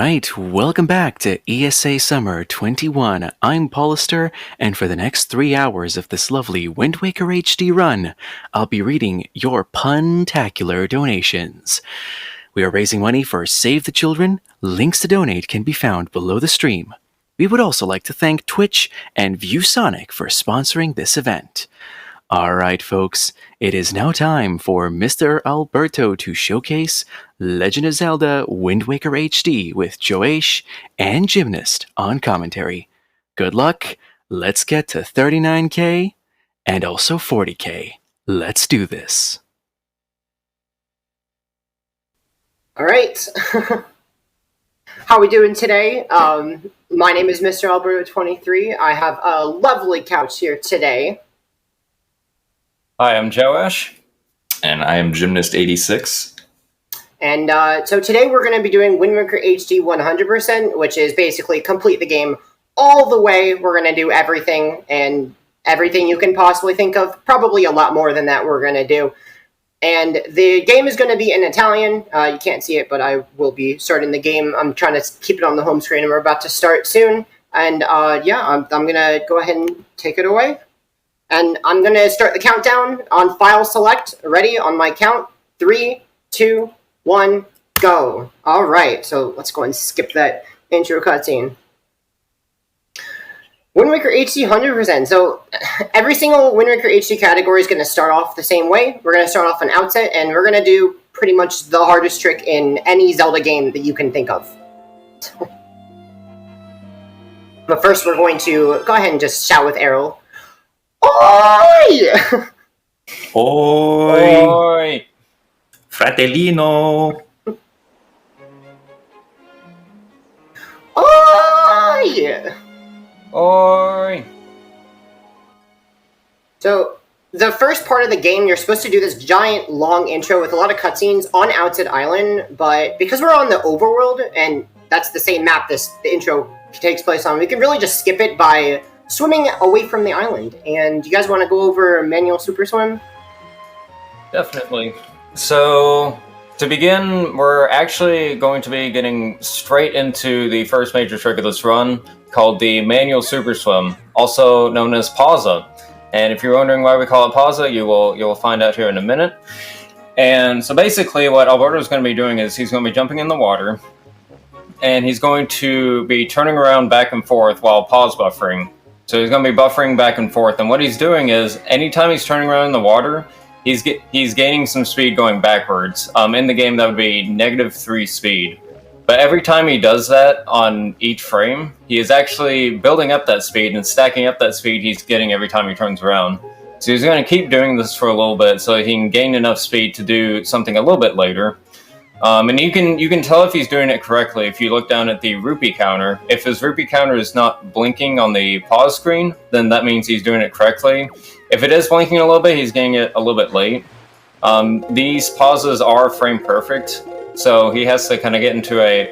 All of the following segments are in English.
Alright, welcome back to ESA Summer 21. I'm Paulister, and for the next 3 hours of this lovely Wind Waker HD run, I'll be reading your pun-tacular donations. We are raising money for Save the Children. Links to donate can be found below the stream. We would also like to thank Twitch and ViewSonic for sponsoring this event. Alright folks, it is now time for Mr. Alberto to showcase Legend of Zelda Wind Waker HD with Joash and Gymnast on commentary. Good luck, let's get to 39k and also 40k. Let's do this. Alright, how are we doing today? My name is Mr. Alberto23. I have a lovely couch here today. Hi, I'm Joash. And I am Gymnast86. And so today we're going to be doing Wind Waker HD 100%, which is basically complete the game all the way. We're going to do everything and everything you can possibly think of. Probably a lot more than that we're going to do. And the game is going to be in Italian. You can't see it, but I will be starting the game. I'm trying to keep it on the home screen, and we're about to start soon. And I'm going to go ahead and take it away. And I'm going to start the countdown on file select. Ready? On my count. 3, 2, 1, go. All right. So let's go and skip that intro cutscene. Wind Waker HD 100%. So every single Wind Waker HD category is going to start off the same way. We're going to start off an outset, and we're going to do pretty much the hardest trick in any Zelda game that you can think of. But first, we're going to go ahead and just shout with Errol. Oi! Oi! Oi! Fratellino! Oi! Oi! So, the first part of the game, you're supposed to do this giant, long intro with a lot of cutscenes on Outset Island, but because we're on the overworld, and that's the same map the intro takes place on, we can really just skip it by swimming away from the island. And do you guys want to go over manual super swim? Definitely. So, to begin, we're actually going to be getting straight into the first major trick of this run, called the manual super swim, also known as pausa. And if you're wondering why we call it pausa, you will find out here in a minute. And so basically what Alberto's going to be doing is he's going to be jumping in the water, and he's going to be turning around back and forth while pause buffering. So he's going to be buffering back and forth, and what he's doing is, anytime he's turning around in the water, he's gaining some speed going backwards. In the game, that would be -3 speed. But every time he does that on each frame, he is actually building up that speed and stacking up that speed he's getting every time he turns around. So he's going to keep doing this for a little bit so he can gain enough speed to do something a little bit later. And you can tell if he's doing it correctly if you look down at the rupee counter. If his rupee counter is not blinking on the pause screen, then that means he's doing it correctly. If it is blinking a little bit, he's getting it a little bit late. These pauses are frame perfect, so he has to kind of get into a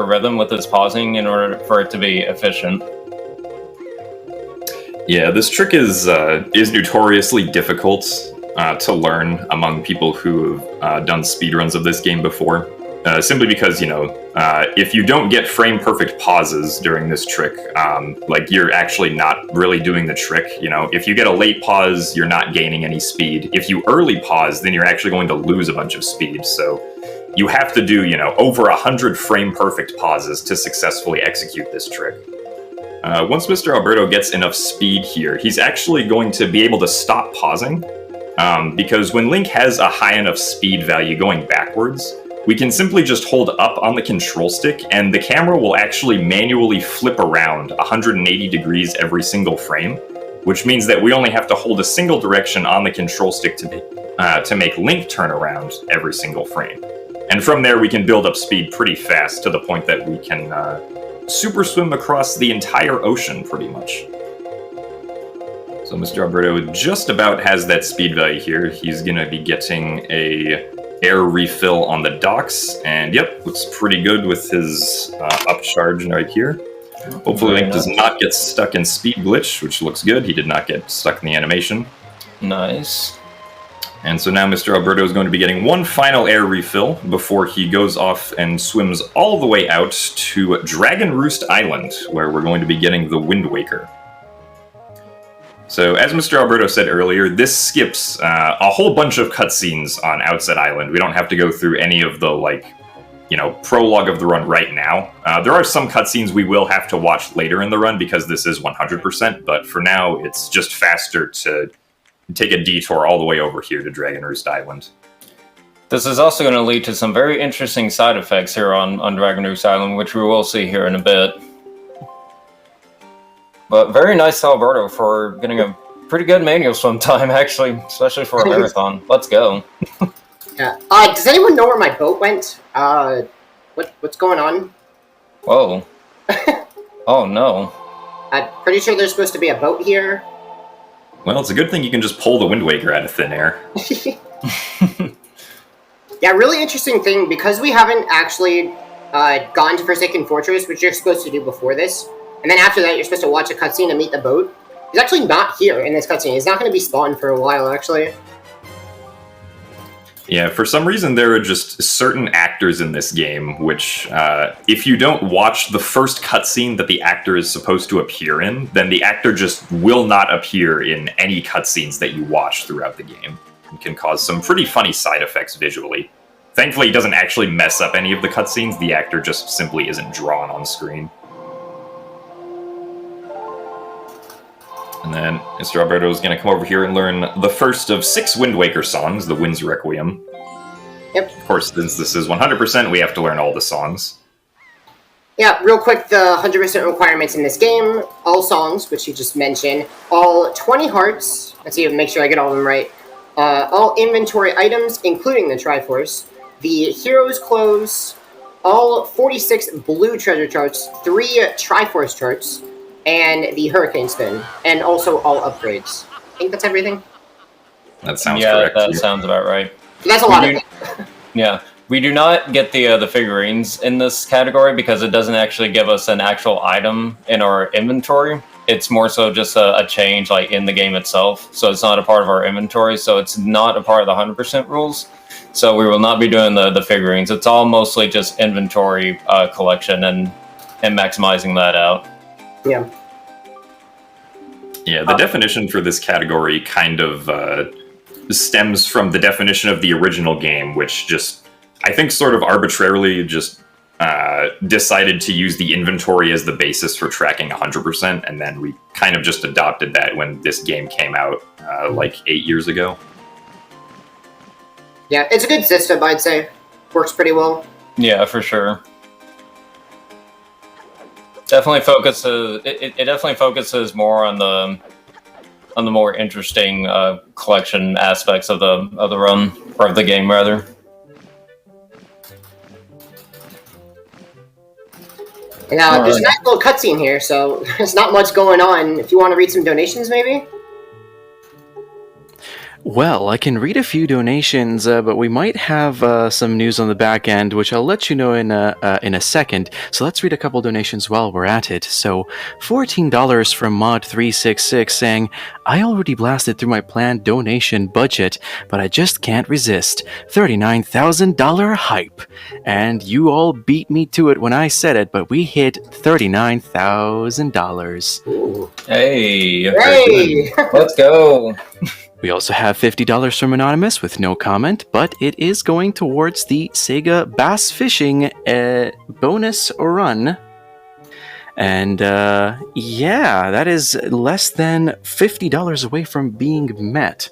rhythm with his pausing in order for it to be efficient. Yeah, this trick is notoriously difficult to learn among people who have done speedruns of this game before. Simply because, if you don't get frame perfect pauses during this trick, you're actually not really doing the trick. If you get a late pause, you're not gaining any speed. If you early pause, then you're actually going to lose a bunch of speed. So you have to do, over 100 frame perfect pauses to successfully execute this trick. Once Mr. Alberto gets enough speed here, he's actually going to be able to stop pausing. Because when Link has a high enough speed value going backwards, we can simply just hold up on the control stick, and the camera will actually manually flip around 180 degrees every single frame, which means that we only have to hold a single direction on the control stick to make Link turn around every single frame. And from there, we can build up speed pretty fast to the point that we can super swim across the entire ocean, pretty much. So Mr. Alberto just about has that speed value here. He's going to be getting a air refill on the docks, and yep, looks pretty good with his upcharge right here. Hopefully Link does not get stuck in speed glitch, which looks good. He did not get stuck in the animation. Nice. And so now Mr. Alberto is going to be getting one final air refill before he goes off and swims all the way out to Dragon Roost Island, where we're going to be getting the Wind Waker. So, as Mr. Alberto said earlier, this skips a whole bunch of cutscenes on Outset Island. We don't have to go through any of the, prologue of the run right now. There are some cutscenes we will have to watch later in the run because this is 100%, but for now, it's just faster to take a detour all the way over here to Dragon Roost Island. This is also going to lead to some very interesting side effects here on Dragon Roost Island, which we will see here in a bit. But very nice, Alberto, for getting a pretty good manual swim time, actually, especially for a marathon. Let's go. Yeah. Does anyone know where my boat went? What's going on? Whoa. Oh, no. I'm pretty sure there's supposed to be a boat here. Well, it's a good thing you can just pull the Wind Waker out of thin air. Yeah, really interesting thing, because we haven't actually gone to Forsaken Fortress, which you're supposed to do before this, and then after that you're supposed to watch a cutscene and meet the boat. He's actually not here in this cutscene. He's not going to be spawned for a while, actually. Yeah, for some reason there are just certain actors in this game which, if you don't watch the first cutscene that the actor is supposed to appear in, then the actor just will not appear in any cutscenes that you watch throughout the game. It can cause some pretty funny side effects visually. Thankfully, he doesn't actually mess up any of the cutscenes, the actor just simply isn't drawn on screen. And then Mr. Alberto is going to come over here and learn the first of 6 Wind Waker songs, the Wind's Requiem. Yep. Of course, since this is 100%, we have to learn all the songs. Yeah, real quick, the 100% requirements in this game, all songs, which you just mentioned, all 20 hearts, let's see, make sure I get all of them right, all inventory items, including the Triforce, the hero's clothes, all 46 blue treasure charts, 3 Triforce charts, and the Hurricane Spin, and also all upgrades. I think that's everything. That sounds correct. Yeah, that sounds about right. That's a lot of it. Yeah, we do not get the figurines in this category because it doesn't actually give us an actual item in our inventory. It's more so just a change like in the game itself, so it's not a part of our inventory, so it's not a part of the 100% rules. So we will not be doing the figurines. It's all mostly just inventory collection and maximizing that out. Yeah. Yeah, the definition for this category kind of stems from the definition of the original game, which just, I think, sort of arbitrarily just decided to use the inventory as the basis for tracking 100%, and then we kind of just adopted that when this game came out, 8 years ago. Yeah, it's a good system, I'd say. Works pretty well. Yeah, for sure. Definitely focuses. It definitely focuses more on the more interesting collection aspects of the run, or of the game rather. Now, there's a nice little cutscene here, so there's not much going on. If you want to read some donations, maybe? Well, I can read a few donations, but we might have some news on the back end, which I'll let you know in a second. So let's read a couple donations while we're at it. So, $14 from Mod366 saying, I already blasted through my planned donation budget, but I just can't resist. $39,000 hype. And you all beat me to it when I said it, but we hit $39,000. Ooh. Hey! Hey! Let's go! We also have $50 from Anonymous with no comment, but it is going towards the Sega Bass Fishing bonus run. And yeah, that is less than $50 away from being met.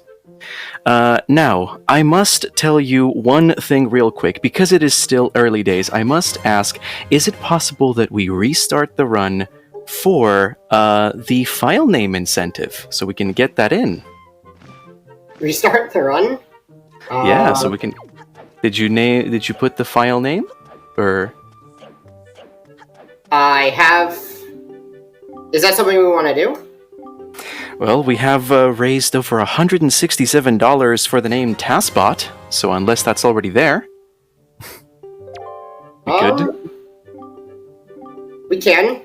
Now, I must tell you one thing real quick, because it is still early days. I must ask, is it possible that we restart the run for the file name incentive so we can get that in? Restart the run? Yeah, so we can. Did you put the file name, or? I have. Is that something we want to do? Well, we have raised over $167 for the name TaskBot, so unless that's already there, we could. We can.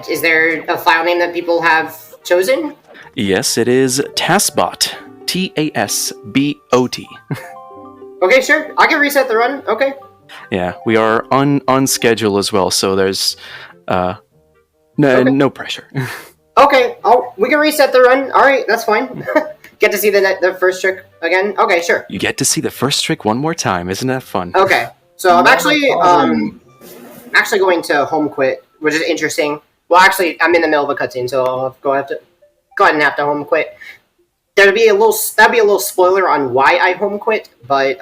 Is there a file name that people have chosen? Yes, it is TaskBot. TASBOT. Okay, sure. I can reset the run. Okay. Yeah, we are on schedule as well, so there's no pressure. Okay, we can reset the run. All right, that's fine. Get to see the first trick again. Okay, sure. You get to see the first trick one more time. Isn't that fun? Okay, so I'm actually going to home quit, which is interesting. Well, actually, I'm in the middle of a cutscene, so I'll go ahead and have to home quit. That'd be a little spoiler on why I home quit, but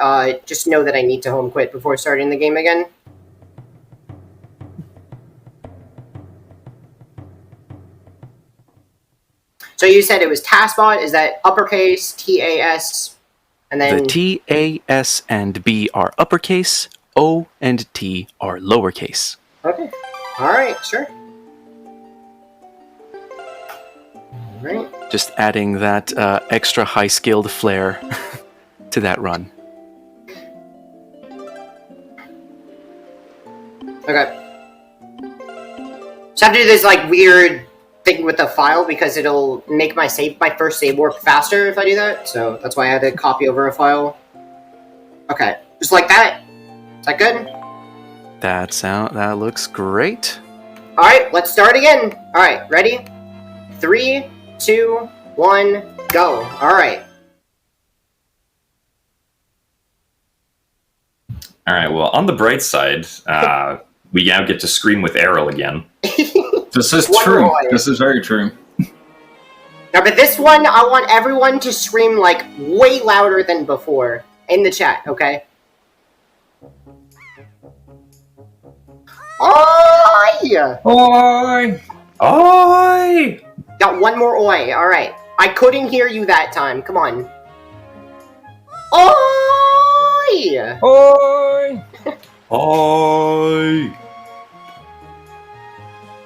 just know that I need to home quit before starting the game again. So you said it was TASBot. Is that uppercase, TAS, and then... The T, A, S, and B are uppercase, O and T are lowercase. Okay. Alright, sure. Alright. Just adding that extra high-skilled flair to that run. Okay. So I have to do this, like, weird thing with the file because it'll make my first save work faster if I do that. So that's why I had to copy over a file. Okay. Just like that. Is that good? That looks great. Alright, let's start again. Alright, ready? 3, 2, 1, go. Alright. Alright, well, on the bright side, we now get to scream with Errol again. This is true. This is very true. Now, but this one, I want everyone to scream, like, way louder than before in the chat, okay? Oi! Oi! Oi! Got one more oi, alright. I couldn't hear you that time, come on. Oi! Oi! Oi!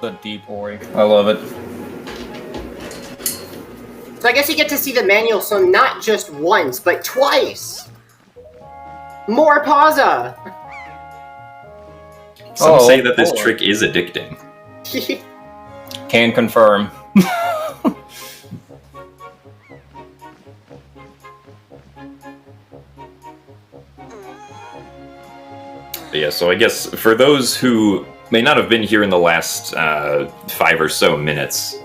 The deep oi. I love it. So I guess you get to see the manual, so not just once, but twice! More pausa! Some say that this trick is addicting. Can confirm. But yeah, so I guess for those who may not have been here in the last 5 or so minutes,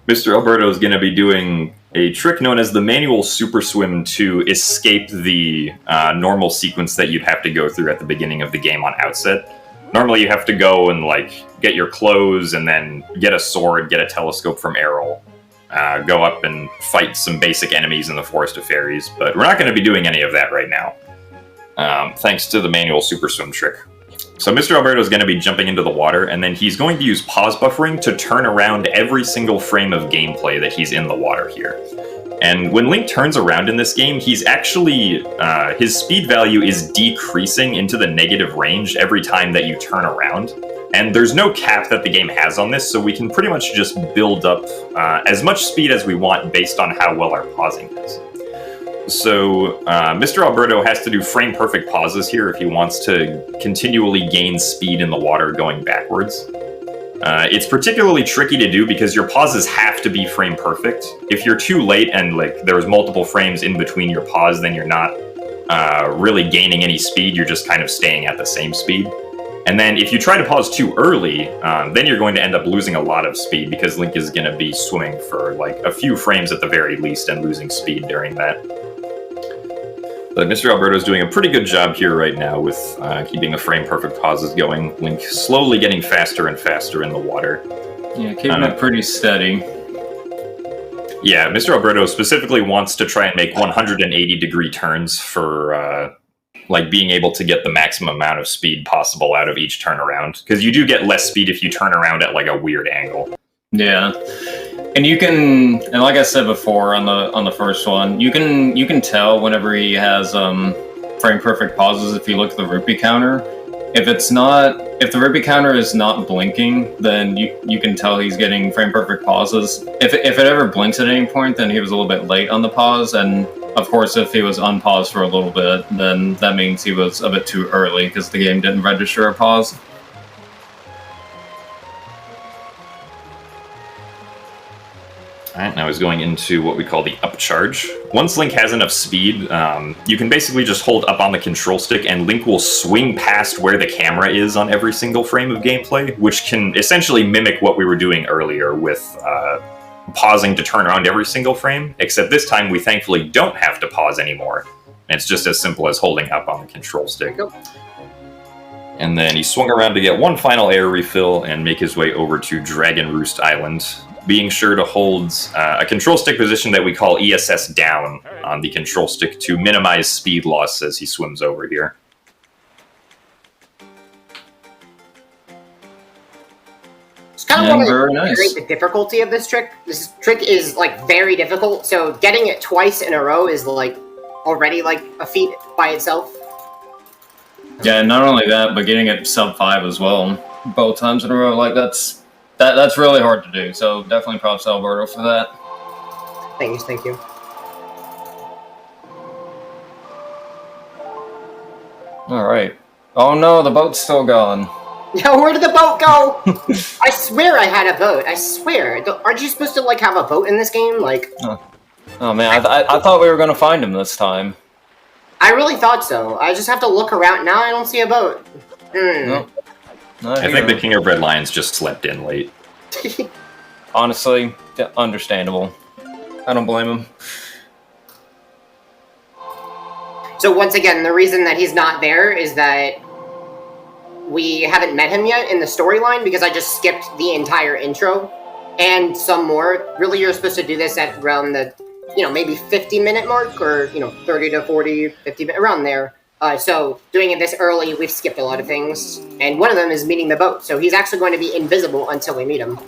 Mr. Alberto is going to be doing a trick known as the manual super swim to escape the normal sequence that you'd have to go through at the beginning of the game on outset. Normally you have to go and like get your clothes and then get a sword, get a telescope from Errol, go up and fight some basic enemies in the Forest of Fairies, but we're not going to be doing any of that right now, thanks to the manual super swim trick. So Mr. Alberto is going to be jumping into the water, and then he's going to use pause buffering to turn around every single frame of gameplay that he's in the water here. And when Link turns around in this game, he's actually, his speed value is decreasing into the negative range every time that you turn around. And there's no cap that the game has on this, so we can pretty much just build up as much speed as we want based on how well our pausing is. So, Mr. Alberto has to do frame-perfect pauses here if he wants to continually gain speed in the water going backwards. It's particularly tricky to do because your pauses have to be frame-perfect. If you're too late and like there's multiple frames in between your pause, then you're not really gaining any speed, you're just kind of staying at the same speed. And then if you try to pause too early, then you're going to end up losing a lot of speed because Link is going to be swimming for like a few frames at the very least and losing speed during that. But Mr. Alberto is doing a pretty good job here right now with keeping the frame-perfect pauses going. Link slowly getting faster and faster in the water. Yeah, keeping it pretty steady. Yeah, Mr. Alberto specifically wants to try and make 180-degree turns for like being able to get the maximum amount of speed possible out of each turnaround. Because you do get less speed if you turn around at like a weird angle. Yeah. And you can, and like I said before on the first one, you can tell whenever he has frame perfect pauses if you look at the rupee counter. If the rupee counter is not blinking, then you can tell he's getting frame perfect pauses. If it ever blinks at any point, then he was a little bit late on the pause. And of course, if he was unpaused for a little bit, then that means he was a bit too early because the game didn't register a pause. Alright, now he's going into what we call the upcharge. Once Link has enough speed, you can basically just hold up on the control stick and Link will swing past where the camera is on every single frame of gameplay, which can essentially mimic what we were doing earlier with pausing to turn around every single frame, except this time we thankfully don't have to pause anymore. And it's just as simple as holding up on the control stick. Nope. And then he swung around to get one final air refill and make his way over to Roost Island, being sure to hold a control stick position that we call ESS down on the control stick to minimize speed loss as he swims over here. Just kind of want Very to nice. rate the difficulty of this trick. This trick is like very difficult, so getting it twice in a row is like already like a feat by itself. Yeah, not only that, but getting it sub 5 as well, both times in a row, like that's really hard to do. So definitely props to Alberto for that. Thank you. All right. Oh no, the boat's still gone. Yo, where did the boat go? I swear I had a boat. I swear. Aren't you supposed to like have a boat in this game? Like. Oh man, I thought we were gonna find him this time. I really thought so. I just have to look around. Now I don't see a boat. Nope. Not I here. think the King of Red Lions just slept in late. Honestly, understandable. I don't blame him. So once again, the reason that he's not there is that we haven't met him yet in the storyline because I just skipped the entire intro and some more. Really, you're supposed to do this at around the, maybe 50-minute mark or, 30 to 40, 50, around there. So doing it this early, we've skipped a lot of things. And one of them is meeting the boat. So he's actually going to be invisible until we meet him.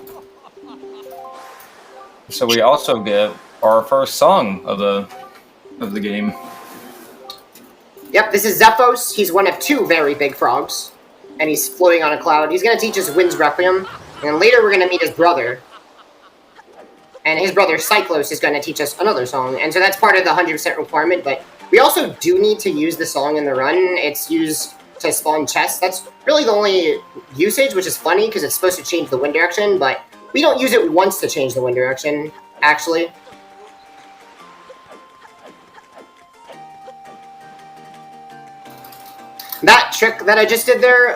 So we also get our first song of the game. Yep, this is Zephos. He's one of 2 very big frogs. And he's floating on a cloud. He's going to teach us Wind's Requiem. And later we're going to meet his brother. And his brother Cyclos is going to teach us another song. And so that's part of the 100% requirement. But we also do need to use the song in the run. It's used to spawn chests. That's really the only usage, which is funny because it's supposed to change the wind direction. But we don't use it once to change the wind direction, actually. That trick that I just did there,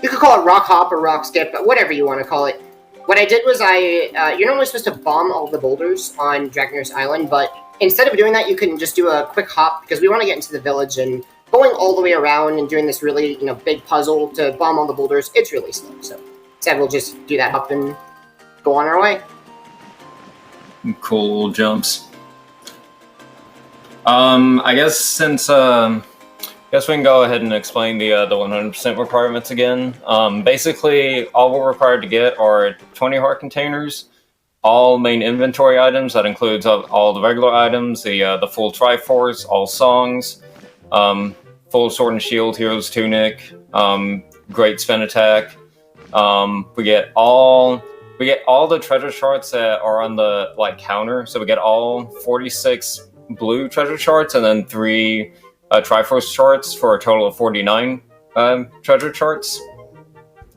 you could call it rock hop or rock skip, but whatever you want to call it. What I did was you're normally supposed to bomb all the boulders on Roost Island, but instead of doing that, you can just do a quick hop, because we want to get into the village, and going all the way around and doing this really, big puzzle to bomb all the boulders, it's really slow. So instead, we'll just do that hop and go on our way. Cool little jumps. I guess since guess we can go ahead and explain the 100% requirements again. Basically, all we're required to get are 20 heart containers, all main inventory items. That includes all the regular items, the full Triforce, all songs, full sword and shield, hero's tunic, great spin attack. We get all the treasure charts that are on the counter. So we get all 46 blue treasure charts and then 3 Triforce charts for a total of 49 treasure charts.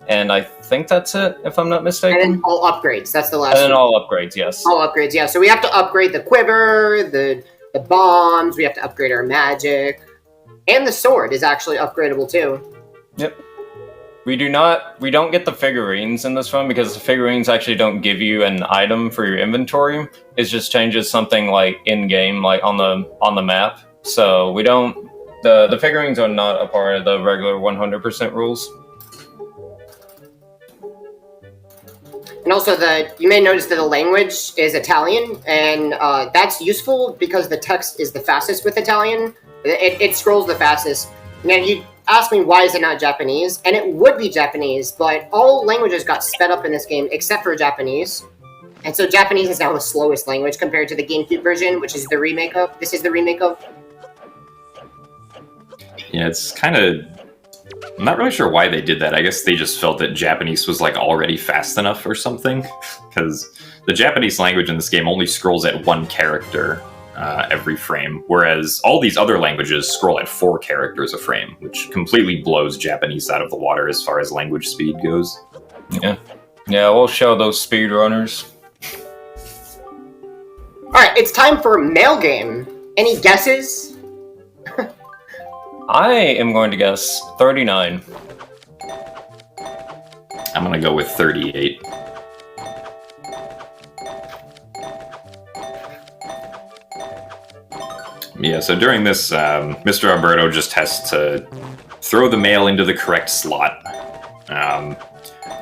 And I think that's it, if I'm not mistaken. And then all upgrades. That's the last And then one. all upgrades, yes. All upgrades, yeah. So we have to upgrade the quiver, the bombs, we have to upgrade our magic. And the sword is actually upgradable too. Yep. We don't get the figurines in this one because the figurines actually don't give you an item for your inventory. It just changes something in-game, on the map. So we don't... The figurines are not a part of the regular 100% rules. And also, you may notice that the language is Italian, and that's useful because the text is the fastest with Italian. It scrolls the fastest. Now, you ask me why is it not Japanese, and it would be Japanese, but all languages got sped up in this game except for Japanese. And so Japanese is now the slowest language compared to the GameCube version, which is the remake of. This is the remake of. Yeah, it's kind of... I'm not really sure why they did that. I guess they just felt that Japanese was already fast enough or something. Because the Japanese language in this game only scrolls at 1 character every frame, whereas all these other languages scroll at 4 characters a frame, which completely blows Japanese out of the water as far as language speed goes. Yeah, we'll show those speedrunners. Alright, it's time for mail game. Any guesses? I am going to guess 39. I'm gonna go with 38. Yeah, so during this, Mr. Alberto just has to throw the mail into the correct slot.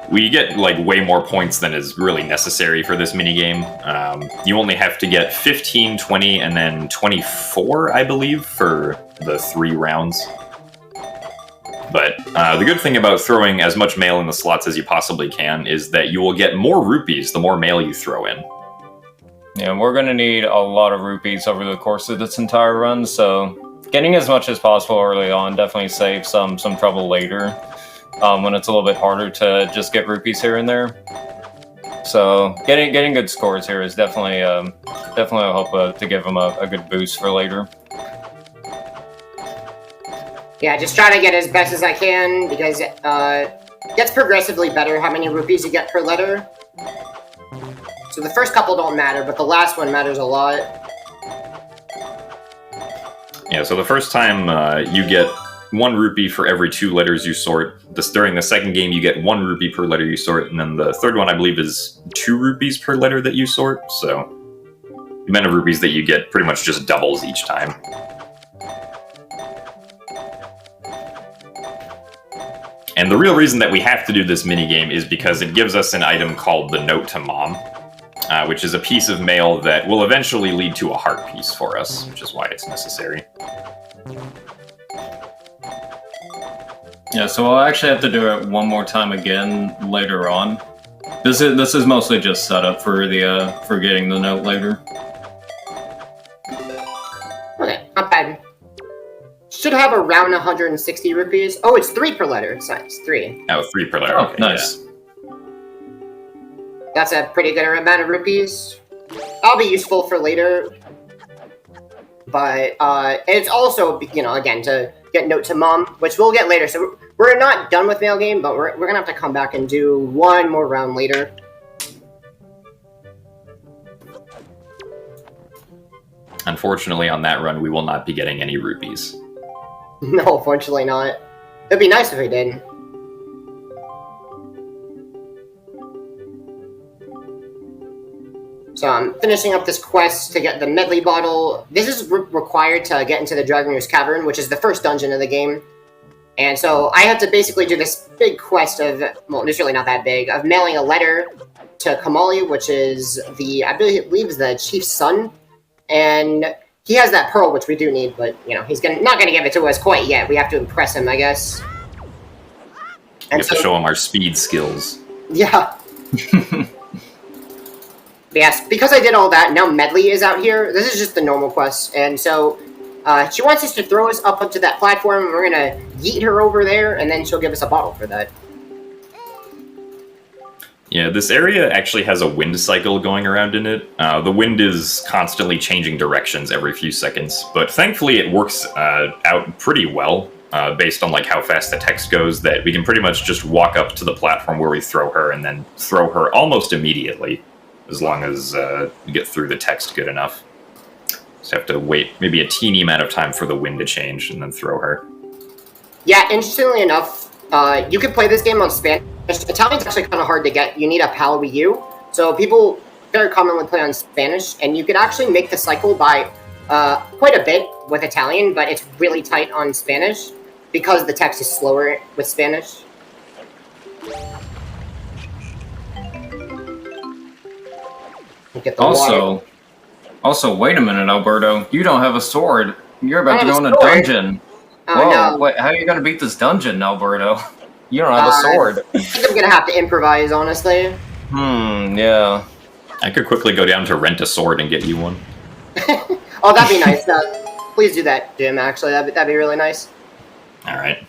We get, like, way more points than is really necessary for this minigame. You only have to get 15, 20, and then 24, I believe, for the 3 rounds. But the good thing about throwing as much mail in the slots as you possibly can is that you will get more rupees the more mail you throw in. Yeah, we're going to need a lot of rupees over the course of this entire run, so getting as much as possible early on definitely saves some trouble later, when it's a little bit harder to just get rupees here and there. So getting good scores here is definitely will help to give them a good boost for later. Yeah, just try to get as best as I can, because it gets progressively better how many rupees you get per letter. So the first couple don't matter, but the last one matters a lot. Yeah, so the first time you get 1 rupee for every 2 letters you sort. During the second game, you get 1 rupee per letter you sort, and then the third one, I believe, is 2 rupees per letter that you sort, so the amount of rupees that you get pretty much just doubles each time. And the real reason that we have to do this minigame is because it gives us an item called the Note to Mom, which is a piece of mail that will eventually lead to a heart piece for us, which is why it's necessary. Yeah, so I'll actually have to do it one more time again later on. This is mostly just setup for the for getting the note later. Okay, not bad. Should have around 160 rupees. Oh, it's 3 per letter. It's nice. 3. Oh, 3 per letter. Oh, Okay, nice. yeah. That's a pretty good amount of rupees. That'll be useful for later. But it's also, you know, again, to get Note to Mom, which we'll get later. So we're not done with mail game, but we're going to have to come back and do one more round later. Unfortunately, on that run, we will not be getting any rupees. No, fortunately not. It'd be nice if we did. So I'm finishing up this quest to get the medley bottle. This is required to get into the Dragon Roost Cavern, which is the first dungeon of the game. And so I have to basically do this big quest of, well, it's really not that big, of mailing a letter to Kamali, which is I believe is the chief's son. And he has that pearl, which we do need, but, you know, he's not gonna give it to us quite yet. We have to impress him, I guess. We have to show him our speed skills. Yeah. Yes, because I did all that, now Medley is out here. This is just the normal quest, and so she wants us to throw us up onto that platform, and we're gonna yeet her over there, and then she'll give us a bottle for that. Yeah, this area actually has a wind cycle going around in it. The wind is constantly changing directions every few seconds, but thankfully it works out pretty well, based on like how fast the text goes, that we can pretty much just walk up to the platform where we throw her, and then throw her almost immediately, as long as we get through the text good enough. Just have to wait maybe a teeny amount of time for the wind to change, and then throw her. Yeah, interestingly enough, you can play this game on Spanish. Italian's actually kind of hard to get. You need a PAL Wii U. So people very commonly play on Spanish, and you could actually make the cycle by quite a bit with Italian, but it's really tight on Spanish because the text is slower with Spanish. Get the water. Also, wait a minute, Alberto. You don't have a sword. You're about to go in a dungeon. Oh, Whoa, no. wait, how are you going to beat this dungeon, Alberto? You don't have a sword. I think I'm gonna have to improvise, honestly. Yeah. I could quickly go down to rent a sword and get you one. Oh, that'd be nice. Please do that, Jim, actually. That'd be really nice. Alright.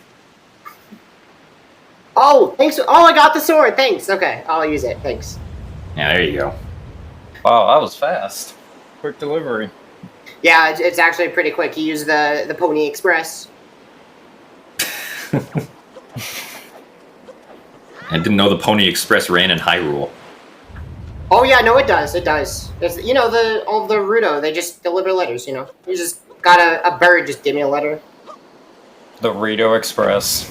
Oh, thanks. Oh, I got the sword. Thanks. Okay, I'll use it. Thanks. Yeah, there you go. Wow, that was fast. Quick delivery. Yeah, it's actually pretty quick. You use the Pony Express. I didn't know the Pony Express ran in Hyrule. Oh yeah, no, it does. It does. It's, you know, all the Rudo, they just deliver letters. You know, you just got a bird just give me a letter. The Rito Express.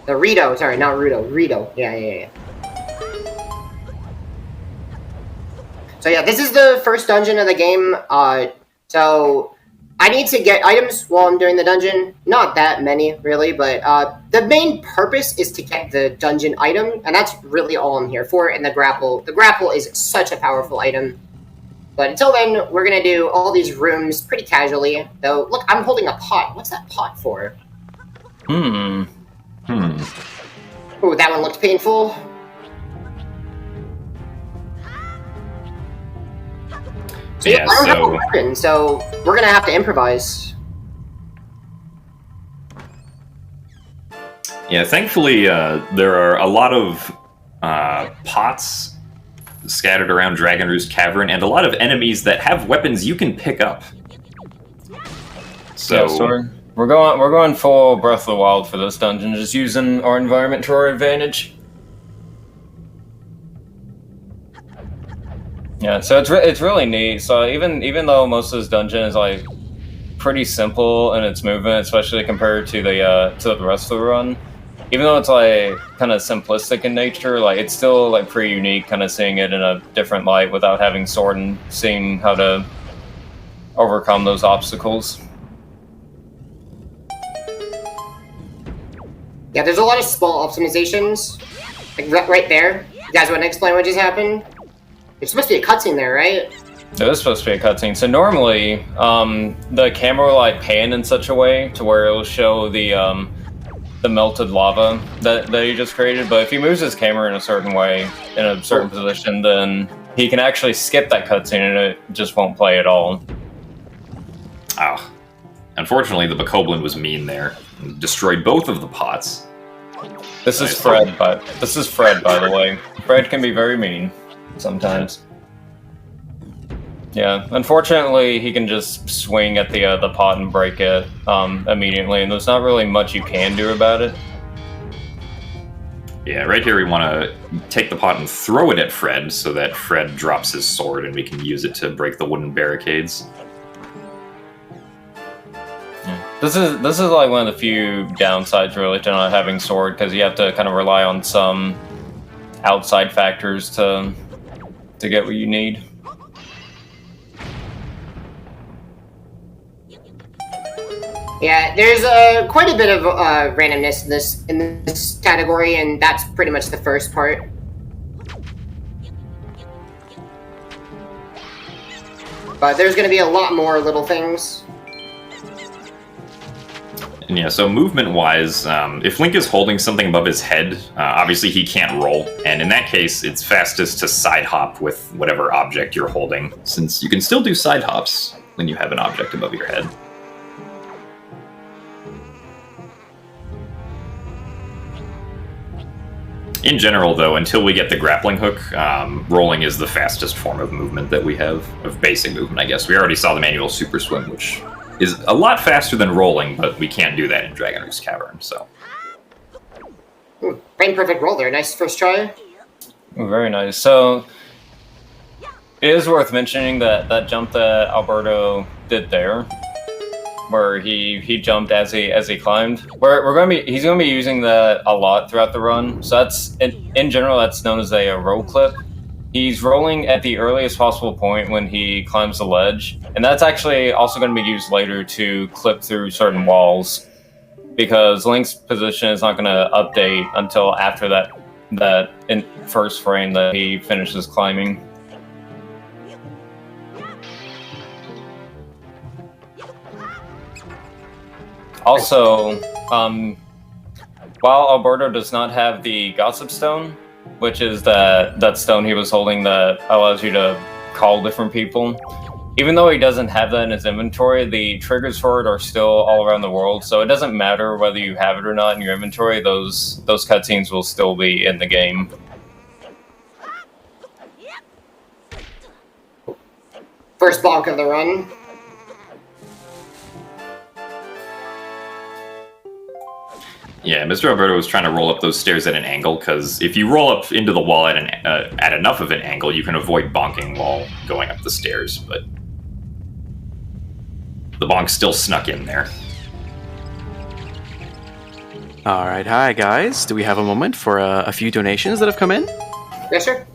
The Rito, sorry, not Rudo. Rito. Yeah. So yeah, this is the first dungeon of the game. So I need to get items while I'm doing the dungeon. Not that many, really, but the main purpose is to get the dungeon item, and that's really all I'm here for. And the grapple is such a powerful item. But until then, we're gonna do all these rooms pretty casually. Though, look, I'm holding a pot. What's that pot for? Ooh, that one looked painful. So yeah, I don't have a weapon, so we're gonna have to improvise. Yeah, thankfully, there are a lot of pots scattered around Dragon Roost Cavern, and a lot of enemies that have weapons you can pick up. So, we're going full Breath of the Wild for this dungeon, just using our environment to our advantage. Yeah, so it's really neat. So even though most of this dungeon is like pretty simple in its movement, especially compared to the rest of the run, even though it's like kind of simplistic in nature, like it's still like pretty unique, kind of seeing it in a different light without having sword and seeing how to overcome those obstacles. Yeah, there's a lot of small optimizations, like right there. You guys want to explain what just happened? There's supposed to be a cutscene there, right? There is supposed to be a cutscene. So normally, the camera will like pan in such a way to where it'll show the melted lava that he just created. But if he moves his camera in a certain way, in a certain position, then he can actually skip that cutscene and it just won't play at all. Oh. Unfortunately, the Bokoblin was mean there. And destroyed both of the pots. This is Fred, by the way. Fred can be very mean sometimes. Yeah, unfortunately, he can just swing at the pot and break it immediately, and there's not really much you can do about it. Yeah, right here we want to take the pot and throw it at Fred so that Fred drops his sword and we can use it to break the wooden barricades. This is like one of the few downsides really to not having sword, because you have to kind of rely on some outside factors to get what you need. Yeah, there's quite a bit of randomness in this category, and that's pretty much the first part. But there's going to be a lot more little things. And yeah, so movement-wise, if Link is holding something above his head, obviously he can't roll, and in that case, it's fastest to side hop with whatever object you're holding, since you can still do side hops when you have an object above your head. In general, though, until we get the grappling hook, rolling is the fastest form of movement that we have, of basic movement, I guess. We already saw the manual Super Swim, which is a lot faster than rolling, but we can't do that in Dragon Roost Cavern, so... Brain perfect roll there. Nice first try. Very nice. So, it is worth mentioning that jump that Alberto did there, where he jumped as he climbed. He's gonna be using that a lot throughout the run. So that's in general that's known as a roll clip. He's rolling at the earliest possible point when he climbs the ledge, and that's actually also going to be used later to clip through certain walls, because Link's position is not going to update until after that first frame that he finishes climbing. Also, while Alberto does not have the Gossip Stone, which is that stone he was holding that allows you to call different people, even though he doesn't have that in his inventory, the triggers for it are still all around the world, so it doesn't matter whether you have it or not in your inventory, those cutscenes will still be in the game. First bonk of the run. Yeah, Mr. Alberto was trying to roll up those stairs at an angle, because if you roll up into the wall at enough of an angle, you can avoid bonking while going up the stairs, but the bonk still snuck in there. Alright, hi guys. Do we have a moment for a few donations that have come in? Yes, sir.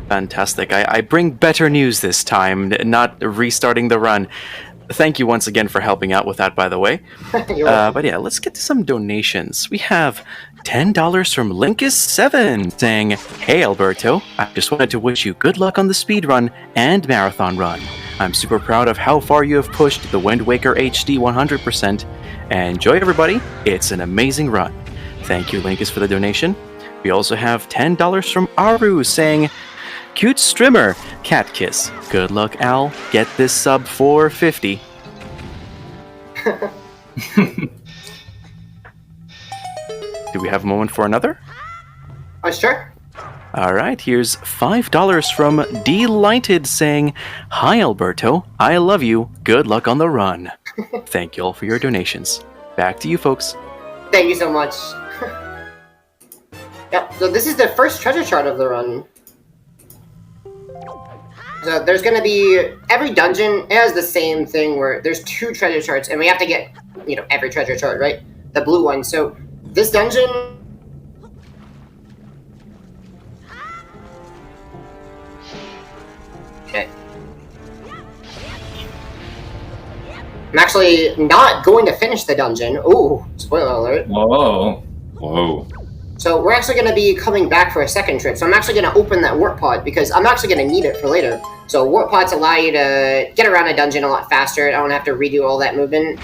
Fantastic. I bring better news this time, not restarting the run. Thank you once again for helping out with that, by the way. But yeah, let's get to some donations. We have $10 from Linkus7 saying, "Hey Alberto, I just wanted to wish you good luck on the speed run and marathon run. I'm super proud of how far you have pushed the Wind Waker HD 100%. Enjoy everybody, it's an amazing run." Thank you Linkus for the donation. We also have $10 from Aru saying, "Cute streamer, cat kiss. Good luck, Al. Get this sub for 50. Do we have a moment for another? Sure. Alright, here's $5 from Delighted saying, "Hi Alberto, I love you. Good luck on the run." Thank you all for your donations. Back to you folks. Thank you so much. Yep, so this is the first treasure chart of the run. So there's going to be, every dungeon has the same thing where there's 2 treasure charts, and we have to get, every treasure chart, right? The blue one. So this dungeon... Okay. I'm actually not going to finish the dungeon. Ooh, spoiler alert. Whoa. So we're actually going to be coming back for a second trip. So I'm actually going to open that warp pod because I'm actually going to need it for later. So warp pods allow you to get around a dungeon a lot faster. I don't have to redo all that movement.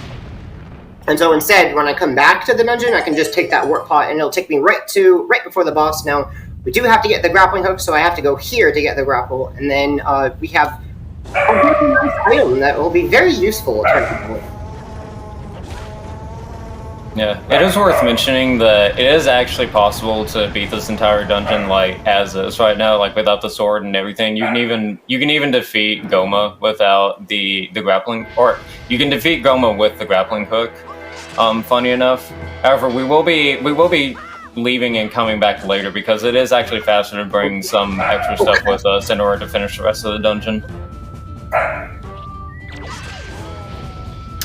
And so instead, when I come back to the dungeon, I can just take that warp pod and it'll take me right before the boss. Now, we do have to get the grappling hook, so I have to go here to get the grapple. And then we have a really nice item that will be very useful. Yeah, it is worth mentioning that it is actually possible to beat this entire dungeon as is right now, without the sword and everything. You can even defeat Goma without the grappling, or you can defeat Goma with the grappling hook. Funny enough, however, we will be leaving and coming back later because it is actually faster to bring some extra stuff with us in order to finish the rest of the dungeon.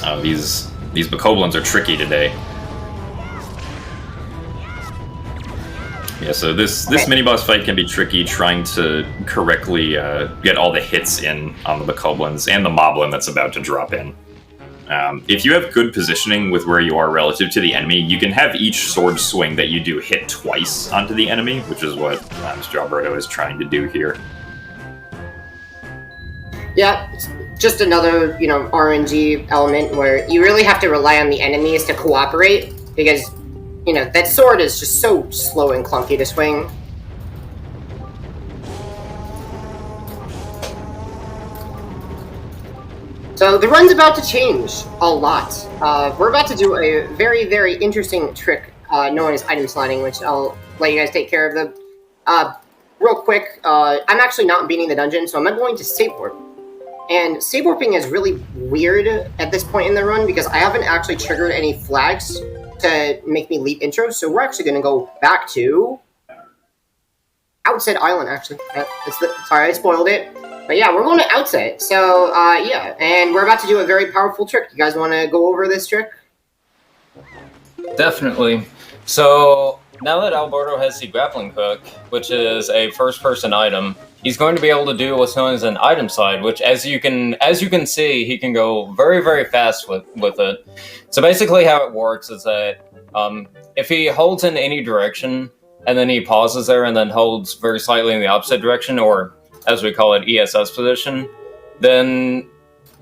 Oh, these bokoblins are tricky today. Yeah, so this mini-boss fight can be tricky, trying to correctly get all the hits in on the bokoblins and the moblin that's about to drop in. If you have good positioning with where you are relative to the enemy, you can have each sword swing that you do hit twice onto the enemy, which is what Mr. Alberto is trying to do here. Yeah, it's just another, RNG element where you really have to rely on the enemies to cooperate because that sword is just so slow and clunky to swing. So the run's about to change a lot. We're about to do a very, very interesting trick known as item sliding, which I'll let you guys take care of. Real quick, I'm actually not beating the dungeon, so I'm not going to save warp. And save warping is really weird at this point in the run because I haven't actually triggered any flags to make me leap intro, so we're actually going to go back to Outset Island, actually. Sorry, I spoiled it. But yeah, we're going to Outset, so yeah, and we're about to do a very powerful trick. You guys want to go over this trick? Definitely. So, now that Alberto has the grappling hook, which is a first-person item, he's going to be able to do what's known as an item slide, which, as you can see, he can go very, very fast with it. So basically how it works is that if he holds in any direction, and then he pauses there and then holds very slightly in the opposite direction, or as we call it, ESS position, then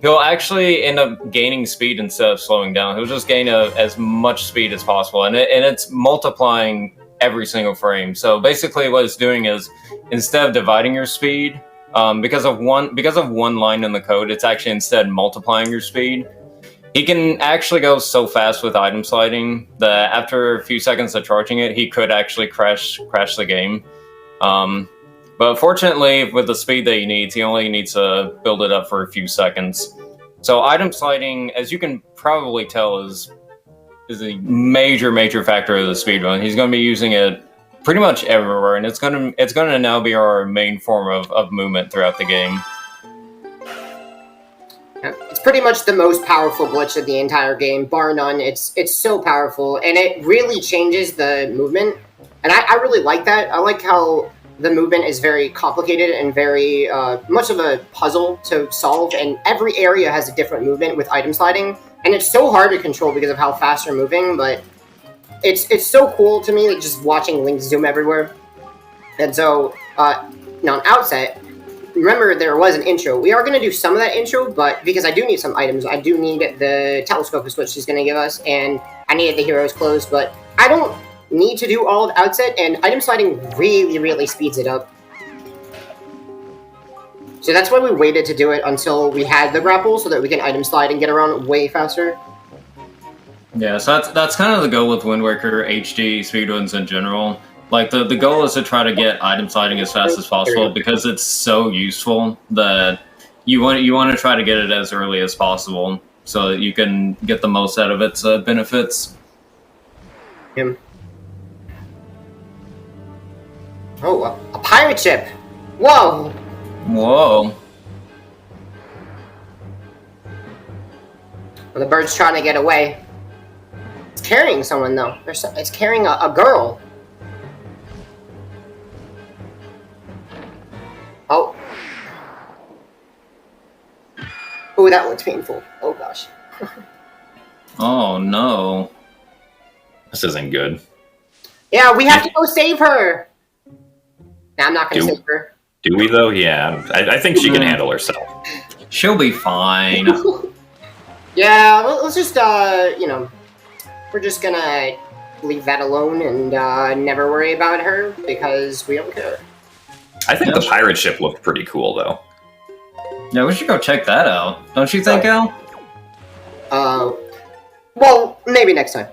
he'll actually end up gaining speed instead of slowing down. He'll just gain as much speed as possible, and it's multiplying every single frame. So basically what it's doing is, instead of dividing your speed, because of one line in the code, it's actually instead multiplying your speed. He can actually go so fast with item sliding that after a few seconds of charging it, he could actually crash the game. But fortunately, with the speed that he needs, he only needs to build it up for a few seconds. So item sliding, as you can probably tell, is a major factor of the speedrun. He's going to be using it pretty much everywhere, and it's going to now be our main form of movement throughout the game. It's pretty much the most powerful glitch of the entire game, bar none. It's so powerful, and it really changes the movement. And I really like that. I like how the movement is very complicated and very much of a puzzle to solve, and every area has a different movement with item sliding. And it's so hard to control because of how fast you're moving, but it's so cool to me, like, just watching Link zoom everywhere. And so, now, outset, remember there was an intro. We are going to do some of that intro, but because I do need some items, I do need the telescope which she's going to give us, and I needed the hero's clothes, but I don't need to do all of outset, and item sliding really speeds it up. So that's why we waited to do it until we had the grapple, so that we can item slide and get around way faster. Yeah, so that's kind of the goal with Wind Waker HD speedruns in general. Like, the goal is to try to get item sliding as fast as possible because it's so useful that you want to try to get it as early as possible so that you can get the most out of its benefits. Oh, a pirate ship! Whoa! Whoa. Well, the bird's trying to get away. It's carrying someone, though. It's carrying a girl. Oh. Oh, that looks painful. Oh, gosh. Oh, no. This isn't good. Yeah, we have to go save her! Nah, I'm not gonna save her. Do we, though? Yeah, I think she can handle herself. She'll be fine. Yeah, let's just, we're just gonna leave that alone and never worry about her because we don't care. I think the pirate ship looked pretty cool, though. Yeah, we should go check that out. Don't you think, Al? Well, maybe next time.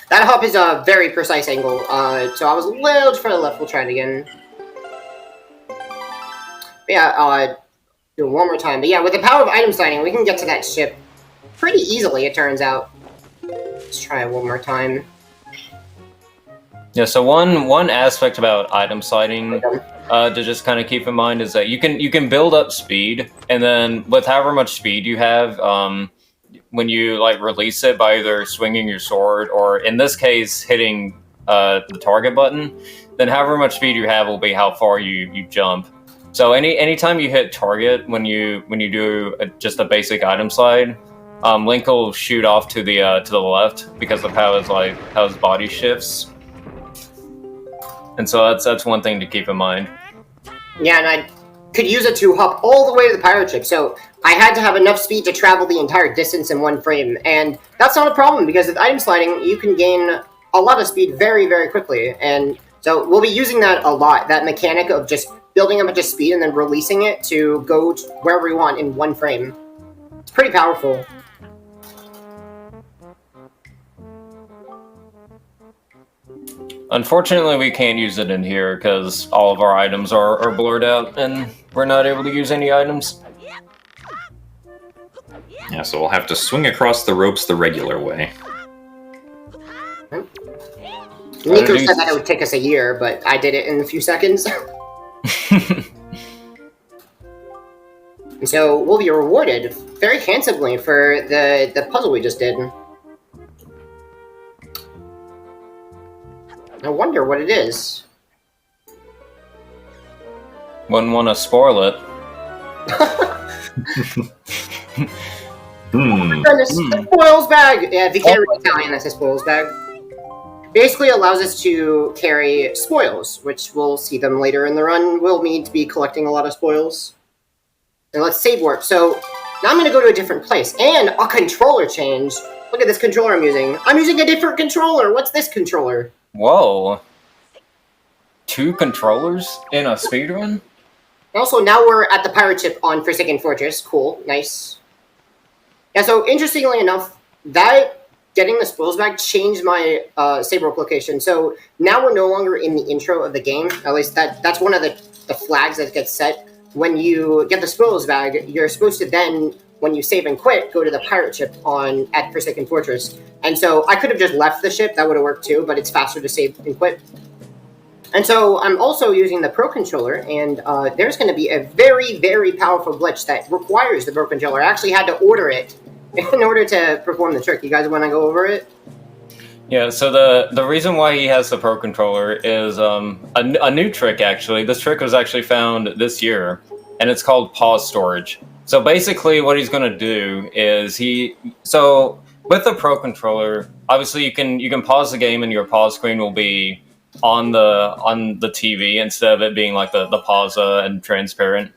That hop is a very precise angle, so I was a little to the left. We'll try it again. But yeah, do it one more time. But yeah, with the power of item sliding, we can get to that ship pretty easily, it turns out. Let's try it one more time. Yeah, so one aspect about item sliding to just kind of keep in mind is that you can build up speed, and then with however much speed you have, when you like release it by either swinging your sword or in this case hitting the target button, then however much speed you have will be how far you jump. So anytime you hit target when you do just a basic item slide, Link will shoot off to the left because of how his body shifts. And so that's one thing to keep in mind. Yeah, and I could use it to hop all the way to the pirate ship, so I had to have enough speed to travel the entire distance in one frame, and that's not a problem, because with item sliding, you can gain a lot of speed very quickly, and so we'll be using that a lot, that mechanic of just building up a bunch of speed and then releasing it to go wherever we want in one frame. It's pretty powerful. Unfortunately, we can't use it in here because all of our items are blurred out, and we're not able to use any items. Yeah, so we'll have to swing across the ropes the regular way. Nico said that it would take us a year, but I did it in a few seconds. So we'll be rewarded very handsomely for the puzzle we just did. I wonder what it is. Wouldn't want to spoil it. The spoils bag! Yeah, if you can't read Italian, that's a spoils bag. Basically allows us to carry spoils, which we'll see them later in the run. We'll need to be collecting a lot of spoils. And let's save warp. So now I'm going to go to a different place. And a controller change. Look at this controller I'm using. I'm using a different controller. What's this controller? Whoa. 2 controllers in a speedrun? Also, now we're at the pirate ship on Forsaken Fortress. Cool. Nice. Yeah, so interestingly enough, that getting the spoils back changed my save rope location. So now we're no longer in the intro of the game. At least that's one of the flags that gets set. When you get the spoils bag, you're supposed to then when you save and quit, go to the pirate ship at Forsaken Fortress. And so I could have just left the ship, that would have worked too, but it's faster to save and quit. And so I'm also using the Pro Controller, and there's going to be a very, very powerful glitch that requires the Pro Controller. I actually had to order it in order to perform the trick. You guys want to go over it? Yeah, so the reason why he has the Pro Controller is a new trick, actually. This trick was actually found this year, and it's called pause storage. So basically what he's going to do is with the Pro Controller, obviously you can pause the game and your pause screen will be on the TV instead of it being like the pause and transparent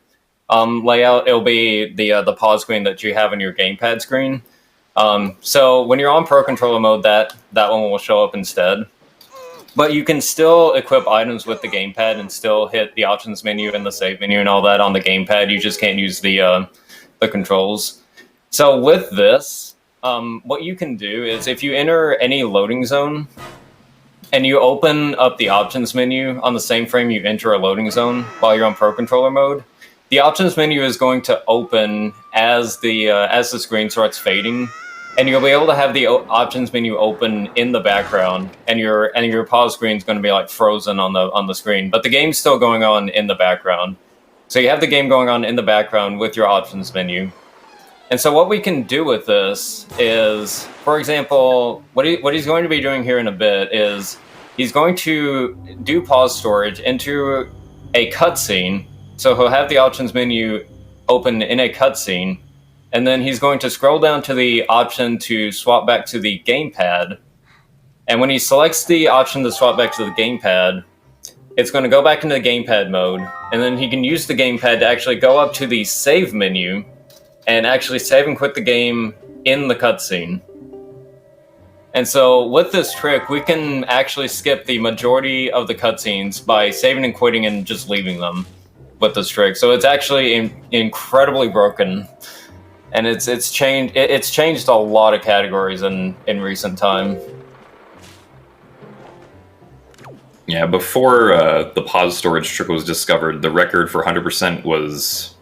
layout. It'll be the pause screen that you have on your gamepad screen. So when you're on Pro Controller mode, that one will show up instead. But you can still equip items with the gamepad and still hit the options menu and the save menu and all that on the gamepad. You just can't use the controls. So with this, what you can do is if you enter any loading zone and you open up the options menu on the same frame you enter a loading zone while you're on Pro Controller mode, the options menu is going to open as the screen starts fading, and you'll be able to have the options menu open in the background, and your pause screen is going to be like frozen on the screen, but the game's still going on in the background. So you have the game going on in the background with your options menu. And so what we can do with this is, for example, what he's going to be doing here in a bit is he's going to do pause storage into a cutscene. So he'll have the options menu open in a cutscene, and then he's going to scroll down to the option to swap back to the gamepad. And when he selects the option to swap back to the gamepad, it's going to go back into the gamepad mode, and then he can use the gamepad to actually go up to the save menu and actually save and quit the game in the cutscene. And so with this trick, we can actually skip the majority of the cutscenes by saving and quitting and just leaving them with this trick. So it's actually incredibly broken, and it's changed a lot of categories in recent time. Yeah, before the pause storage trick was discovered, the record for 100% was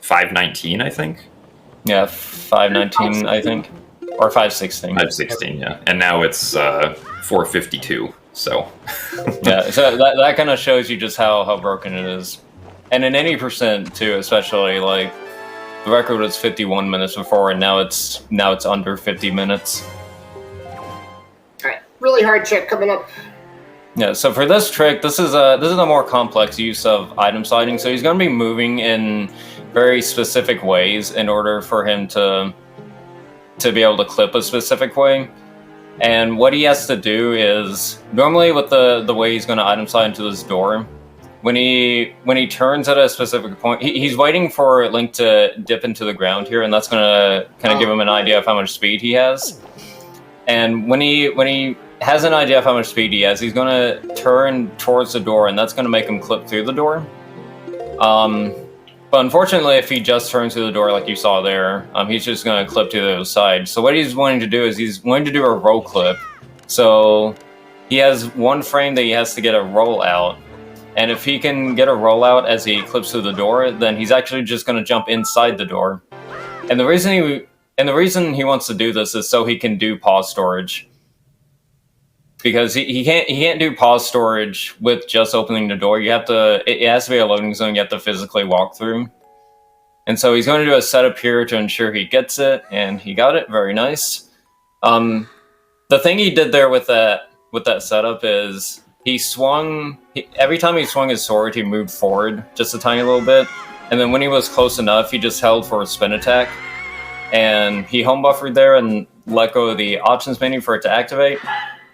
519, I think. Yeah, 519, I think. Or 516. 516, yeah. And now it's 452, so... Yeah, so that kind of shows you just how broken it is. And in any percent, too, especially, like, the record was 51 minutes before, and now it's under 50 minutes. Alright, really hard trick coming up. Yeah, so for this trick, this is a more complex use of item sliding, so he's going to be moving in very specific ways in order for him to be able to clip a specific way. And what he has to do is, normally with the way he's going to item slide into this door, when he turns at a specific point, he's waiting for Link to dip into the ground here, and that's going to kind of give him an idea of how much speed he has. And when he has an idea of how much speed he has, he's going to turn towards the door, and that's going to make him clip through the door. But unfortunately, if he just turns through the door like you saw there, he's just going to clip to the other side. So what he's wanting to do is he's going to do a roll clip. So he has one frame that he has to get a roll out. And if he can get a roll out as he clips through the door, then he's actually just going to jump inside the door. And the reason he wants to do this is so he can do pause storage. Because he can't do pause storage with just opening the door. It has to be a loading zone you have to physically walk through. And so he's going to do a setup here to ensure he gets it, and he got it. Very nice. The thing he did there with that setup is every time he swung his sword, he moved forward just a tiny little bit. And then when he was close enough, he just held for a spin attack. And he home buffered there and let go of the options menu for it to activate.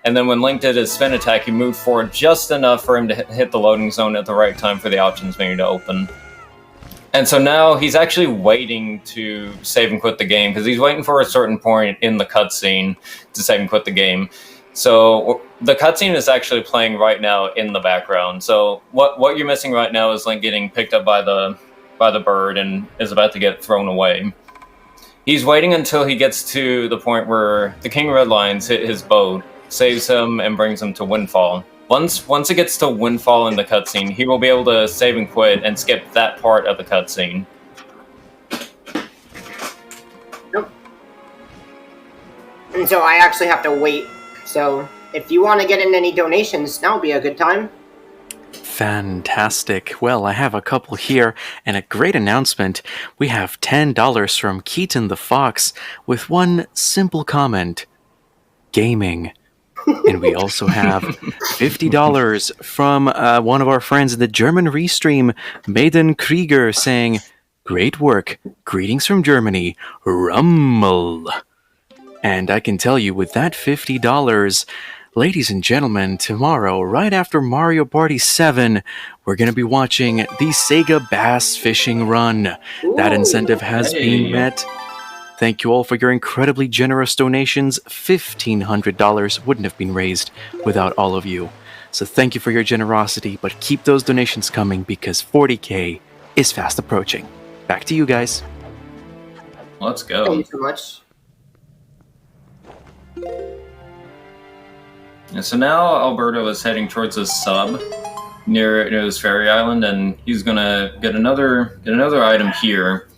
And then when Link did his spin attack, he moved forward just enough for him to hit the loading zone at the right time for the options menu to open. And so now he's actually waiting to save and quit the game, because he's waiting for a certain point in the cutscene to save and quit the game. So the cutscene is actually playing right now in the background. So what you're missing right now is Link getting picked up by the bird and is about to get thrown away. He's waiting until he gets to the point where the King Redline's hit his boat, saves him, and brings him to Windfall. Once it gets to Windfall in the cutscene, he will be able to save and quit and skip that part of the cutscene. and so I actually have to wait. So if you want to get in any donations, now would be a good time. Fantastic. Well, I have a couple here, and a great announcement. We have $10 from Keaton the Fox with one simple comment: gaming. And we also have $50 from one of our friends in the German restream, Maiden Krieger, saying, "Great work. Greetings from Germany. Rummel." And I can tell you, with that $50, ladies and gentlemen, tomorrow, right after Mario Party 7, we're going to be watching the Sega Bass Fishing Run. That incentive has been met. Thank you all for your incredibly generous donations. $1,500 wouldn't have been raised without all of you. So thank you for your generosity, but keep those donations coming because 40K is fast approaching. Back to you guys. Let's go. Thank you so much. And so now Alberto is heading towards a sub near his ferry island, and he's gonna get another item here.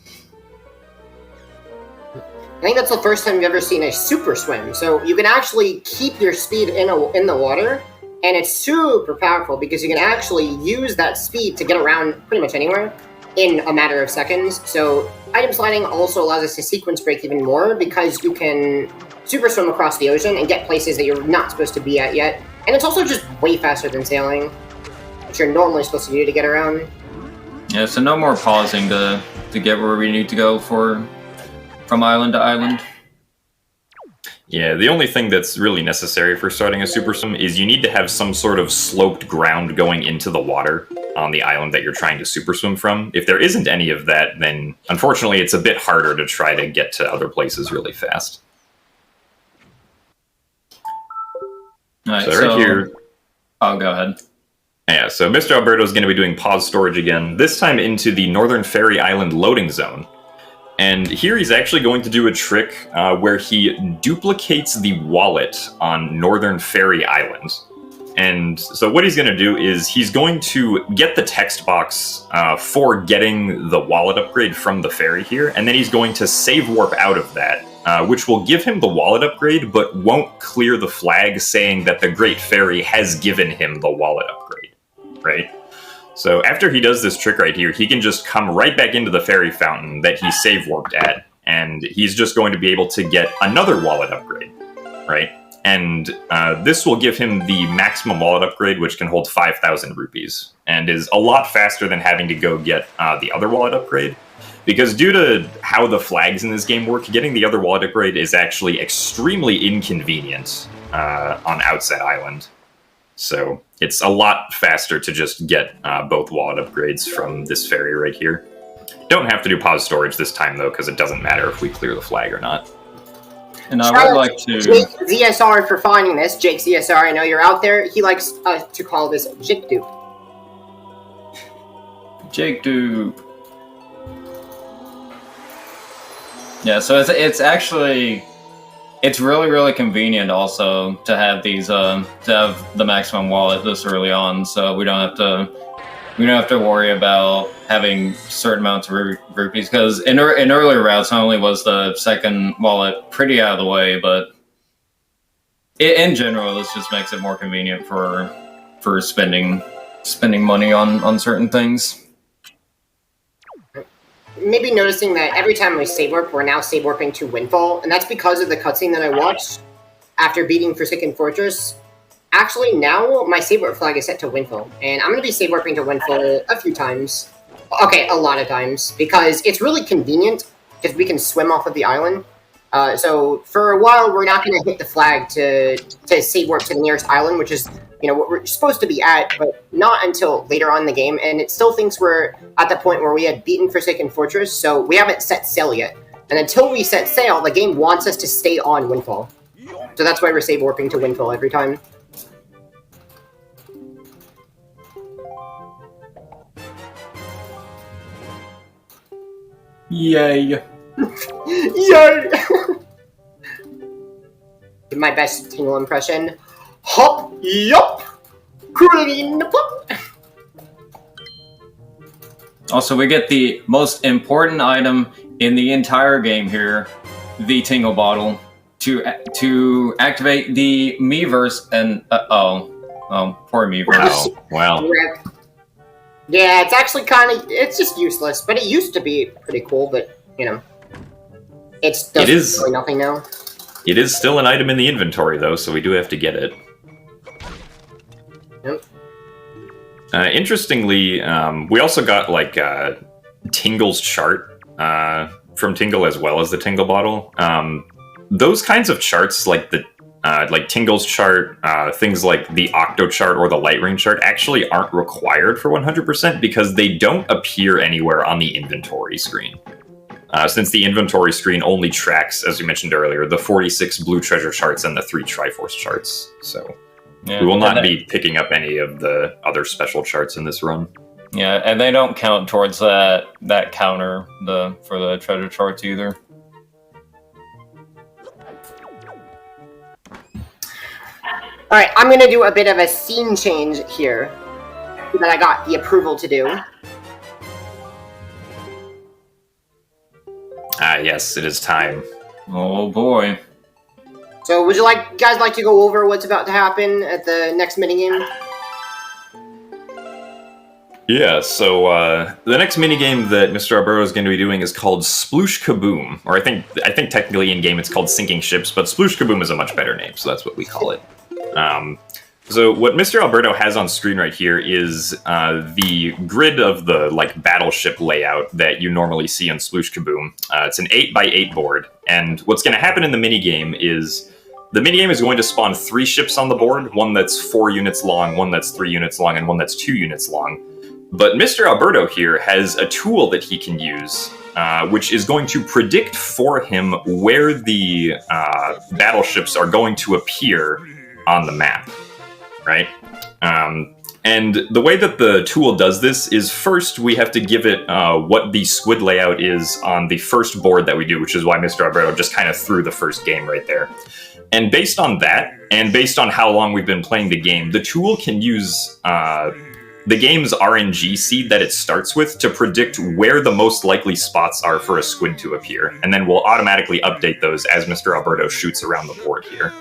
I think that's the first time you've ever seen a super swim. So you can actually keep your speed in the water, and it's super powerful because you can actually use that speed to get around pretty much anywhere in a matter of seconds. So item sliding also allows us to sequence break even more because you can super swim across the ocean and get places that you're not supposed to be at yet. And it's also just way faster than sailing, which you're normally supposed to do to get around. Yeah, so no more pausing to get where we need to go from island to island. Yeah, the only thing that's really necessary for starting a super swim is you need to have some sort of sloped ground going into the water on the island that you're trying to super swim from. If there isn't any of that, then unfortunately it's a bit harder to try to get to other places really fast. All right, so right here... Oh, go ahead. Yeah, so Mr. Alberto is going to be doing pause storage again, this time into the Northern Ferry Island loading zone. And here he's actually going to do a trick where he duplicates the wallet on Northern Ferry Island. And so what he's going to do is he's going to get the text box for getting the wallet upgrade from the ferry here, and then he's going to save warp out of that, which will give him the wallet upgrade, but won't clear the flag saying that the Great Fairy has given him the wallet upgrade, right? So after he does this trick right here, he can just come right back into the fairy fountain that he save warped at, and he's just going to be able to get another wallet upgrade, right? And this will give him the maximum wallet upgrade, which can hold 5,000 rupees, and is a lot faster than having to go get the other wallet upgrade. Because due to how the flags in this game work, getting the other wallet upgrade is actually extremely inconvenient on Outset Island. So it's a lot faster to just get both wallet upgrades from this ferry right here. Don't have to do pause storage this time, though, because it doesn't matter if we clear the flag or not. And I would like to... Jake ZSR for finding this. Jake ZSR, I know you're out there. He likes to call this Jake Dupe. Jake Dupe. Yeah, so it's actually... It's really, really convenient also to have these to have the maximum wallet this early on, so we don't have to worry about having certain amounts of rupees. Because in earlier routes, not only was the second wallet pretty out of the way, but in general, this just makes it more convenient for spending money on certain things. Maybe noticing that every time we save warp, we're now save warping to Windfall, and that's because of the cutscene that I watched after beating Forsaken Fortress. Actually, now my save warp flag is set to Windfall, and I'm going to be save warping to Windfall a few times. Okay, a lot of times, because it's really convenient, because we can swim off of the island. So for a while, we're not going to hit the flag to save warp to the nearest island, which is, you know, what we're supposed to be at, but not until later on in the game. And it still thinks we're at the point where we had beaten Forsaken Fortress, so we haven't set sail yet. And until we set sail, the game wants us to stay on Windfall. So that's why we're save warping to Windfall every time. Yay! Yay! My best Tingle impression. Hop, yup! Green plop! Also, we get the most important item in the entire game here, the Tingle Bottle. to activate the Miiverse, and poor Miiverse. Wow. Yeah, it's actually it's just useless, but it used to be pretty cool, but, you know, it is really nothing now. It is still an item in the inventory, though, so we do have to get it. Yep. Interestingly, we also got, like, Tingle's chart from Tingle as well as the Tingle bottle. Those kinds of charts, like Tingle's chart, things like the Octo chart or the Light Ring chart, actually aren't required for 100% because they don't appear anywhere on the inventory screen. Since the inventory screen only tracks, as we mentioned earlier, the 46 blue treasure charts and the 3 Triforce charts. So we will not be picking up any of the other special charts in this run. Yeah, and they don't count towards that counter for the treasure charts either. Alright, I'm going to do a bit of a scene change here that I got the approval to do. Yes, it is time. Oh boy. So would you guys like to go over what's about to happen at the next minigame? Yeah, so the next minigame that Mr. Alberto is going to be doing is called Sploosh Kaboom. Or I think technically in-game it's called Sinking Ships, but Sploosh Kaboom is a much better name, so that's what we call it. So what Mr. Alberto has on screen right here is the grid of the battleship layout that you normally see on Sploosh Kaboom. It's an 8x8 board, and what's going to happen in the minigame is the minigame is going to spawn 3 ships on the board, one that's 4 units long, one that's 3 units long, and one that's 2 units long. But Mr. Alberto here has a tool that he can use, which is going to predict for him where the battleships are going to appear on the map, right? And the way that the tool does this is first we have to give it what the squid layout is on the first board that we do, which is why Mr. Alberto just kind of threw the first game right there. And based on that, and based on how long we've been playing the game, the tool can use the game's RNG seed that it starts with to predict where the most likely spots are for a squid to appear. And then we'll automatically update those as Mr. Alberto shoots around the board here.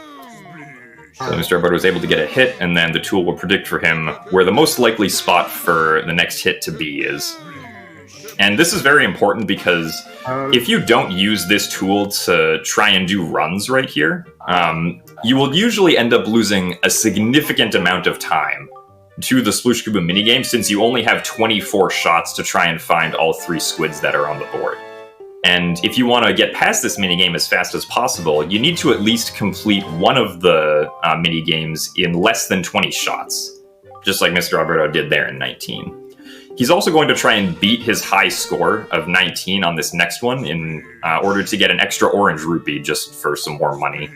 So Mr. Alberto was able to get a hit, and then the tool will predict for him where the most likely spot for the next hit to be is. And this is very important because if you don't use this tool to try and do runs right here, you will usually end up losing a significant amount of time to the Sploosh Kaboom minigame, since you only have 24 shots to try and find all 3 squids that are on the board. And if you want to get past this minigame as fast as possible, you need to at least complete one of the minigames in less than 20 shots, just like Mr. Alberto did there in 19. He's also going to try and beat his high score of 19 on this next one in order to get an extra orange rupee just for some more money.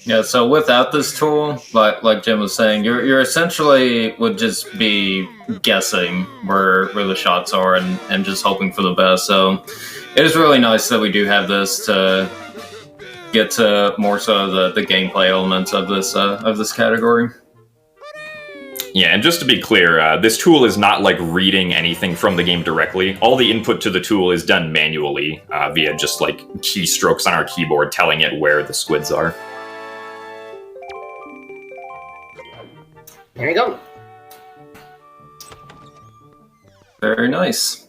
Yeah, so without this tool, like Jim was saying, you're essentially would just be guessing where the shots are and just hoping for the best. So it is really nice that we do have this to get to more so the gameplay elements of this category. Yeah, and just to be clear, this tool is not reading anything from the game directly. All the input to the tool is done manually via just keystrokes on our keyboard telling it where the squids are. There you go. Very nice.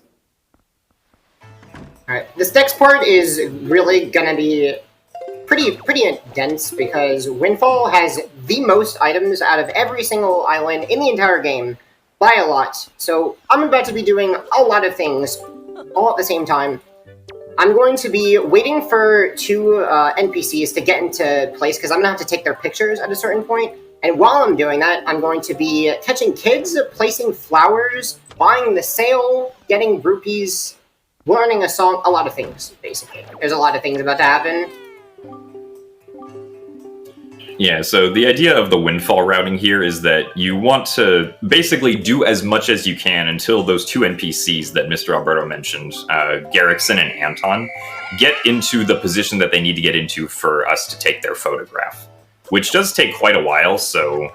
Alright, this next part is really gonna be pretty dense because Windfall has the most items out of every single island in the entire game by a lot. So I'm about to be doing a lot of things all at the same time. I'm going to be waiting for 2 NPCs to get into place because I'm gonna have to take their pictures at a certain point. And while I'm doing that, I'm going to be catching kids, placing flowers, buying the sale, getting rupees, learning a song, a lot of things, basically. There's a lot of things about to happen. Yeah, so the idea of the Windfall routing here is that you want to basically do as much as you can until those 2 NPCs that Mr. Alberto mentioned, Garrickson and Anton, get into the position that they need to get into for us to take their photograph. Which does take quite a while, so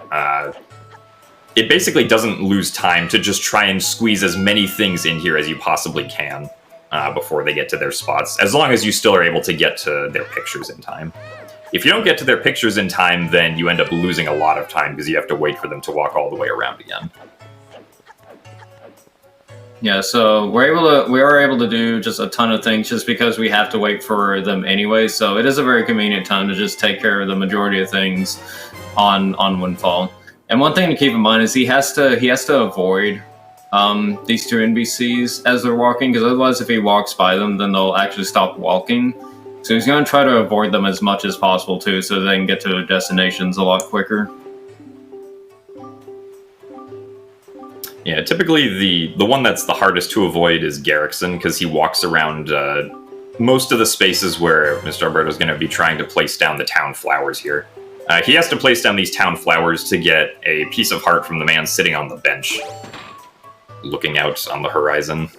it basically doesn't lose time to just try and squeeze as many things in here as you possibly can. before they get to their spots, as long as you still are able to get to their pictures in time. If you don't get to their pictures in time, then you end up losing a lot of time because you have to wait for them to walk all the way around again. Yeah, so we are able to do just a ton of things just because we have to wait for them anyway. So it is a very convenient time to just take care of the majority of things on Windfall. And one thing to keep in mind is he has to avoid these two NPCs as they're walking, because otherwise, if he walks by them, then they'll actually stop walking. So he's going to try to avoid them as much as possible too, so they can get to their destinations a lot quicker. Yeah, typically the one that's the hardest to avoid is Garrickson, because he walks around most of the spaces where Mr. Alberto's going to be trying to place down the town flowers here. He has to place down these town flowers to get a piece of heart from the man sitting on the bench, looking out on the horizon.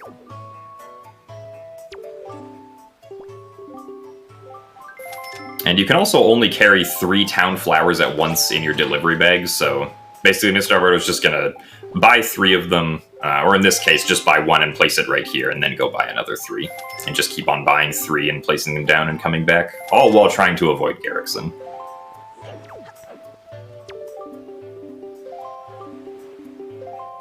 And you can also only carry 3 town flowers at once in your delivery bags, so basically Mr. Alberto's just going to buy 3 of them, or in this case, just buy 1 and place it right here, and then go buy another 3. And just keep on buying 3 and placing them down and coming back, all while trying to avoid Garrickson.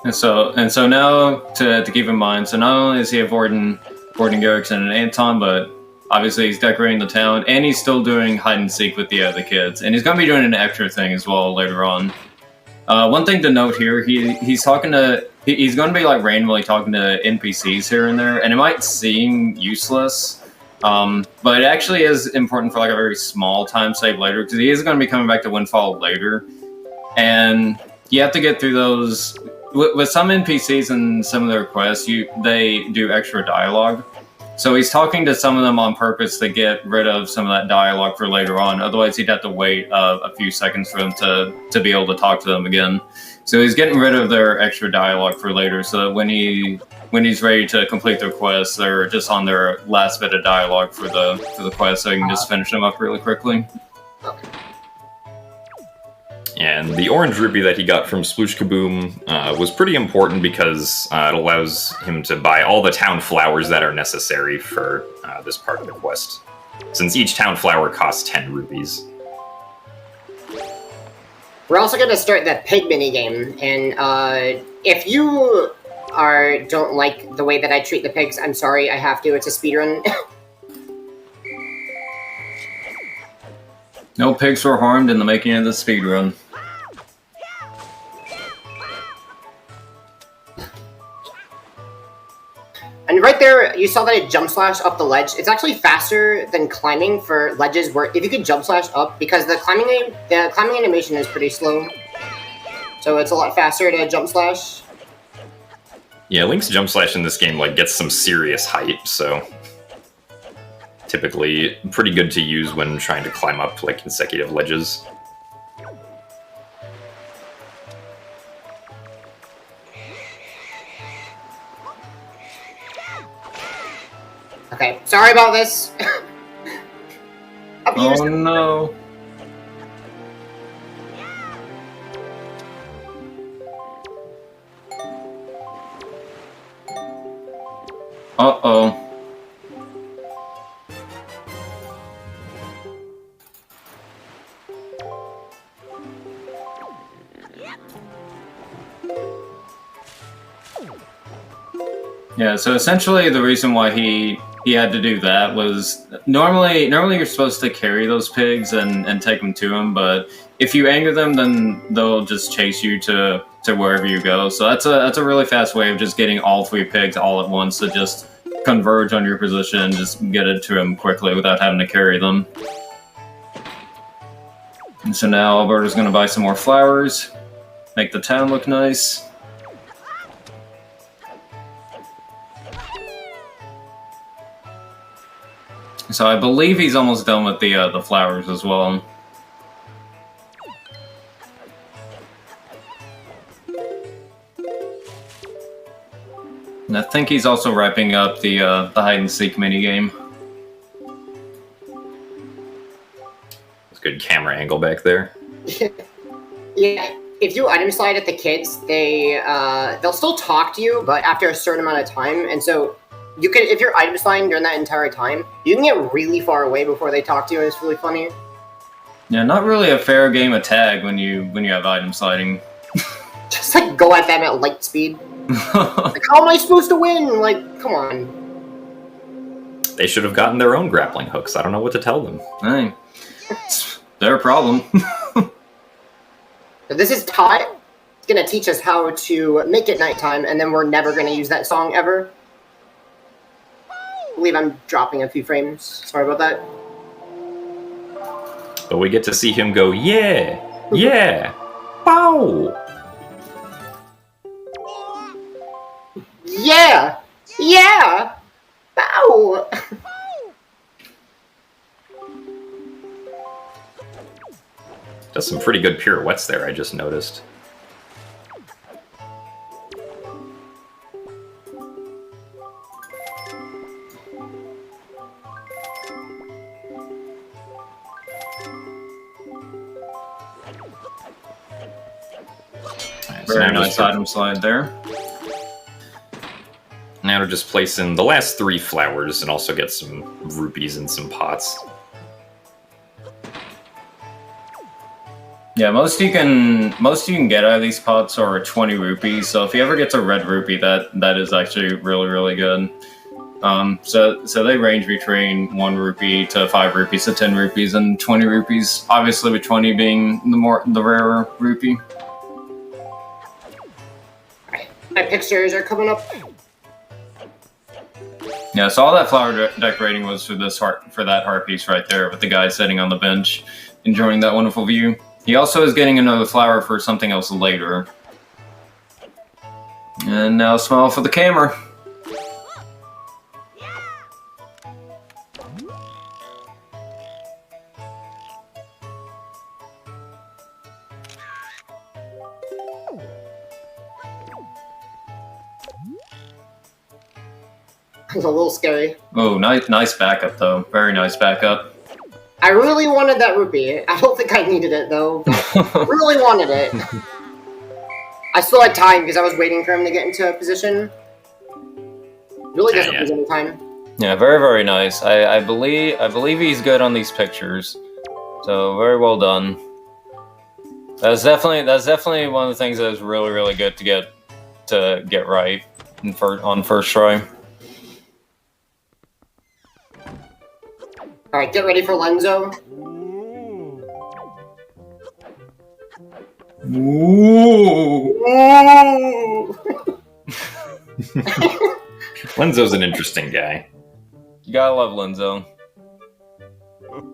And so now, to keep in mind, so not only is he avoiding Garrickson and Anton, but obviously he's decorating the town, and he's still doing hide and seek with the other kids. And he's going to be doing an extra thing as well later on. One thing to note here, he's going to be like randomly talking to NPCs here and there, and it might seem useless, but it actually is important for like a very small time save later, because he is going to be coming back to Windfall later, and you have to get through those. With some NPCs and some of their quests, they do extra dialogue. So he's talking to some of them on purpose to get rid of some of that dialogue for later on. Otherwise, he'd have to wait a few seconds for them to be able to talk to them again. So he's getting rid of their extra dialogue for later, so that when he's ready to complete their quests, they're just on their last bit of dialogue for the quest, so he can just finish them up really quickly. And the orange rupee that he got from Sploosh Kaboom was pretty important because it allows him to buy all the town flowers that are necessary for this part of the quest, since each town flower costs 10 rupees. We're also going to start the pig minigame, and if you don't like the way that I treat the pigs, I'm sorry, I have to. It's a speedrun. No pigs were harmed in the making of the speedrun. And right there, you saw that it jump slash up the ledge. It's actually faster than climbing for ledges where if you could jump slash up, because the climbing animation is pretty slow. So it's a lot faster to jump slash. Yeah, Link's jump slash in this game gets some serious height, so typically pretty good to use when trying to climb up consecutive ledges. Okay, sorry about this. Oh no. Uh-oh. Yeah, so essentially the reason why he had to do that was normally you're supposed to carry those pigs and take them to him, but if you anger them, then they'll just chase you to wherever you go. So that's a really fast way of just getting all 3 pigs all at once to just converge on your position and just get it to him quickly without having to carry them. And so now Alberto's going to buy some more flowers, make the town look nice. So I believe he's almost done with the flowers as well. And I think he's also wrapping up the hide and seek minigame. It's a good camera angle back there. Yeah, if you item slide at the kids, they'll still talk to you, but after a certain amount of time, and so you can, if you're item sliding during that entire time, you can get really far away before they talk to you, and it's really funny. Yeah, not really a fair game of tag when you have item sliding. Just like go at them at light speed. Like, how am I supposed to win? Like, come on. They should have gotten their own grappling hooks. I don't know what to tell them. Hey, it's their problem. So this is Todd. It's gonna teach us how to make it nighttime, and then we're never gonna use that song ever. I believe I'm dropping a few frames. Sorry about that. But we get to see him go, yeah, yeah, pow! Yeah! Yeah! Bow! Does some pretty good pirouettes there, I just noticed. Right, so Very nice item slide there. Now to just place in the last 3 flowers and also get some rupees and some pots. Yeah, most you can get out of these pots are 20 rupees. So if you ever get to red rupee, that is actually really, really good. So they range between 1 rupee to 5 rupees to 10 rupees and 20 rupees. Obviously, with 20 being the rarer rupee. My pictures are coming up. Yeah, so all that flower decorating was for that heart piece right there, with the guy sitting on the bench, enjoying that wonderful view. He also is getting another flower for something else later. And now smile for the camera. It's a little scary. Oh, nice backup though. Very nice backup. I really wanted that rupee. I don't think I needed it though. Really wanted it. I still had time because I was waiting for him to get into a position. Really doesn't lose any time. Yeah, very, very nice. I believe he's good on these pictures. So very well done. That's definitely one of the things that is really, really good to get right on first try. Alright, get ready for Lenzo. Ooh. Lenzo's an interesting guy. You gotta love Lenzo.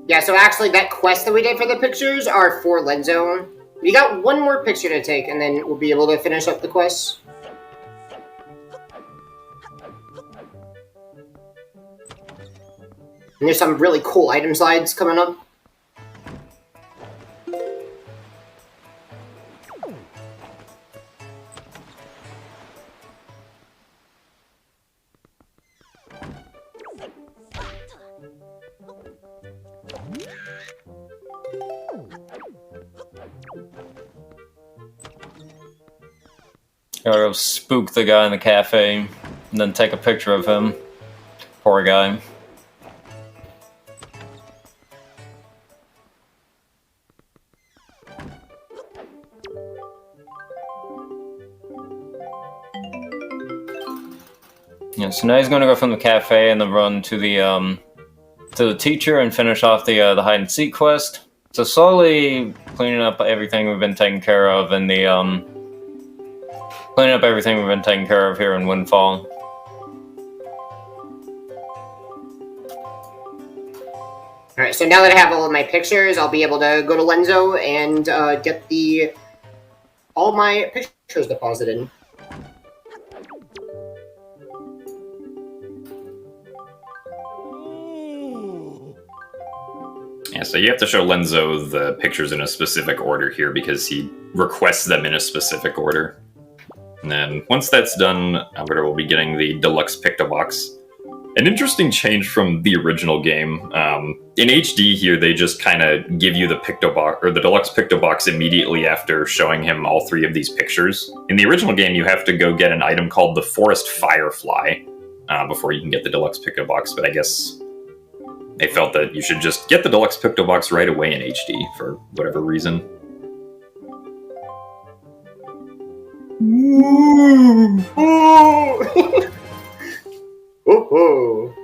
Yeah, so actually that quest that we did for the pictures are for Lenzo. We got 1 more picture to take, and then we'll be able to finish up the quest. And there's some really cool item slides coming up. Gotta go spook the guy in the cafe, and then take a picture of him. Poor guy. Yeah, so now he's gonna go from the cafe and then run to the teacher and finish off the hide and seek quest. So slowly cleaning up everything we've been taking care of in the here in Windfall. Alright, so now that I have all of my pictures, I'll be able to go to Lenzo and get all my pictures deposited. Yeah, so you have to show Lenzo the pictures in a specific order here because he requests them in a specific order. And then once that's done, Alberto will be getting the deluxe picto box. An interesting change from the original game. In HD here, they just kind of give you the picto box or the deluxe picto box immediately after showing him all 3 of these pictures. In the original game, you have to go get an item called the Forest Firefly, before you can get the deluxe Picto Box, but I guess they felt that you should just get the deluxe Picto Box right away in HD for whatever reason. Ooh. Ooh.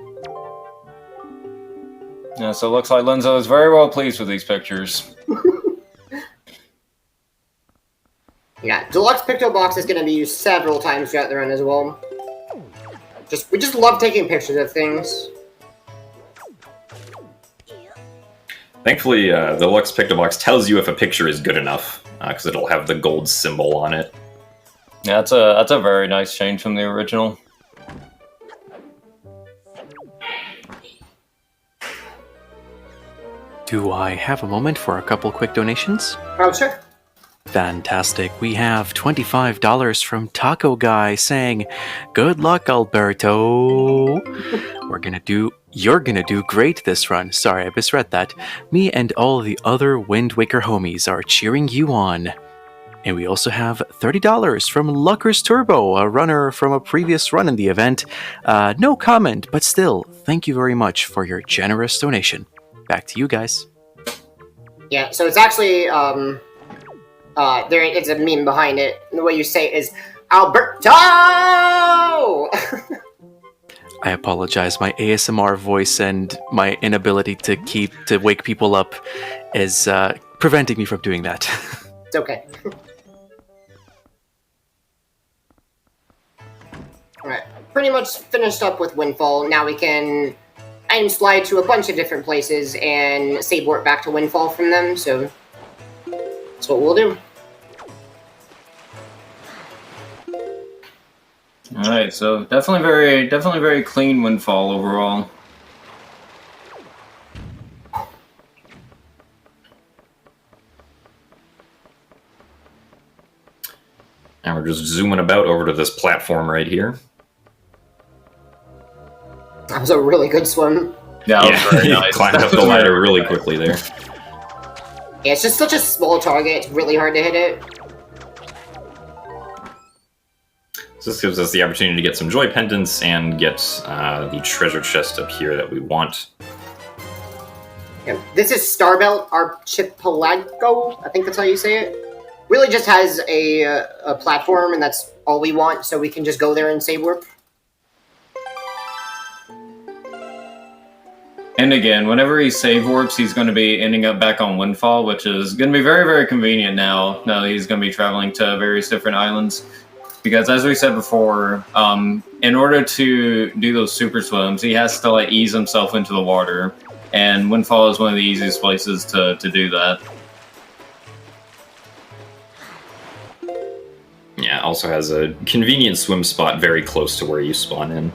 Yeah, so it looks like Lenzo is very well pleased with these pictures. Yeah, deluxe Picto Box is going to be used several times throughout the run as well. We just love taking pictures of things. Thankfully, the deluxe Picto Box tells you if a picture is good enough, because it'll have the gold symbol on it. Yeah, that's a very nice change from the original. Do I have a moment for a couple quick donations? Oh, sure. Fantastic. We have $25 from Taco Guy saying, "Good luck, Alberto." You're gonna do great this run. Sorry, I misread that. Me and all the other Wind Waker homies are cheering you on. And we also have $30 from Lucker's Turbo, a runner from a previous run in the event. No comment, but still, thank you very much for your generous donation. Back to you guys. Yeah, so it's actually, there is a meme behind it. And the way you say it is, Alberto! I apologize. My ASMR voice and my inability to wake people up is preventing me from doing that. It's okay. Alright, pretty much finished up with Windfall. Now we can item slide to a bunch of different places and save warp back to Windfall from them, so that's what we'll do. Alright, so definitely very clean Windfall overall. And we're just zooming about over to this platform right here. That was a really good swim. Yeah, that was very nice. Climbed up the ladder really quickly there. Yeah, it's just such a small target, it's really hard to hit it. So this gives us the opportunity to get some joy pendants and get the treasure chest up here that we want. Yeah, this is Starbelt Archipelago, I think that's how you say it. Really just has a platform, and that's all we want, so we can just go there and save warp. And again, whenever he save warps, he's going to be ending up back on Windfall, which is going to be very, very convenient now that he's going to be traveling to various different islands. Because as we said before, in order to do those super swims, he has to ease himself into the water. And Windfall is one of the easiest places to do that. Yeah, also has a convenient swim spot very close to where you spawn in.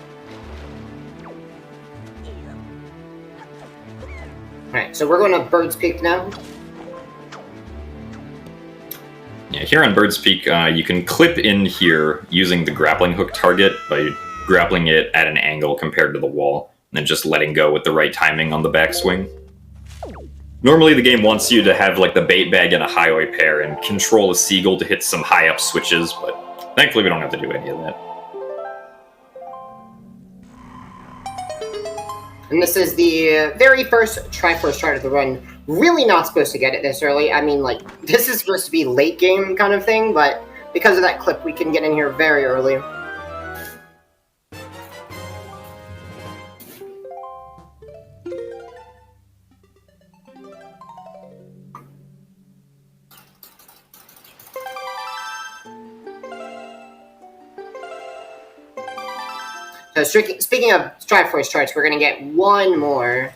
Alright, so we're going to Bird's Peak now. Yeah, here on Bird's Peak, you can clip in here using the grappling hook target by grappling it at an angle compared to the wall, and then just letting go with the right timing on the backswing. Normally the game wants you to have the bait bag and a highway pair and control a seagull to hit some high up switches, but thankfully we don't have to do any of that. And this is the very first Triforce chart of the run. Really not supposed to get it this early. I mean, this is supposed to be late game kind of thing, but because of that clip, we can get in here very early. So speaking of Triforce charts, we're going to get one more.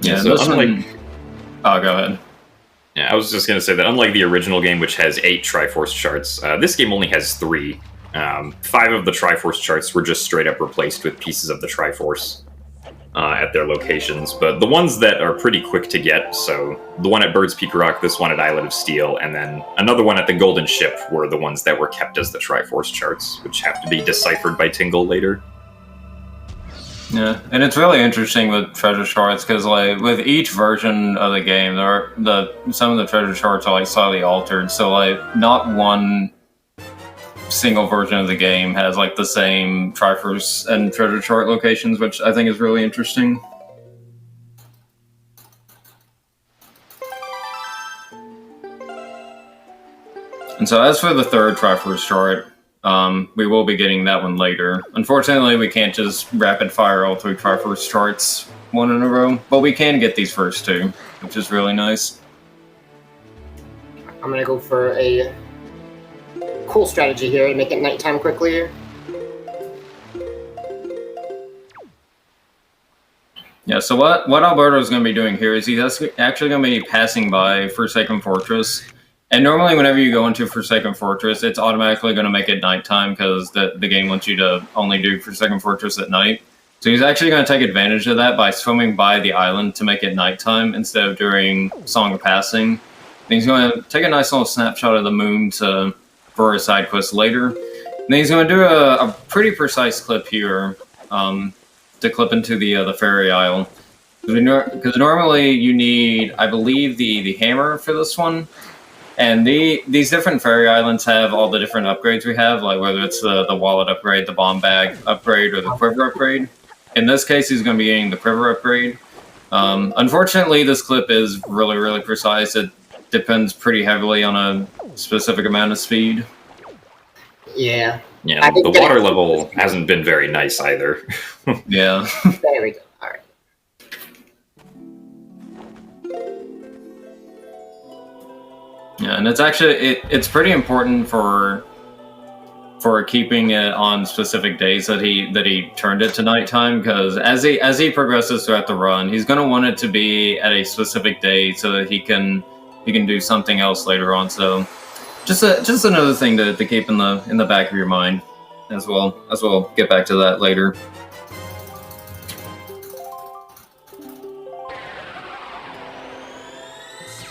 Yeah, so unlike... Oh, go ahead. Yeah, I was just going to say that unlike the original game, which has 8 Triforce charts, this game only has 3. 5 of the Triforce charts were just straight up replaced with pieces of the Triforce at their locations, but the ones that are pretty quick to get, so the one at Bird's Peak Rock, this one at Islet of Steel, and then another one at the Golden Ship were the ones that were kept as the Triforce charts, which have to be deciphered by Tingle later. Yeah, and it's really interesting with treasure charts because, like, with each version of the game, some of the treasure charts are like slightly altered. So, like, not one single version of the game has like the same Triforce and treasure chart locations, which I think is really interesting. And so, as for the third Triforce chart, we will be getting that one later. Unfortunately, we can't just rapid fire all three Triforce charts one in a row, but we can get these first two, which is really nice. I'm gonna go for a cool strategy here to make it nighttime quickly. Yeah, so what Alberto is going to be doing here is he's actually going to be passing by Forsaken Fortress. And normally whenever you go into Forsaken Fortress, it's automatically going to make it nighttime because the game wants you to only do Forsaken Fortress at night. So he's actually going to take advantage of that by swimming by the island to make it nighttime instead of doing Song of Passing. And he's going to take a nice little snapshot of the moon for a side quest later. And then he's going to do a pretty precise clip here to clip into the Fairy Isle. Because normally you need, I believe, the hammer for this one. And these different fairy islands have all the different upgrades we have, like whether it's the wallet upgrade, the bomb bag upgrade, or the quiver upgrade. In this case, he's going to be getting the quiver upgrade. Unfortunately, this clip is really, really precise. It depends pretty heavily on a specific amount of speed. Yeah. Yeah, the water level hasn't been very nice either. Yeah. There we go. All right. Yeah, and it's actually it's pretty important for keeping it on specific days that he turned it to nighttime, because as he progresses throughout the run, he's going to want it to be at a specific day so that he can do something else later on. So just another thing to keep in the back of your mind as well. We'll get back to that later.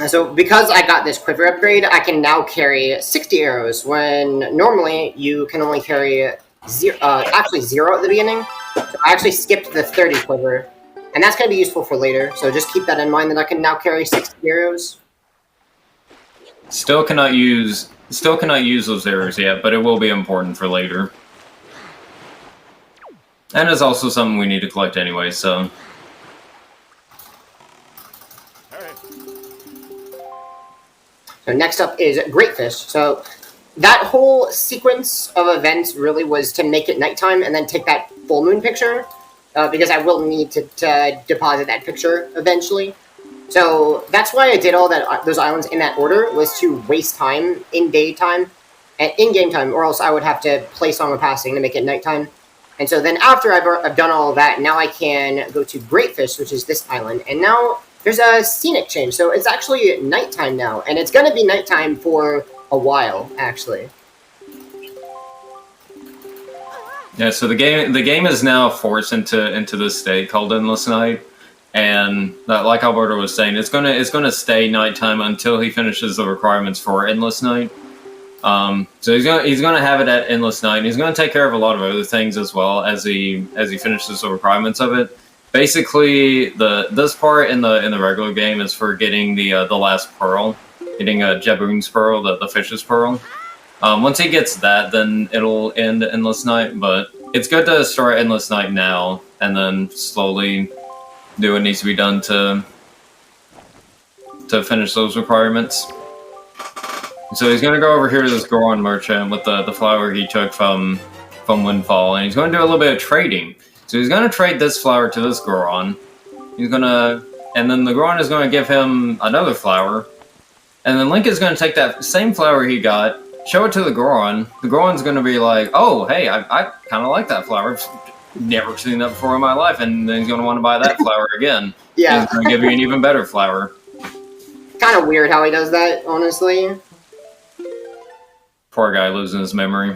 So because I got this quiver upgrade, I can now carry 60 arrows, when normally you can only carry zero at the beginning. So I actually skipped the 30 quiver, and that's going to be useful for later, so just keep that in mind that I can now carry 60 arrows. Still cannot use those arrows yet, but it will be important for later. And it's also something we need to collect anyway, so... So next up is Great Fish. So that whole sequence of events really was to make it nighttime and then take that full moon picture, because I will need to deposit that picture eventually. So that's why I did all those islands in that order, was to waste time in daytime and in-game time, or else I would have to play Song of Passing to make it nighttime. And so then after I've done all of that, now I can go to Great Fish, which is this island, and now there's a scenic change, so it's actually nighttime now, and it's going to be nighttime for a while, actually. Yeah, so the game is now forced into this state called Endless Night, and like Alberto was saying, it's gonna stay nighttime until he finishes the requirements for Endless Night. So he's gonna have it at Endless Night, and he's gonna take care of a lot of other things as well as he finishes the requirements of it. Basically, this part in the regular game is for getting the last pearl, getting a Jaboon's pearl, the fish's pearl. Once he gets that, then it'll end Endless Night. But it's good to start Endless Night now, and then slowly do what needs to be done to finish those requirements. So he's gonna go over here to this Goron merchant with the flower he took from Windfall, and he's going to do a little bit of trading. So he's going to trade this flower to this Goron. And then the Goron is going to give him another flower. And then Link is going to take that same flower he got, show it to the Goron. The Goron's going to be like, oh, hey, I kind of like that flower. I've never seen that before in my life. And then he's going to want to buy that flower again. Yeah. And he's going to give you an even better flower. Kind of weird how he does that, honestly. Poor guy losing his memory.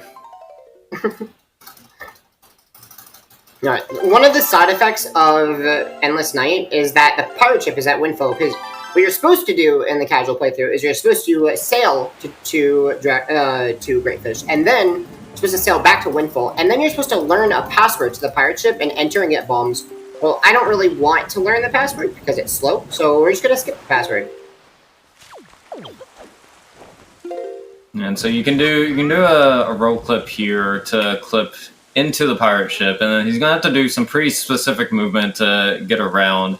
Right. One of the side effects of Endless Night is that the pirate ship is at Windfall, because what you're supposed to do in the casual playthrough is you're supposed to sail to Great Fish, and then supposed to sail back to Windfall, and then you're supposed to learn a password to the pirate ship and enter and get bombs. Well, I don't really want to learn the password because it's slow, so we're just gonna skip the password. And so you can do a roll clip here to clip into the pirate ship, and then he's gonna have to do some pretty specific movement to get around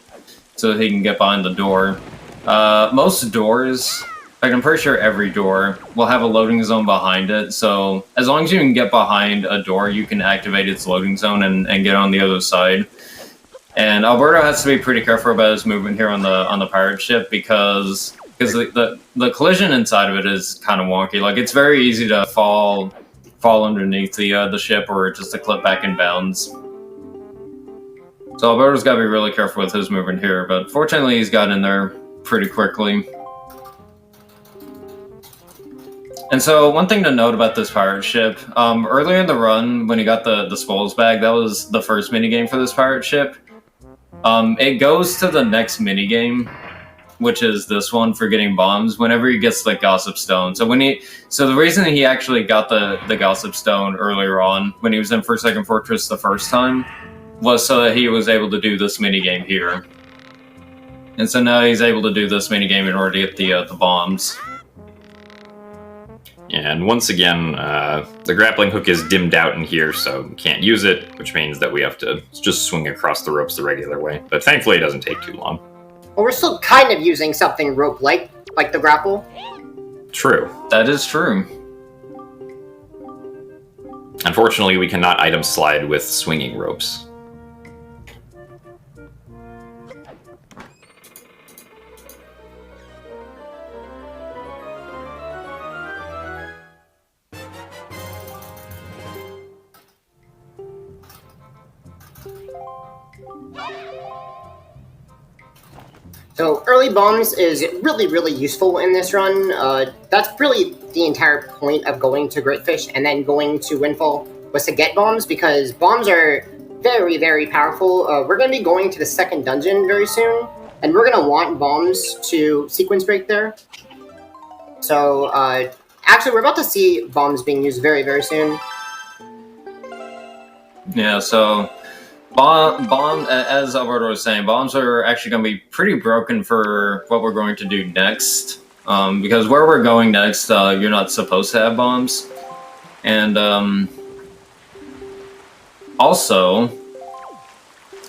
so he can get behind the door. Most doors, like I'm pretty sure every door, will have a loading zone behind it, so as long as you can get behind a door, you can activate its loading zone and get on the other side. And Alberto has to be pretty careful about his movement here on the pirate ship because the collision inside of it is kind of wonky. Like, it's very easy to fall underneath the ship or just to clip back in bounds. So Alberto's got to be really careful with his movement here, but fortunately he's got in there pretty quickly. And so one thing to note about this pirate ship, earlier in the run, when he got the spoils bag, that was the first minigame for this pirate ship. It goes to the next minigame, which is this one for getting bombs, whenever he gets the Gossip Stone. So the reason he actually got the Gossip Stone earlier on, when he was in Forsaken Fortress the first time, was so that he was able to do this minigame here. And so now he's able to do this minigame in order to get the bombs. And once again, the grappling hook is dimmed out in here, so we can't use it, which means that we have to just swing across the ropes the regular way. But thankfully it doesn't take too long. Well, we're still kind of using something rope-like, like the grapple. True. That is true. Unfortunately, we cannot item slide with swinging ropes. So early bombs is really, really useful in this run. That's really the entire point of going to Gritfish and then going to Windfall, was to get bombs, because bombs are very, very powerful. We're going to be going to the second dungeon very soon, and we're going to want bombs to sequence break there. So actually, we're about to see bombs being used very, very soon. Yeah, so bomb, as Alberto was saying, bombs are actually going to be pretty broken for what we're going to do next. Because where we're going next, you're not supposed to have bombs. And also,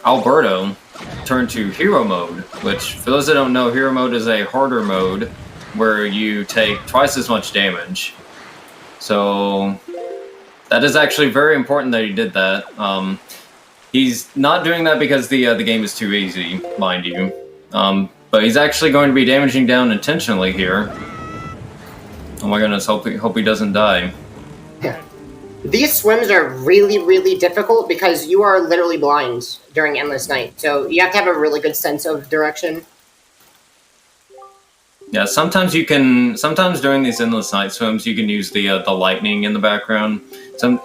Alberto turned to Hero Mode, which, for those that don't know, Hero Mode is a harder mode where you take twice as much damage. So that is actually very important that he did that. He's not doing that because the game is too easy, mind you. But he's actually going to be damaging down intentionally here. Oh my goodness, hope he doesn't die. These swims are really, really difficult because you are literally blind during Endless Night. So you have to have a really good sense of direction. Yeah, sometimes during these Endless Night swims, you can use the lightning in the background.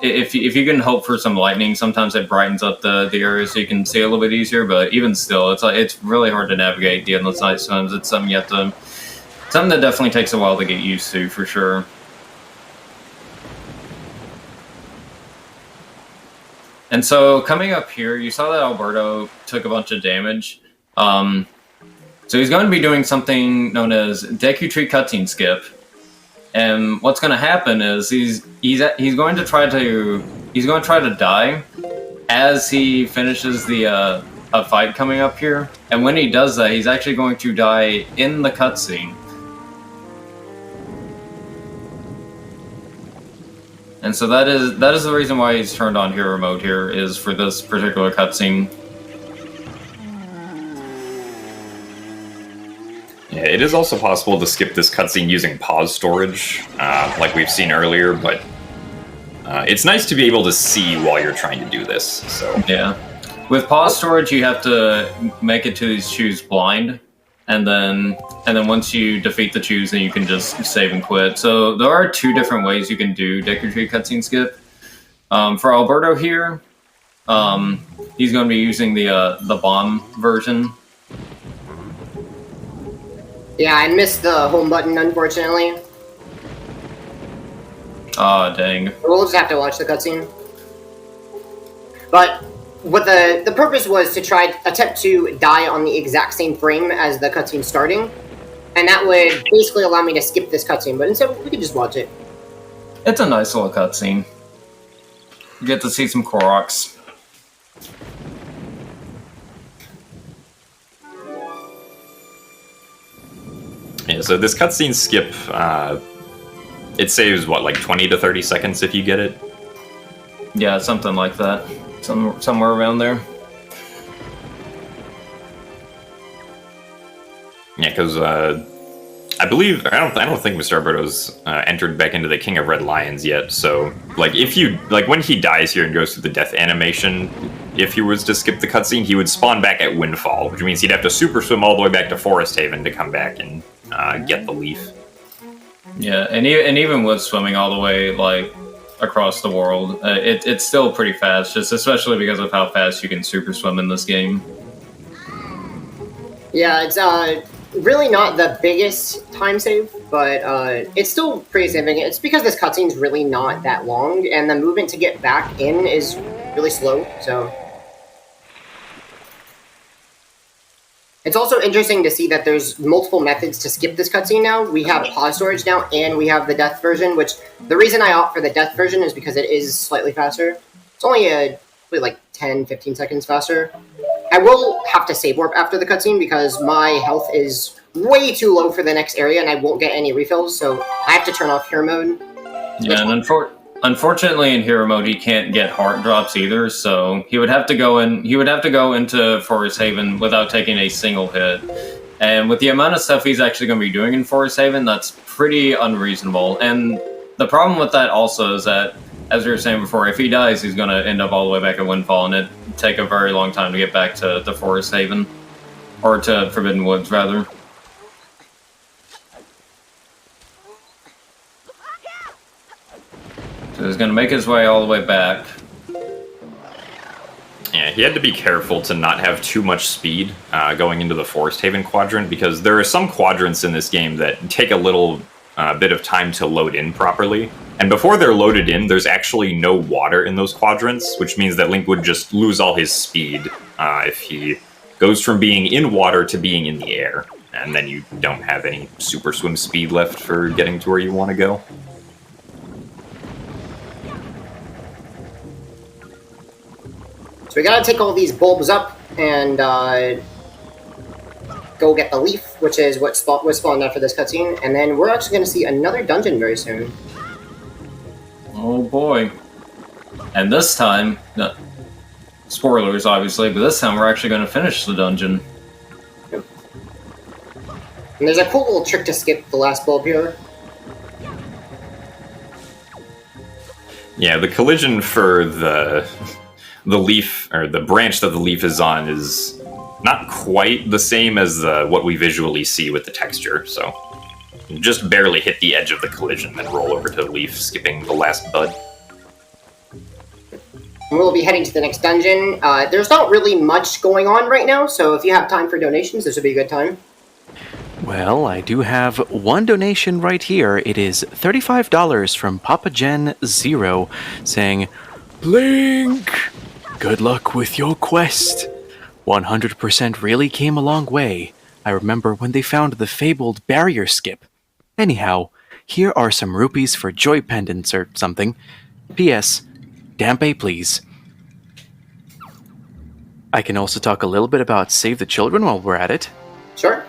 If you can hope for some lightning, sometimes it brightens up the area so you can see a little bit easier. But even still, it's really hard to navigate the Endless Night swims. It's something something that definitely takes a while to get used to, for sure. And so coming up here, you saw that Alberto took a bunch of damage. So he's going to be doing something known as Deku Tree Cutscene Skip. And what's going to happen is he's going to try to die as he finishes a fight coming up here. And when he does that, he's actually going to die in the cutscene. And so that is the reason why he's turned on Hero Mode here, is for this particular cutscene. Yeah, it is also possible to skip this cutscene using pause storage, like we've seen earlier, but it's nice to be able to see while you're trying to do this. So yeah, with pause storage, you have to make it to these chews blind, and then once you defeat the chews, then you can just save and quit. So there are two different ways you can do Deku Tree Cutscene Skip. For Alberto here, he's going to be using the bomb version. Yeah, I missed the home button, unfortunately. Ah, dang. We'll just have to watch the cutscene. But what the purpose was to attempt to die on the exact same frame as the cutscene starting, and that would basically allow me to skip this cutscene. But instead, we could just watch it. It's a nice little cutscene. You get to see some Koroks. Yeah, so this cutscene skip, it saves, what, like 20 to 30 seconds if you get it? Yeah, something like that. Somewhere around there. Yeah, because I believe I don't think Mr. Alberto's entered back into the King of Red Lions yet. So, like, when he dies here and goes through the death animation, if he was to skip the cutscene, he would spawn back at Windfall, which means he'd have to super swim all the way back to Forest Haven to come back and get the leaf. Yeah, and even with swimming all the way like across the world, it's still pretty fast. Just especially because of how fast you can super swim in this game. Yeah, it's really not the biggest time save, but it's still pretty significant. It's because this cutscene's really not that long, and the movement to get back in is really slow, so... It's also interesting to see that there's multiple methods to skip this cutscene now. We have pause storage now, and we have the death version, which the reason I opt for the death version is because it is slightly faster. It's only like 10-15 seconds faster. I will have to save warp after the cutscene because my health is way too low for the next area, and I won't get any refills, so I have to turn off hero mode. Yeah, and unfortunately in hero mode he can't get heart drops either, so he would have to go into Forest Haven without taking a single hit. And with the amount of stuff he's actually going to be doing in Forest Haven, that's pretty unreasonable. And the problem with that also is that, as we were saying before, if he dies, he's going to end up all the way back at Windfall, and it'd take a very long time to get back to Forest Haven. Or to Forbidden Woods, rather. So he's going to make his way all the way back. Yeah, he had to be careful to not have too much speed going into the Forest Haven quadrant, because there are some quadrants in this game that take a little bit of time to load in properly. And before they're loaded in, there's actually no water in those quadrants, which means that Link would just lose all his speed if he goes from being in water to being in the air. And then you don't have any super swim speed left for getting to where you want to go. So we gotta take all these bulbs up and go get the leaf, which is what was spawned after this cutscene, and then we're actually gonna see another dungeon very soon. Oh boy. And this time, spoilers obviously, but this time we're actually going to finish the dungeon. Yep. And there's a cool little trick to skip the last bulb here. Yeah, the collision for the leaf, or the branch that the leaf is on, is not quite the same as what we visually see with the texture, so just barely hit the edge of the collision, then roll over to the leaf, skipping the last bud. We'll be heading to the next dungeon. There's not really much going on right now, so if you have time for donations, this would be a good time. Well, I do have one donation right here. It is $35 from Papa Gen 0, saying, "Blink! Good luck with your quest. 100% really came a long way. I remember when they found the fabled barrier skip. Anyhow, here are some rupees for joy pendants or something. P.S. Dampe, please." I can also talk a little bit about Save the Children while we're at it. Sure.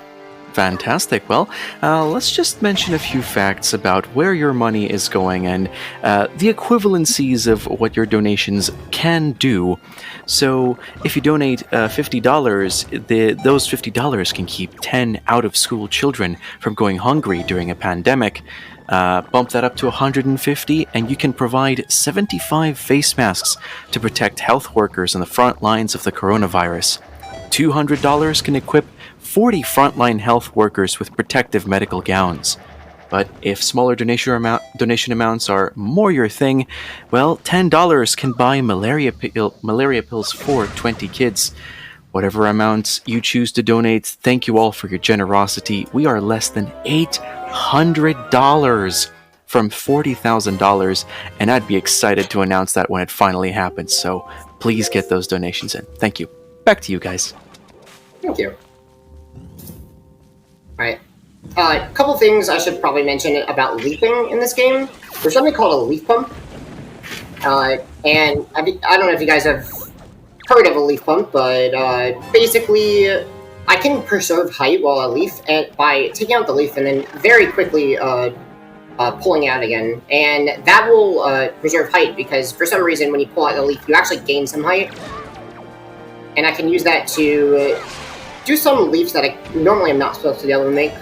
Fantastic. Well, let's just mention a few facts about where your money is going and the equivalencies of what your donations can do. So, if you donate $50, those $50 can keep 10 out-of-school children from going hungry during a pandemic. Bump that up to $150, and you can provide 75 face masks to protect health workers on the front lines of the coronavirus. $200 can equip 40 frontline health workers with protective medical gowns. But if smaller donation amounts are more your thing, well, $10 can buy malaria pills for 20 kids. Whatever amounts you choose to donate, thank you all for your generosity. We are less than $800 from $40,000, and I'd be excited to announce that when it finally happens, so please get those donations in. Thank you. Back to you guys. Thank you. Alright. A couple things I should probably mention about leafing in this game. There's something called a leaf pump. And I don't know if you guys have heard of a leaf pump, but basically I can preserve height while I leaf by taking out the leaf and then very quickly pulling it out again. And that will preserve height because for some reason when you pull out the leaf, you actually gain some height. And I can use that to do some leaps that I normally am not supposed to be able to make.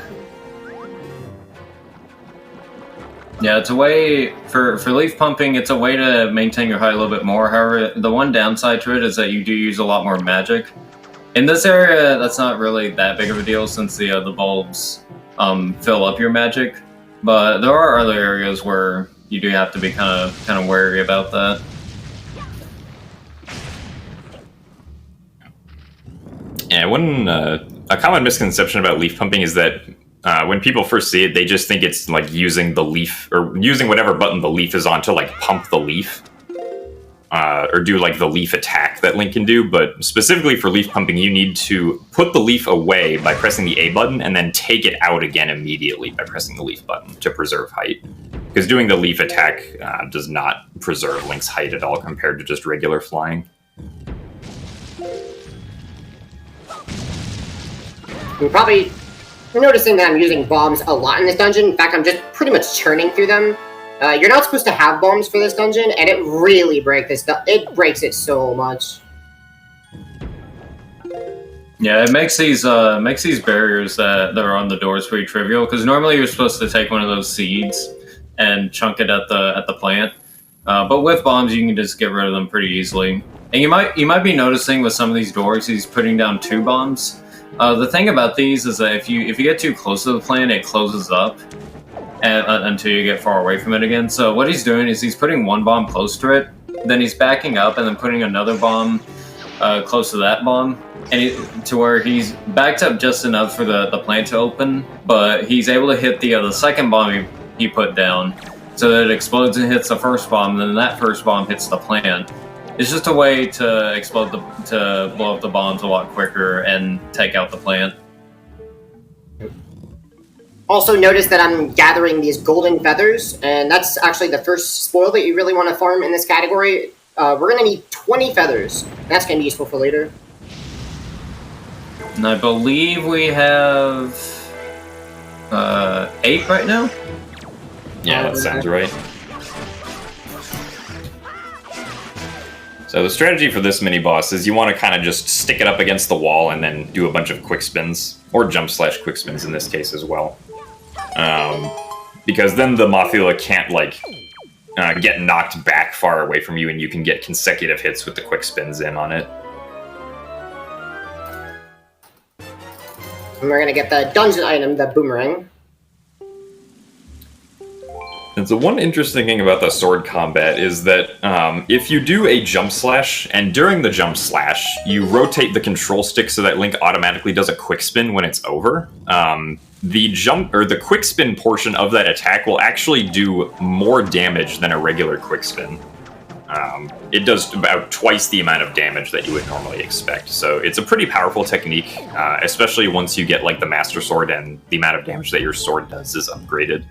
Yeah, it's a way for leaf pumping. It's a way to maintain your height a little bit more. However, the one downside to it is that you do use a lot more magic. In this area, that's not really that big of a deal since the bulbs fill up your magic. But there are other areas where you do have to be kind of wary about that. Yeah, a common misconception about leaf pumping is that when people first see it, they just think it's like using the leaf or using whatever button the leaf is on to like pump the leaf or do like the leaf attack that Link can do. But specifically for leaf pumping, you need to put the leaf away by pressing the A button and then take it out again immediately by pressing the leaf button to preserve height. Because doing the leaf attack does not preserve Link's height at all compared to just regular flying. You're probably noticing that I'm using bombs a lot in this dungeon. In fact, I'm just pretty much churning through them. You're not supposed to have bombs for this dungeon, and it really breaks it so much. Yeah, it makes these barriers that are on the doors pretty trivial. Because normally you're supposed to take one of those seeds and chunk it at the plant, but with bombs you can just get rid of them pretty easily. And you might be noticing with some of these doors, he's putting down 2 bombs. The thing about these is that if you get too close to the plant, it closes up until you get far away from it again. So what he's doing is he's putting 1 bomb close to it, then he's backing up and then putting another bomb close to that bomb, and to where he's backed up just enough for the plant to open, but he's able to hit the second bomb he put down, so that it explodes and hits the first bomb, and then that first bomb hits the plant. It's just a way to to blow up the bombs a lot quicker and take out the plant. Also notice that I'm gathering these golden feathers, and that's actually the first spoil that you really want to farm in this category. We're going to need 20 feathers. That's going to be useful for later. And I believe we have 8 right now? Yeah, that sounds right. So the strategy for this mini-boss is you want to kind of just stick it up against the wall and then do a bunch of quick spins, or jump/quick spins in this case as well. Because then the Mothula can't, like, get knocked back far away from you, and you can get consecutive hits with the quick spins in on it. And we're going to get the dungeon item, the boomerang. And so one interesting thing about the sword combat is that if you do a jump slash, and during the jump slash, you rotate the control stick so that Link automatically does a quick spin when it's over, the jump or the quick spin portion of that attack will actually do more damage than a regular quick spin. It does about twice the amount of damage that you would normally expect. So it's a pretty powerful technique, especially once you get like the Master Sword and the amount of damage that your sword does is upgraded.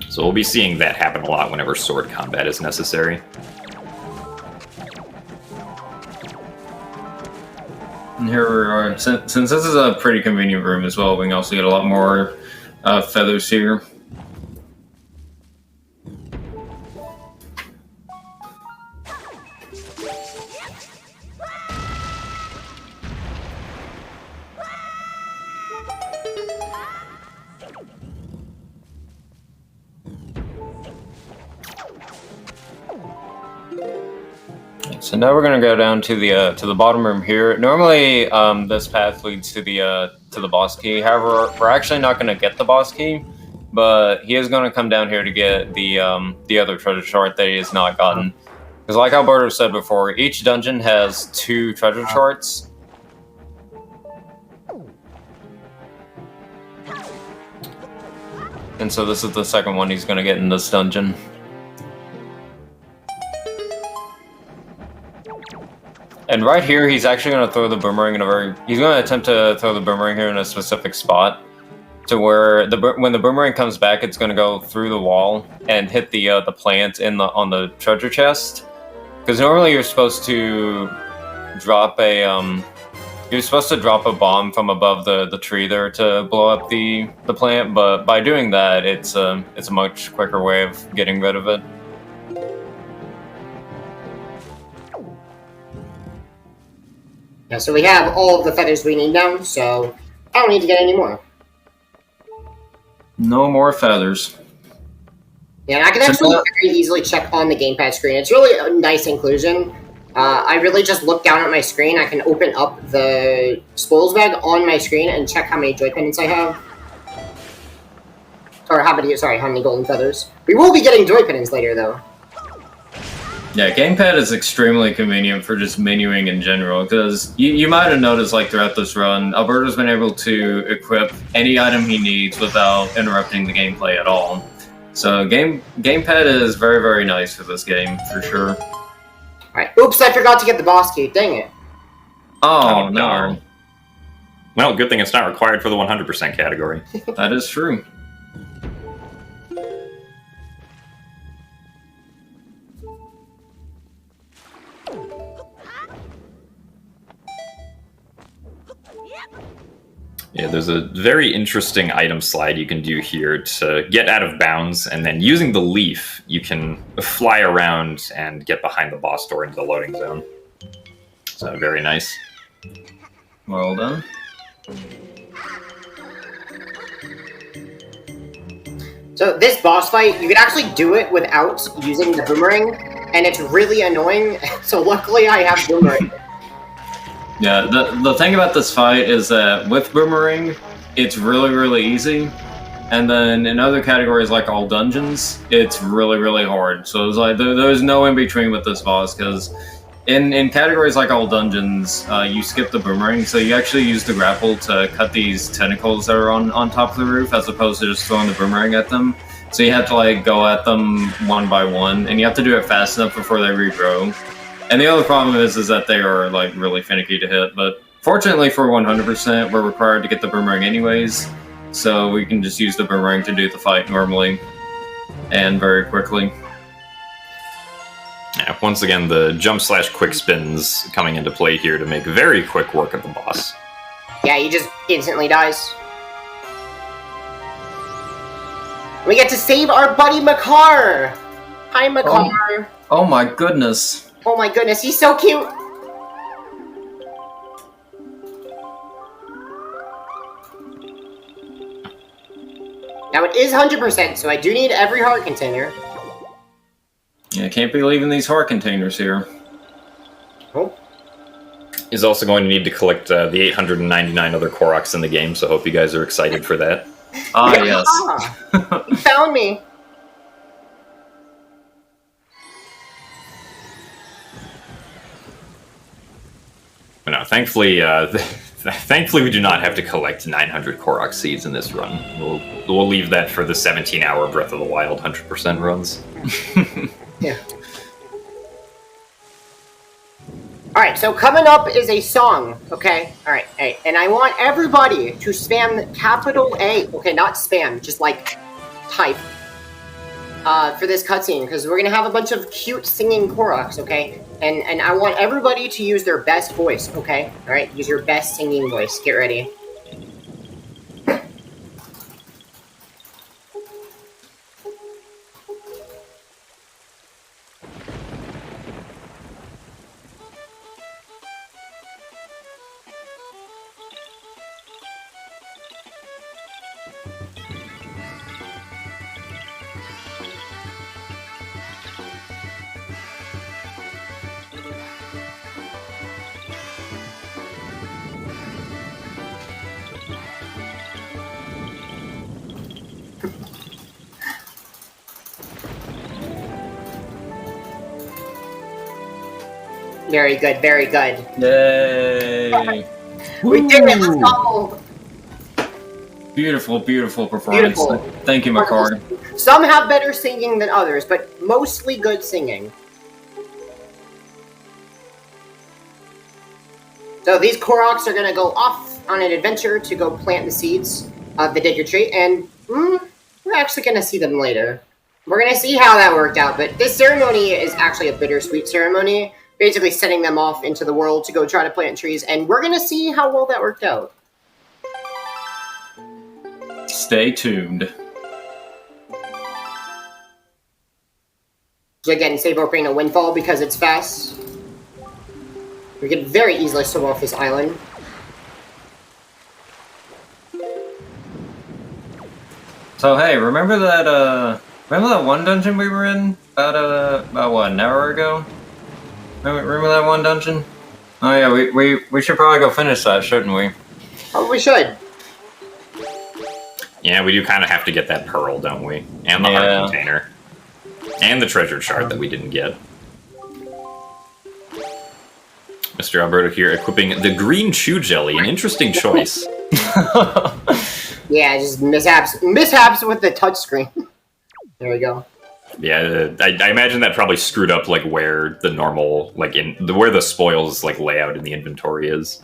So we'll be seeing that happen a lot whenever sword combat is necessary. And here we are. Since this is a pretty convenient room as well, we can also get a lot more feathers here. So now we're gonna go down to the bottom room here. Normally, this path leads to the boss key. However, we're actually not gonna get the boss key, but he is gonna come down here to get the other treasure chart that he has not gotten. Because, like Alberto said before, each dungeon has 2 treasure charts. And so this is the second one he's going to get in this dungeon. And right here, he's actually going to throw the boomerang in a very... He's going to attempt to throw the boomerang here in a specific spot, to where when the boomerang comes back, it's going to go through the wall and hit the plant on the treasure chest. Because normally you're supposed to drop a bomb from above the tree there to blow up the plant, but by doing that, it's a much quicker way of getting rid of it. Yeah, so we have all of the feathers we need now, so I don't need to get any more. No more feathers. Yeah, and I can actually very easily check on the gamepad screen. It's really a nice inclusion. I really just look down at my screen. I can open up the spoils bag on my screen and check how many joy pendants I have. Or how many golden feathers. We will be getting joy pendants later, though. Yeah, gamepad is extremely convenient for just menuing in general, because you might have noticed, like, throughout this run, Alberto's been able to equip any item he needs without interrupting the gameplay at all. So gamepad is very, very nice for this game, for sure. Alright, oops, I forgot to get the boss key, dang it. Oh, no. Well, good thing it's not required for the 100% category. That is true. Yeah, there's a very interesting item slide you can do here to get out of bounds, and then using the leaf, you can fly around and get behind the boss door into the loading zone. So, very nice. Well done. So this boss fight, you can actually do it without using the boomerang, and it's really annoying, so luckily I have boomerang. Yeah, the thing about this fight is that with boomerang, it's really, really easy. And then in other categories like all dungeons, it's really, really hard. So it's like there's no in between with this boss, because in categories like all dungeons, you skip the boomerang, so you actually use the grapple to cut these tentacles that are on top of the roof, as opposed to just throwing the boomerang at them. So you have to like go at them one by one, and you have to do it fast enough before they regrow. And the other problem is that they are like really finicky to hit, but fortunately for 100%, we're required to get the boomerang anyways, so we can just use the boomerang to do the fight normally and very quickly. Yeah, once again, the jump/quick spins coming into play here to make very quick work of the boss. Yeah, he just instantly dies. We get to save our buddy Makar! Hi, Makar! Oh my goodness. Oh my goodness, he's so cute! Now it is 100%, so I do need every heart container. Yeah, can't be leaving these heart containers here. Oh. He's also going to need to collect the 899 other Koroks in the game, so I hope you guys are excited for that. Ah, yes. You found me! But no, thankfully, thankfully we do not have to collect 900 Korok seeds in this run. We'll leave that for the 17-hour Breath of the Wild 100% runs. Yeah. Alright, so coming up is a song, okay? Alright, hey, and I want everybody to spam capital A. Okay, not spam, just like type. For this cutscene, because we're gonna have a bunch of cute singing Koroks, okay? And I want everybody to use their best voice, okay? Alright, use your best singing voice. Get ready. Very good, very good. Yay! We did it, let's go! Beautiful, beautiful performance. Beautiful. Thank you, McCord. Some have better singing than others, but mostly good singing. So these Koroks are going to go off on an adventure to go plant the seeds of the Digger Tree, and we're actually going to see them later. We're going to see how that worked out, but this ceremony is actually a bittersweet ceremony, basically setting them off into the world to go try to plant trees, and we're going to see how well that worked out. Stay tuned. So again, save opening a Windfall because it's fast. We can very easily swim off this island. So hey, remember that one dungeon we were in about what, an hour ago? Remember that one dungeon? Oh yeah, we should probably go finish that, shouldn't we? Oh, we should. Yeah, we do kind of have to get that pearl, don't we? And the heart container. And the treasure shard that we didn't get. Mr. Alberto here equipping the green chew jelly, an interesting choice. Yeah, just mishaps with the touchscreen. There we go. Yeah, I imagine that probably screwed up like where the normal, like where the spoils like layout in the inventory is.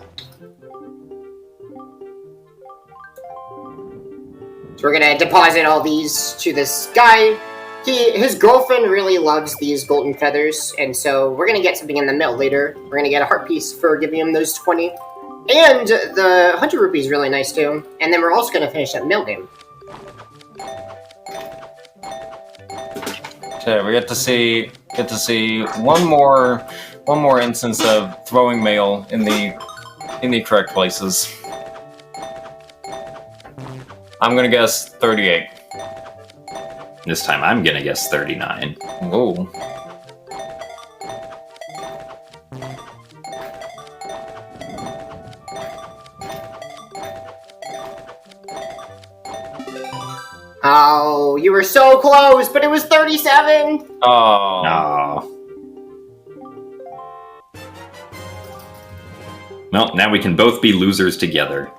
So we're gonna deposit all these to this guy. His girlfriend really loves these golden feathers, and so we're gonna get something in the mail later. We're gonna get a heart piece for giving him those 20. And the 100 rupees is really nice too. And then we're also gonna finish that mail game. Okay, we get to see one more instance of throwing mail in the correct places. I'm gonna guess 38. This time I'm gonna guess 39. Whoa. Oh, you were so close, but it was 37! Oh. No. Well, now we can both be losers together.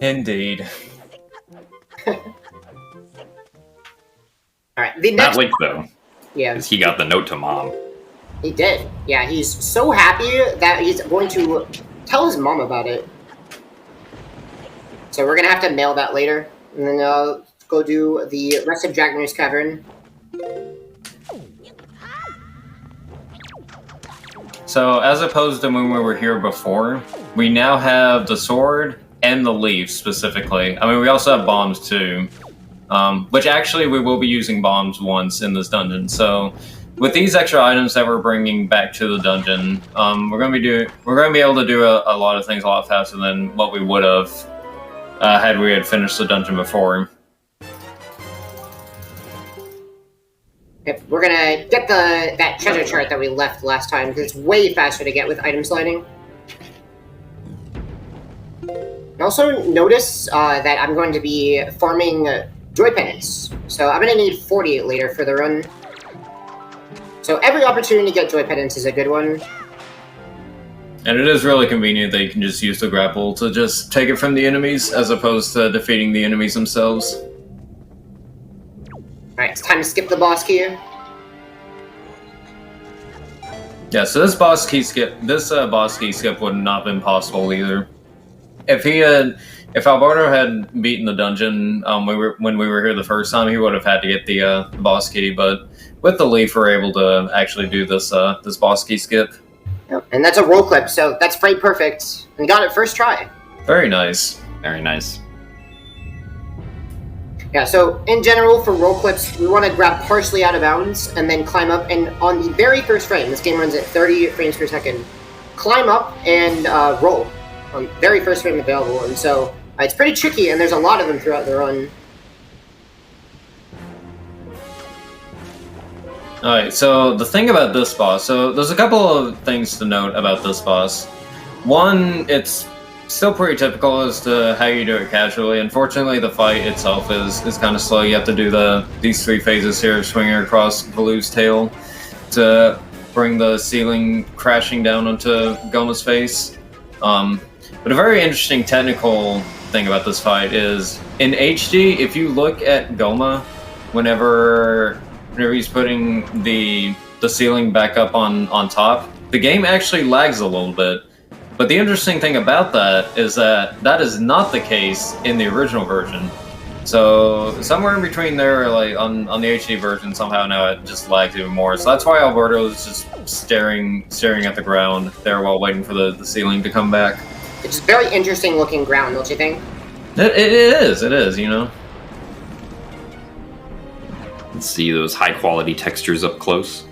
Indeed. Alright, the Not next... Link, though. Yeah. Because he got the note to Mom. He did. Yeah, he's so happy that he's going to tell his mom about it. So we're gonna have to mail that later. And then go do the rest of Dragoner's Cavern. So, as opposed to when we were here before, we now have the sword and the leaf, specifically. I mean, we also have bombs, too. Which, actually, we will be using bombs once in this dungeon. So, with these extra items that we're bringing back to the dungeon, we're going to be able to do a lot of things a lot faster than what we would have had we had finished the dungeon before. Yep, we're gonna get that treasure chart that we left last time, because it's way faster to get with item sliding. Also, notice that I'm going to be farming joy pennies. So I'm gonna need 48 later for the run. So every opportunity to get joy pennies is a good one. And it is really convenient that you can just use the grapple to just take it from the enemies, as opposed to defeating the enemies themselves. Alright, it's time to skip the boss key. Yeah, so this boss key skip would not have been possible either. If Alberto had beaten the dungeon when we were here the first time, he would have had to get the boss key. But with the leaf, we're able to actually do this this boss key skip. Yep. And that's a roll clip, so that's pretty perfect. And got it first try. Very nice. Very nice. Yeah, so in general, for roll clips, we want to grab partially out of bounds and then climb up. And on the very first frame, this game runs at 30 frames per second, climb up and roll on the very first frame available. And so it's pretty tricky, and there's a lot of them throughout the run. Alright, so the thing about this boss, so there's a couple of things to note about this boss. One, it's still pretty typical as to how you do it casually. Unfortunately, the fight itself is kind of slow. You have to do these three phases here, swinging across Baloo's tail to bring the ceiling crashing down onto Goma's face. But a very interesting technical thing about this fight is in HD. If you look at Goma, whenever he's putting the ceiling back up on top, the game actually lags a little bit. But the interesting thing about that is that is not the case in the original version. So somewhere in between there, like on the HD version, somehow now it just lags even more. So that's why Alberto is just staring at the ground there while waiting for the ceiling to come back. It's a very interesting looking ground, don't you think? It is, you know. Let's see those high quality textures up close.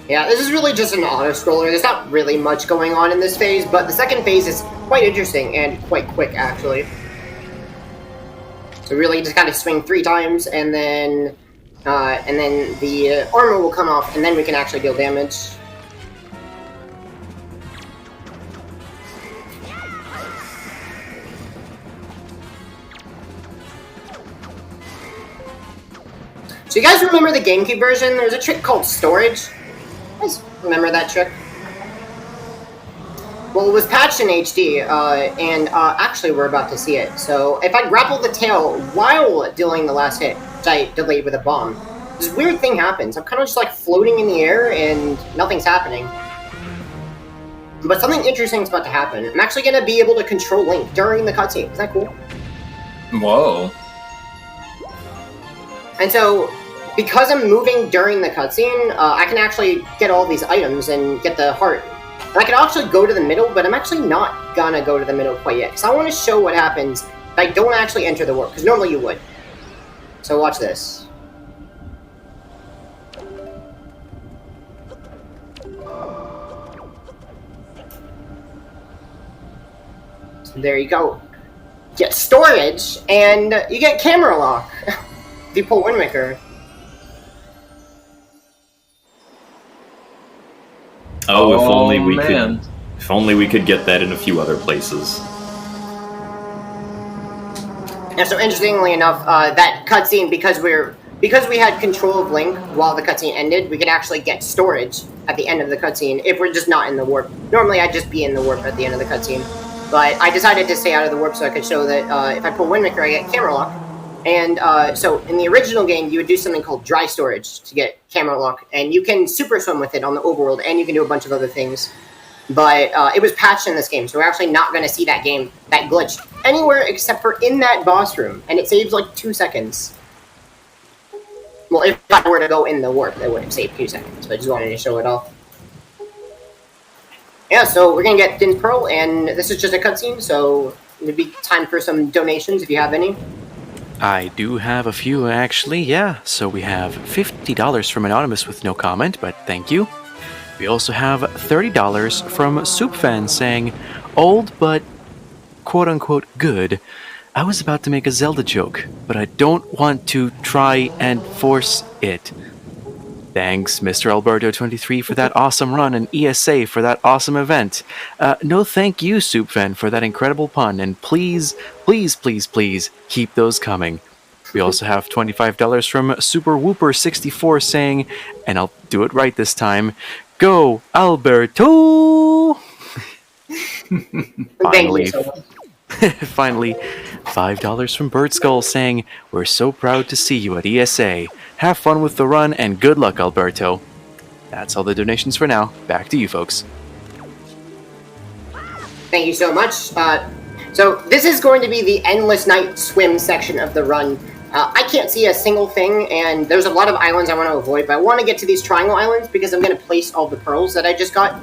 Yeah, this is really just an auto-scroller. There's not really much going on in this phase, but the second phase is quite interesting and quite quick, actually. So really just gotta swing 3 times, and then the armor will come off, and then we can actually deal damage. So you guys remember the GameCube version? There was a trick called storage. You guys remember that trick? Well, it was patched in HD, and actually we're about to see it. So if I grapple the tail while dealing the last hit, which I delayed with a bomb, this weird thing happens. I'm kind of just like floating in the air and nothing's happening. But something interesting is about to happen. I'm actually going to be able to control Link during the cutscene. Isn't that cool? Whoa. And so, because I'm moving during the cutscene, I can actually get all these items and get the heart. And I can actually go to the middle, but I'm actually not gonna go to the middle quite yet, because I want to show what happens if I don't actually enter the warp, because normally you would. So watch this. So there you go. Get storage, and you get camera lock if you pull Wind Waker. Oh, if only we could get that in a few other places. And so, interestingly enough, that cutscene, because we had control of Link while the cutscene ended, we could actually get storage at the end of the cutscene if we're just not in the warp. Normally, I'd just be in the warp at the end of the cutscene, but I decided to stay out of the warp so I could show that if I pull Wind Waker, I get camera lock. And so, in the original game, you would do something called dry storage to get camera lock, and you can super swim with it on the overworld, and you can do a bunch of other things. But it was patched in this game, so we're actually not going to see that glitch anywhere except for in that boss room, and it saves like 2 seconds. Well, if I were to go in the warp, it would have saved 2 seconds, but I just wanted to show it off. Yeah, so we're going to get Din Pearl, and this is just a cutscene, so it'd be time for some donations if you have any. I do have a few, actually, yeah. So we have $50 from Anonymous with no comment, but thank you. We also have $30 from Soupfan saying, old but quote-unquote good. I was about to make a Zelda joke, but I don't want to try and force it. Thanks, Mr. Alberto23 for that awesome run, and ESA for that awesome event. No thank you, Soupfan, for that incredible pun, and please, please, please, please, keep those coming. We also have $25 from Super Whooper64 saying, and I'll do it right this time, go, Alberto! Finally. Thank you so much. Finally, $5 from Bird Skull saying, we're so proud to see you at ESA. Have fun with the run, and good luck, Alberto. That's all the donations for now. Back to you, folks. Thank you so much. So this is going to be the Endless Night swim section of the run. I can't see a single thing, and there's a lot of islands I want to avoid, but I want to get to these triangle islands because I'm going to place all the pearls that I just got,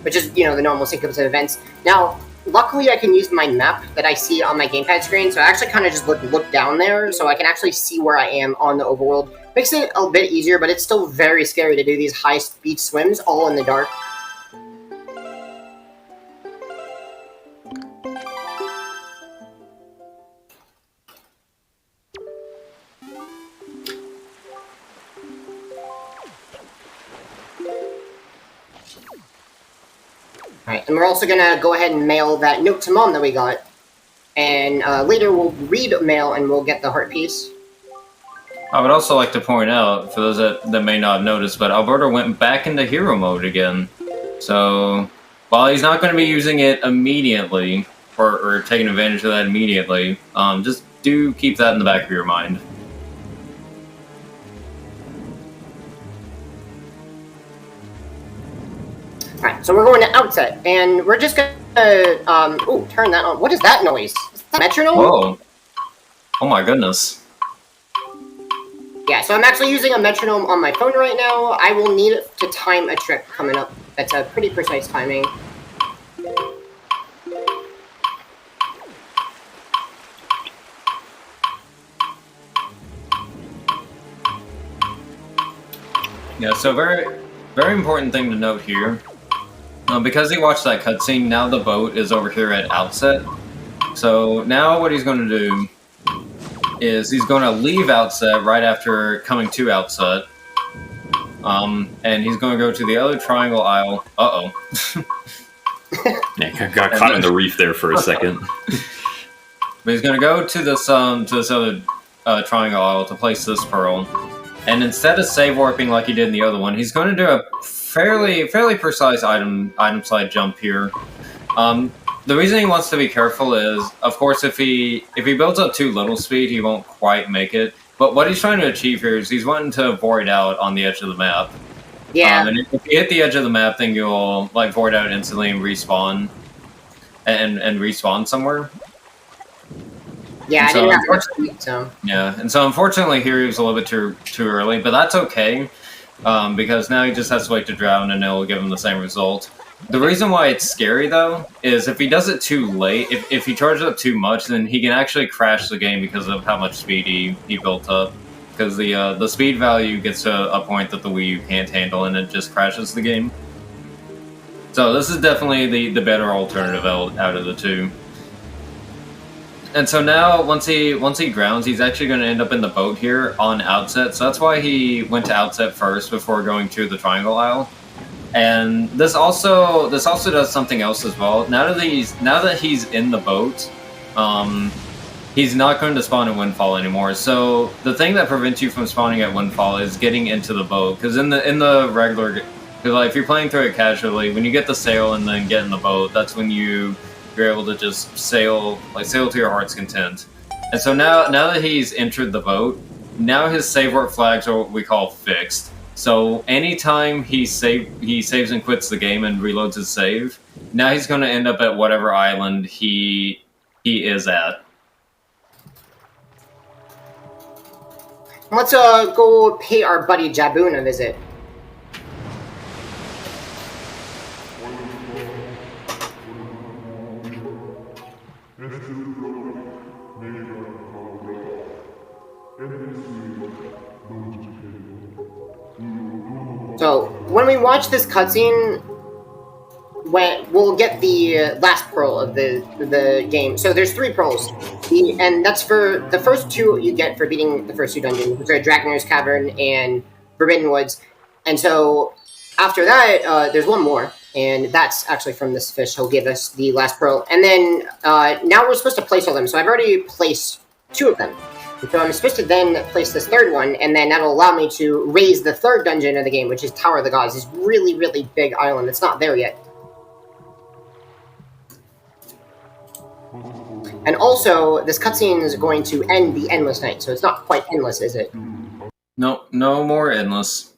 which is, you know, the normal sequence of events. Now, luckily I can use my map that I see on my gamepad screen, so I actually kind of just look down there, so I can actually see where I am on the overworld. Makes it a bit easier, but it's still very scary to do these high-speed swims all in the dark. Alright, and we're also going to go ahead and mail that note to Mom that we got. And later we'll read mail and we'll get the heart piece. I would also like to point out, for those that may not have noticed, but Alberto went back into hero mode again. So, while he's not going to be using it immediately, or taking advantage of that immediately, just do keep that in the back of your mind. Alright, so we're going to outset, and we're just gonna, turn that on. What is that noise? Is that metronome? Whoa. Oh my goodness. Yeah, so I'm actually using a metronome on my phone right now. I will need it to time a trick coming up. That's a pretty precise timing. Yeah, so very, very important thing to note here. Because he watched that cutscene, now the boat is over here at outset. So now what he's going to do is he's going to leave outset right after coming to outset. And he's going to go to the other triangle isle. Uh-oh. Yeah, got caught in the reef there for a second. But he's going to go to this other triangle isle to place this pearl. And instead of save warping like he did in the other one, he's going to do a fairly precise item slide jump here. The reason he wants to be careful is, of course, if he builds up too little speed, he won't quite make it. But what he's trying to achieve here is he's wanting to void out on the edge of the map. Yeah. And if you hit the edge of the map, then you'll like void out instantly and respawn, and respawn somewhere. Yeah, so I didn't have speed, so. Yeah, and so unfortunately here he was a little bit too early, but that's okay, because now he just has to wait to drown and it'll give him the same result. The reason why it's scary, though, is if he does it too late, if he charges up too much, then he can actually crash the game because of how much speed he built up. Because the speed value gets to a point that the Wii U can't handle, and it just crashes the game. So this is definitely the better alternative out of the two. And so now, once he grounds, he's actually going to end up in the boat here on outset. So that's why he went to outset first before going to the Triangle Isle. And this also does something else as well. Now that he's in the boat, he's not going to spawn at Windfall anymore. So the thing that prevents you from spawning at Windfall is getting into the boat. Because in the regular, because like if you're playing through it casually, when you get the sail and then get in the boat, that's when you're able to just sail to your heart's content. And so now that he's entered the boat, now his save warp flags are what we call fixed. So anytime he saves and quits the game and reloads his save, now he's going to end up at whatever island he is at. Let's go pay our buddy Jaboon a visit. So, when we watch this cutscene, we'll get the last pearl of the game. So there's 3 pearls, and that's for the first 2 you get for beating the first 2 dungeons, which are Dragonair's Cavern and Forbidden Woods. And so after that, there's 1 more, and that's actually from this fish. He'll give us the last pearl. And then now we're supposed to place all them. So I've already placed 2 of them. So I'm supposed to then place this 3rd one, and then that'll allow me to raise the 3rd dungeon of the game, which is Tower of the Gods. This really, really big island. It's not there yet. And also, this cutscene is going to end the Endless Night, so it's not quite endless, is it? No more endless.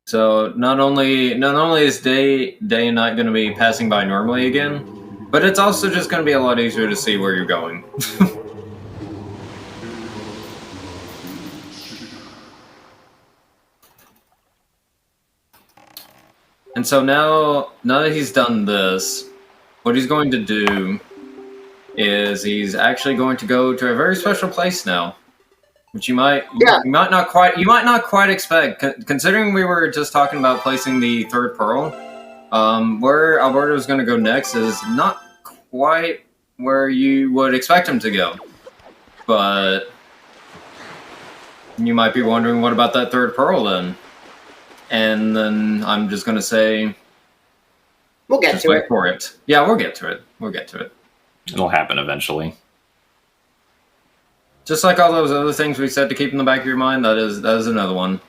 So not only is day and night going to be passing by normally again, but it's also just going to be a lot easier to see where you're going. And so now that he's done this, what he's going to do is he's actually going to go to a very special place now, which you might not quite expect, considering we were just talking about placing the 3rd pearl. Where Alberto's going to go next is not quite where you would expect him to go, but you might be wondering, what about that 3rd pearl then? And then I'm just going to say, we'll get to it. Wait for it. Yeah, we'll get to it. We'll get to it. It'll happen eventually. Just like all those other things we said to keep in the back of your mind, that is another one.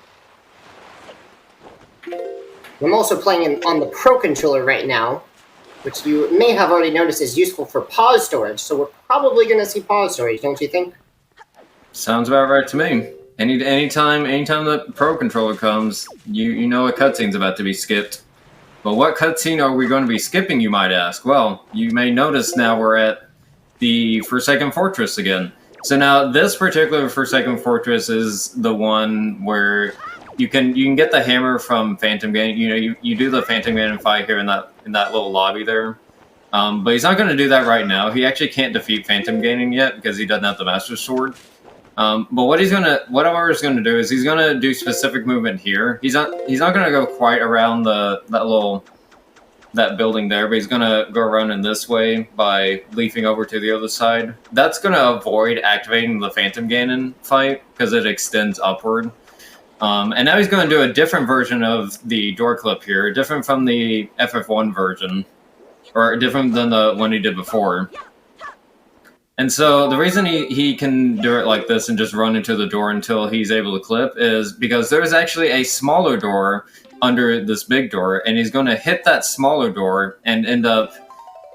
I'm also playing on the Pro Controller right now. which you may have already noticed is useful for pause storage. So we're probably going to see pause storage, don't you think? Sounds about right to me. Anytime the Pro Controller comes, you know a cutscene's about to be skipped. But what cutscene are we going to be skipping, you might ask? Well, you may notice now we're at the Forsaken Fortress again. So now this particular Forsaken Fortress is the one where you can get the hammer from Phantom Ganon. You know, you do the Phantom Ganon fight here in that little lobby there. But he's not going to do that right now. He actually can't defeat Phantom Ganon yet because he doesn't have the Master Sword. But what Amar's going to do is he's going to do specific movement here. He's not going to go quite around that building there, but he's going to go around in this way by leafing over to the other side. That's going to avoid activating the Phantom Ganon fight because it extends upward. And now he's going to do a different version of the door clip here, different from the FF1 version, or different than the one he did before. And so the reason he can do it like this and just run into the door until he's able to clip is because there's actually a smaller door under this big door, and he's going to hit that smaller door and end up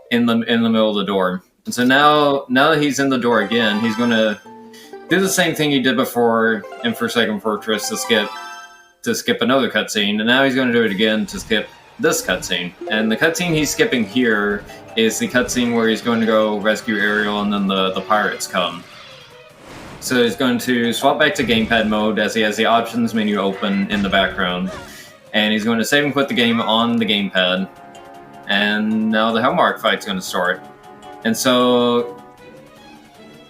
in the middle of the door. And so now that he's in the door again, he's going to do the same thing he did before in Forsaken Fortress to skip another cutscene, and now he's going to do it again to skip this cutscene. And the cutscene he's skipping here is the cutscene where he's going to go rescue Ariel and then the pirates come. So he's going to swap back to gamepad mode as he has the options menu open in the background. And he's going to save and quit the game on the gamepad. And now the Hellmark fight's going to start. And so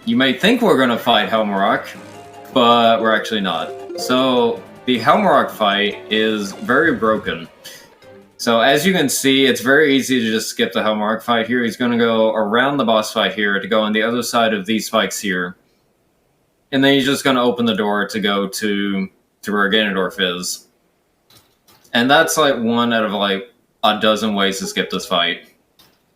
you may think we're going to fight Hellmark, but we're actually not. So the Hellmark fight is very broken. So as you can see, it's very easy to just skip the Hellmark fight here. He's going to go around the boss fight here to go on the other side of these spikes here. And then he's just going to open the door to go to where Ganondorf is. And that's like one out of like a dozen ways to skip this fight.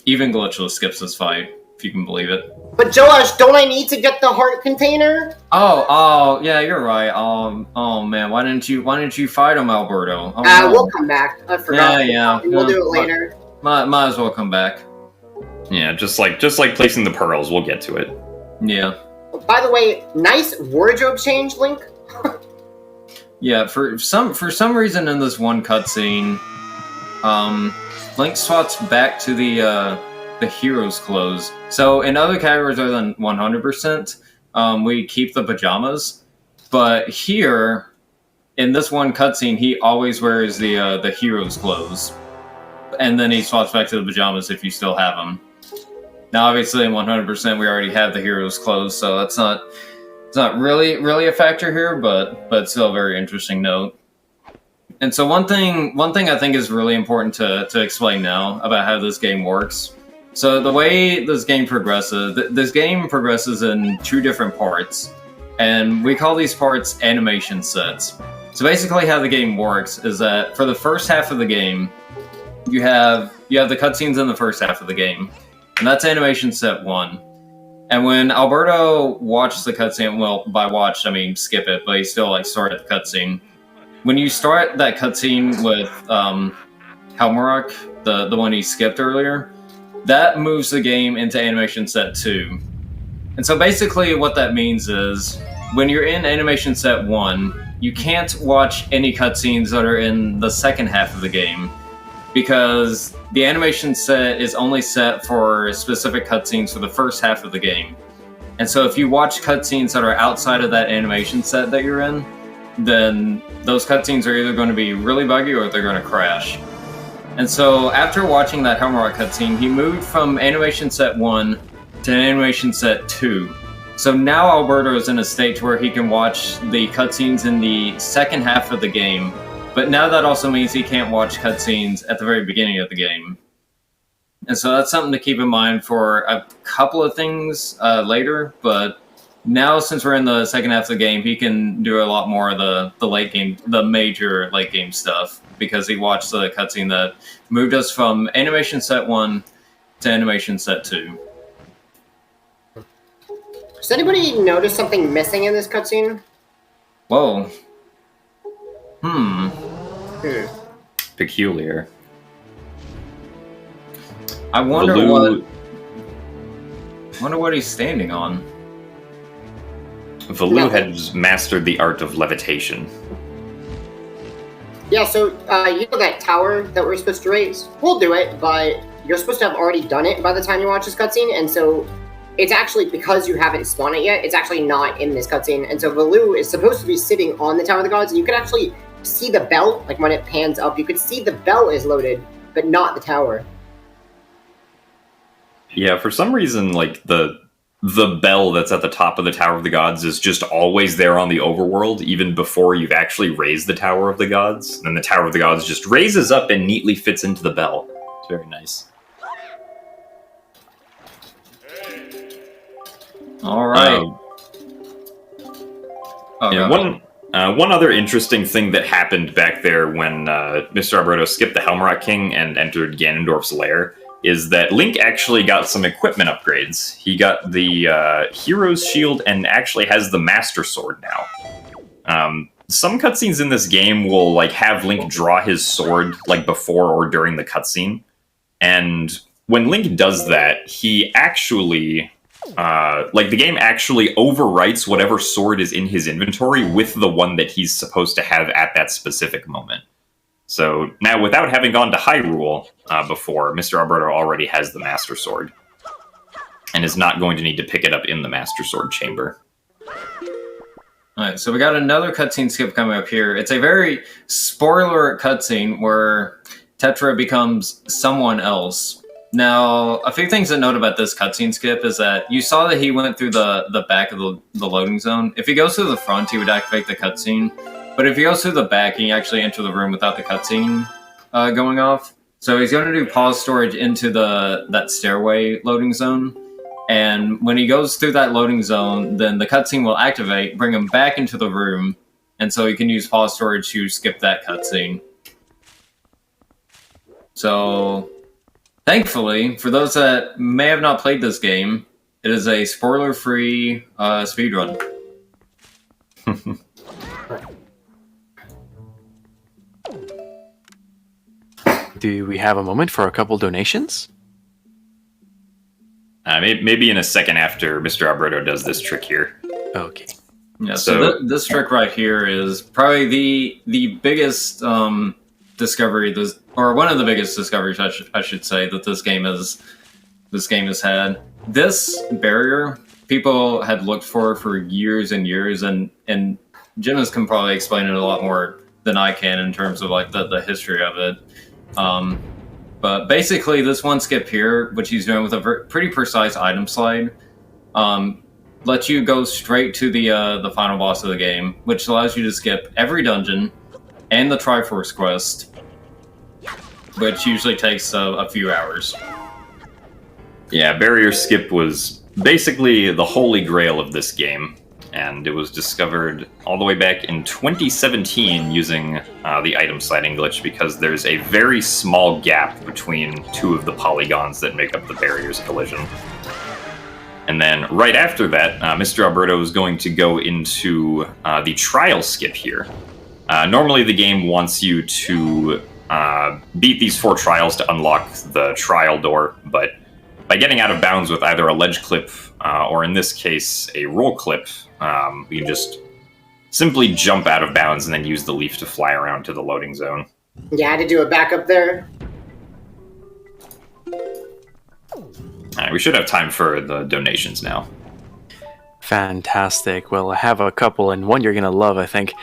Even Glitchless skips this fight, if you can believe it. But Josh, don't I need to get the heart container? Oh, yeah, you're right. Oh man, why didn't you fight him, Alberto? Oh, no. We'll come back. I forgot. Yeah. We'll do it later. Might as well come back. Yeah, just like placing the pearls, we'll get to it. Yeah. By the way, nice wardrobe change, Link. Yeah, for some reason in this one cutscene, Link swaps back to the hero's clothes. So in other categories other than 100%, we keep the pajamas. But here, in this one cutscene, he always wears the hero's clothes. And then he swaps back to the pajamas if you still have them. Now, obviously, in 100%, we already have the hero's clothes, so that's not really a factor here, but still a very interesting note. And so one thing I think is really important to explain now about how this game works. So the way this game progresses in two different parts, and we call these parts animation sets. So basically how the game works is that for the first half of the game, you have the cutscenes in the first half of the game, and that's animation set 1. And when Alberto watched the cutscene, well, by watched, I mean skip it, but he still like started the cutscene. When you start that cutscene with Hellmark, the one he skipped earlier, that moves the game into animation set 2. And so basically what that means is, when you're in animation set 1, you can't watch any cutscenes that are in the second half of the game, because the animation set is only set for specific cutscenes for the first half of the game. And so if you watch cutscenes that are outside of that animation set that you're in, then those cutscenes are either going to be really buggy or they're going to crash. And so after watching that Hellmark cutscene, he moved from animation set 1 to animation set 2. So now Alberto is in a state where he can watch the cutscenes in the second half of the game, but now that also means he can't watch cutscenes at the very beginning of the game. And so that's something to keep in mind for a couple of things later, but now since we're in the second half of the game, he can do a lot more of the late game, the major late game stuff, because he watched the cutscene that moved us from animation set 1 to animation set 2. Does anybody notice something missing in this cutscene? Whoa. Peculiar. I wonder Valoo, what he's standing on. Valoo has mastered the art of levitation. Yeah, so you know that tower that we're supposed to raise? We'll do it, but you're supposed to have already done it by the time you watch this cutscene, and so it's actually, because you haven't spawned it yet, it's actually not in this cutscene, and so Valoo is supposed to be sitting on the Tower of the Gods, and you can actually see the bell, like when it pans up, you can see the bell is loaded, but not the tower. Yeah, for some reason, like, the bell that's at the top of the Tower of the Gods is just always there on the overworld, even before you've actually raised the Tower of the Gods. And the Tower of the Gods just raises up and neatly fits into the bell. It's very nice. All right. One other interesting thing that happened back there when Mr. Alberto skipped the Helmrock King and entered Ganondorf's lair is that Link actually got some equipment upgrades. He got the Hero's Shield and actually has the Master Sword now. Some cutscenes in this game will like have Link draw his sword like before or during the cutscene, and when Link does that, he actually the game actually overwrites whatever sword is in his inventory with the one that he's supposed to have at that specific moment. So now, without having gone to Hyrule before, Mr. Alberto already has the Master Sword, and is not going to need to pick it up in the Master Sword chamber. Alright, so we got another cutscene skip coming up here. It's a very spoiler cutscene where Tetra becomes someone else. Now, a few things to note about this cutscene skip is that you saw that he went through the back of the loading zone. If he goes through the front, he would activate the cutscene. But if he goes through the back, he actually enter the room without the cutscene going off. So he's going to do pause storage into that stairway loading zone. And when he goes through that loading zone, then the cutscene will activate, bring him back into the room, and so he can use pause storage to skip that cutscene. So, thankfully, for those that may have not played this game, it is a spoiler-free speedrun. Do we have a moment for a couple donations? Maybe in a second after Mr. Alberto does this trick here. Okay. Yeah, so this trick right here is probably the biggest discovery, or one of the biggest discoveries, I should say, that this game has had. This barrier, people had looked for years and years, and Jimas can probably explain it a lot more than I can in terms of like the history of it. But basically, this one skip here, which he's doing with a pretty precise item slide, lets you go straight to the final boss of the game, which allows you to skip every dungeon and the Triforce quest, which usually takes a few hours. Yeah, barrier skip was basically the holy grail of this game, and it was discovered all the way back in 2017 using the item sliding glitch, because there's a very small gap between two of the polygons that make up the barrier's collision. And then right after that, Mr. Alberto is going to go into the trial skip here. Normally the game wants you to beat these 4 trials to unlock the trial door, but by getting out of bounds with either a ledge clip or in this case a roll clip, you can just simply jump out of bounds and then use the leaf to fly around to the loading zone. Yeah, I had to do a backup there. We should have time for the donations now. Fantastic. Well, I have a couple, and one you're going to love, I think.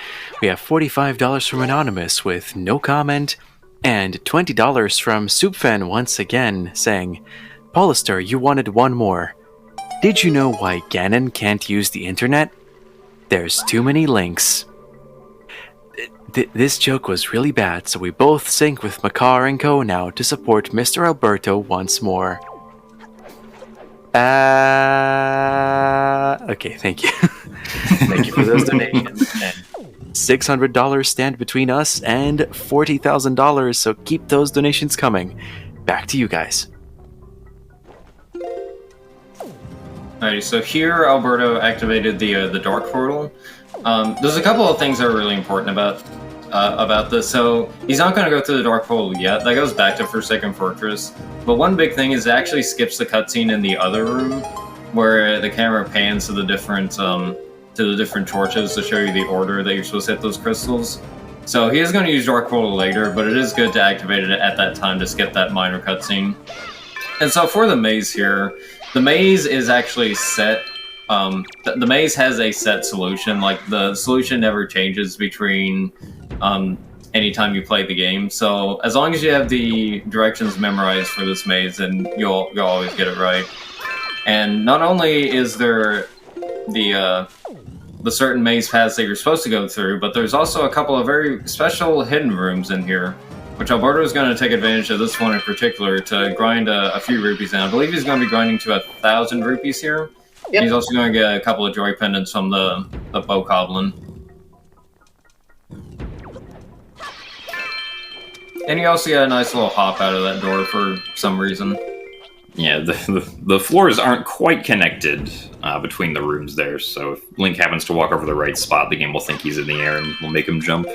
We have $45 from Anonymous with no comment, and $20 from Soupfan once again, saying, Paulister, you wanted one more. Did you know why Ganon can't use the internet? There's too many links. This joke was really bad, so we both sync with Makar and Co. now to support Mr. Alberto once more. Okay, thank you. Thank you for those donations. And $600 stand between us and $40,000, so keep those donations coming. Back to you guys. Alrighty, so here Alberto activated the dark portal. There's a couple of things that are really important about about this. So he's not going to go through the Dark Portal yet. That goes back to Forsaken Fortress. But one big thing is it actually skips the cutscene in the other room, where the camera pans to the different torches to show you the order that you're supposed to hit those crystals. So he is going to use Dark Portal later, but it is good to activate it at that time to skip that minor cutscene. And so for the maze here, the maze is actually set. The maze has a set solution. Like, the solution never changes between anytime you play the game. So as long as you have the directions memorized for this maze, then you'll always get it right. And not only is there the certain maze paths that you're supposed to go through, but there's also a couple of very special hidden rooms in here, which Alberto is going to take advantage of this one in particular to grind a few rupees in. I believe he's going to be grinding to 1,000 rupees here. Yep. He's also going to get a couple of joy pendants from the Bokoblin. And he also got a nice little hop out of that door for some reason. Yeah, the floors aren't quite connected between the rooms there, so if Link happens to walk over the right spot, the game will think he's in the air and will make him jump.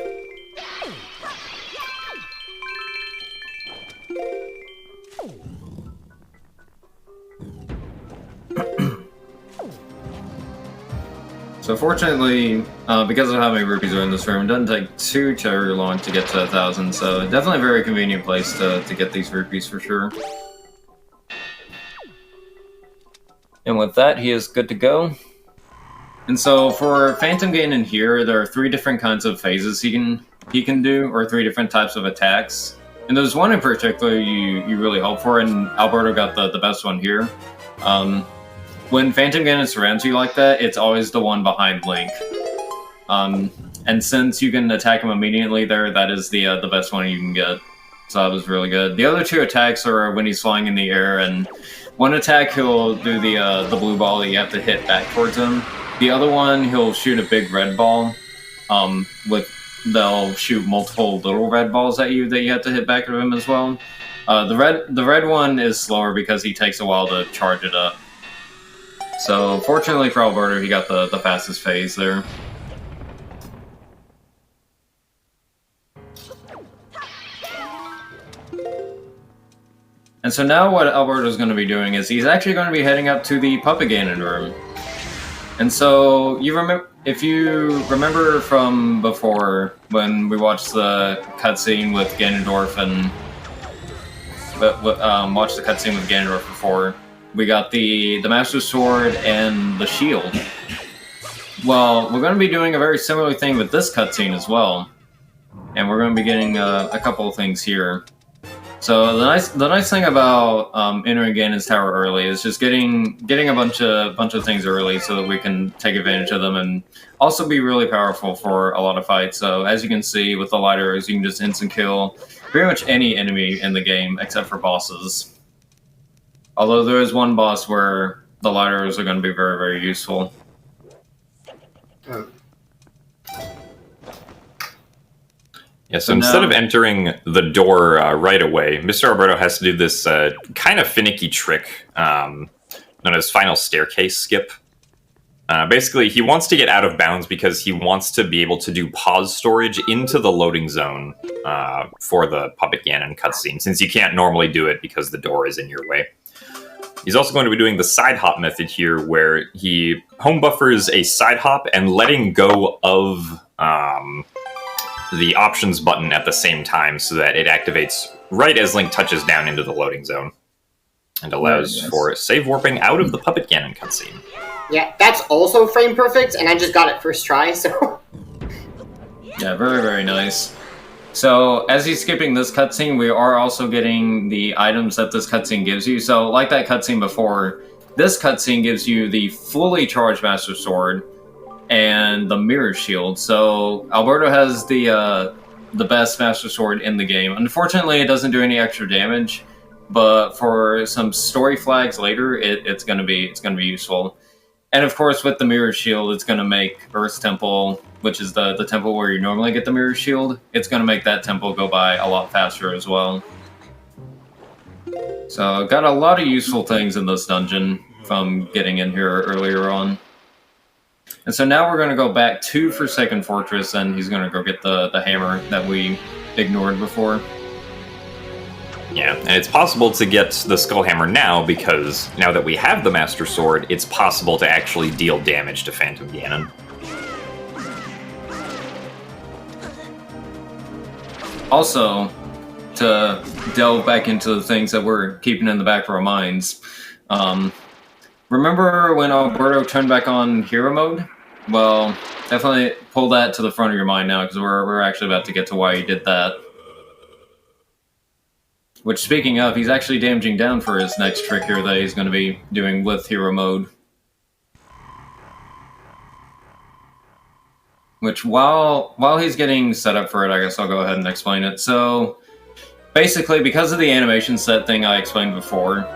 So fortunately, because of how many rupees are in this room, it doesn't take too terribly long to get to 1,000, so definitely a very convenient place to get these rupees for sure. And with that, he is good to go. And so for Phantom Ganon here, there are 3 different kinds of phases he can do, or 3 different types of attacks. And there's one in particular you really hope for, and Alberto got the best one here. When Phantom Ganon surrounds you like that, it's always the one behind Link. And since you can attack him immediately there, that is the best one you can get. So that was really good. The other 2 attacks are when he's flying in the air, and one attack he'll do the blue ball that you have to hit back towards him. The other one, he'll shoot a big red ball. They'll shoot multiple little red balls at you that you have to hit back at him as well. The red one is slower because he takes a while to charge it up. So fortunately for Alberto, he got the fastest phase there. And so now what Alberto's going to be doing is he's actually going to be heading up to the Puppet Ganon room. And so if you remember from before when we watched the cutscene with Ganondorf watched the cutscene with Ganondorf before, we got the Master Sword and the shield. Well, we're going to be doing a very similar thing with this cutscene as well, and we're going to be getting a couple of things here. So the nice thing about entering Ganon's Tower early is just getting a bunch of things early so that we can take advantage of them and also be really powerful for a lot of fights. So as you can see with the light arrows, you can just instant kill pretty much any enemy in the game except for bosses. Although there is one boss where the light arrows are going to be very, very useful. Yeah, so instead of entering the door right away, Mr. Alberto has to do this kind of finicky trick known as Final Staircase Skip. Basically, he wants to get out of bounds because he wants to be able to do pause storage into the loading zone for the Puppet Ganon cutscene, since you can't normally do it because the door is in your way. He's also going to be doing the side hop method here, where he home buffers a side hop and letting go of the options button at the same time so that it activates right as Link touches down into the loading zone and allows for save warping out of the Puppet Ganon cutscene. Yeah, that's also frame perfect, and I just got it first try, so... Yeah, very, very nice. So, as he's skipping this cutscene, we are also getting the items that this cutscene gives you. So, like that cutscene before, this cutscene gives you the fully charged Master Sword and the Mirror Shield. So, Alberto has the best Master Sword in the game. Unfortunately, it doesn't do any extra damage, but for some story flags later, it's going to be useful. And of course, with the Mirror Shield, it's going to make Earth Temple, which is the temple where you normally get the Mirror Shield, it's going to make that temple go by a lot faster as well. So, got a lot of useful things in this dungeon from getting in here earlier on. And so now we're going to go back to Forsaken Fortress, and he's going to go get the hammer that we ignored before. Yeah, and it's possible to get the Skullhammer now, because now that we have the Master Sword, it's possible to actually deal damage to Phantom Ganon. Also, to delve back into the things that we're keeping in the back of our minds, remember when Alberto turned back on hero mode? Well, definitely pull that to the front of your mind now, because we're actually about to get to why he did that. Which, speaking of, he's actually damaging down for his next trick here that he's going to be doing with hero mode. Which, while he's getting set up for it, I guess I'll go ahead and explain it. So, basically, because of the animation set thing I explained before,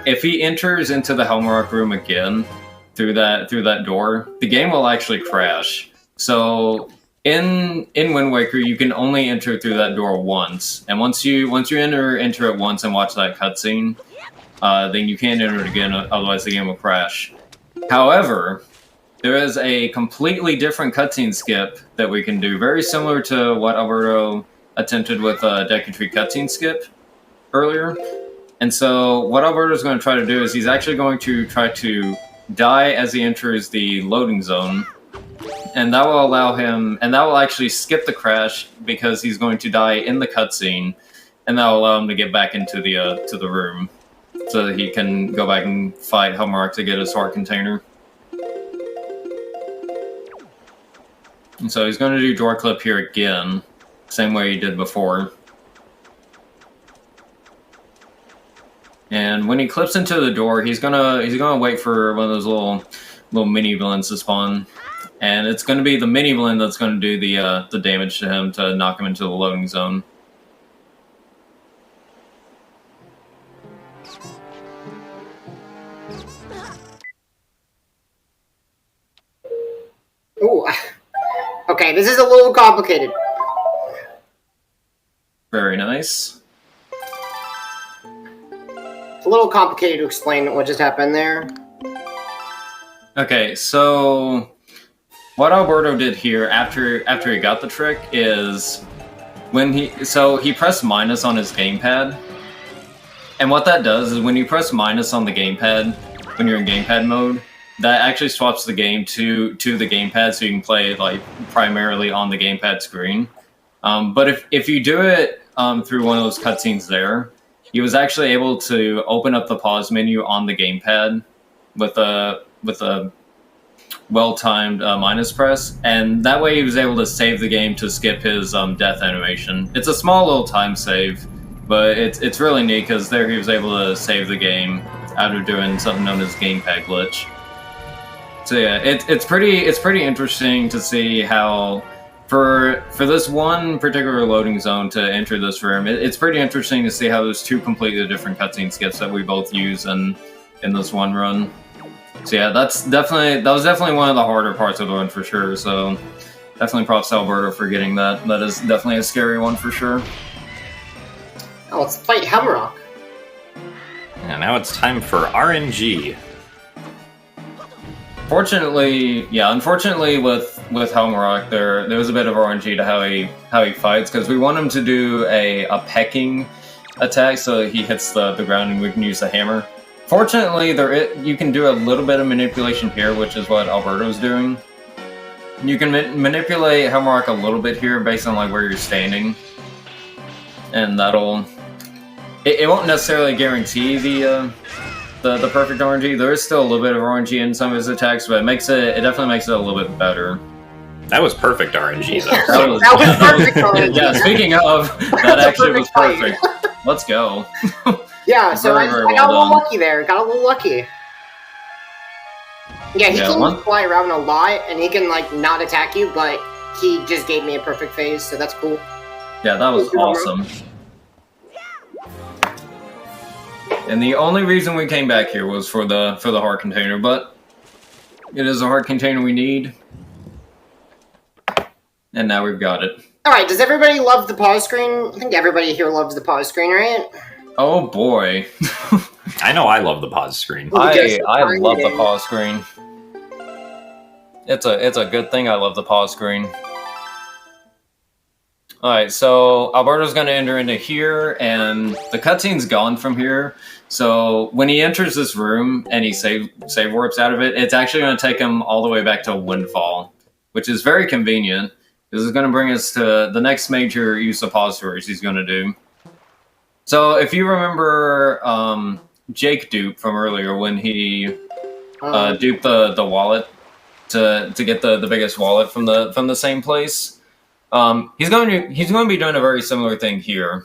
if he enters into the Helmrock room again through that door, the game will actually crash. So, in Wind Waker, you can only enter through that door once, and once you enter it once and watch that cutscene, then you can't enter it again. Otherwise, the game will crash. However, there is a completely different cutscene skip that we can do, very similar to what Alberto attempted with Deku Tree cutscene skip earlier. And so what Alberto's going to try to do is he's actually going to try to die as he enters the loading zone, and that will allow him, and that will actually skip the crash because he's going to die in the cutscene, and that will allow him to get back into the to the room, so that he can go back and fight Helmrock to get his heart container. And so he's going to do door clip here again, same way he did before. And when he clips into the door, he's gonna wait for one of those little mini villains to spawn, and it's gonna be the mini villain that's gonna do the damage to him to knock him into the loading zone. Ooh. Okay, this is a little complicated. Very nice. It's a little complicated to explain what just happened there. Okay, so what Alberto did here after he got the trick is when he pressed minus on his gamepad, and what that does is when you press minus on the gamepad when you're in gamepad mode, that actually swaps the game to the gamepad, so you can play like primarily on the gamepad screen. But if you do it through one of those cutscenes there, he was actually able to open up the pause menu on the gamepad with a well-timed minus press, and that way he was able to save the game to skip his death animation. It's a small little time save, but it's really neat because there he was able to save the game out of doing something known as gamepad glitch. So yeah, it's pretty interesting to see how for this one particular loading zone to enter this room, it's pretty interesting to see how there's two completely different cutscene skips that we both use in this one run. So yeah, that was definitely one of the harder parts of the run for sure. So definitely props to Alberto for getting that. That is definitely a scary one for sure. Oh, let's fight Helmrock. Yeah, now it's time for RNG. Unfortunately with Helmrock, there was a bit of RNG to how he fights, because we want him to do a pecking attack so he hits the ground and we can use the hammer. Fortunately, you can do a little bit of manipulation here, which is what Alberto's doing. You can manipulate Helmrock a little bit here based on like where you're standing, and it won't necessarily guarantee the perfect RNG. There is still a little bit of RNG in some of his attacks, but it definitely makes it a little bit better. That was perfect RNG, though. That was perfect RNG. Yeah, speaking of, that actually was perfect. Let's go. Yeah, so I Very got a well little done. lucky there. Got a little lucky. Yeah, he can fly around a lot, and he can, like, not attack you, but he just gave me a perfect phase, so that's cool. Yeah, that was awesome. And the only reason we came back here was for the heart container, but it is a heart container we need. And now we've got it. Alright, does everybody love the pause screen? I think everybody here loves the pause screen, right? Oh boy. I know I love the pause screen. I love the pause screen. It's a good thing I love the pause screen. Alright, so Alberto's going to enter into here, and the cutscene's gone from here. So when he enters this room and he save warps out of it, it's actually going to take him all the way back to Windfall, which is very convenient. This is going to bring us to the next major use of pause storage he's going to do. So if you remember Jake dupe from earlier when he duped the wallet to get the biggest wallet from the same place. He's going to be doing a very similar thing here.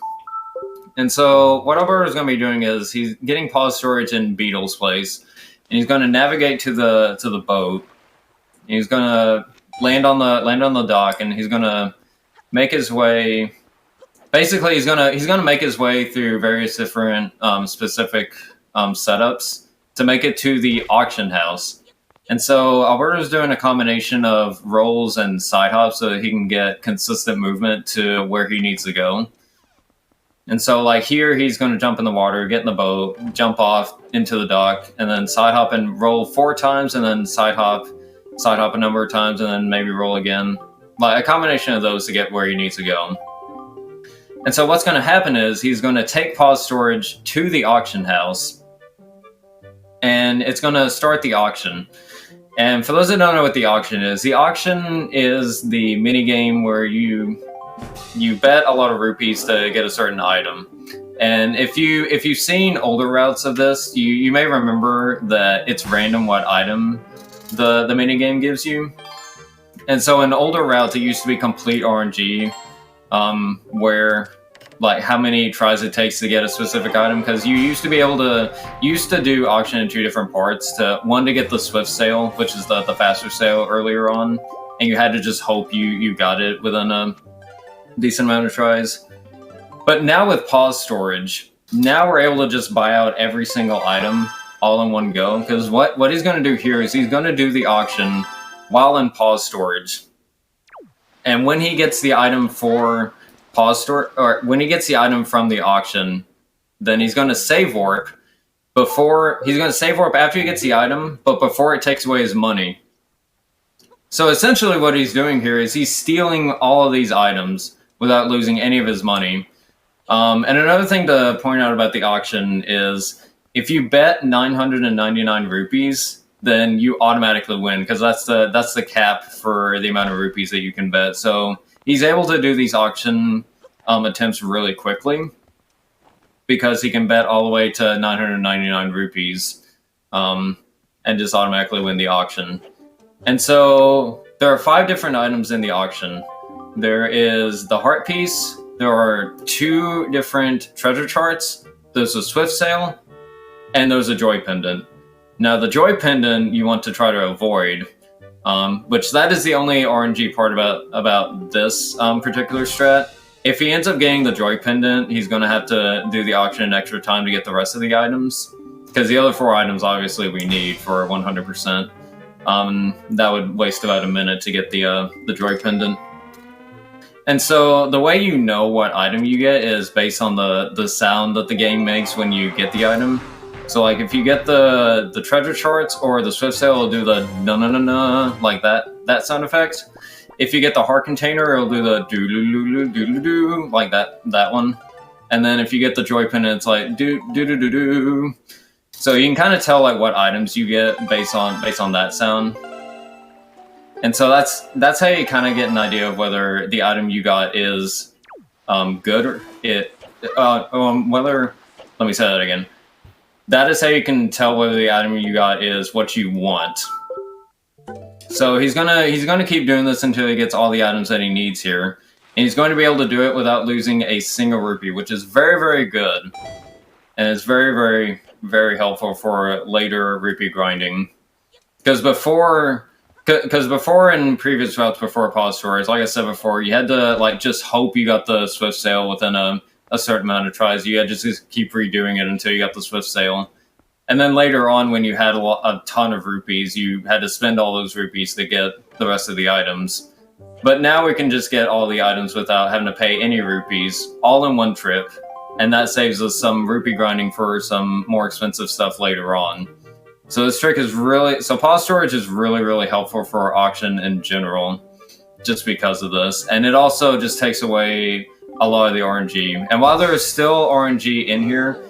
And so what Alberto's going to be doing is he's getting pause storage in Beetle's place, and he's going to navigate to the boat. And he's going to land on the dock, and he's going to make his way. Basically, he's going to make his way through various different specific setups to make it to the auction house. And so Alberto's doing a combination of rolls and side hops so that he can get consistent movement to where he needs to go. And so like here, he's going to jump in the water, get in the boat, jump off into the dock, and then side hop and roll 4 times, and then side hop a number of times, and then maybe roll again. Like a combination of those to get where he needs to go. And so what's going to happen is he's going to take pause storage to the auction house, and it's going to start the auction. And for those that don't know what the auction is the mini game where you bet a lot of rupees to get a certain item. And if you've seen older routes of this, you may remember that it's random what item the mini game gives you. And so in older routes, it used to be complete RNG, where like how many tries it takes to get a specific item, because you used to be able to do auction in 2 different parts. One to get the swift sale, which is the faster sale earlier on, and you had to just hope you got it within a decent amount of tries. But now with pause storage, now we're able to just buy out every single item all in one go, because what he's going to do here is he's going to do the auction while in pause storage. And when he gets the item for when he gets the item from the auction, then he's going to save warp after he gets the item, but before it takes away his money. So essentially what he's doing here is he's stealing all of these items without losing any of his money. And another thing to point out about the auction is if you bet 999 rupees, then you automatically win, because that's the cap for the amount of rupees that you can bet. So he's able to do these auction attempts really quickly because he can bet all the way to 999 rupees and just automatically win the auction. And so there are 5 different items in the auction. There is the heart piece. There are 2 different treasure charts. There's a swift sale, and there's a joy pendant. Now the joy pendant you want to try to avoid, which that is the only RNG part about this particular strat. If he ends up getting the joy pendant, he's going to have to do the auction in extra time to get the rest of the items, because the other 4 items obviously we need for 100%. That would waste about a minute to get the joy pendant. And so the way you know what item you get is based on the sound that the game makes when you get the item. So like if you get the treasure charts or the swift sale, it'll do the na-na-na-na, like that sound effect. If you get the heart container, it'll do the do-do-do-do-do-do, like that one. And then if you get the joy pendant, it's like do-do-do-do-do. So you can kind of tell like what items you get based on that sound. And so that's how you kind of get an idea of whether the item you got is good or whether. Let me say that again. That is how you can tell whether the item you got is what you want. So he's gonna keep doing this until he gets all the items that he needs here, and he's going to be able to do it without losing a single rupee, which is very, very good, and it's very, very, very helpful for later rupee grinding. Because before in previous routes before pause storage, like I said before, you had to like just hope you got the swift sale within a certain amount of tries. You had to just keep redoing it until you got the swift sale. And then later on, when you had a ton of rupees, you had to spend all those rupees to get the rest of the items. But now we can just get all the items without having to pay any rupees, all in one trip. And that saves us some rupee grinding for some more expensive stuff later on. So this trick is really... So pause storage is really, really helpful for auction in general, just because of this. And it also just takes away a lot of the RNG. And while there is still RNG in here,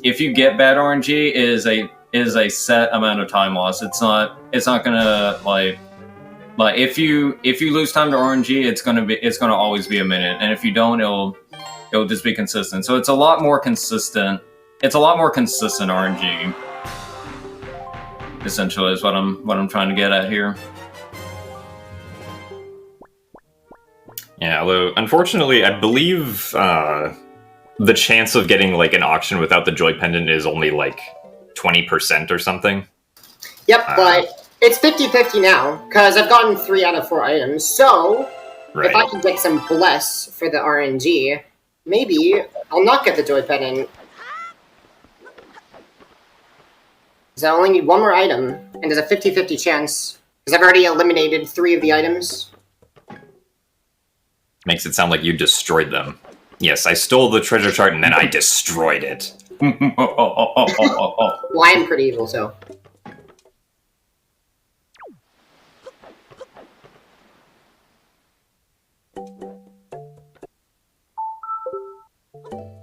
if you get bad RNG, it is a set amount of time loss. It's not gonna like if you lose time to RNG, it's gonna always be a minute. And if you don't, it'll just be consistent. So it's a lot more consistent. It's a lot more consistent RNG. Essentially, is what I'm trying to get at here. Yeah, although unfortunately, I believe the chance of getting like an auction without the joy pendant is only like 20% or something. Yep, but it's 50-50 now, because I've gotten 3 out of 4 items, so if I can get some bless for the RNG, maybe I'll not get the joy pendant. Because I only need 1 more item, and there's a 50-50 chance, because I've already eliminated 3 of the items. Makes it sound like you destroyed them. Yes, I stole the treasure chart and then I destroyed it. Well, I am pretty evil, so...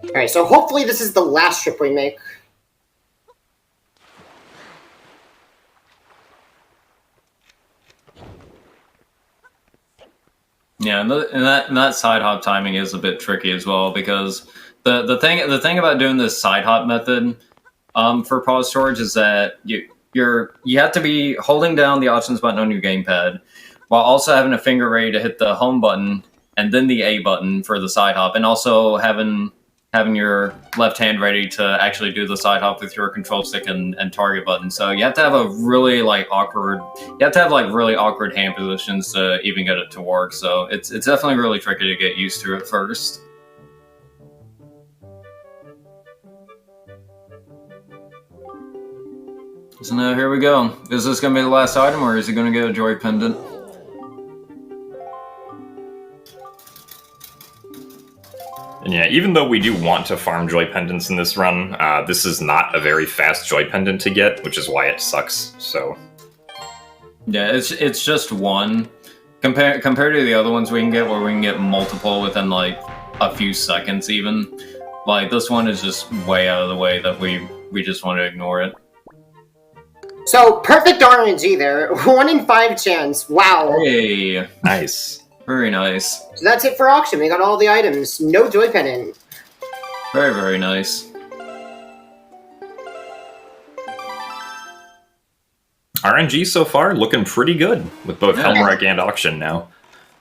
Alright, so hopefully this is the last trip we make. Yeah, and that side hop timing is a bit tricky as well, because the thing about doing this side hop method for pause storage is that you have to be holding down the options button on your gamepad while also having a finger ready to hit the home button and then the A button for the side hop, and also having your left hand ready to actually do the side hop with your control stick and target button. So you have to have a really really awkward hand positions to even get it to work. So it's definitely really tricky to get used to at first. So now here we go. Is this going to be the last item, or is he going to get a joy pendant? And yeah, even though we do want to farm joy pendants in this run, this is not a very fast joy pendant to get, which is why it sucks. So yeah, it's just one compared to the other ones we can get, where we can get multiple within like a few seconds even. Like this one is just way out of the way that we just want to ignore it. So perfect RNG there, 1 in 5 chance. Wow. Hey, nice. Very nice. So that's it for auction. We got all the items. No joy pendant. Very, very nice. RNG so far looking pretty good with both Helmreich and auction now.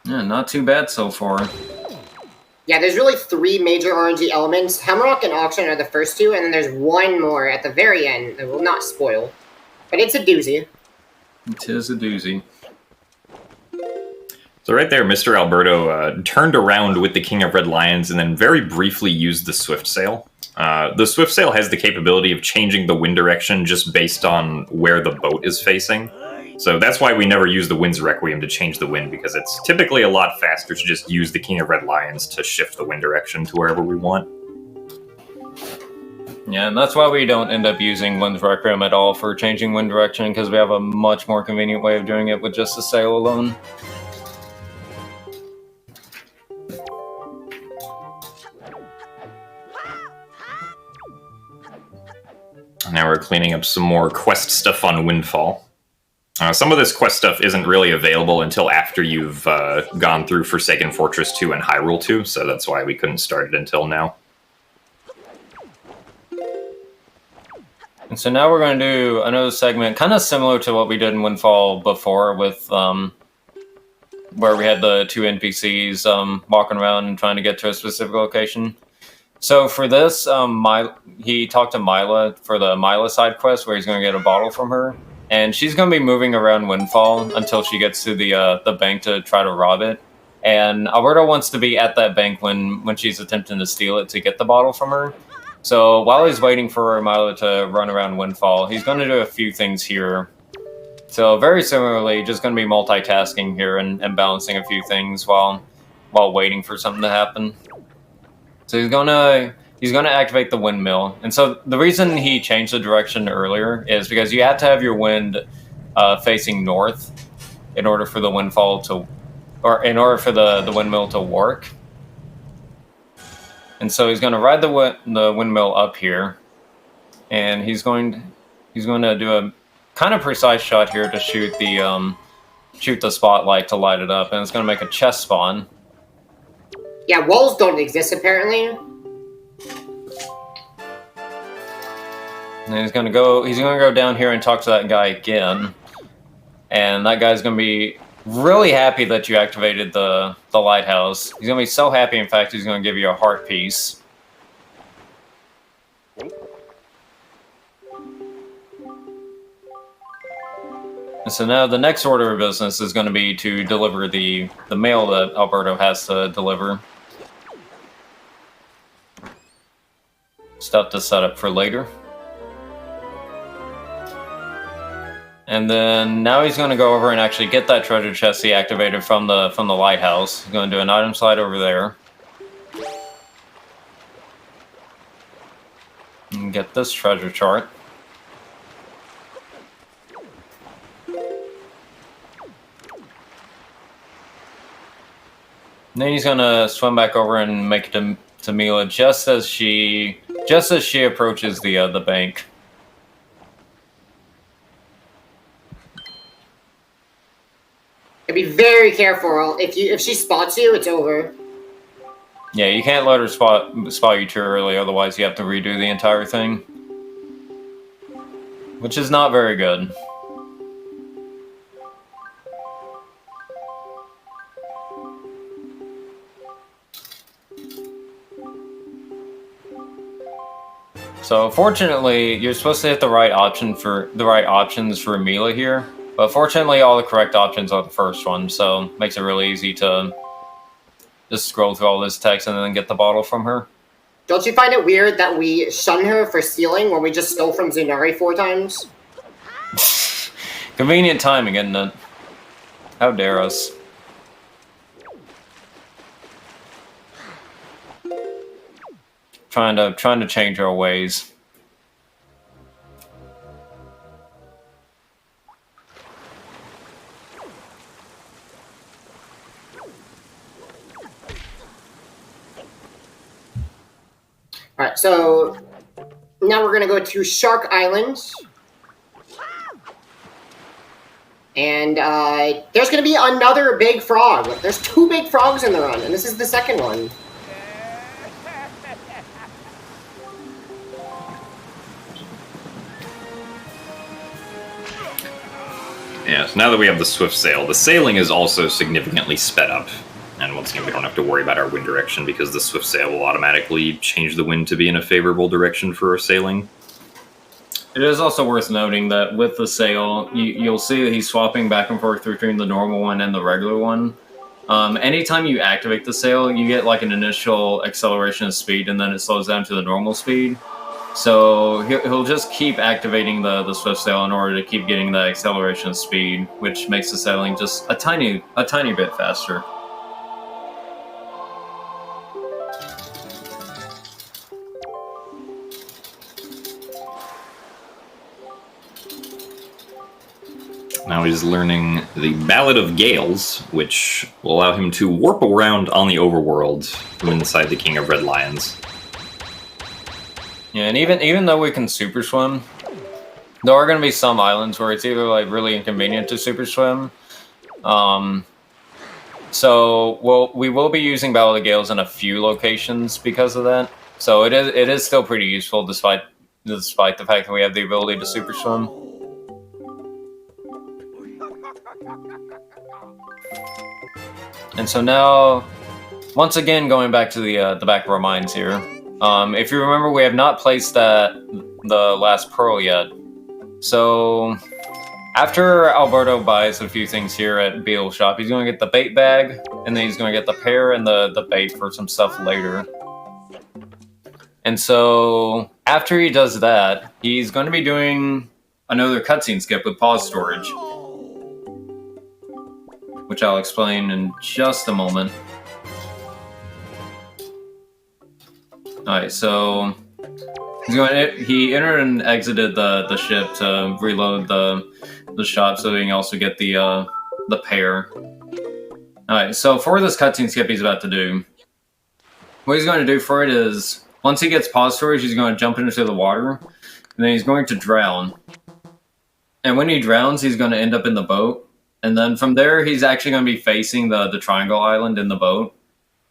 Yeah, not too bad so far. Yeah, there's really 3 major RNG elements. Hemrock and auction are the first 2, and then there's 1 more at the very end that will not spoil. But it's a doozy. It is a doozy. So right there, Mr. Alberto turned around with the King of Red Lions and then very briefly used the Swift Sail. The Swift Sail has the capability of changing the wind direction just based on where the boat is facing. So that's why we never use the Wind's Requiem to change the wind, because it's typically a lot faster to just use the King of Red Lions to shift the wind direction to wherever we want. Yeah, and that's why we don't end up using Wind's Requiem at all for changing wind direction, because we have a much more convenient way of doing it with just the sail alone. Now we're cleaning up some more quest stuff on Windfall. Some of this quest stuff isn't really available until after you've gone through Forsaken Fortress 2 and Hyrule 2, so that's why we couldn't start it until now. And so now we're going to do another segment kind of similar to what we did in Windfall before, with where we had the 2 NPCs walking around and trying to get to a specific location. So for this, he talked to Mila for the Mila side quest, where he's going to get a bottle from her. And she's going to be moving around Windfall until she gets to the bank to try to rob it. And Alberto wants to be at that bank when she's attempting to steal it to get the bottle from her. So while he's waiting for Mila to run around Windfall, he's going to do a few things here. So very similarly, just going to be multitasking here and balancing a few things while waiting for something to happen. So he's going to he's going to activate the windmill. And so the reason he changed the direction earlier is because you have to have your wind facing north in order for the windfall to, or in order for the windmill to work. And so he's going to ride the windmill up here, and he's going to do a kind of precise shot here to shoot the spotlight to light it up, and it's going to make a chest spawn. Yeah, walls don't exist apparently. And he's gonna go down here and talk to that guy again. And that guy's gonna be really happy that you activated the lighthouse. He's gonna be so happy, in fact, he's gonna give you a heart piece. And so now the next order of business is going to be to deliver the mail that Alberto has to deliver. Stuff to set up for later. And then now he's going to go over and actually get that treasure chest he activated from the lighthouse. He's going to do an item slide over there. And get this treasure chart. And then he's going to swim back over and make it to Mila just as she approaches the bank. Be very careful. If she spots you, it's over. Yeah, you can't let her spot you too early, otherwise you have to redo the entire thing. Which is not very good. So fortunately, you're supposed to hit the right options for Mila here. But fortunately, all the correct options are the first one, so makes it really easy to just scroll through all this text and then get the bottle from her. Don't you find it weird that we shun her for stealing when we just stole from Zunari 4 times? Convenient timing, isn't it? How dare us. Trying to change our ways. Alright, so now we're gonna go to Shark Island. And there's gonna be another big frog. There's 2 big frogs in the run, and this is the second one. Yeah, so now that we have the swift sail, the sailing is also significantly sped up. And once again, we don't have to worry about our wind direction because the swift sail will automatically change the wind to be in a favorable direction for our sailing. It is also worth noting that with the sail, you'll see that he's swapping back and forth between the normal one and the regular one. Anytime you activate the sail, you get like an initial acceleration of speed, and then it slows down to the normal speed. So he'll just keep activating the swift sail in order to keep getting that acceleration of speed, which makes the sailing just a tiny bit faster. Now he's learning the Ballad of Gales, which will allow him to warp around on the overworld from inside the King of Red Lions. Yeah, and even though we can super swim, there are going to be some islands where it's either like really inconvenient to super swim. So we will be using Ballad of Gales in a few locations because of that. So it is still pretty useful despite the fact that we have the ability to super swim. And so now, once again, going back to the back of our minds here. If you remember, we have not placed the last pearl yet. So after Alberto buys a few things here at Beetle's shop, he's going to get the bait bag, and then he's going to get the pear and the bait for some stuff later. And so after he does that, he's going to be doing another cutscene skip with pause storage, which I'll explain in just a moment. Alright, so he entered and exited the ship to reload the shop so he can also get the pair. Alright, so for this cutscene skip he's about to do, what he's going to do for it is, once he gets pause storage, he's going to jump into the water, and then he's going to drown. And when he drowns, he's going to end up in the boat. And then from there, he's actually going to be facing the Triangle Island in the boat.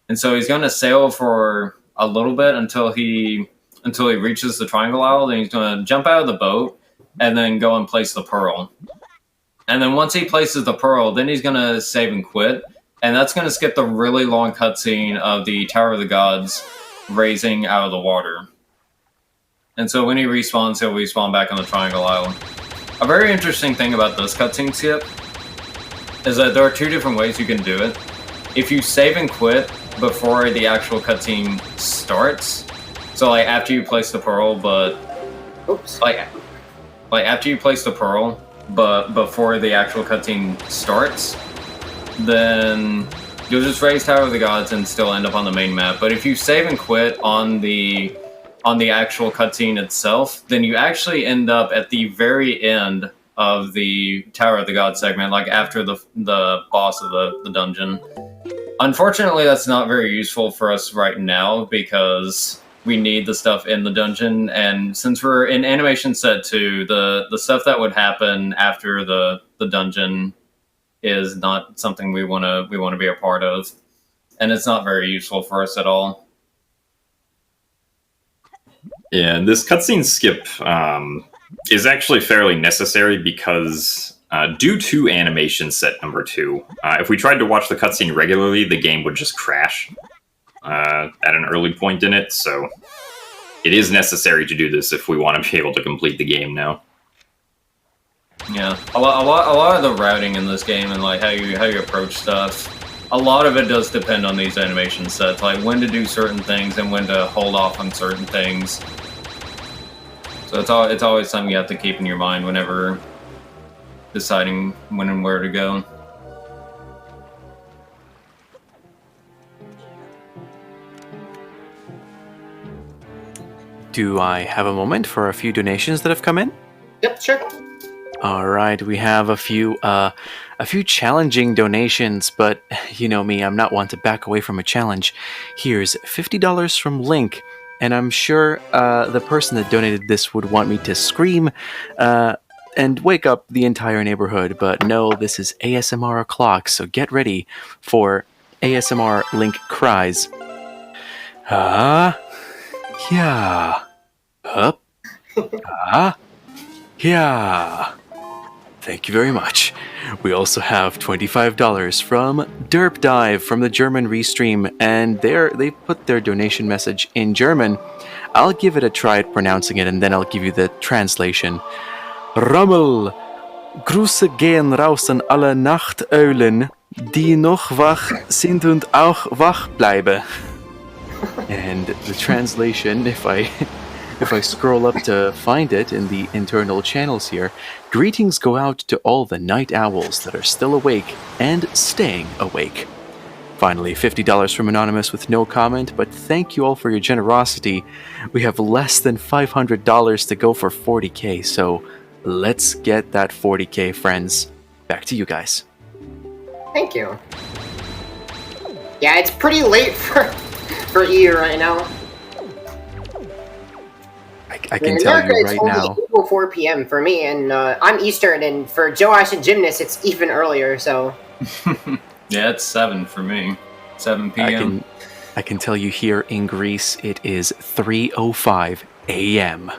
And so he's going to sail for a little bit until he reaches the Triangle Island, and he's going to jump out of the boat and then go and place the pearl. And then once he places the pearl, then he's going to save and quit. And that's going to skip the really long cutscene of the Tower of the Gods raising out of the water. And so when he respawns, he'll respawn back on the Triangle Island. A very interesting thing about this cutscene skip is that there are two different ways you can do it. If you save and quit before the actual cutscene starts, so like after you place the pearl, but like after you place the pearl, but before the actual cutscene starts, then you'll just raise Tower of the Gods and still end up on the main map. But if you save and quit on the actual cutscene itself, then you actually end up at the very end of the Tower of the Gods segment, like after the boss of the dungeon. Unfortunately, that's not very useful for us right now because we need the stuff in the dungeon, and since we're in Animation Set 2, the stuff that would happen after the dungeon is not something we want to be a part of, and it's not very useful for us at all. Yeah, this cutscene skip is actually fairly necessary because due to Animation Set number 2, if we tried to watch the cutscene regularly, the game would just crash at an early point in it, so it is necessary to do this if we want to be able to complete the game now. Yeah, a lot of the routing in this game and like how you approach stuff, a lot of it does depend on these animation sets, like when to do certain things and when to hold off on certain things. So it's always something you have to keep in your mind whenever deciding when and where to go. Do I have a moment for a few donations that have come in? Yep, sure. All right, we have a few challenging donations, but you know me, I'm not one to back away from a challenge. Here's $50 from Link, and I'm sure the person that donated this would want me to scream and wake up the entire neighborhood, but no, this is ASMR o'clock, so get ready for ASMR Link cries. Yeah. Up. Yeah. Thank you very much. We also have $25 from Derp Dive from the German Restream, and they put their donation message in German. I'll give it a try at pronouncing it, and then I'll give you the translation. Rommel, Grüße gehen raus an alle Nachteulen, die noch wach sind und auch wach bleiben. And the translation, if I scroll up to find it in the internal channels here, greetings go out to all the night owls that are still awake and staying awake. Finally, $50 from Anonymous with no comment, but thank you all for your generosity. We have less than $500 to go for 40k, so let's get that 40k, friends. Back to you guys. Thank you. Yeah, it's pretty late for you right now. I can tell you right now. It's only 4 p.m. for me, and I'm Eastern, and for Joash and Gymnast, it's even earlier, so... Yeah, it's 7 for me. 7 p.m. I can tell you here in Greece, it is 3:05 a.m.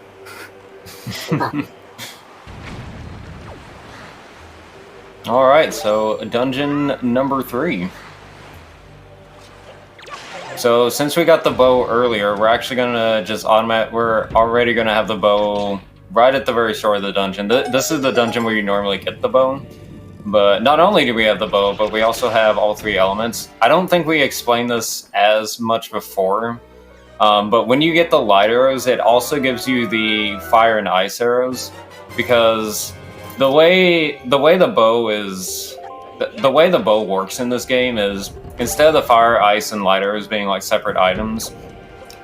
Alright, so dungeon number 3. So since we got the bow earlier, we're actually gonna just we're already gonna have the bow right at the very start of the dungeon. This is the dungeon where you normally get the bow. But not only do we have the bow, but we also have all 3 elements. I don't think we explained this as much before, but when you get the light arrows, it also gives you the fire and ice arrows, because the way the bow works in this game is, instead of the fire, ice, and light arrows being like separate items,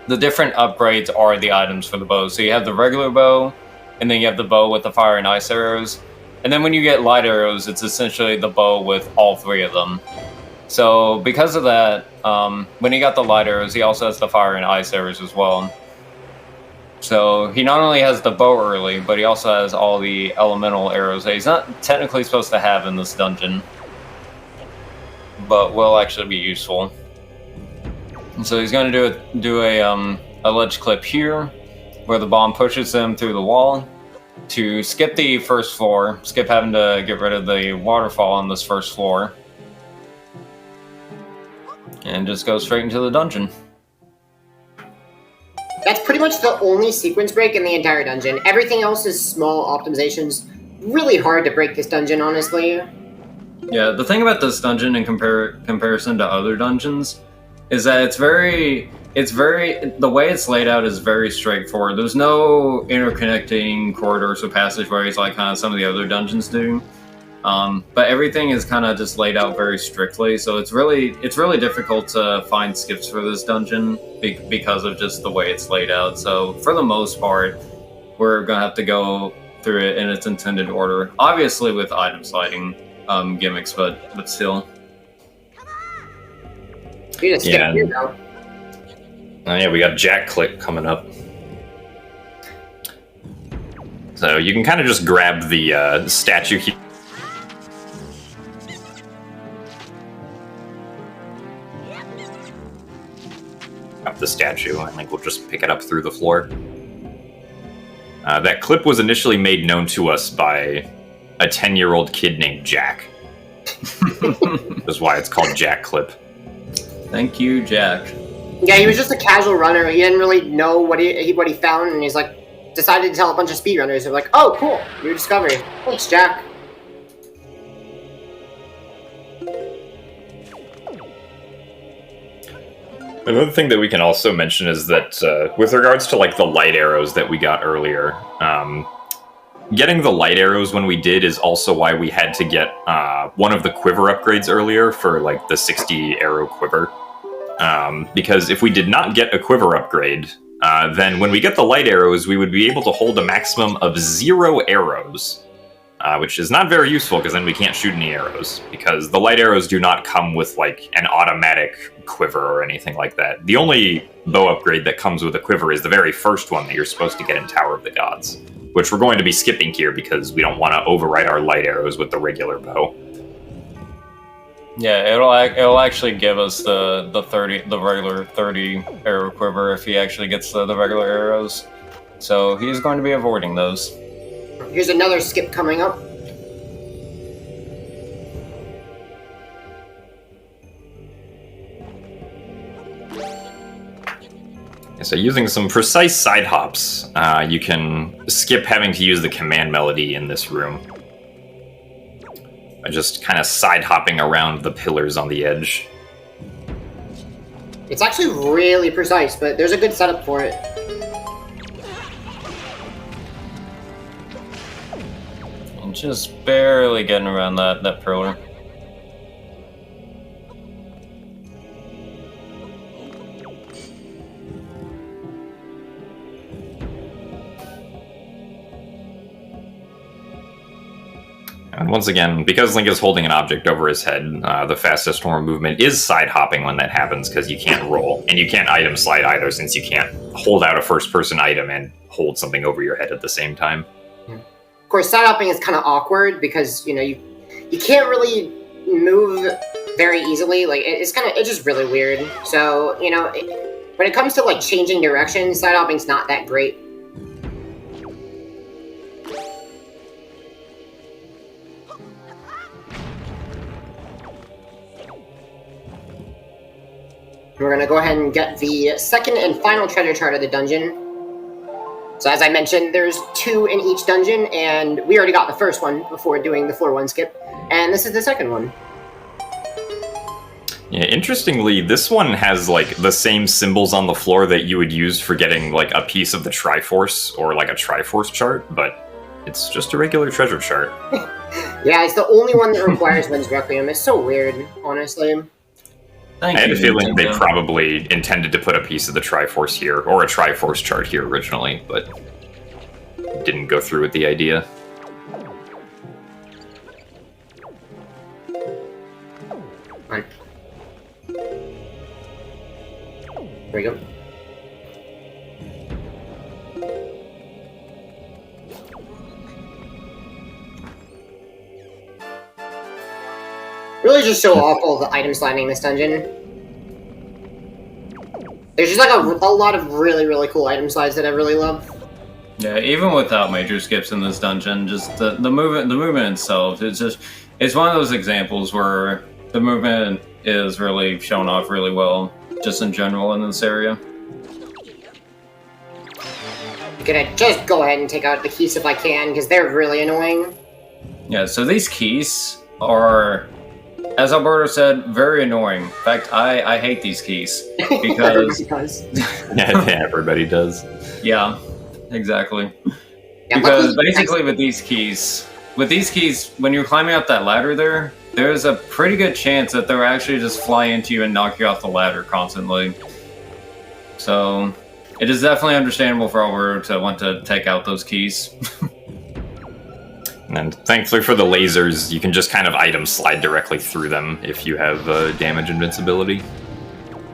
the different upgrades are the items for the bow. So you have the regular bow, and then you have the bow with the fire and ice arrows. And then when you get light arrows, it's essentially the bow with all 3 of them. So because of that, when he got the light arrows, he also has the fire and ice arrows as well. So he not only has the bow early, but he also has all the elemental arrows that he's not technically supposed to have in this dungeon, but will actually be useful. And so he's going to do a ledge clip here, where the bomb pushes him through the wall to skip the first floor, skip having to get rid of the waterfall on this first floor, and just go straight into the dungeon. That's pretty much the only sequence break in the entire dungeon. Everything else is small optimizations. Really hard to break this dungeon, honestly. Yeah, the thing about this dungeon in comparison to other dungeons is that it's very the way it's laid out is very straightforward. There's no interconnecting corridors or passageways like kind of some of the other dungeons do. But everything is kind of just laid out very strictly, so it's really difficult to find skips for this dungeon because of just the way it's laid out. So for the most part, we're gonna have to go through it in its intended order, obviously with item sliding gimmicks, but still. You just skip here now. Oh yeah, we got Jack Click coming up. So you can kind of just grab the statue here. Up the statue, I think we'll just pick it up through the floor. That clip was initially made known to us by a 10-year-old kid named Jack. That's why it's called Jack Clip. Thank you, Jack. Yeah, he was just a casual runner. He didn't really know what he found, and he's like decided to tell a bunch of speedrunners. They're like, "Oh, cool, new discovery. Thanks, Jack." Another thing that we can also mention is that with regards to like the light arrows that we got earlier, getting the light arrows when we did is also why we had to get one of the quiver upgrades earlier for like the 60 arrow quiver. Because if we did not get a quiver upgrade, then when we get the light arrows, we would be able to hold a maximum of 0 arrows, which is not very useful because then we can't shoot any arrows, because the light arrows do not come with like an automatic quiver or anything like that. The only bow upgrade that comes with a quiver is the very first one that you're supposed to get in Tower of the Gods, which we're going to be skipping here because we don't want to override our light arrows with the regular bow. Yeah, it'll actually give us the regular 30 arrow quiver if he actually gets the regular arrows. So he's going to be avoiding those. Here's another skip coming up. So using some precise side hops, you can skip having to use the command melody in this room. By just kind of side hopping around the pillars on the edge. It's actually really precise, but there's a good setup for it. And just barely getting around that pillar. And once again, because Link is holding an object over his head, the fastest form of movement is side hopping when that happens, because you can't roll. And you can't item slide either, since you can't hold out a first-person item and hold something over your head at the same time. Of course, side hopping is kind of awkward because, you know, you can't really move very easily. Like, it's just really weird. So, you know, when it comes to, like, changing direction, side hopping's not that great. We're going to go ahead and get the second and final treasure chart of the dungeon. So as I mentioned, there's 2 in each dungeon, and we already got the first one before doing the floor 1 skip, and this is the second one. Yeah, interestingly, this one has, like, the same symbols on the floor that you would use for getting, like, a piece of the Triforce, or, like, a Triforce chart, but it's just a regular treasure chart. Yeah, it's the only one that requires Wind's Requiem. It's so weird, honestly. Thank I had you, a feeling they Nintendo. probably intended to put a piece of the Triforce here, or a Triforce chart here originally, but didn't go through with the idea. Right. There we go. Really just so awful, the items landing in this dungeon. There's just like a lot of really, really cool item slides that I really love. Yeah, even without major skips in this dungeon, just the movement itself, it's one of those examples where the movement is really shown off really well, just in general in this area. I'm gonna just go ahead and take out the keys if I can, because they're really annoying. Yeah, so these keys are, as Alberto said, very annoying. In fact, I hate these keys because Yeah, everybody does. yeah, exactly. Yeah, Because luckily- basically with these keys, when you're climbing up that ladder there's a pretty good chance that they'll actually just fly into you and knock you off the ladder constantly. So it is definitely understandable for Alberto to want to take out those keys. And thankfully for the lasers, you can just kind of item slide directly through them if you have damage invincibility.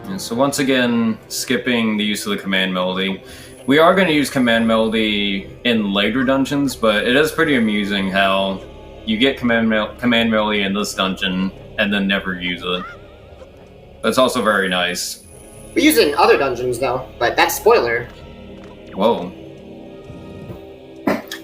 And so once again, skipping the use of the command melody. We are going to use command melody in later dungeons, but it is pretty amusing how you get command melody in this dungeon and then never use it. That's also very nice. We use it in other dungeons though, but that's spoiler. Whoa.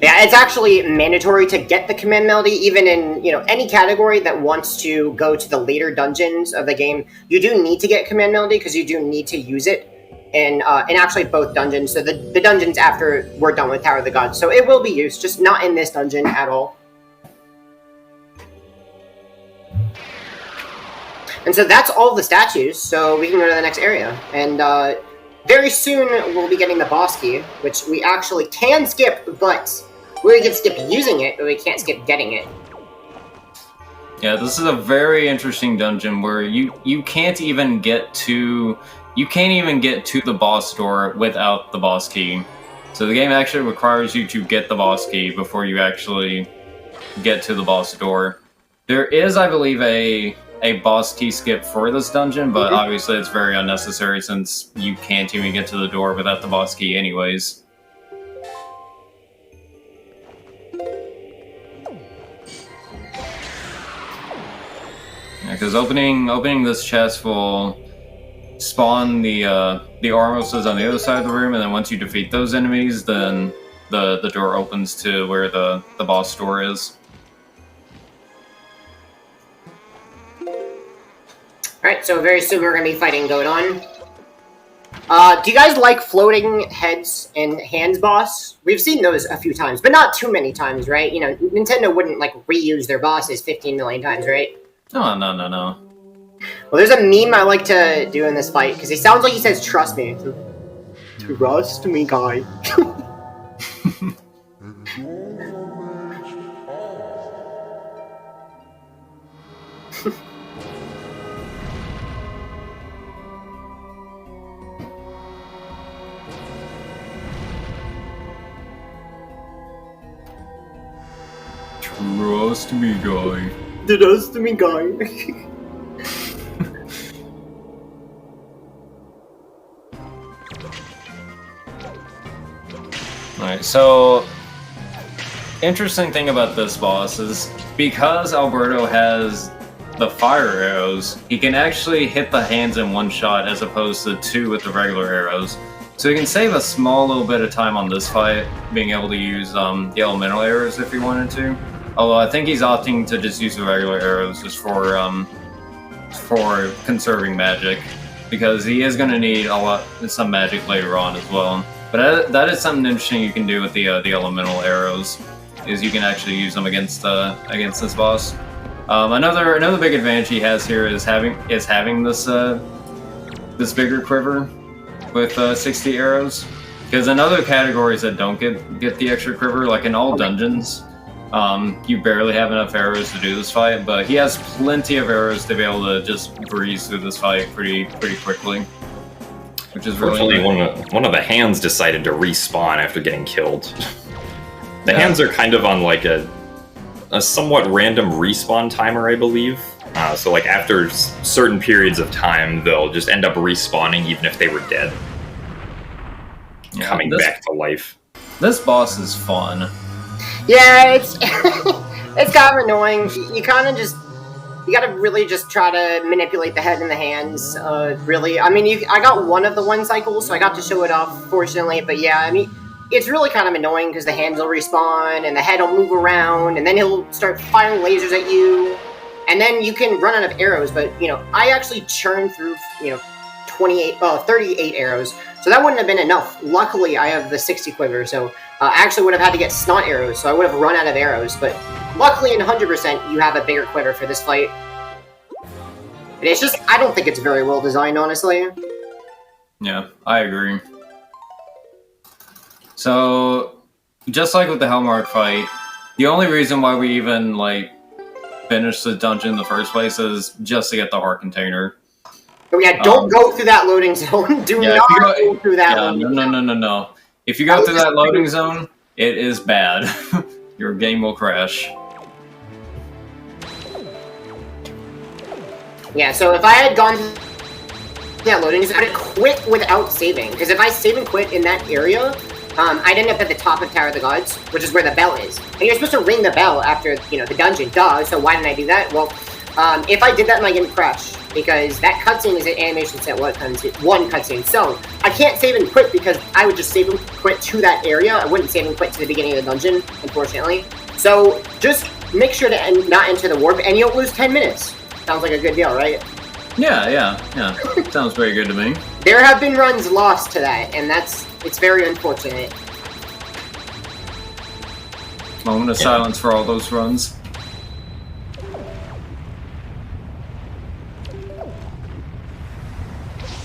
Yeah, it's actually mandatory to get the command melody, even in any category that wants to go to the later dungeons of the game. You do need to get command melody because you do need to use it in actually both dungeons. So the dungeons after we're done with Tower of the Gods. So it will be used, just not in this dungeon at all. And so that's all the statues. So we can go to the next area, and very soon we'll be getting the boss key, which we actually can skip, but we can skip using it, but we can't skip getting it. Yeah, this is a very interesting dungeon where you can't even get to the boss door without the boss key. So the game actually requires you to get the boss key before you actually get to the boss door. There is, I believe, a boss key skip for this dungeon, but obviously it's very unnecessary since you can't even get to the door without the boss key anyways. Because opening this chest will spawn the Armoses on the other side of the room, and then once you defeat those enemies, then the door opens to where the boss door is. Alright, so very soon we're going to be fighting Godon. Do you guys like floating heads and hands boss? We've seen those a few times, but not too many times, right? Nintendo wouldn't reuse their bosses 15 million times, right? No. Well, there's a meme I like to do in this fight, because he sounds like he says, "Trust me." Trust me, guy. Trust me, guy. Trust me, guy. Alright, so interesting thing about this boss is because Alberto has the fire arrows, he can actually hit the hands in one shot as opposed to two with the regular arrows. So he can save a small little bit of time on this fight, being able to use the elemental arrows if he wanted to. Although I think he's opting to just use the regular arrows just for conserving magic, because he is going to need some magic later on as well. But that is something interesting you can do with the elemental arrows, is you can actually use them against this boss. Another big advantage he has here is having this bigger quiver with 60 arrows. Because in other categories that don't get the extra quiver, like in all dungeons, You barely have enough arrows to do this fight, but he has plenty of arrows to be able to just breeze through this fight pretty quickly, which is really nice. One of the hands decided to respawn after getting killed. The hands are kind of on like a somewhat random respawn timer, I believe. So like after certain periods of time, they'll just end up respawning even if they were dead. Coming back to life. This boss is fun. Yeah, it's it's kind of annoying. You gotta really just try to manipulate the head and the hands. Really, I mean, I got one of the 1 cycle, so I got to show it off, fortunately. But yeah, I mean, it's really kind of annoying because the hands will respawn and the head will move around, and then he'll start firing lasers at you, and then you can run out of arrows. But I actually churned through 38 arrows, so that wouldn't have been enough. Luckily, I have the 60 quiver, so I actually would have had to get snot arrows, so I would have run out of arrows. But luckily, in 100%, you have a bigger quiver for this fight. And it's just, I don't think it's very well designed, honestly. Yeah, I agree. So, just like with the Hellmark fight, the only reason why we even, finished the dungeon in the first place is just to get the heart container. Oh yeah, don't go through that loading zone. Do not go through that loading zone. No. If you go through that loading zone, it is bad. Your game will crash. Yeah, so if I had gone to that loading zone, I'd quit without saving. Because if I save and quit in that area, I'd end up at the top of Tower of the Gods, which is where the bell is. And you're supposed to ring the bell after, the dungeon, duh. So why didn't I do that? Well, if I did that, my game crashed. Because that cutscene is an animation set one cutscene. So I can't save and quit because I would just save and quit to that area. I wouldn't save and quit to the beginning of the dungeon, unfortunately. So just make sure to not enter the warp, and you'll lose 10 minutes. Sounds like a good deal, right? Yeah. Sounds very good to me. There have been runs lost to that, and it's very unfortunate. Moment of silence for all those runs.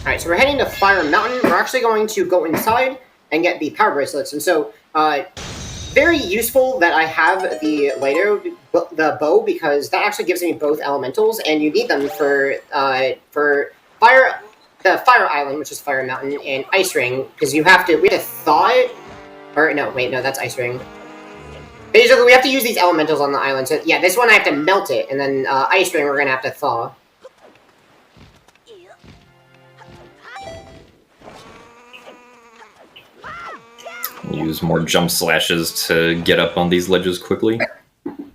Alright, so we're heading to Fire Mountain. We're actually going to go inside and get the power bracelets. And so, very useful that I have the bow, because that actually gives me both elementals, and you need them for the Fire Island, which is Fire Mountain, and Ice Ring, because we have to thaw it. Or, no, wait, no, that's Ice Ring. Basically, we have to use these elementals on the island. So, yeah, this one I have to melt it, and then Ice Ring we're going to have to thaw. Use more jump slashes to get up on these ledges quickly. And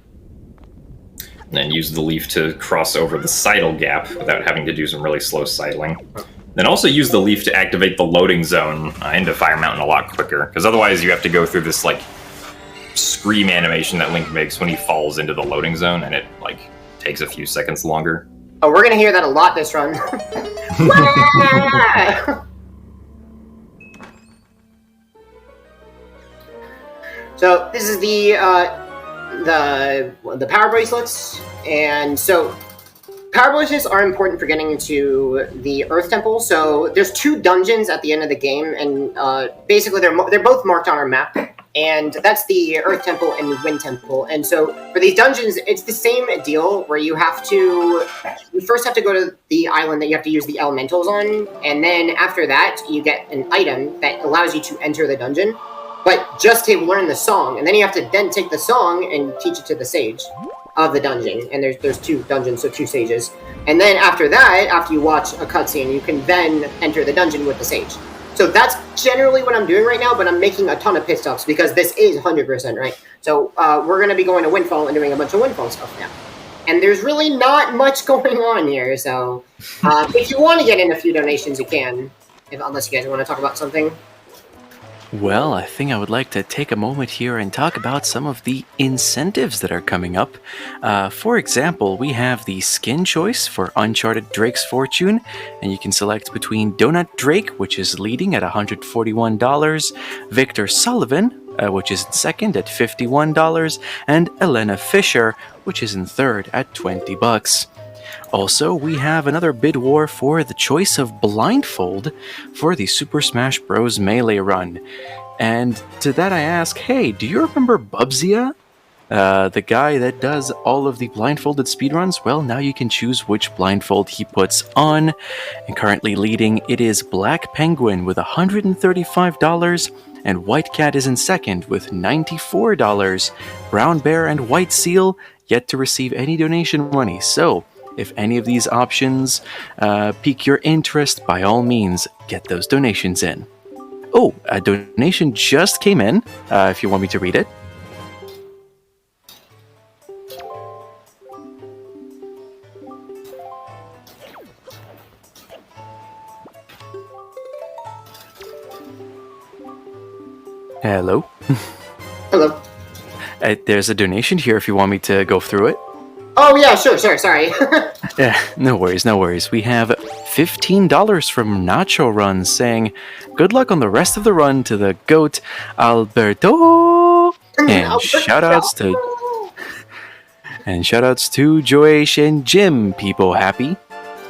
then use the leaf to cross over the sidle gap without having to do some really slow sidling. Then also use the leaf to activate the loading zone into Fire Mountain a lot quicker, because otherwise you have to go through this, scream animation that Link makes when he falls into the loading zone, and it, takes a few seconds longer. Oh, we're gonna hear that a lot this run. So this is the power bracelets, and so power bracelets are important for getting into the Earth Temple. So there's 2 dungeons at the end of the game, and basically they're both marked on our map, and that's the Earth Temple and the Wind Temple. And so for these dungeons, it's the same deal where you first have to go to the island that you have to use the elementals on, and then after that you get an item that allows you to enter the dungeon. But just to learn the song, and then you have to then take the song and teach it to the sage of the dungeon. And there's 2 dungeons, so 2 sages. And then after that, after you watch a cutscene, you can then enter the dungeon with the sage. So that's generally what I'm doing right now, but I'm making a ton of pit stops because this is 100%, right? So we're going to be going to Windfall and doing a bunch of Windfall stuff now. And there's really not much going on here, so if you want to get in a few donations, you can, unless you guys want to talk about something. Well, I think I would like to take a moment here and talk about some of the incentives that are coming up. For example, we have the skin choice for Uncharted Drake's Fortune, and you can select between Donut Drake, which is leading at $141, Victor Sullivan, which is in second at $51, and Elena Fisher, which is in third at $20. Also, we have another bid war for the choice of Blindfold for the Super Smash Bros. Melee run. And to that I ask, hey, do you remember Bubzia? The guy that does all of the blindfolded speedruns, well, now you can choose which blindfold he puts on. And currently leading, it is Black Penguin with $135, and White Cat is in second with $94. Brown Bear and White Seal yet to receive any donation money. So, if any of these options pique your interest, by all means, get those donations in. Oh, a donation just came in, if you want me to read it. Hello. Hello. There's a donation here if you want me to go through it. Oh, yeah, sure, sorry. Yeah, no worries. We have $15 from Nacho Run saying, "Good luck on the rest of the run to the GOAT, Alberto!" And shoutouts to Joash and Jim, people happy.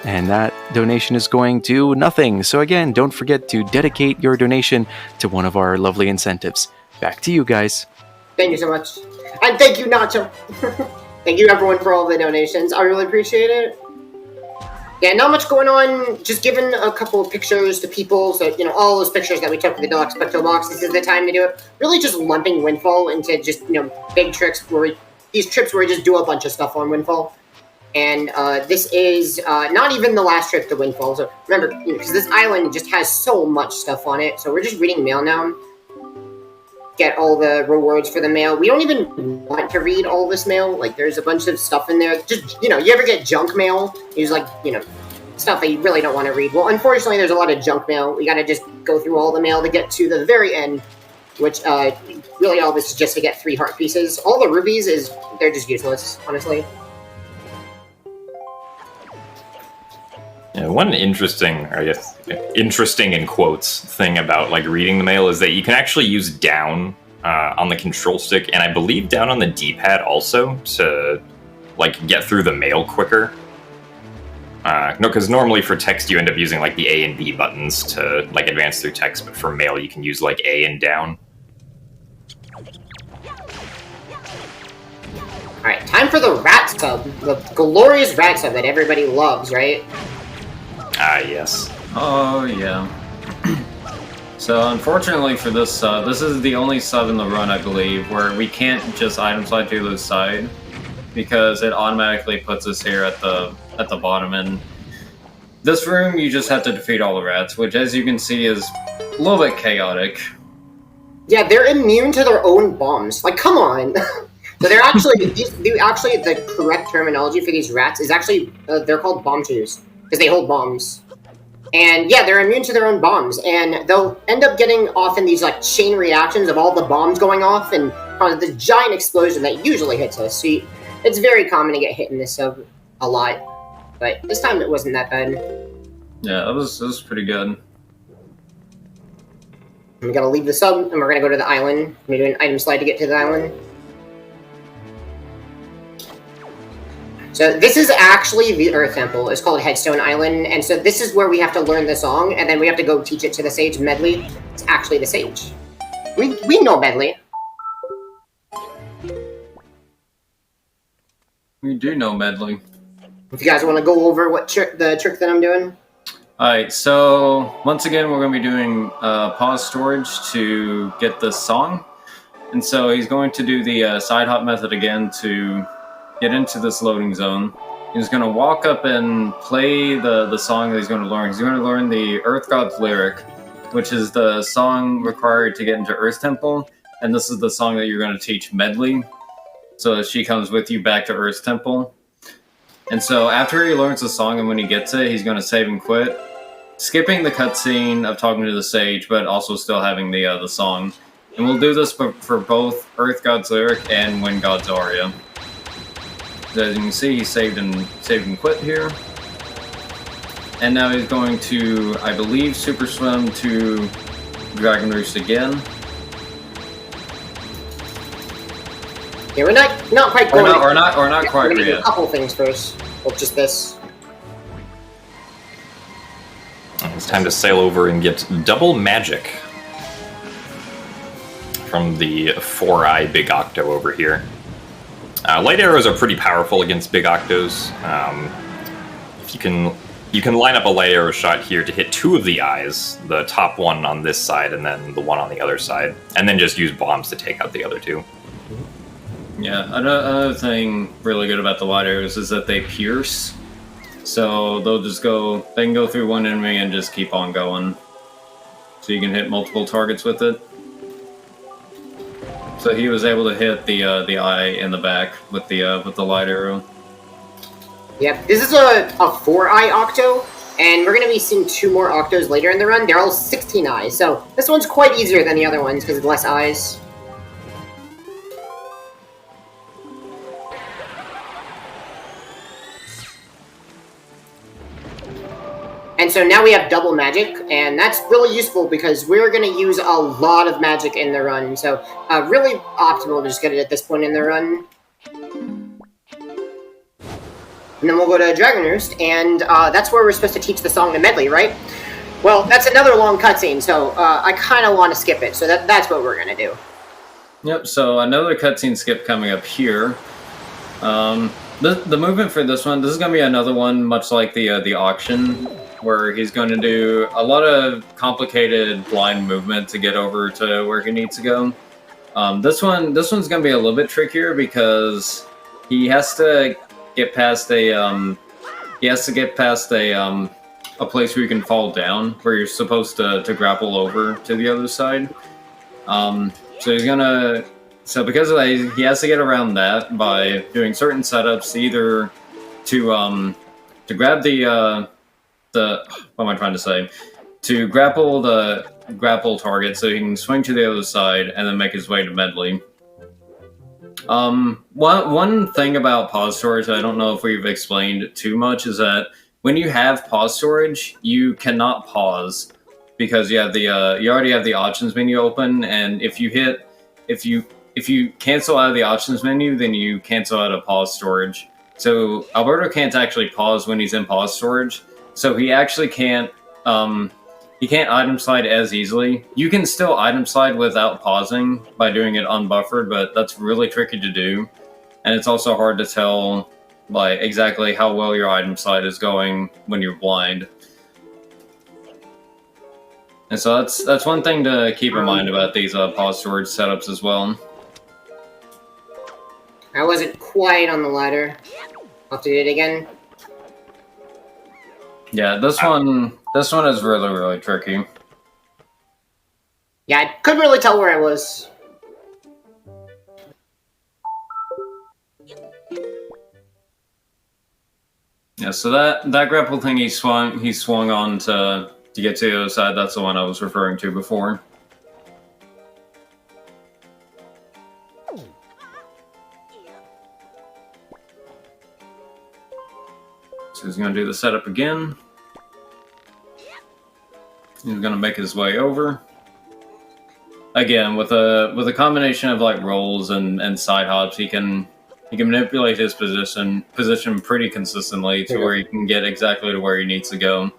And that donation is going to nothing. So again, don't forget to dedicate your donation to one of our lovely incentives. Back to you guys. Thank you so much. And thank you, Nacho. Thank you, everyone, for all the donations. I really appreciate it. Yeah, not much going on. Just giving a couple of pictures to people. So, all those pictures that we took for the Deluxe Picto Box, this is the time to do it. Really just lumping Windfall into just, big tricks these trips where we just do a bunch of stuff on Windfall. And this is not even the last trip to Windfall. So remember, because this island just has so much stuff on it. So we're just reading mail now. Get all the rewards for the mail. We don't even want to read all this mail. Like, there's a bunch of stuff in there. Just, you ever get junk mail? It's like, stuff that you really don't want to read. Well, unfortunately, there's a lot of junk mail. We got to just go through all the mail to get to the very end, which really all this is just to get 3 heart pieces. All the rubies they're just useless, honestly. Yeah, one interesting in quotes thing about reading the mail is that you can actually use down on the control stick, and I believe down on the D-pad also to get through the mail quicker. No, because normally for text you end up using the A and B buttons to advance through text, but for mail you can use A and down. All right, time for the rat sub, the glorious rat sub that everybody loves, right? Ah, yes. Oh, yeah. So, unfortunately for this sub, this is the only sub in the run, I believe, where we can't just item slide to the side, because it automatically puts us here at the bottom. And this room, you just have to defeat all the rats, which, as you can see, is a little bit chaotic. Yeah, they're immune to their own bombs. Come on. So they're actually, the correct terminology for these rats is actually, they're called bomb chews. Because they hold bombs. And yeah, they're immune to their own bombs. And they'll end up getting often these chain reactions of all the bombs going off and cause the giant explosion that usually hits us. So it's very common to get hit in this sub a lot. But this time it wasn't that bad. Yeah, it was pretty good. And we gotta leave the sub and we're gonna go to the island. We're gonna do an item slide to get to the island. So this is actually the Earth Temple. It's called Headstone Island, and so this is where we have to learn the song, and then we have to go teach it to the sage Medley. It's actually the sage. We know Medley. We do know Medley. If you guys want to go over the trick that I'm doing. Alright, so once again we're going to be doing pause storage to get this song. And so he's going to do the side hop method again to get into this loading zone. He's going to walk up and play the song that he's going to learn. He's going to learn the Earth God's Lyric, which is the song required to get into Earth Temple. And this is the song that you're going to teach Medley, so that she comes with you back to Earth Temple. And so after he learns the song and when he gets it, he's going to save and quit, skipping the cutscene of talking to the sage, but also still having the song. And we'll do this for both Earth God's Lyric and Wind God's Aria. As you can see, he saved and quit here. And now he's going to, I believe, Super Swim to Dragon Roost again. Yeah, we're not quite going. Or not quite we're gonna do yet. a couple things first. Well, just this. It's time to sail over and get double magic from the 4-eye Big Octo over here. Light arrows are pretty powerful against big octos. If you can line up a light arrow shot here to hit 2 of the eyes, the top one on this side and then the one on the other side, and then just use bombs to take out the other 2. Yeah, another thing really good about the light arrows is that they pierce. So they can go through one enemy and just keep on going. So you can hit multiple targets with it. So he was able to hit the eye in the back with the light arrow. Yep, this is a 4-eye octo, and we're going to be seeing 2 more octos later in the run. They're all 16 eyes, so this one's quite easier than the other ones because of less eyes. And so now we have double magic, and that's really useful because we're going to use a lot of magic in the run. So really optimal to just get it at this point in the run. And then we'll go to Dragon Roost, and that's where we're supposed to teach the song to Medley, right? Well, that's another long cutscene, so I kind of want to skip it, so that's what we're going to do. Yep, so another cutscene skip coming up here. The movement for this one, this is going to be another one much like the auction, where he's going to do a lot of complicated blind movement to get over to where he needs to go. This one's going to be a little bit trickier because he has to get past a place where you can fall down, where you're supposed to grapple over to the other side. So because of that, he has to get around that by doing certain setups, either to grab what am I trying to say? To grapple the grapple target so he can swing to the other side and then make his way to Medley. One thing about pause storage I don't know if we've explained too much is that when you have pause storage, you cannot pause because you have you already have the options menu open, and if you cancel out of the options menu, then you cancel out of pause storage. So Alberto can't actually pause when he's in pause storage. So he actually can't item slide as easily. You can still item slide without pausing by doing it unbuffered, but that's really tricky to do. And it's also hard to tell like exactly how well your item slide is going when you're blind. And so that's one thing to keep in mind about these pause storage setups as well. I wasn't quite on the ladder. I'll have to do it again. Yeah, this one is really, really tricky. Yeah, I couldn't really tell where I was. Yeah, so that grapple thing he swung on to get to the other side, that's the one I was referring to before. So he's going to do the setup again. He's going to make his way over. Again, with a combination of like rolls and side hops, he can manipulate his position pretty consistently to where he can get exactly to where he needs to go.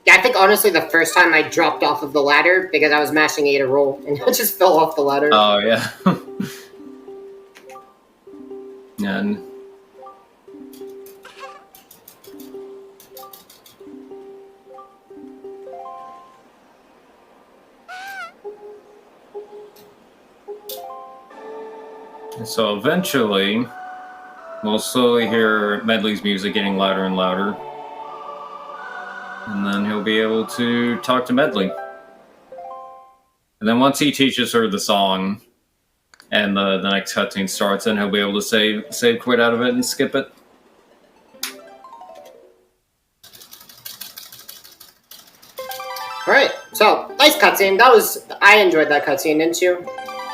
Yeah, I think honestly the first time I dropped off of the ladder because I was mashing A to roll and I just fell off the ladder. Oh yeah. And so eventually, we'll slowly hear Medley's music getting louder and louder. And then he'll be able to talk to Medley. And then once he teaches her the song, and the next cutscene starts, then he'll be able to save quit out of it and skip it. Alright, so, nice cutscene. I enjoyed that cutscene, didn't you?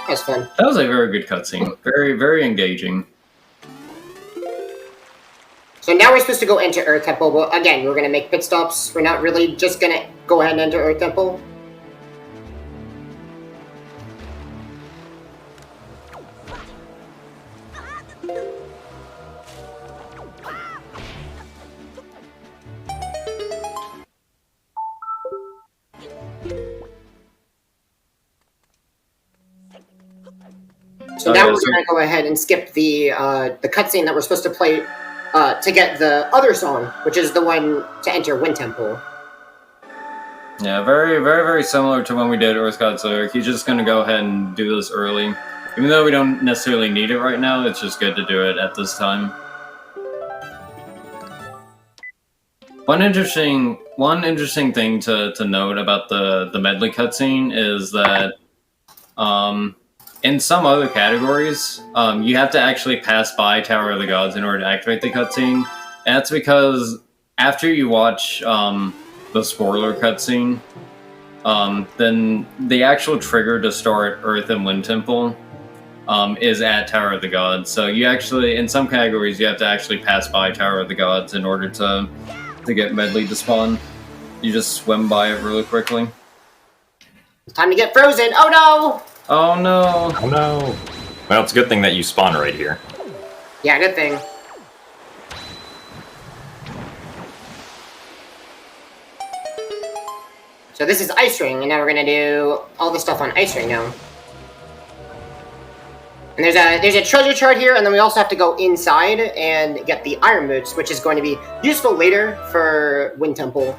That was fun. That was a very good cutscene. Very, very engaging. So now we're supposed to go into Earth Temple, but again, we're going to make pit stops. We're not really just going to go ahead and enter Earth Temple. So now we're going to go ahead and skip the cutscene that we're supposed to play to get the other song, which is the one to enter Wind Temple. Yeah, very, very, very similar to when we did Earth God's Lyric. He's just going to go ahead and do this early. Even though we don't necessarily need it right now, it's just good to do it at this time. One interesting thing to note about the medley cutscene is that in some other categories, you have to actually pass by Tower of the Gods in order to activate the cutscene. And that's because after you watch the spoiler cutscene, then the actual trigger to start Earth and Wind Temple is at Tower of the Gods. So you actually, in some categories, you have to actually pass by Tower of the Gods in order to get medley to spawn. You just swim by it really quickly. It's time to get frozen! Oh no! Oh no! Oh no! Well, it's a good thing that you spawn right here. Yeah, good thing. So this is Ice Ring, and now we're gonna do all the stuff on Ice Ring now. And there's a treasure chart here, and then we also have to go inside and get the Iron Boots, which is going to be useful later for Wind Temple.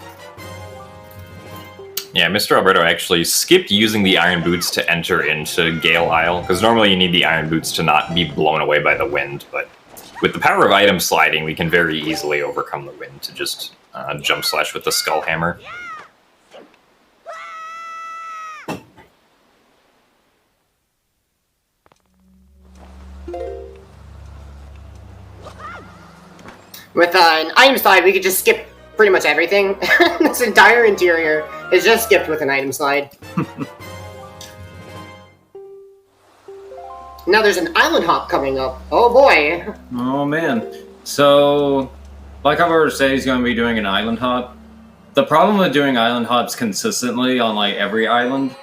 Yeah, Mr. Alberto actually skipped using the Iron Boots to enter into Gale Isle, because normally you need the Iron Boots to not be blown away by the wind, but with the power of item sliding, we can very easily overcome the wind to just jump slash with the Skull Hammer. With an item slide, we could just skip pretty much everything. This entire interior is just skipped with an item slide. Now there's an island hop coming up. Oh boy. Oh man. So, like I've already said, he's going to be doing an island hop. The problem with doing island hops consistently on like every island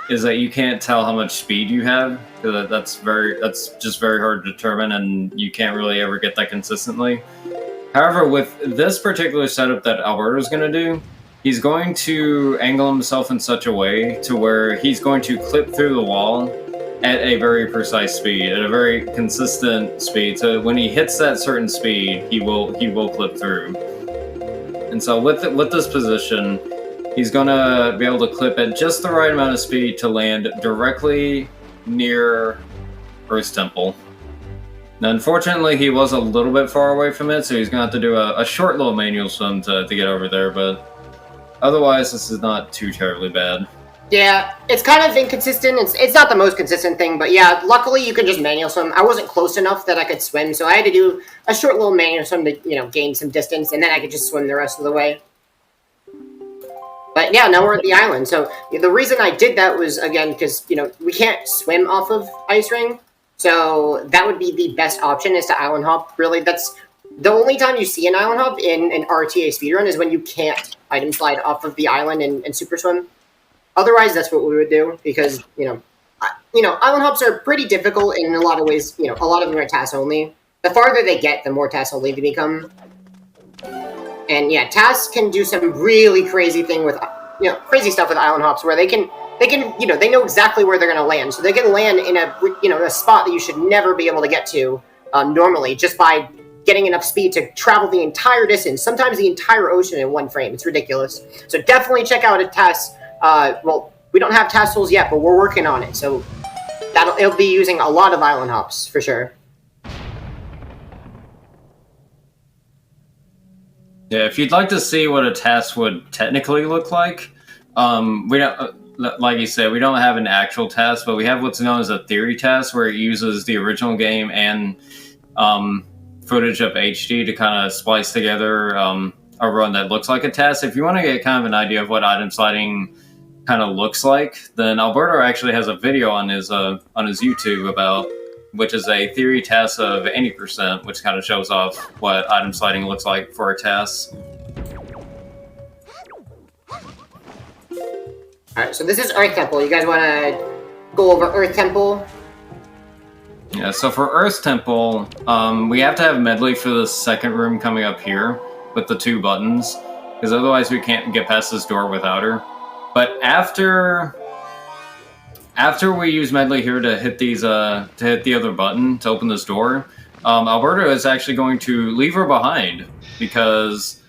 is that you can't tell how much speed you have. That's just very hard to determine, and you can't really ever get that consistently. However, with this particular setup that Alberto's going to do, he's going to angle himself in such a way to where he's going to clip through the wall at a very precise speed, at a very consistent speed. So when he hits that certain speed, he will clip through. And so with this position, he's going to be able to clip at just the right amount of speed to land directly near Earth Temple. Now, unfortunately, he was a little bit far away from it, so he's going to have to do a short little manual swim to get over there, but otherwise, this is not too terribly bad. Yeah, it's kind of inconsistent. It's not the most consistent thing, but yeah, luckily you can just manual swim. I wasn't close enough that I could swim, so I had to do a short little manual swim to, gain some distance, and then I could just swim the rest of the way. But yeah, now we're at the island. So the reason I did that was, again, because, we can't swim off of Ice Ring. So that would be the best option, is to island hop. Really, that's the only time you see an island hop in an RTA speedrun is when you can't item slide off of the island and super swim. Otherwise, that's what we would do, because, island hops are pretty difficult in a lot of ways. A lot of them are task only. The farther they get, the more task only they become. And yeah, tasks can do some really crazy thing with, crazy stuff with island hops, where they can, they know exactly where they're going to land. So they can land in a spot that you should never be able to get to normally, just by getting enough speed to travel the entire distance, sometimes the entire ocean in one frame. It's ridiculous. So definitely check out a task. Well, we don't have task tools yet, but we're working on it. So it'll be using a lot of island hops for sure. Yeah, if you'd like to see what a task would technically look like, we don't, like you said, we don't have an actual task, but we have what's known as a theory task, where it uses the original game and footage of HD to kind of splice together a run that looks like a task. If you want to get kind of an idea of what item sliding kind of looks like, then Alberto actually has a video on his YouTube about, which is a theory task of any %, which kind of shows off what item sliding looks like for a task. Alright, so this is Earth Temple. You guys want to go over Earth Temple? Yeah, so for Earth Temple, we have to have medley for the second room coming up here with the 2 buttons, because otherwise we can't get past this door without her. But after after we use medley here to hit these to hit the other button to open this door, Alberto is actually going to leave her behind because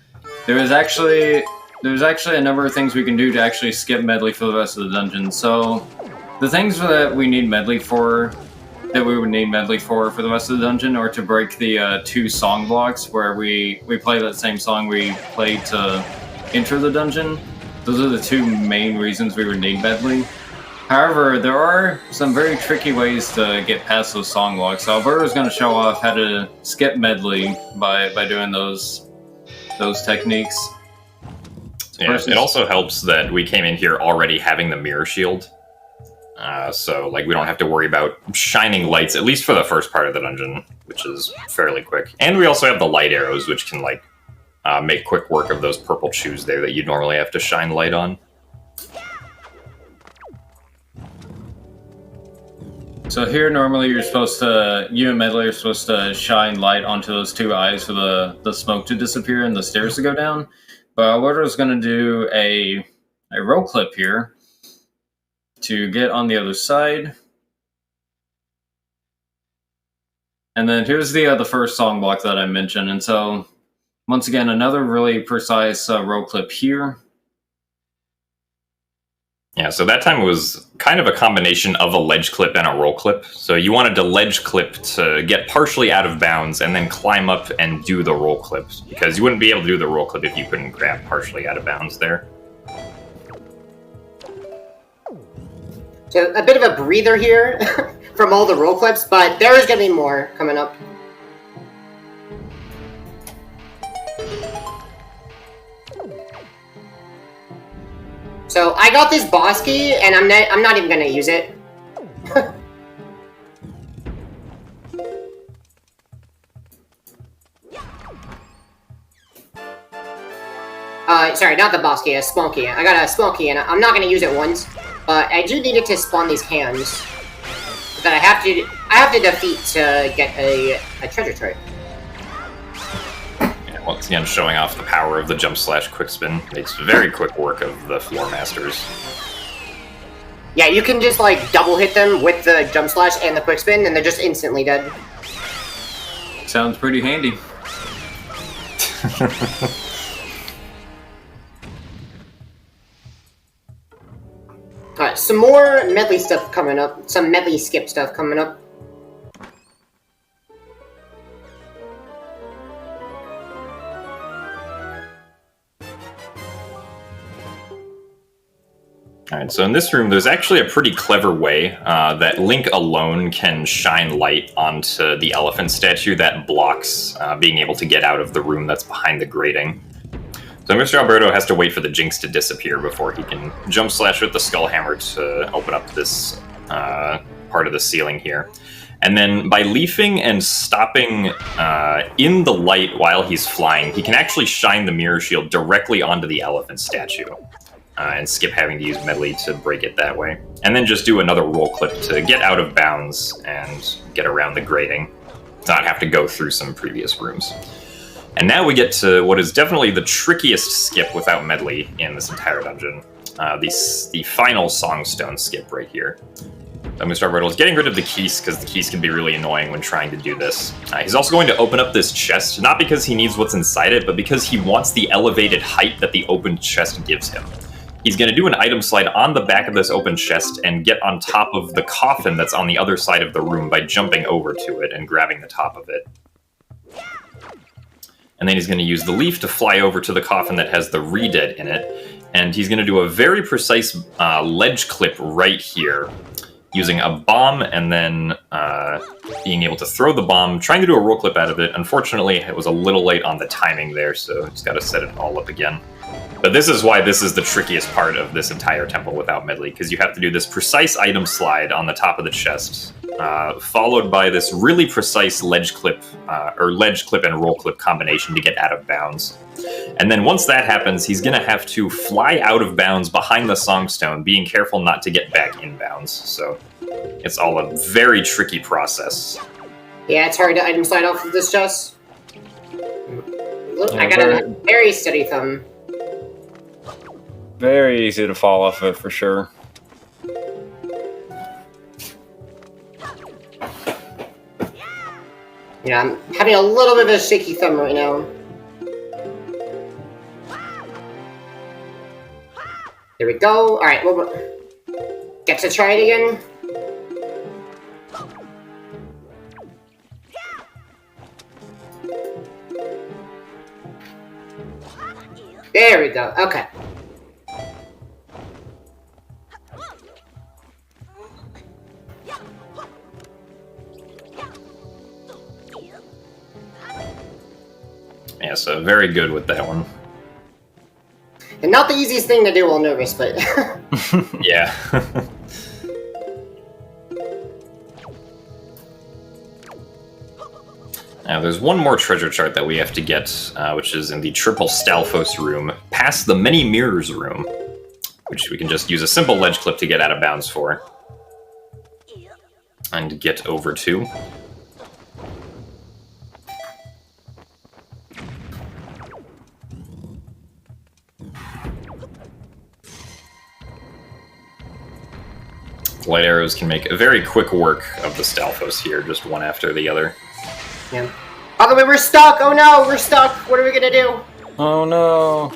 there's actually a number of things we can do to actually skip medley for the rest of the dungeon. So the things that we need medley for, that we would need medley for the rest of the dungeon, or to break the 2 song blocks where we play that same song we played to enter the dungeon. Those are the 2 main reasons we would need medley. However, there are some very tricky ways to get past those song blocks. So Alberto's going to show off how to skip medley by doing those techniques. Yeah, it also helps that we came in here already having the mirror shield. So, like, we don't have to worry about shining lights, at least for the first part of the dungeon, which is fairly quick. And we also have the light arrows, which can, like, make quick work of those purple shoes there that you normally have to shine light on. So here, normally you and Medley are supposed to shine light onto those 2 eyes for the smoke to disappear and the stairs to go down. But Alberto's going to do a roll clip here to get on the other side. And then here's the first song block that I mentioned. And so, once again, another really precise roll clip here. Yeah, so that time it was kind of a combination of a ledge clip and a roll clip. So you wanted to ledge clip to get partially out of bounds and then climb up and do the roll clip, because you wouldn't be able to do the roll clip if you couldn't grab partially out of bounds there. So a bit of a breather here from all the roll clips, but there is going to be more coming up. So I got this boss key, and I'm not even going to use it. Sorry, not the boss key, a small key. I got a small key, and I'm not going to use it once, but I do need it to spawn these cans that I have to defeat to get a treasure tray. Yeah, once again, showing off the power of the jump slash quick spin. Makes very quick work of the floor masters. Yeah, you can just like double hit them with the jump slash and the quick spin, and they're just instantly dead. Sounds pretty handy. Alright, some more medley stuff coming up. Some medley skip stuff coming up. Alright, so in this room, there's actually a pretty clever way that Link alone can shine light onto the elephant statue that blocks being able to get out of the room that's behind the grating. So Mr. Alberto has to wait for the jinx to disappear before he can jump slash with the skull hammer to open up this part of the ceiling here. And then by leafing and stopping in the light while he's flying, he can actually shine the mirror shield directly onto the elephant statue. And skip having to use medley to break it that way. And then just do another roll clip to get out of bounds and get around the grating, to not have to go through some previous rooms. And now we get to what is definitely the trickiest skip without medley in this entire dungeon. The final Songstone skip right here. So Mr. Alberto is getting rid of the keys, because the keys can be really annoying when trying to do this. He's also going to open up this chest, not because he needs what's inside it, but because he wants the elevated height that the open chest gives him. He's going to do an item slide on the back of this open chest and get on top of the coffin that's on the other side of the room by jumping over to it and grabbing the top of it. And then he's going to use the leaf to fly over to the coffin that has the re-dead in it. And he's going to do a very precise ledge clip right here, using a bomb and then being able to throw the bomb, trying to do a roll clip out of it. Unfortunately, it was a little late on the timing there, so just got to set it all up again. But this is why this is the trickiest part of this entire temple without medley, because you have to do this precise item slide on the top of the chest, followed by this really precise ledge clip and roll clip combination to get out of bounds. And then once that happens, he's going to have to fly out of bounds behind the Songstone, being careful not to get back in bounds. So it's all a very tricky process. Yeah, it's hard to item slide off of this chest. Look, I got a very steady thumb. Very easy to fall off of, for sure. Yeah, I'm having a little bit of a shaky thumb right now. There we go. Alright, we'll get to try it again. There we go. Okay. Yeah, so very good with that one. And not the easiest thing to do while nervous, but... Yeah. Now, there's one more treasure chart that we have to get, which is in the Triple Stalfos room, past the Many Mirrors room, which we can just use a simple ledge clip to get out of bounds for. And get over to. Light arrows can make a very quick work of the Stalfos here, just one after the other. Yeah. By the way, we're stuck! Oh no, we're stuck! What are we gonna do? Oh no.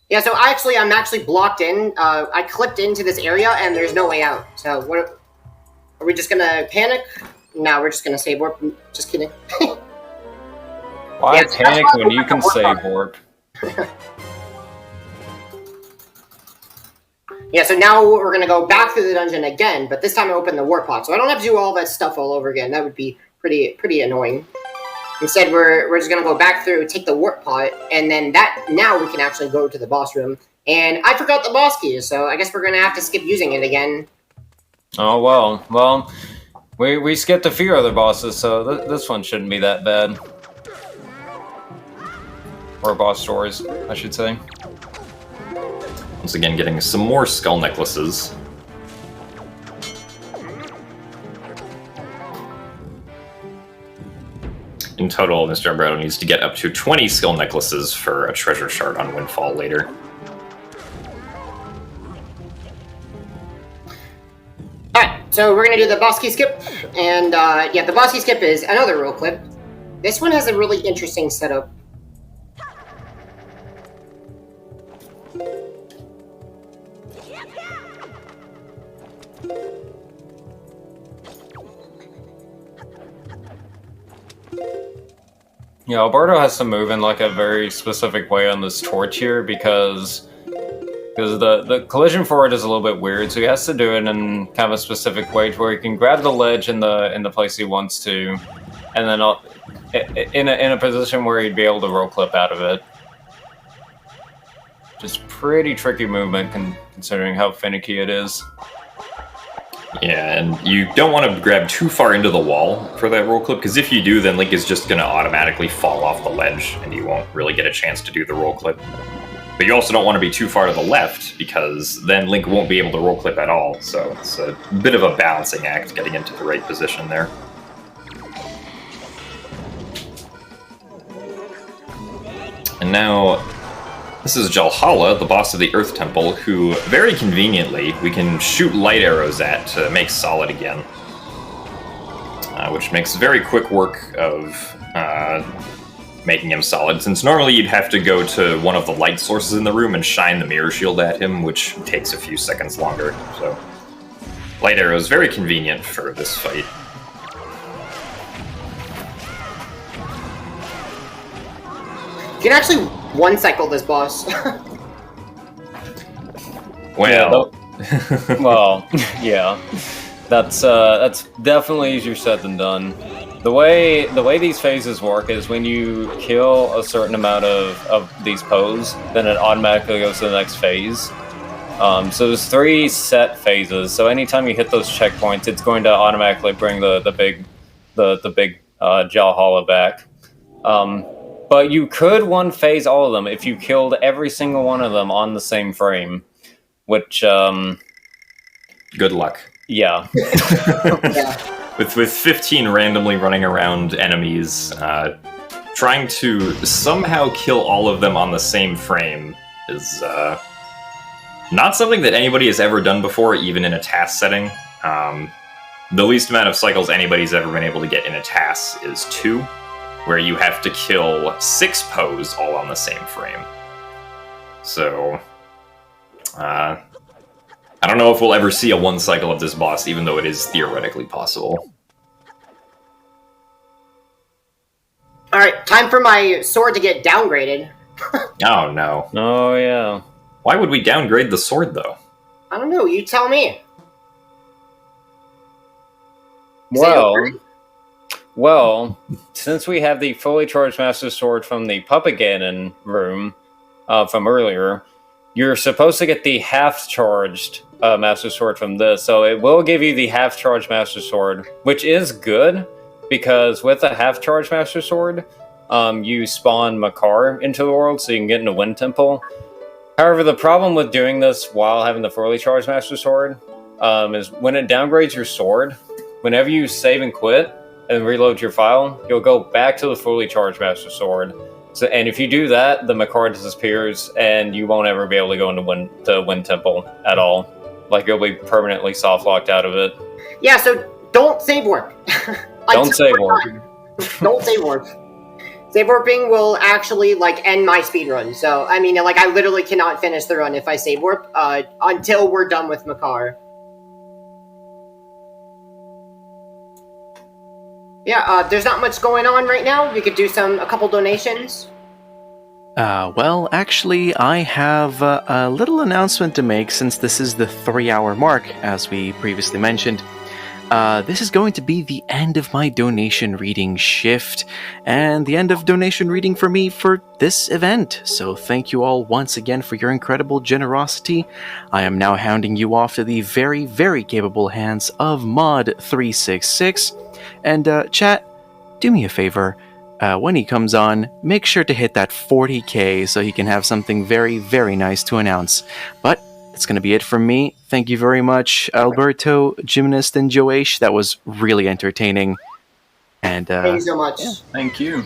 Yeah, so I'm actually blocked in. I clipped into this area, and there's no way out. So, what... Are we just gonna panic? No, we're just gonna save warp. Just kidding. Why Yeah, panic when you can save warp? Yeah, so now we're gonna go back through the dungeon again, but this time I open the warp pod, so I don't have to do all that stuff all over again. That would be pretty annoying. Instead, we're just gonna go back through, take the warp pod, and then now we can actually go to the boss room. And I forgot the boss key, so I guess we're gonna have to skip using it again. Oh well. Well, we skipped a few other bosses, so this one shouldn't be that bad. Or boss doors, I should say. Once again, getting some more skull necklaces. In total, Mr. Umbrello needs to get up to 20 skull necklaces for a treasure shard on Windfall later. Alright, so we're gonna do the boss key skip, and yeah, the boss key skip is another roll clip. This one has a really interesting setup. Yeah, Alberto has to move in like a very specific way on this torch here because the collision forward is a little bit weird, so he has to do it in kind of a specific way to where he can grab the ledge in the place he wants to, and then in a position where he'd be able to roll clip out of it. Just pretty tricky movement considering how finicky it is. Yeah, and you don't want to grab too far into the wall for that roll clip, because if you do, then Link is just going to automatically fall off the ledge, and you won't really get a chance to do the roll clip. But you also don't want to be too far to the left, because then Link won't be able to roll clip at all, so it's a bit of a balancing act getting into the right position there. And now, this is Jalhala, the boss of the Earth Temple, who, very conveniently, we can shoot light arrows at to make solid again. Which makes very quick work of making him solid, since normally you'd have to go to one of the light sources in the room and shine the mirror shield at him, which takes a few seconds longer, so... Light arrows, very convenient for this fight. You can actually one-cycle this boss. Well... Yeah, well, yeah. That's definitely easier said than done. The way these phases work is when you kill a certain amount of these pose, then it automatically goes to the next phase. So there's 3 set phases. So anytime you hit those checkpoints, it's going to automatically bring the big Jalhala back. But you could one phase all of them if you killed every single one of them on the same frame, which Good luck. yeah. Yeah. With 15 randomly running around enemies, trying to somehow kill all of them on the same frame is not something that anybody has ever done before, even in a task setting. the least amount of cycles anybody's ever been able to get in a task is 2, where you have to kill 6 Poes all on the same frame. So, I don't know if we'll ever see a 1 cycle of this boss, even though it is theoretically possible. Alright, time for my sword to get downgraded. Oh no. Oh, yeah. Why would we downgrade the sword, though? I don't know, you tell me. Well, since we have the fully charged Master Sword from the Puppet Ganon room from earlier, you're supposed to get the half-charged Master Sword from this, so it will give you the half-charged Master Sword, which is good, because with a half-charged Master Sword, you spawn Makar into the world, so you can get into Wind Temple. However, the problem with doing this while having the fully charged Master Sword is when it downgrades your sword, whenever you save and quit and reload your file, you'll go back to the fully charged Master Sword. So, and if you do that, the Makar disappears, and you won't ever be able to go into Wind Temple at all. Like, you'll be permanently soft-locked out of it. Yeah, so don't save warp. Don't save warp. Don't save warp. Save warping will actually, like, end my speedrun. So, I mean, like, I literally cannot finish the run if I save warp until we're done with Makar. Yeah, there's not much going on right now. We could do a couple donations. Well, actually, I have a little announcement to make since this is the 3-hour mark, as we previously mentioned. This is going to be the end of my donation reading shift, and the end of donation reading for me for this event. So thank you all once again for your incredible generosity. I am now hounding you off to the very, very capable hands of Mod366. And chat, do me a favor. When he comes on, make sure to hit that 40k so he can have something very, very nice to announce. But that's going to be it from me. Thank you very much, Alberto, Gymnast, and Joash. That was really entertaining. And thank you so much. Yeah, thank you.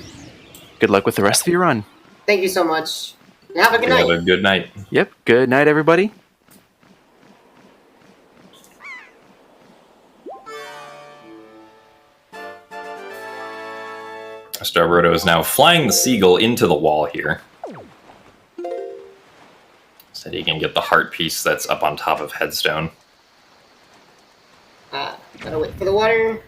Good luck with the rest of your run. Thank you so much. And have a good night. Have a good night. Yep, good night, everybody. Starroto is now flying the seagull into the wall here, so that he can get the heart piece that's up on top of Headstone. Gotta wait for the water.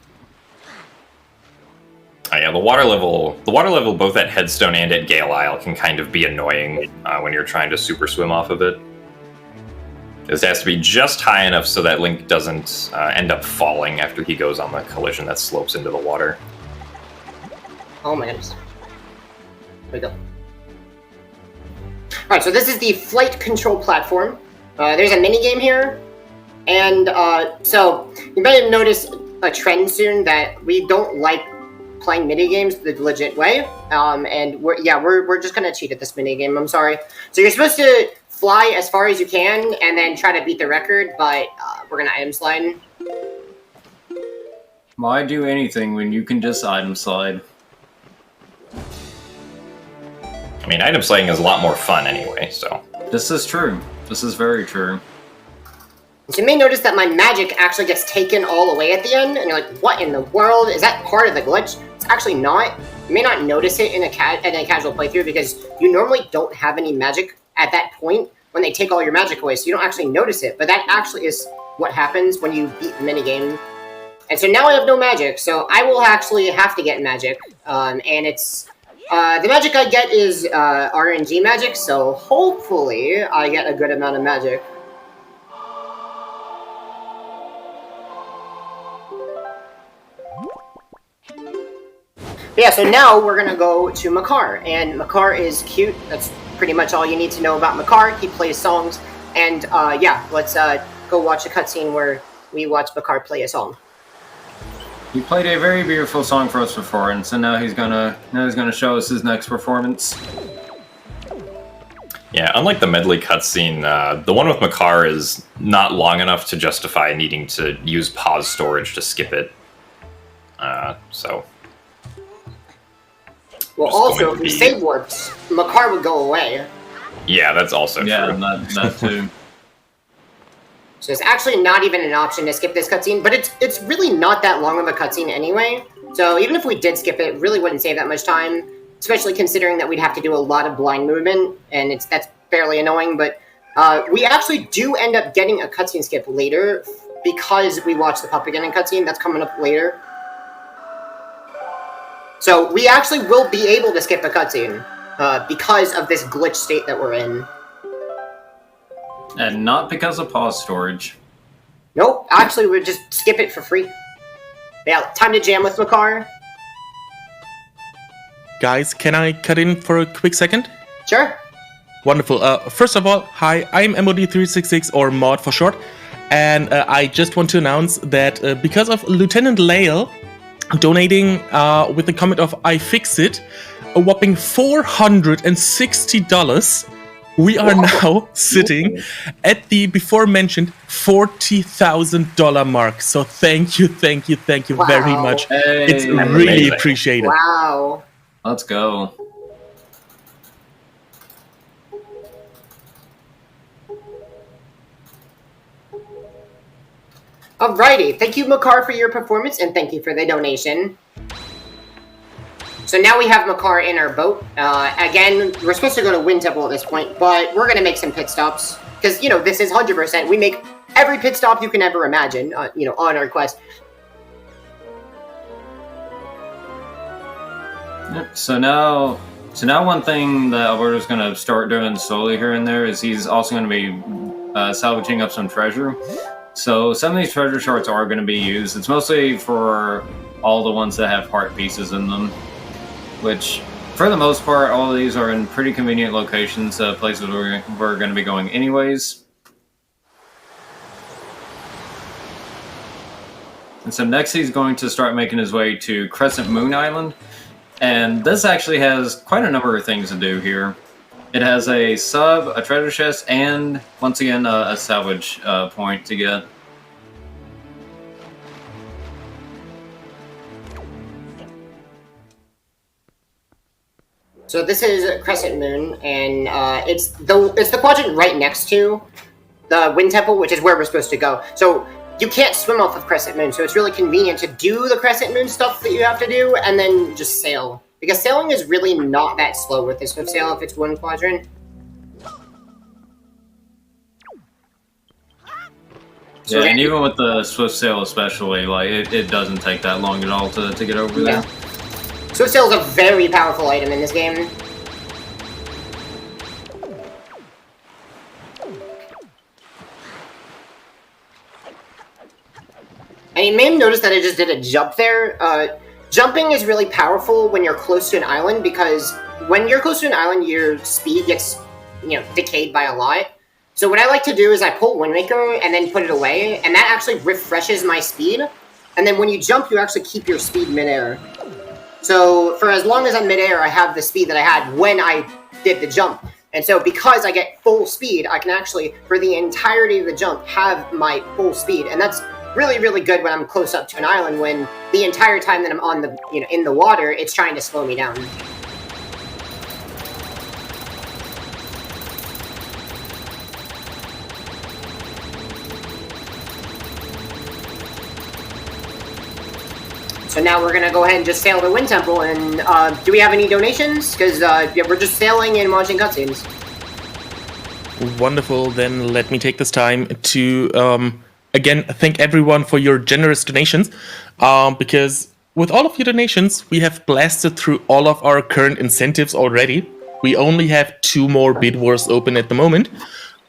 Oh yeah, the water level both at Headstone and at Gale Isle can kind of be annoying when you're trying to super swim off of it. This has to be just high enough so that Link doesn't end up falling after he goes on the collision that slopes into the water. Oh my goodness. There we go. Alright, so this is the flight control platform. There's a mini-game here. And so you might have noticed a trend soon that we don't like playing mini-games the legit way. And we're just gonna cheat at this mini-game, I'm sorry. So you're supposed to fly as far as you can and then try to beat the record, but we're gonna item slide. Why do anything when you can just item slide? I mean, item sliding is a lot more fun anyway, so... This is true. This is very true. So you may notice that my magic actually gets taken all the way at the end, and you're like, what in the world? Is that part of the glitch? It's actually not. You may not notice it in a casual playthrough because you normally don't have any magic at that point when they take all your magic away, so you don't actually notice it, but that actually is what happens when you beat the minigame. And so now I have no magic, so I will actually have to get magic, and it's... the magic I get is RNG magic, so hopefully I get a good amount of magic. Yeah, so now we're gonna go to Makar, and Makar is cute. That's pretty much all you need to know about Makar. He plays songs, and yeah, let's go watch a cutscene where we watch Makar play a song. He played a very beautiful song for us before, and so now he's gonna show us his next performance. Yeah, unlike the medley cutscene, the one with Makar is not long enough to justify needing to use pause storage to skip it. So... Well, also, if we save warps, Makar would go away. Yeah, that's also true. Yeah, that too. So it's actually not even an option to skip this cutscene, but it's really not that long of a cutscene anyway. So even if we did skip it, it really wouldn't save that much time, especially considering that we'd have to do a lot of blind movement, and that's fairly annoying. But we actually do end up getting a cutscene skip later because we watch the puppet getting cutscene. That's coming up later. So we actually will be able to skip a cutscene because of this glitch state that we're in. And not because of pause storage. Nope, actually we'll just skip it for free. Yeah, time to jam with Makar. Guys, can I cut in for a quick second? Sure. Wonderful. First of all, hi, I'm MOD366, or Mod for short, and I just want to announce that because of Lieutenant Lael donating with the comment of I fix it, a whopping $460, we are now sitting at the before mentioned $40,000 mark. So thank you very much. Hey, it's really appreciated. Wow. Let's go. Alrighty, thank you, Makar, for your performance, and thank you for the donation. So now we have Makar in our boat. Again, we're supposed to go to Wind Temple at this point, but we're going to make some pit stops. Because, you know, this is 100%. We make every pit stop you can ever imagine, you know, on our quest. Yep. So now one thing that Alberto's going to start doing slowly here and there is he's also going to be salvaging up some treasure. So some of these treasure shards are going to be used. It's mostly for all the ones that have heart pieces in them, which, for the most part, all of these are in pretty convenient locations, places we're going to be going anyways. And so next he's going to start making his way to Crescent Moon Island. And this actually has quite a number of things to do here. It has a sub, a treasure chest, and, once again, a salvage point to get. So this is Crescent Moon, and it's the quadrant right next to the Wind Temple, which is where we're supposed to go. So you can't swim off of Crescent Moon, so it's really convenient to do the Crescent Moon stuff that you have to do, and then just sail. Because sailing is really not that slow with this swift sail if it's one quadrant. Yeah, and even with the swift sail especially, like, it doesn't take that long at all to get over there. Swift sail is a very powerful item in this game. And you may have noticed that I just did a jump there. Jumping is really powerful when you're close to an island, because when you're close to an island, your speed gets, you know, decayed by a lot. So what I like to do is I pull Wind Waker and then put it away, and that actually refreshes my speed. And then when you jump, you actually keep your speed midair. So for as long as I'm midair, I have the speed that I had when I did the jump. And so because I get full speed, I can actually, for the entirety of the jump, have my full speed. And that's really, really good when I'm close up to an island, when the entire time that I'm on the, you know, in the water, it's trying to slow me down. So now we're gonna go ahead and just sail the Wind Temple, and do we have any donations? Because yeah, we're just sailing and watching cutscenes. Wonderful, then let me take this time to again thank everyone for your generous donations, because with all of your donations we have blasted through all of our current incentives already. We only have 2 more bid wars open at the moment,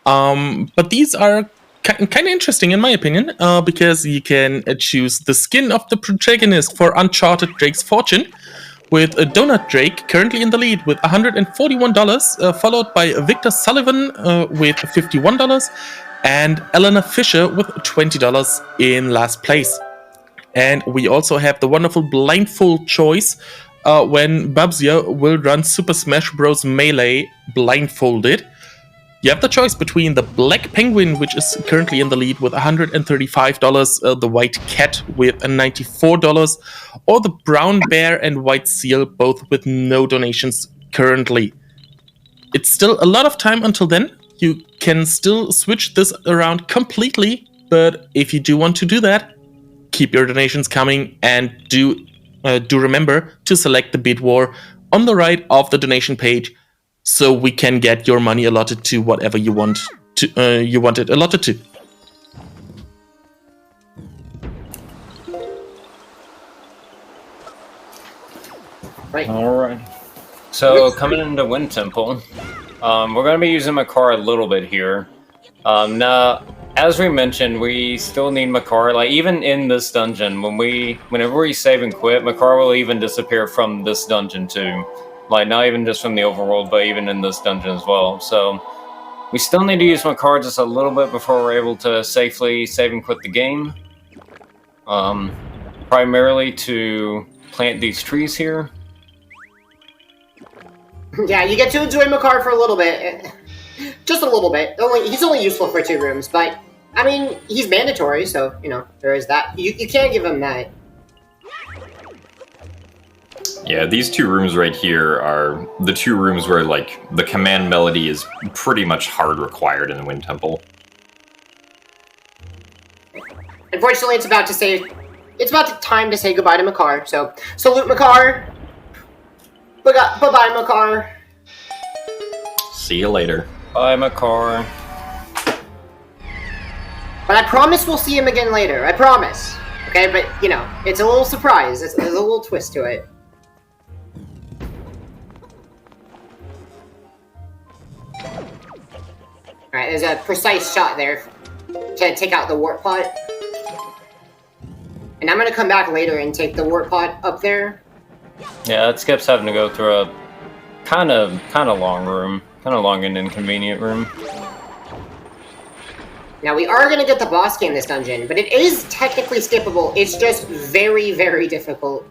but these are kind of interesting in my opinion, because you can choose the skin of the protagonist for Uncharted Drake's Fortune, with Donut Drake currently in the lead with $141, followed by Victor Sullivan with $51, and Eleanor Fisher with $20 in last place. And we also have the wonderful blindfold choice when Babsia will run Super Smash Bros. Melee blindfolded. You have the choice between the Black Penguin, which is currently in the lead with $135, the White Cat with $94, or the Brown Bear and White Seal, both with no donations currently. It's still a lot of time until then. You can still switch this around completely But if you do want to do that, keep your donations coming, and do remember to select the bid war on the right of the donation page, so we can get your money allotted to whatever you want it allotted to. Right. All right. So coming into Wind Temple, we're going to be using Makar a little bit here. Now, as we mentioned, we still need Makar. Like even in this dungeon, whenever we save and quit, Makar will even disappear from this dungeon too. Like not even just from the overworld, but even in this dungeon as well. So we still need to use Makar just a little bit before we're able to safely save and quit the game. Primarily to plant these trees here. Yeah, you get to enjoy Makar for a little bit. Just a little bit. He's only useful for 2 rooms, but, I mean, he's mandatory, so, you know, there is that. You can't give him that. Yeah, these 2 rooms right here are the 2 rooms where, like, the command melody is pretty much hard required in the Wind Temple. Unfortunately, it's about time to say goodbye to Makar, so salute Makar. Bye-bye, Makar. See you later. Bye, Makar. But I promise we'll see him again later. I promise. Okay, but, you know, it's a little surprise. There's a little twist to it. Alright, there's a precise shot there to take out the warp pot. And I'm gonna come back later and take the warp pot up there. Yeah, it skips having to go through a kind of long room. Kind of long and inconvenient room. Now, we are going to get the boss key in this dungeon, but it is technically skippable. It's just very, very difficult.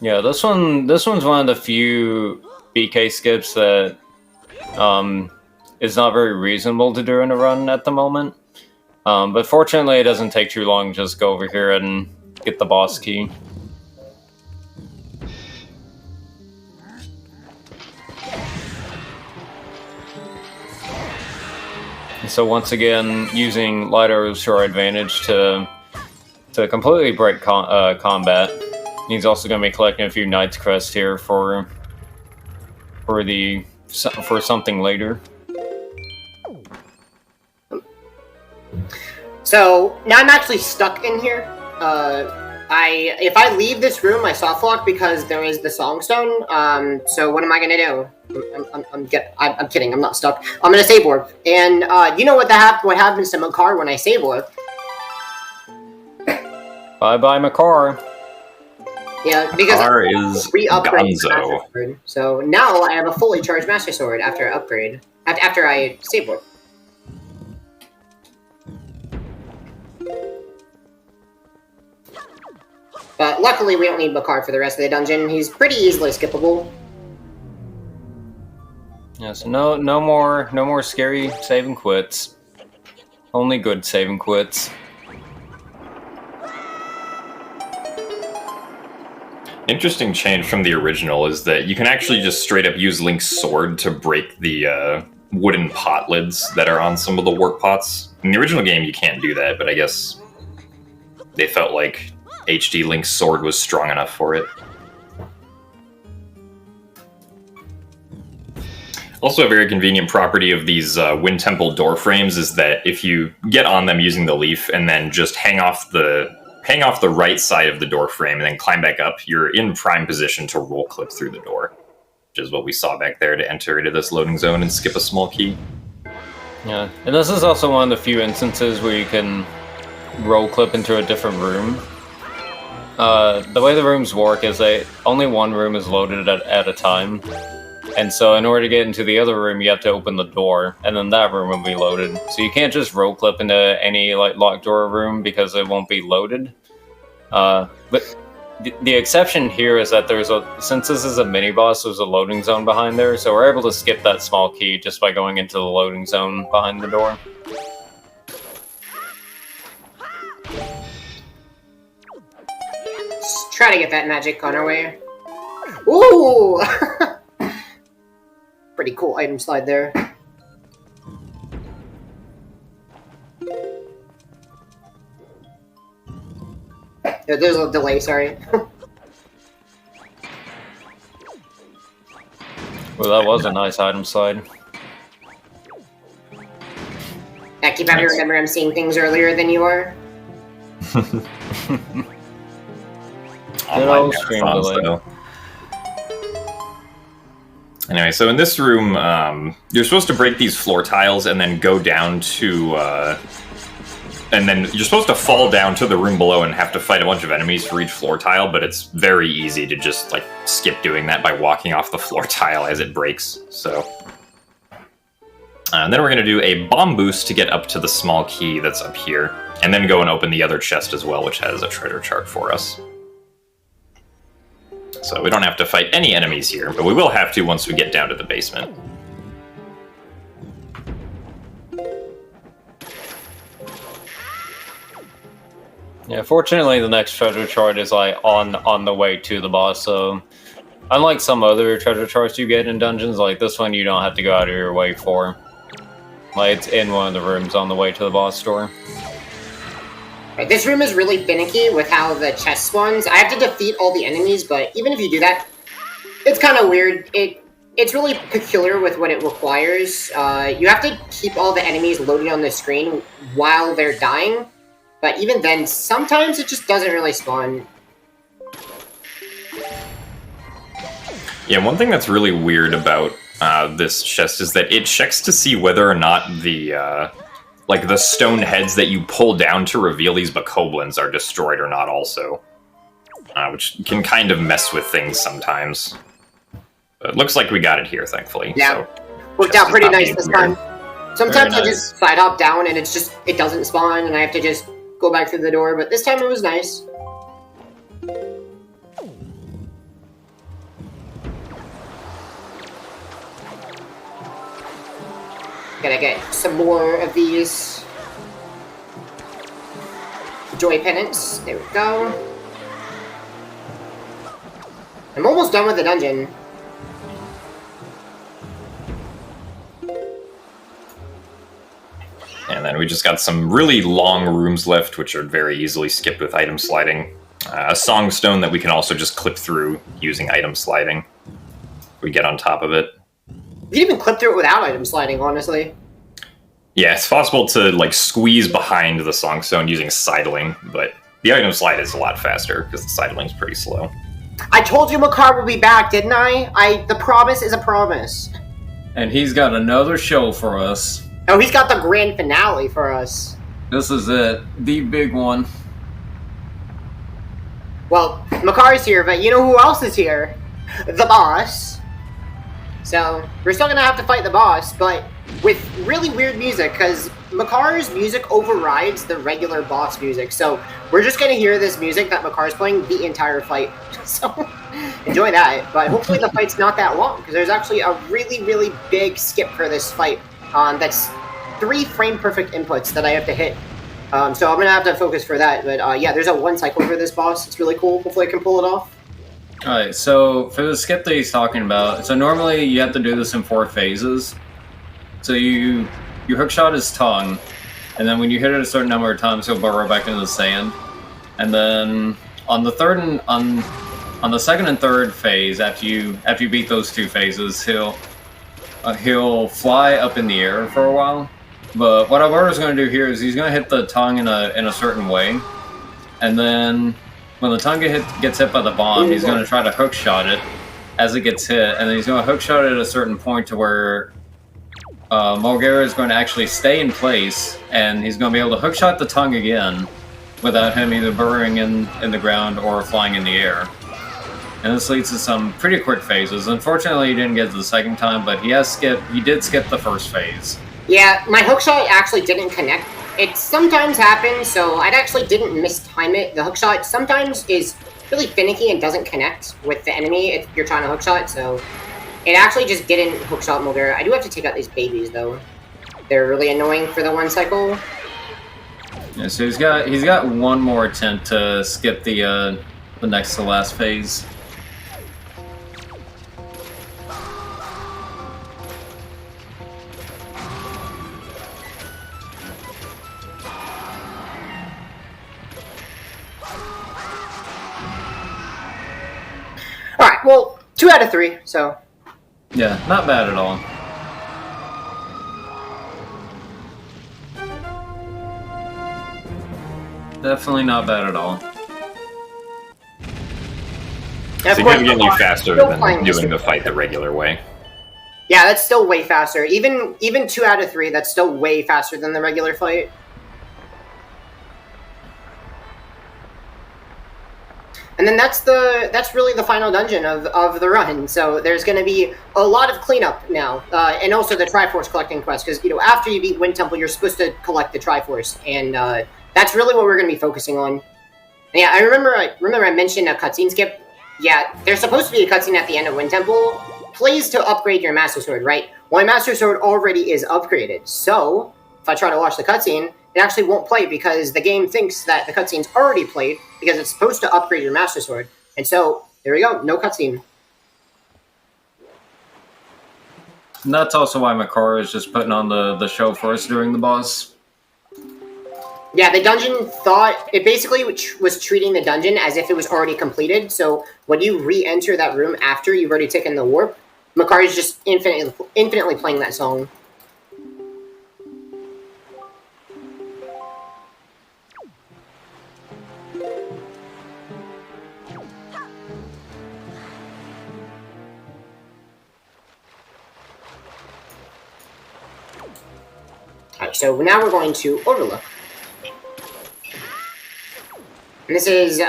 Yeah, this one's one of the few BK skips that is not very reasonable to do in a run at the moment. But fortunately, it doesn't take too long to just go over here and get the boss key. So once again, using light arrows to our advantage to completely break combat. He's also going to be collecting a few Knight's Crest here for something later. So now I'm actually stuck in here. If I leave this room, I soft lock because there is the Songstone. So what am I gonna do? I'm kidding. I'm not stuck. I'm gonna save warp. And you know what happens to Makar when I save warp? Bye bye, Makar. Yeah, because Makar I is re-upgrade Gonzo. Master Sword. So now I have a fully charged Master Sword after I upgrade. After I save warp. But luckily, we don't need Makar for the rest of the dungeon. He's pretty easily skippable. Yeah, so no more scary save and quits. Only good save and quits. Interesting change from the original is that you can actually just straight up use Link's sword to break the wooden pot lids that are on some of the warp pots. In the original game, you can't do that, but I guess they felt like HD Link's sword was strong enough for it. Also, a very convenient property of these Wind Temple door frames is that if you get on them using the leaf and then just hang off the right side of the door frame and then climb back up, you're in prime position to roll clip through the door, which is what we saw back there to enter into this loading zone and skip a small key. Yeah, and this is also one of the few instances where you can roll clip into a different room. The way the rooms work is only one room is loaded at a time. And so in order to get into the other room, you have to open the door, and then that room will be loaded. So you can't just roll clip into any locked door room because it won't be loaded. But the exception here is that since this is a mini boss, there's a loading zone behind there, so we're able to skip that small key just by going into the loading zone behind the door. Let's try to get that magic on our way. Ooh! Pretty cool item slide there. There's a delay, sorry. Well, that was a nice item slide. I keep having to remember I'm seeing things earlier than you are. Online marathons, though. Anyway, so in this room, you're supposed to break these floor tiles and then go down to... and then you're supposed to fall down to the room below and have to fight a bunch of enemies for each floor tile, but it's very easy to just, like, skip doing that by walking off the floor tile as it breaks, so... and then we're going to do a bomb boost to get up to the small key that's up here, and then go and open the other chest as well, which has a treasure chart for us. So we don't have to fight any enemies here, but we will have to once we get down to the basement. Yeah, fortunately the next treasure chart is like on the way to the boss, so unlike some other treasure charts you get in dungeons, like this one you don't have to go out of your way for. Like it's in one of the rooms on the way to the boss door. Right, this room is really finicky with how the chest spawns. I have to defeat all the enemies, but even if you do that, it's kind of weird. It's really peculiar with what it requires. You have to keep all the enemies loaded on the screen while they're dying, but even then, sometimes it just doesn't really spawn. Yeah, one thing that's really weird about this chest is that it checks to see whether or not the the stone heads that you pull down to reveal these bokoblins are destroyed or not also. Which can kind of mess with things sometimes. But it looks like we got it here, thankfully. Yeah, so worked out pretty nice this time. Sometimes Very I just side hop down and it doesn't spawn and I have to just go back through the door, but this time it was nice. Gotta get some more of these joy pennants. There we go. I'm almost done with the dungeon. And then we just got some really long rooms left, which are very easily skipped with item sliding. A song stone that we can also just clip through using item sliding. We get on top of it. You can even clip through it without item sliding, honestly. Yeah, it's possible to like squeeze behind the song stone using sidling, but the item slide is a lot faster because the sidling's pretty slow. I told you Makar will be back, didn't I? The promise is a promise. And he's got another show for us. Oh, he's got the grand finale for us. This is it, the big one. Well, Makar's here, but you know who else is here? The boss. So, we're still gonna have to fight the boss, but with really weird music, because Makar's music overrides the regular boss music. So, we're just gonna hear this music that Makar's playing the entire fight. So, enjoy that. But hopefully the fight's not that long, because there's actually a really, really big skip for this fight. That's 3 frame-perfect inputs that I have to hit. So I'm going to have to focus for that. But yeah, there's a 1 cycle for this boss. It's really cool. Hopefully I can pull it off. Alright, so for the skip that he's talking about, so normally you have to do this in 4 phases. So you hookshot his tongue, and then when you hit it a certain number of times, he'll burrow back into the sand. And then on the second and third phase, after you beat those 2 phases, he'll fly up in the air for a while. But what Alberto's going to do here is he's going to hit the tongue in a certain way, and then when the tongue gets hit by the bomb, he's going to try to hookshot it as it gets hit, and then he's going to hookshot it at a certain point to where Mulgara is going to actually stay in place, and he's going to be able to hookshot the tongue again without him either burrowing in the ground or flying in the air. And this leads to some pretty quick phases. Unfortunately, he didn't get to the second time, but he did skip the first phase. Yeah, my hookshot actually didn't connect. It sometimes happens, so I actually didn't mistime it. The hookshot sometimes is really finicky and doesn't connect with the enemy if you're trying to hookshot, so it actually just didn't hookshot Mulgara. I do have to take out these babies, though. They're really annoying for the 1 cycle. Yeah, so he's got 1 more attempt to skip the next to last phase. well, 2 out of 3, so... Yeah, not bad at all. Definitely not bad at all. Significantly faster than doing the fight the regular way. Yeah, that's still way faster. Even 2 out of 3, that's still way faster than the regular fight. And then that's really the final dungeon of the run. So there's going to be a lot of cleanup now, and also the Triforce collecting quest, because after you beat Wind Temple, you're supposed to collect the Triforce, and that's really what we're going to be focusing on. And yeah, I remember I mentioned a cutscene skip. Yeah, there's supposed to be a cutscene at the end of Wind Temple. Plays to upgrade your Master Sword, right? Well, my Master Sword already is upgraded, so if I try to watch the cutscene, it actually won't play because the game thinks that the cutscene's already played because it's supposed to upgrade your Master Sword. And so, there we go, no cutscene. And that's also why Makara is just putting on the show for us during the boss. Yeah, the dungeon it basically was treating the dungeon as if it was already completed, so when you re-enter that room after you've already taken the warp, Makara is just infinitely playing that song. Alright, so now we're going to Overlook. And this is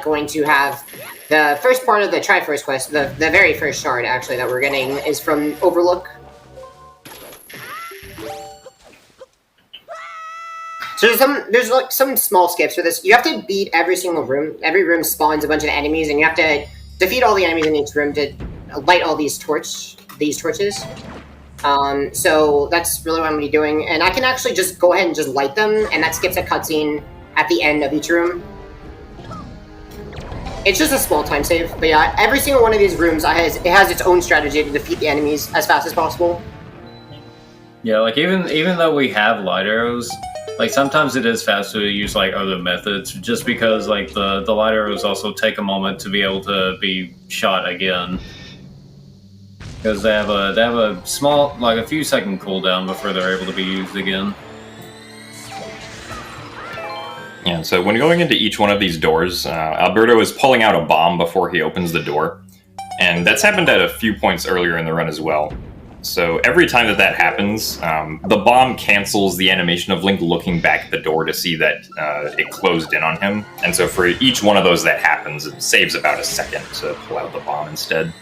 going to have the first part of the Triforce quest, the very first shard, actually, that we're getting is from Overlook. So there's like some small skips for this. You have to beat every single room. Every room spawns a bunch of enemies, and you have to defeat all the enemies in each room to light all these torches. So that's really what I'm going to be doing. And I can actually just go ahead and just light them, and that skips a cutscene at the end of each room. It's just a small time save, but yeah, every single one of these rooms it has its own strategy to defeat the enemies as fast as possible. Yeah, like even though we have light arrows, like sometimes it is faster to use like other methods, just because like the light arrows also take a moment to be able to be shot again, because they have a small, like a few second cooldown before they're able to be used again. Yeah, so when going into each one of these doors, Alberto is pulling out a bomb before he opens the door. And that's happened at a few points earlier in the run as well. So every time that happens, the bomb cancels the animation of Link looking back at the door to see that it closed in on him. And so for each one of those that happens, it saves about a second to pull out the bomb instead.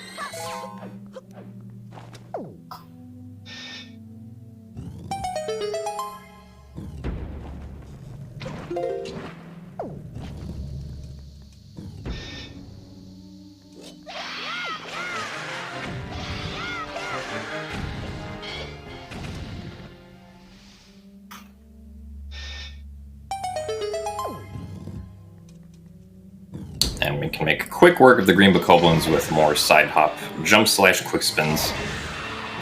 And we can make quick work of the green bokoblins with more side hop, jump/quick spins.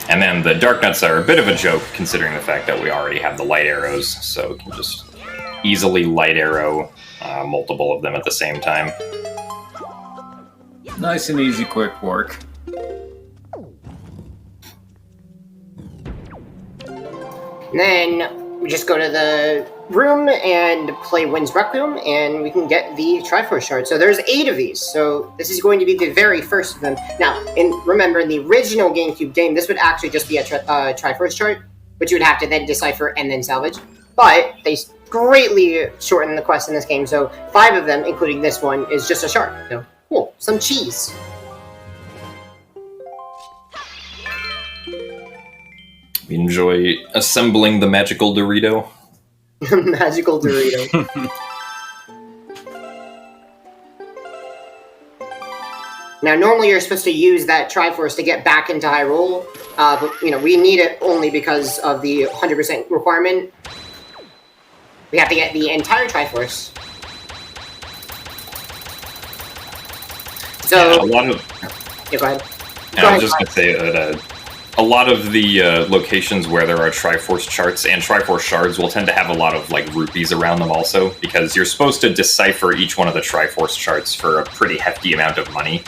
And then the dark nuts are a bit of a joke, considering the fact that we already have the light arrows, so we can just easily light arrow multiple of them at the same time. Nice and easy, quick work. And then we just go to the room and play Wind's Requiem, and we can get the Triforce shard. So there's 8 of these, so this is going to be the very first of them. Now, remember, in the original GameCube game, this would actually just be a Triforce chart, which you would have to then decipher and then salvage. But they greatly shortened the quest in this game, so 5 of them, including this one, is just a shard. So, cool. Some cheese. We enjoy assembling the magical Dorito. Magical Dorito. Now, normally you're supposed to use that Triforce to get back into Hyrule, but, we need it only because of the 100% requirement. We have to get the entire Triforce. So... Yeah, a lot of... Yeah, go ahead. I was just going to say that a lot of the locations where there are Triforce charts and Triforce shards will tend to have a lot of rupees around them also, because you're supposed to decipher each one of the Triforce charts for a pretty hefty amount of money.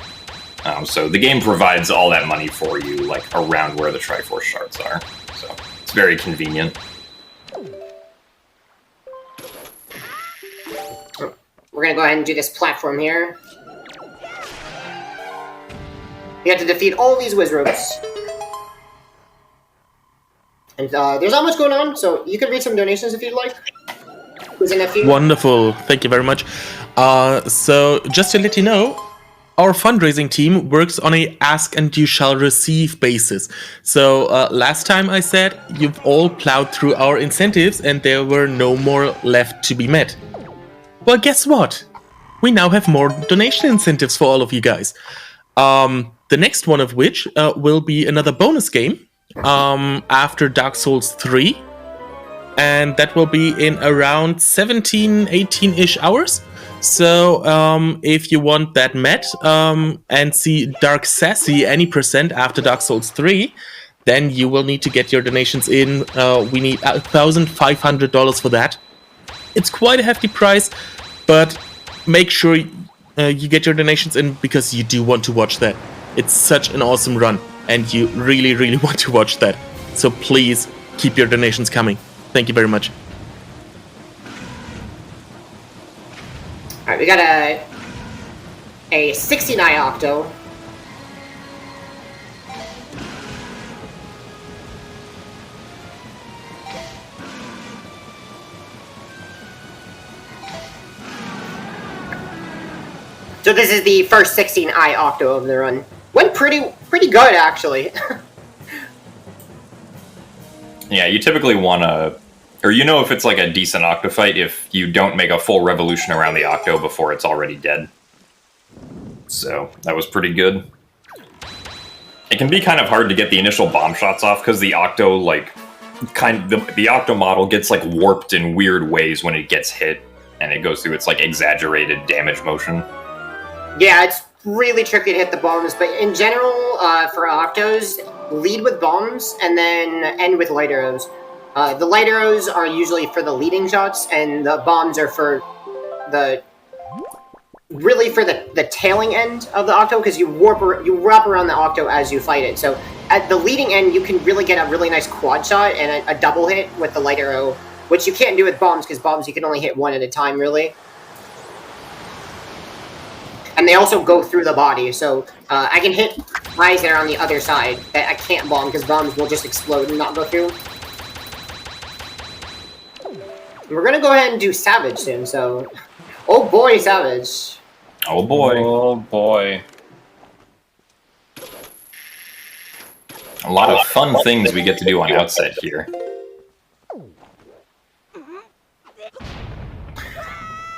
So the game provides all that money for you, like around where the Triforce shards are. So it's very convenient. We're gonna go ahead and do this platform here. You have to defeat all these Wizards. And there's not much going on, so you can read some donations if you'd like. Who's in a few? Wonderful. Thank you very much. So just to let you know, our fundraising team works on a ask and you shall receive basis. So last time I said you've all plowed through our incentives and there were no more left to be met. Well, guess what? We now have more donation incentives for all of you guys. The next one of which will be another bonus game after Dark Souls 3. And that will be in around 17, 18-ish hours. So if you want that met and see Dark Sassy any percent after Dark Souls 3, then you will need to get your donations in. We need $1,500 for that. It's quite a hefty price, but make sure you get your donations in because you do want to watch that. It's such an awesome run, and you really, really want to watch that. So please keep your donations coming. Thank you very much. Alright, we got a 69 Octo. So this is the first 16i Octo of the run. Went pretty good, actually. Yeah, you typically want to... Or you know if it's like a decent Octo fight if you don't make a full revolution around the Octo before it's already dead. So, that was pretty good. It can be kind of hard to get the initial bomb shots off because the Octo, like... The Octo model gets, like, warped in weird ways when it gets hit. And it goes through its, like, exaggerated damage motion. Yeah, it's really tricky to hit the bombs, but in general, for Octos, lead with bombs and then end with light arrows. The light arrows are usually for the leading shots, and the bombs are for the tailing end of the Octo, because you wrap around the Octo as you fight it. So at the leading end, you can really get a really nice quad shot and a double hit with the light arrow, which you can't do with bombs, because bombs you can only hit one at a time, really. And they also go through the body, so I can hit eyes that are on the other side that I can't bomb, because bombs will just explode and not go through. We're gonna go ahead and do Savage soon, so... Oh boy, Savage. Oh boy. Oh boy. A lot of fun things we get to do on Outset here.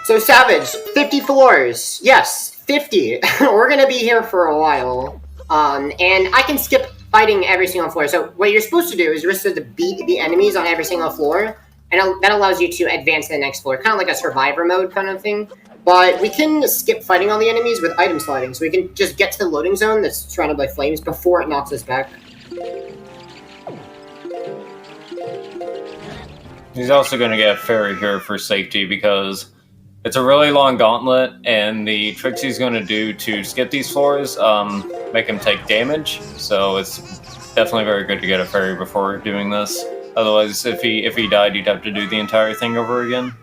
So Savage, 50 floors. Yes, 50. We're gonna be here for a while. And I can skip fighting every single floor. So what you're supposed to do is you're supposed to beat the enemies on every single floor, and that allows you to advance to the next floor, kind of like a survivor mode kind of thing. But we can skip fighting all the enemies with item sliding, so we can just get to the loading zone that's surrounded by flames before it knocks us back. He's also going to get a fairy here for safety because it's a really long gauntlet, and the tricks he's going to do to skip these floors make him take damage. So it's definitely very good to get a fairy before doing this. Otherwise, if he died, you'd have to do the entire thing over again.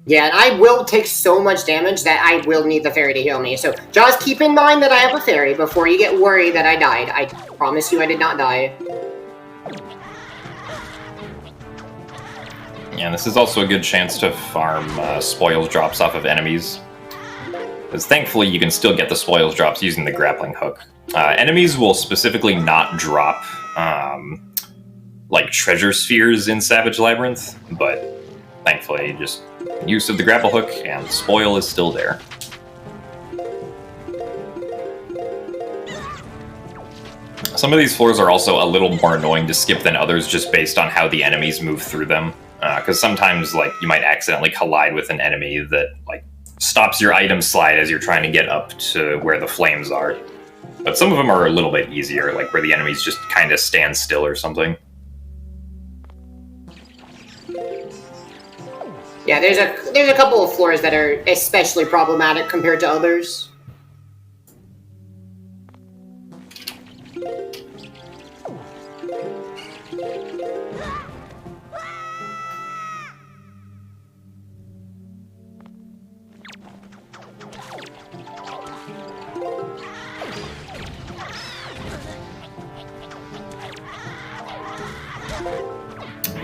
Yeah, and I will take so much damage that I will need the fairy to heal me. So just keep in mind that I have a fairy before you get worried that I died. I promise you I did not die. Yeah, this is also a good chance to farm spoils drops off of enemies. Because thankfully you can still get the spoils drops using the grappling hook. Enemies will specifically not drop like treasure spheres in Savage Labyrinth, but thankfully just use of the grapple hook and spoil is still there. Some of these floors are also a little more annoying to skip than others just based on how the enemies move through them. Because sometimes, like, you might accidentally collide with an enemy that, like, stops your item slide as you're trying to get up to where the flames are. But some of them are a little bit easier, like where the enemies just kind of stand still or something. Yeah, there's a couple of floors that are especially problematic compared to others.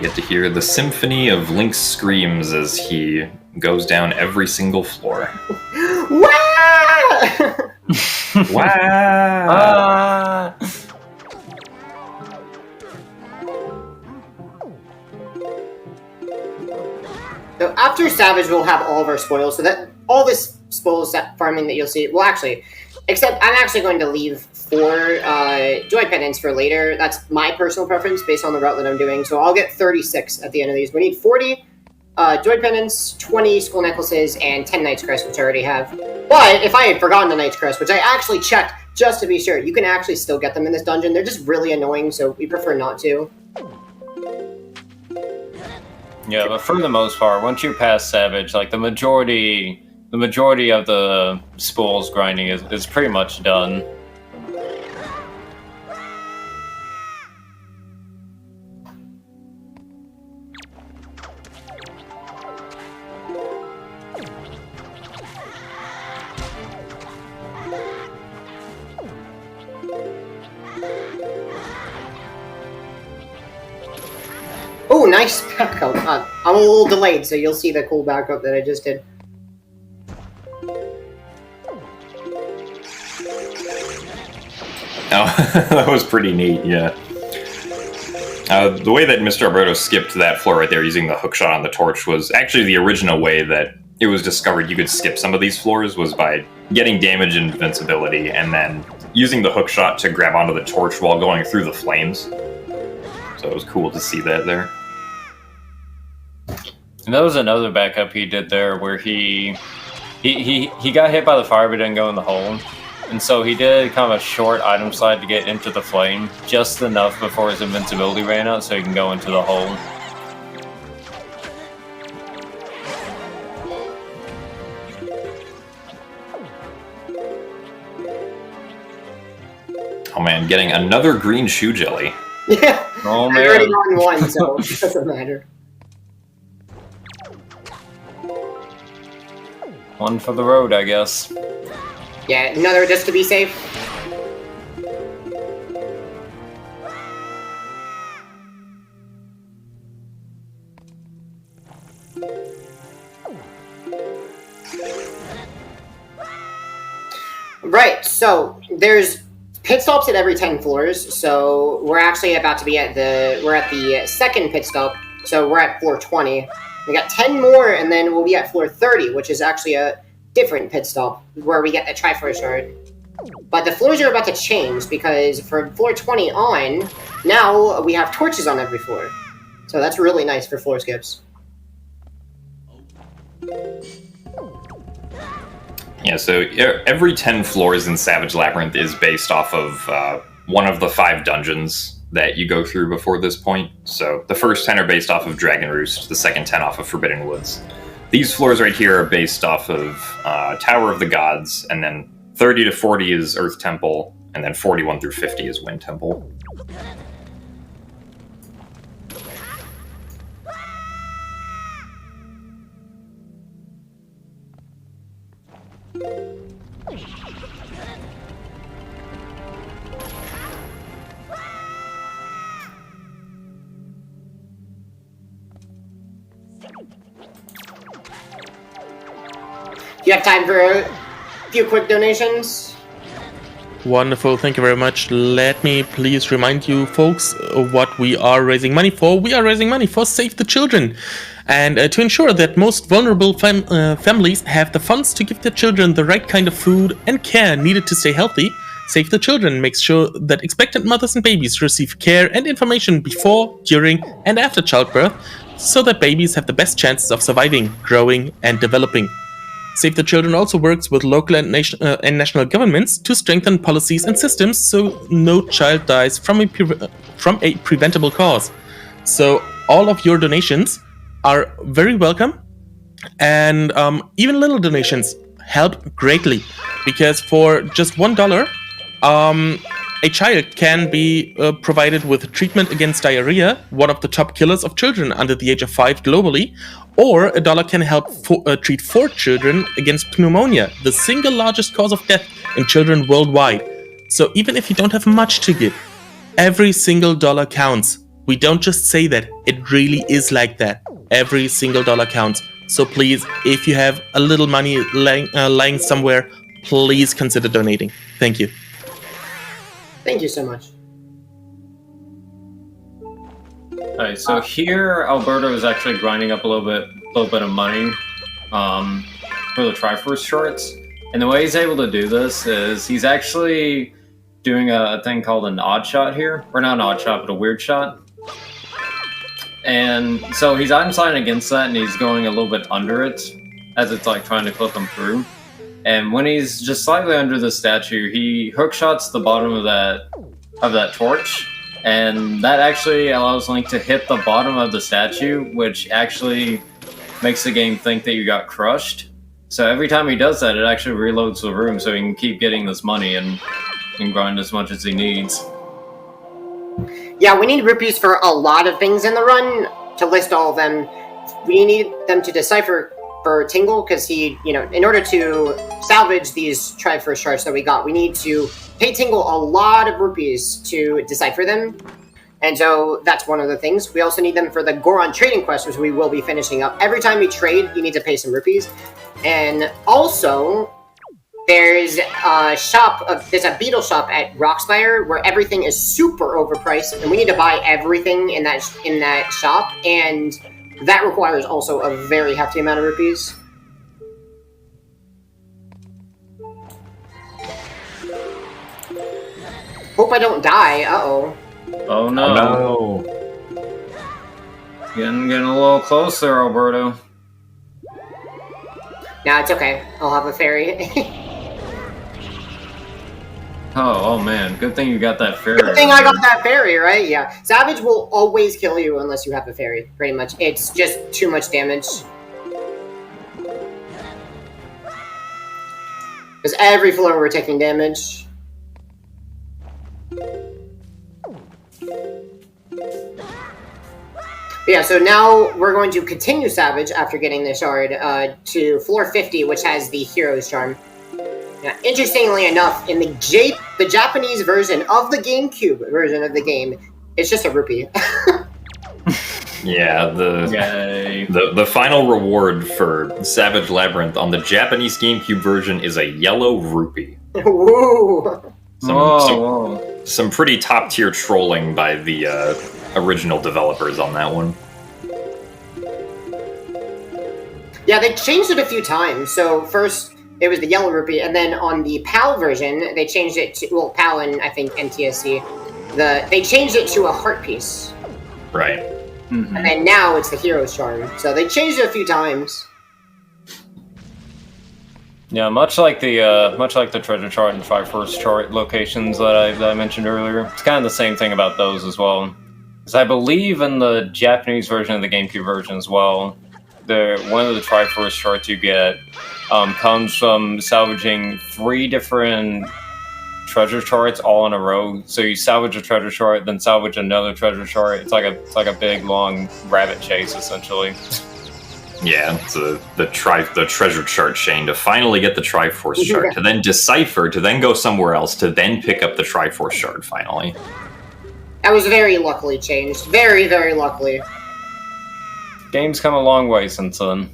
You get to hear the symphony of Link's screams as he goes down every single floor. Wah! Wow! So after Savage, we'll have all of our spoils. So that all this spoils farming that you'll see. Well, actually, except I'm actually going to leave 4 Joy Pendants for later. That's my personal preference based on the route that I'm doing. So I'll get 36 at the end of these. We need 40 Joy Pendants, 20 Skull Necklaces, and 10 Knight's Crest, which I already have. But if I had forgotten the Knight's Crest, which I actually checked just to be sure, you can actually still get them in this dungeon. They're just really annoying, so we prefer not to. Yeah, but for the most part, once you pass Savage, like the majority of the spoils grinding is pretty much done. Oh, nice backup. I'm a little delayed, so you'll see the cool backup that I just did. Oh, that was pretty neat, yeah. The way that Mr. Alberto skipped that floor right there using the hookshot on the torch was actually the original way that it was discovered you could skip some of these floors, was by getting damage and invincibility and then using the hookshot to grab onto the torch while going through the flames. So it was cool to see that there. And that was another backup he did there, where he got hit by the fire but didn't go in the hole. And so he did kind of a short item slide to get into the flame, just enough before his invincibility ran out so he can go into the hole. Oh man, getting another green shoe jelly. Yeah, Oh I've already man. gotten one, so it doesn't matter. One for the road, I guess. Yeah, another just to be safe. Right, so there's pit stops at every 10 floors, so we're actually about to be at the second pit stop, so we're at floor 20. We got 10 more, and then we'll be at floor 30, which is actually a different pit stop, where we get the Triforce shard. But the floors are about to change, because from floor 20 on, now we have torches on every floor. So that's really nice for floor skips. Yeah, so every 10 floors in Savage Labyrinth is based off of one of the 5 dungeons that you go through before this point. So the first 10 are based off of Dragon Roost, the second 10 off of Forbidden Woods. These floors right here are based off of Tower of the Gods, and then 30 to 40 is Earth Temple, and then 41 through 50 is Wind Temple. Do you have time for a few quick donations? Wonderful, thank you very much. Let me please remind you folks what we are raising money for. We are raising money for Save the Children. And to ensure that most vulnerable families have the funds to give their children the right kind of food and care needed to stay healthy, Save the Children makes sure that expectant mothers and babies receive care and information before, during, and after childbirth, so that babies have the best chances of surviving, growing, and developing. Save the Children also works with local and national governments to strengthen policies and systems so no child dies from a preventable cause. So all of your donations are very welcome, and even little donations help greatly, because for just $1, a child can be provided with treatment against diarrhea, one of the top killers of children under the age of 5 globally, or $1 can help treat 4 children against pneumonia, the single largest cause of death in children worldwide. So even if you don't have much to give, every single dollar counts. We don't just say that, it really is like that. Every single dollar counts. So please, if you have a little money lying somewhere, please consider donating. Thank you. Thank you so much. Alright, so here Alberto is actually grinding up a little bit of money for the Triforce shorts. And the way he's able to do this is he's actually doing a thing called an odd shot here. Or not an odd shot, but a weird shot. And so he's item signing against that, and he's going a little bit under it as it's like trying to clip him through. And when he's just slightly under the statue, he hook shots the bottom of that torch, and that actually allows Link to hit the bottom of the statue, which actually makes the game think that you got crushed. So every time he does that, it actually reloads the room so he can keep getting this money and grind as much as he needs. Yeah, we need rupees for a lot of things in the run. To list all of them, we need them to decipher for Tingle, because he, in order to salvage these Triforce shards that we got, we need to pay Tingle a lot of rupees to decipher them. And so that's one of the things. We also need them for the Goron trading quest, which we will be finishing up. Every time you trade, you need to pay some rupees. And also, there's a beetle shop at Rockspire where everything is super overpriced, and we need to buy everything in that shop, and that requires also a very hefty amount of rupees. Hope I don't die. Uh-oh. Oh no. Oh, no. Getting a little closer, Alberto. Nah, it's okay. I'll have a fairy. Oh man, good thing you got that fairy. Good thing I got that fairy, right? Yeah. Savage will always kill you unless you have a fairy, pretty much. It's just too much damage. Because every floor we're taking damage. Yeah, so now we're going to continue Savage after getting the shard to floor 50, which has the Hero's Charm. Now, interestingly enough, in the Japanese version of the GameCube version of the game, it's just a rupee. Yeah, the final reward for Savage Labyrinth on the Japanese GameCube version is a yellow rupee. Woo! Some pretty top tier trolling by the original developers on that one. Yeah, they changed it a few times. So first it was the yellow rupee, and then on the PAL version, they changed it to, well, PAL and I think NTSC, they changed it to a heart piece. Right. Mm-hmm. And then now it's the Hero's Charm. So they changed it a few times. Yeah, much like the treasure chart and Triforce chart locations that I mentioned earlier, it's kind of the same thing about those as well. Because I believe in the Japanese version of the GameCube version as well, one of the Triforce charts you get comes from salvaging 3 different treasure charts all in a row. So you salvage a treasure chart, then salvage another treasure chart. It's like a big long rabbit chase essentially. Yeah, it's the treasure chart chain to finally get the Triforce chart, to then decipher, to then go somewhere else, to then pick up the Triforce shard finally. That was very luckily changed. Very, very luckily. Game's come a long way since then.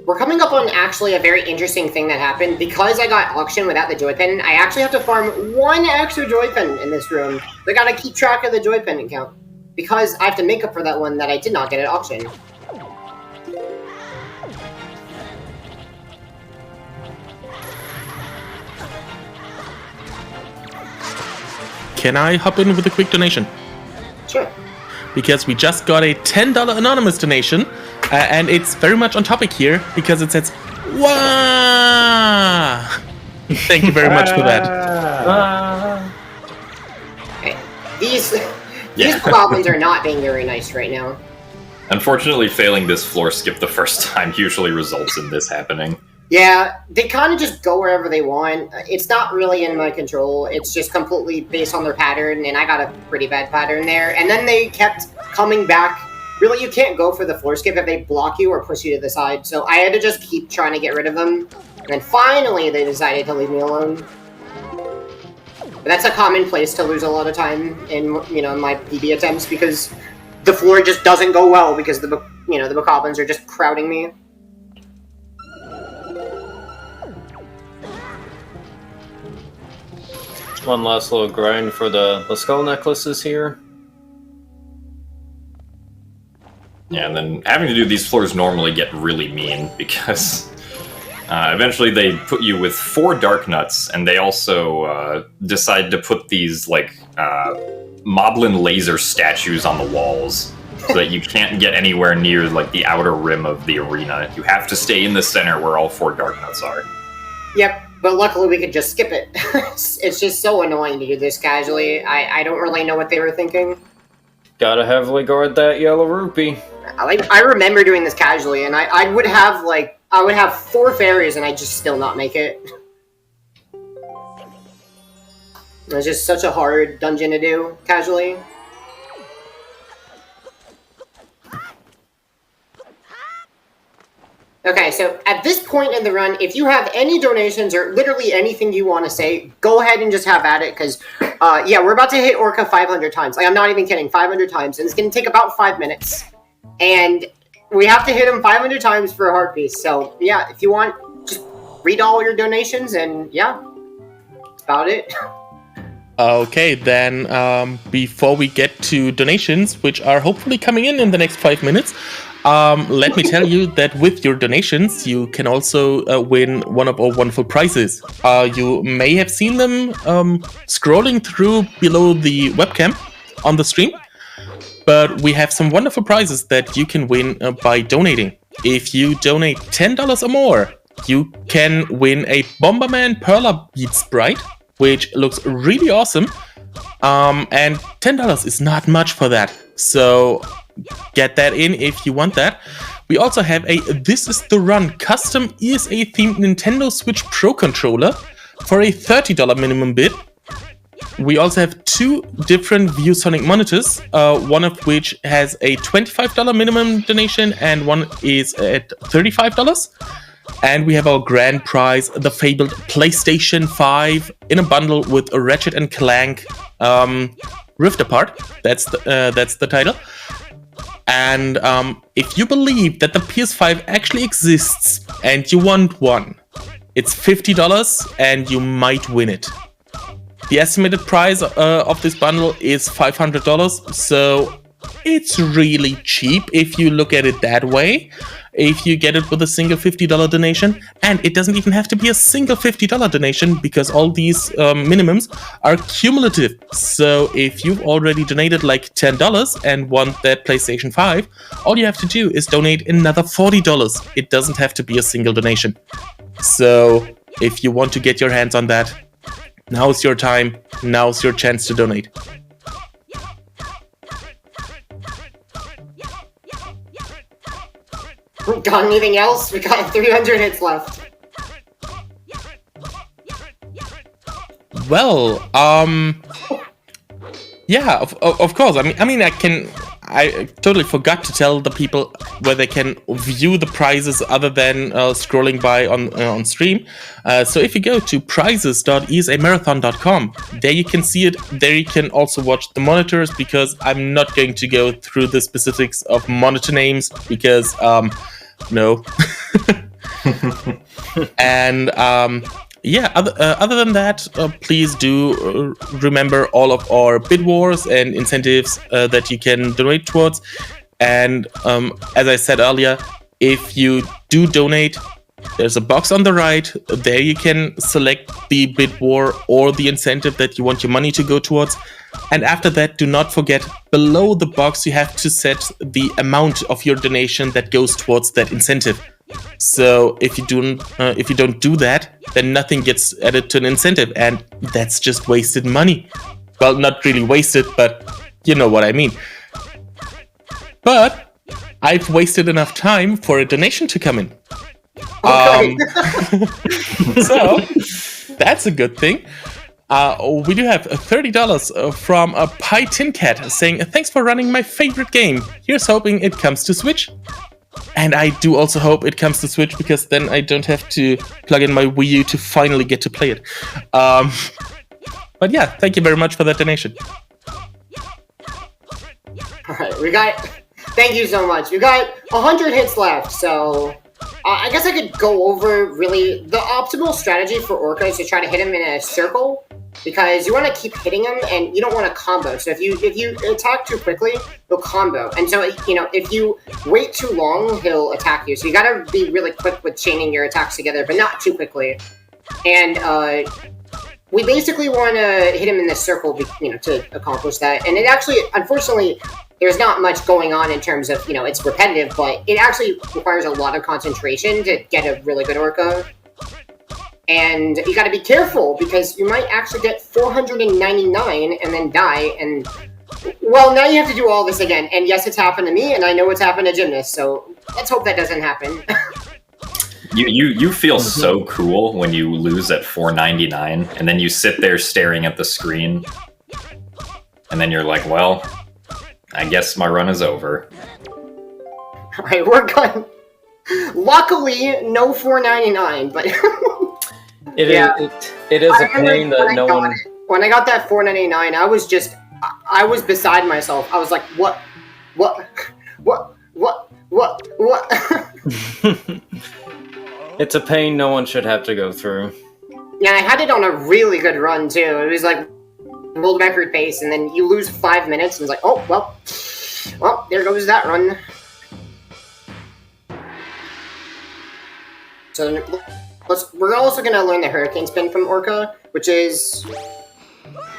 We're coming up on actually a very interesting thing that happened. Because I got auction without the joypin, I actually have to farm 1 extra joypin in this room. I gotta keep track of the joypin count. Because I have to make up for that one that I did not get at auction. Can I hop in with a quick donation? Sure. Because we just got a $10 anonymous donation, and it's very much on topic here, because it says, "Wah!" Thank you very much for that. These goblins are not being very nice right now. Unfortunately, failing this floor skip the first time usually results in this happening. Yeah, they kind of just go wherever they want. It's not really in my control. It's just completely based on their pattern, and I got a pretty bad pattern there. And then they kept coming back. Really, you can't go for the floor skip if they block you or push you to the side. So I had to just keep trying to get rid of them. And then finally, they decided to leave me alone. But that's a common place to lose a lot of time in my PB attempts because the floor just doesn't go well because the bokoblins are just crowding me. One last little grind for the skull necklaces here. Yeah, and then having to do these floors normally get really mean because eventually they put you with 4 dark nuts, and they also decide to put these moblin laser statues on the walls so that you can't get anywhere near the outer rim of the arena. You have to stay in the center where all 4 dark nuts are. Yep, but luckily we could just skip it. It's just so annoying to do this casually. I don't really know what they were thinking. Gotta heavily guard that yellow rupee. I remember doing this casually, and I would have 4 fairies, and I'd just still not make it. It was just such a hard dungeon to do casually. Okay, so at this point in the run, if you have any donations or literally anything you want to say, go ahead and just have at it, because, yeah, we're about to hit Orca 500 times. I'm not even kidding, 500 times, and it's going to take about 5 minutes. And we have to hit him 500 times for a heart piece. So, yeah, if you want, just read all your donations, and, yeah, that's about it. Okay, then before we get to donations, which are hopefully coming in the next 5 minutes, let me tell you that with your donations, you can also win one of our wonderful prizes. You may have seen them scrolling through below the webcam on the stream, but we have some wonderful prizes that you can win by donating. If you donate $10 or more, you can win a Bomberman Perla Beat Sprite, which looks really awesome, and $10 is not much for that, so get that in if you want that. We also have a This Is The Run custom ESA-themed Nintendo Switch Pro controller for a $30 minimum bid. We also have 2 different ViewSonic monitors, one of which has a $25 minimum donation and one is at $35. And we have our grand prize, the fabled PlayStation 5 in a bundle with a Ratchet & Clank Rift Apart. That's the title. And if you believe that the PS5 actually exists and you want one, it's $50 and you might win it. The estimated price of this bundle is $500, so it's really cheap if you look at it that way. If you get it with a single $50 donation, and it doesn't even have to be a single $50 donation because all these minimums are cumulative. So if you've already donated like $10 and want that PlayStation 5, all you have to do is donate another $40. It doesn't have to be a single donation. So if you want to get your hands on that, now's your time, now's your chance to donate. Got anything else? We got 300 hits left. Well, yeah, of course. I mean, I totally forgot to tell the people where they can view the prizes other than scrolling by on stream. So if you go to prizes.esamarathon.com, there you can see it. There you can also watch the monitors, because I'm not going to go through the specifics of monitor names because no. And yeah, other than that, please do remember all of our bid wars and incentives that you can donate towards. And as I said earlier, if you do donate, there's a box on the right. There you can select the bid war or the incentive that you want your money to go towards. And after that, do not forget, below the box you have to set the amount of your donation that goes towards that incentive. So if you don't do that, then nothing gets added to an incentive, and that's just wasted money. Well, not really wasted, but you know what I mean. But I've wasted enough time for a donation to come in. Okay. So that's a good thing. We do have $30 from a Pie Tin Cat saying, "Thanks for running my favorite game. Here's hoping it comes to Switch." And I do also hope it comes to Switch, because then I don't have to plug in my Wii U to finally get to play it. But yeah, thank you very much for that donation. Alright, thank you so much. We got 100 hits left, so I guess I could go over really the optimal strategy for Orca is to try to hit him in a circle, because you want to keep hitting him and you don't want to combo. So if you attack too quickly, he'll combo, and so if you wait too long, he'll attack you. So you gotta be really quick with chaining your attacks together, but not too quickly. And we basically want to hit him in this circle, to accomplish that. And it actually, unfortunately, there's not much going on in terms of, it's repetitive, but it actually requires a lot of concentration to get a really good Orca. And you gotta be careful, because you might actually get 499 and then die, and... Well, now you have to do all this again. And yes, it's happened to me, and I know it's happened to Gymnast, so let's hope that doesn't happen. You feel so cool when you lose at 499, and then you sit there staring at the screen, and then you're like, well, I guess my run is over. Alright, we're going. Luckily, no 499, but... It is a pain that no one... When I got that 499, I was beside myself. I was like, what? It's a pain no one should have to go through. Yeah, I had it on a really good run, too. It was like world record pace, and then you lose 5 minutes, and it's like, oh, well, there goes that run. So we're also going to learn the Hurricane Spin from Orca, which is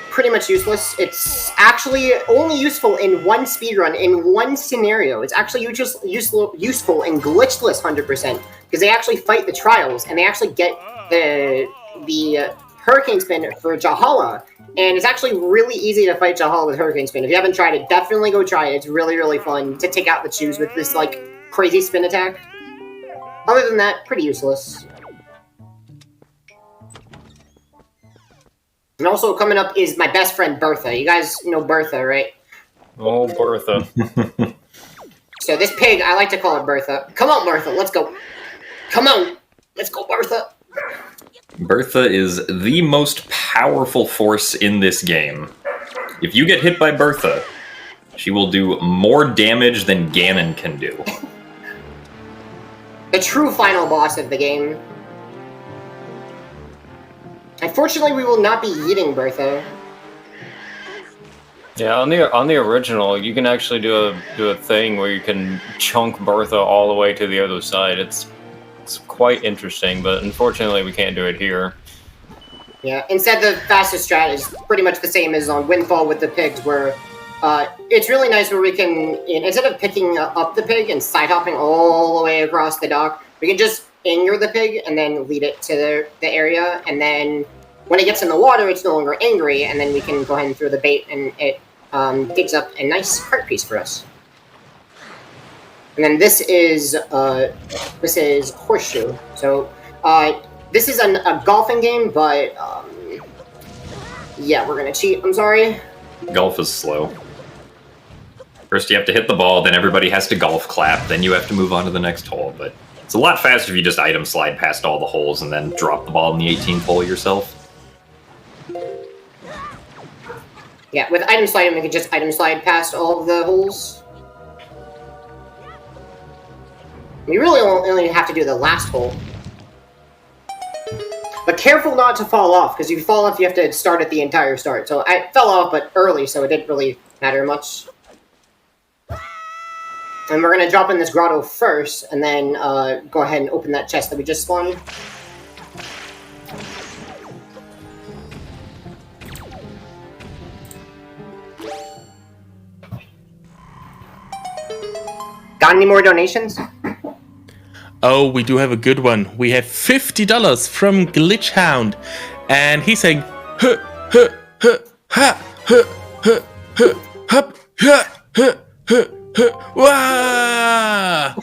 pretty much useless. It's actually only useful in one speedrun, in one scenario. It's actually useful in glitchless 100%, because they actually fight the trials, and they actually get the Hurricane Spin for Jahala, and it's actually really easy to fight Jahala with Hurricane Spin. If you haven't tried it, definitely go try it. It's really, really fun to take out the chews with this, like, crazy spin attack. Other than that, pretty useless. And also coming up is my best friend, Bertha. You guys know Bertha, right? Oh, Bertha. So this pig, I like to call it Bertha. Come on, Bertha, let's go. Come on, let's go, Bertha. Bertha is the most powerful force in this game. If you get hit by Bertha, she will do more damage than Ganon can do. The true final boss of the game. Unfortunately, we will not be eating Bertha. Yeah, on the original, you can actually do a thing where you can chunk Bertha all the way to the other side. It's quite interesting, but unfortunately, we can't do it here. Yeah, instead the fastest strat is pretty much the same as on Windfall with the pigs, where it's really nice where we can, instead of picking up the pig and side hopping all the way across the dock, we can just anger the pig and then lead it to the area, and then when it gets in the water, it's no longer angry, and then we can go ahead and throw the bait, and it digs up a nice heart piece for us. And then this is Horseshoe. So this is a golfing game, but yeah, we're gonna cheat. I'm sorry. Golf is slow. First you have to hit the ball, then everybody has to golf clap, then you have to move on to the next hole, but it's a lot faster if you just item slide past all the holes and then drop the ball in the 18th hole yourself. Yeah, with item sliding, we can just item slide past all of the holes. We really only have to do the last hole. But careful not to fall off, because if you fall off, you have to start at the entire start. So I fell off, but early, so it didn't really matter much. And we're going to drop in this grotto first, and then go ahead and open that chest that we just spawned. Got any more donations? Oh, we do have a good one. We have $50 from Glitchhound, and he's saying, huh, huh, huh, ha, huh, huh, huh, hup, huh, huh, huh, huh, wah!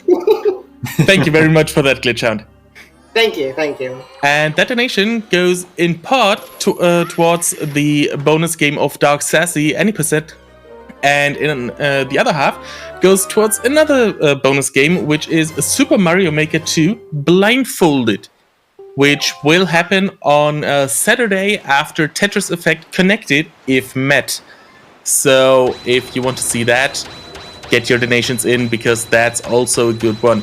Thank you very much for that, Glitchhound. Thank you, thank you. And that donation goes in part towards the bonus game of Dark Sassy, any percent. And in the other half goes towards another bonus game, which is Super Mario Maker 2 Blindfolded. which will happen on Saturday after Tetris Effect Connected, if met. So if you want to see that, get your donations in, because that's also a good one.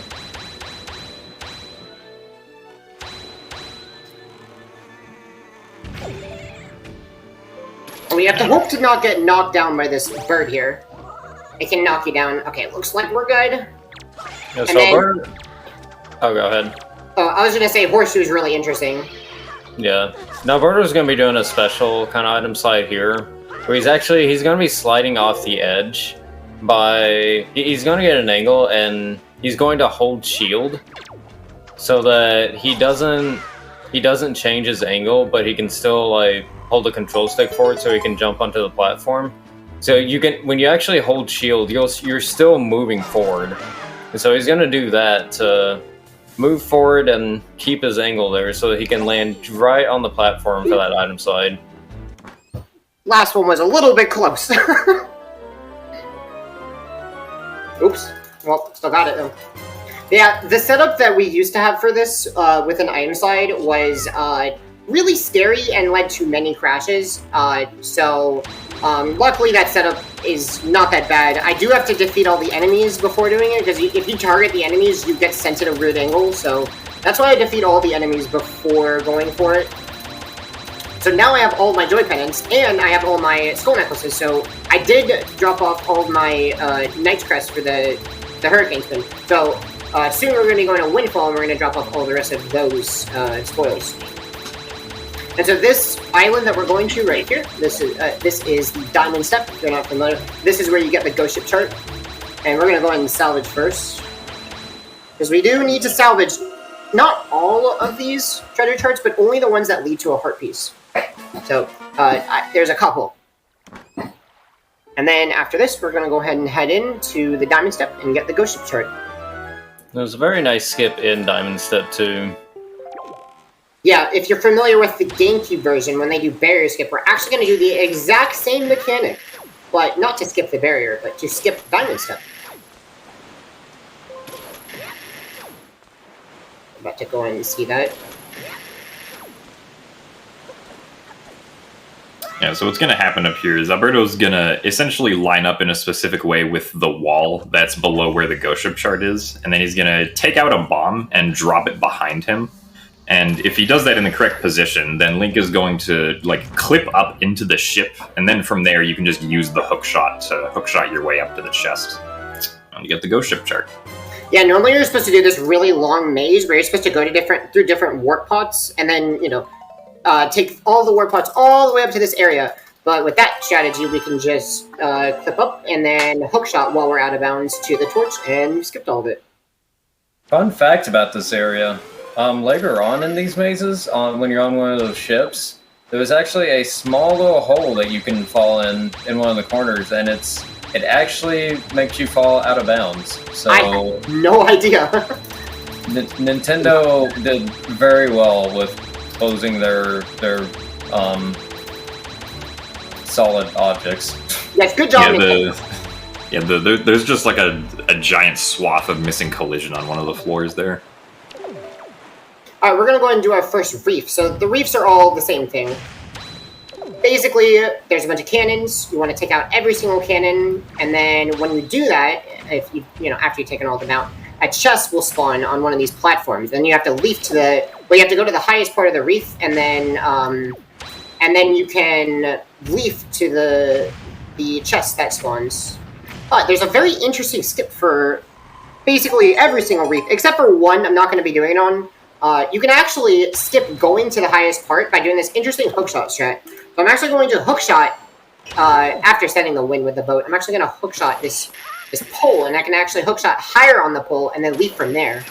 We have to hope to not get knocked down by this bird here. It can knock you down. Okay, looks like we're good. Yeah, so bird... Oh, go ahead. Oh, I was gonna say Horseshoe is really interesting. Yeah. Now, Birdo's going to be doing a special kind of item slide here, where he's going to be sliding off the edge by... He's going to get an angle, and he's going to hold shield, so that he doesn't change his angle, but he can still, like, hold the control stick forward so he can jump onto the platform. So you can, when you actually hold shield, you're still moving forward. And so he's going to do that to move forward and keep his angle there so that he can land right on the platform for that item slide. Last one was a little bit close. Oops. Well, still got it though. Yeah, the setup that we used to have for this with an item slide was really scary and led to many crashes. Luckily that setup is not that bad. I do have to defeat all the enemies before doing it, because if you target the enemies, you get sent at a weird angle, so that's why I defeat all the enemies before going for it. So now I have all my joy pendants, and I have all my skull necklaces, so I did drop off all of my Knight's Crest for the Hurricane Spin. So soon we're going to be going to Windfall, and we're going to drop off all the rest of those spoils. And so this island that we're going to right here, this is the Diamond Step, if you're not familiar. This is where you get the ghost ship chart. And we're going to go ahead and salvage first, because we do need to salvage not all of these treasure charts, but only the ones that lead to a heart piece. So there's a couple. And then after this, we're going to go ahead and head into the Diamond Step and get the ghost ship chart. There's a very nice skip in Diamond Step too. Yeah, if you're familiar with the GameCube version, when they do barrier skip, we're actually going to do the exact same mechanic, but not to skip the barrier, but to skip Diamond Step. I'm about to go in and see that. Yeah, so what's going to happen up here is Alberto's going to essentially line up in a specific way with the wall that's below where the ghost ship chart is, and then he's going to take out a bomb and drop it behind him. And if he does that in the correct position, then Link is going to clip up into the ship, and then from there you can just use the hookshot to hookshot your way up to the chest. And you get the ghost ship chart. Yeah, normally you're supposed to do this really long maze where you're supposed to go to through different warp pods, and then, take all the warp pods all the way up to this area. But with that strategy, we can just clip up and then hookshot while we're out of bounds to the torch, and we skipped all of it. Fun fact about this area. Later on in these mazes, when you're on one of those ships, there's actually a small little hole that you can fall in one of the corners, and it actually makes you fall out of bounds. So I had no idea. Nintendo did very well with closing their solid objects. Yes, good job. There's just like a giant swath of missing collision on one of the floors there. Alright, we're going to go ahead and do our first reef. So the reefs are all the same thing. Basically, there's a bunch of cannons. You want to take out every single cannon, and then when you do that, if after you've taken all of them out, a chest will spawn on one of these platforms. Then you have to leap you have to go to the highest part of the reef, and then you can leap to the chest that spawns. There's a very interesting skip for basically every single reef, except for one I'm not going to be doing it on. You can actually skip going to the highest part by doing this interesting hookshot strat. So I'm actually going to hookshot, after setting the wind with the boat, I'm actually going to hookshot this pole, and I can actually hookshot higher on the pole and then leap from there.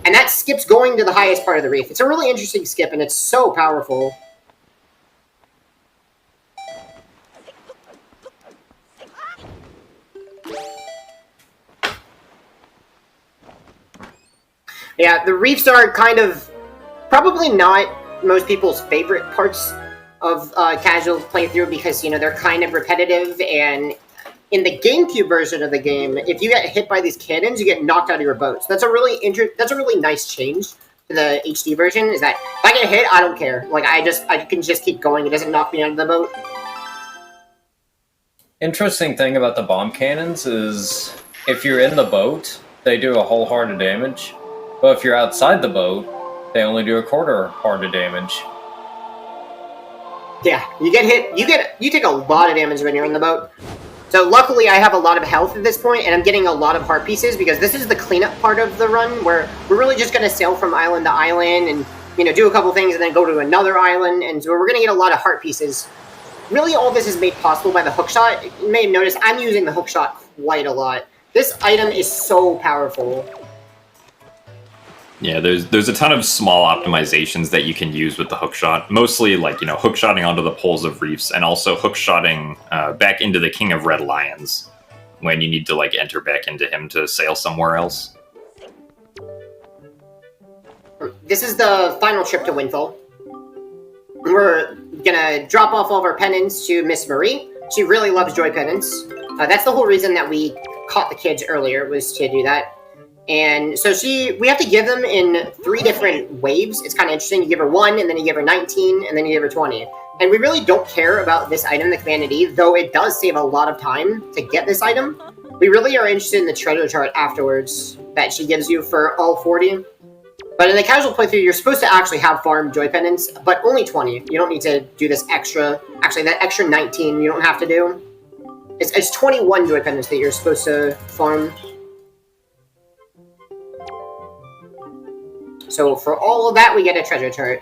And that skips going to the highest part of the reef. It's a really interesting skip, and it's so powerful. Yeah, the reefs are kind of probably not most people's favorite parts of casual playthrough, because they're kind of repetitive, and in the GameCube version of the game, if you get hit by these cannons, you get knocked out of your boat. So that's a really nice change the HD version is that if I get hit, I don't care. Like, I can just keep going. It doesn't knock me out of the boat. Interesting thing about the bomb cannons is if you're in the boat, they do a whole heart of damage. But if you're outside the boat, they only do a quarter heart of damage. Yeah, you get hit, you take a lot of damage when you're in the boat. So luckily I have a lot of health at this point, and I'm getting a lot of heart pieces, because this is the cleanup part of the run, where we're really just going to sail from island to island, and, you know, do a couple things, and then go to another island, and so we're going to get a lot of heart pieces. Really, all this is made possible by the hookshot. You may have noticed I'm using the hookshot quite a lot. This item is so powerful. Yeah, there's a ton of small optimizations that you can use with the hookshot. Mostly, like, you know, hookshotting onto the poles of reefs, and also hookshotting back into the King of Red Lions when you need to, like, enter back into him to sail somewhere else. This is the final trip to Windfall. We're gonna drop off all of our pendants to Miss Marie. She really loves joy pendants. That's the whole reason that we caught the kids earlier, was to do that. And so we have to give them in 3 different waves. It's kind of interesting. You give her 1, and then you give her 19, and then you give her 20. And we really don't care about this item, the Command E, though it does save a lot of time to get this item. We really are interested in the treasure chart afterwards that she gives you for all 40. But in the casual playthrough, you're supposed to actually have farm joy pendants, but only 20. You don't need to do this extra. Actually, that extra 19 you don't have to do. It's 21 joy pendants that you're supposed to farm. So for all of that, we get a treasure chart.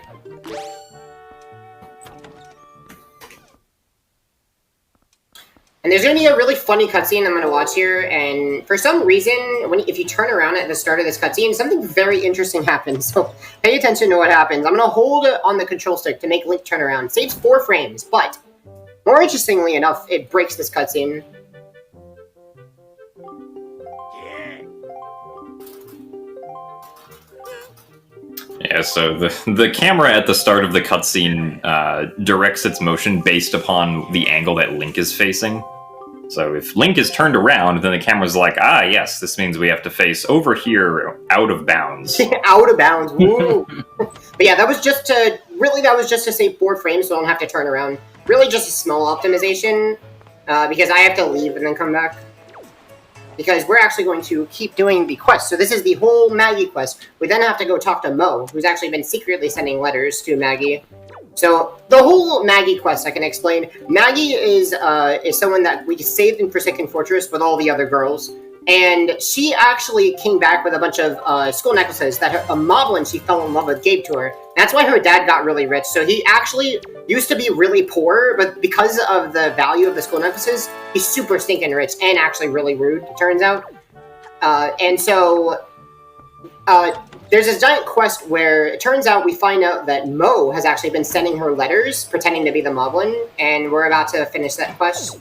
And there's going to be a really funny cutscene I'm going to watch here, and for some reason, if you turn around at the start of this cutscene, something very interesting happens, so pay attention to what happens. I'm going to hold it on the control stick to make Link turn around. Saves 4 frames, but more interestingly enough, it breaks this cutscene. Yeah, so the camera at the start of the cutscene directs its motion based upon the angle that Link is facing. So if Link is turned around, then the camera's like, ah, yes, this means we have to face over here, out of bounds. Out of bounds, woo! But yeah, that was just to save 4 frames so I don't have to turn around. Really just a small optimization, because I have to leave and then come back. Because we're actually going to keep doing the quest. So this is the whole Maggie quest. We then have to go talk to Mo, who's actually been secretly sending letters to Maggie. So the whole Maggie quest, I can explain. Maggie is someone that we saved in Forsaken Fortress with all the other girls. And she actually came back with a bunch of skull necklaces that a moblin she fell in love with gave to her. That's why her dad got really rich. So he actually used to be really poor, but because of the value of the skull necklaces, he's super stinking rich and actually really rude, it turns out. And so there's this giant quest where it turns out we find out that Mo has actually been sending her letters, pretending to be the moblin, and we're about to finish that quest.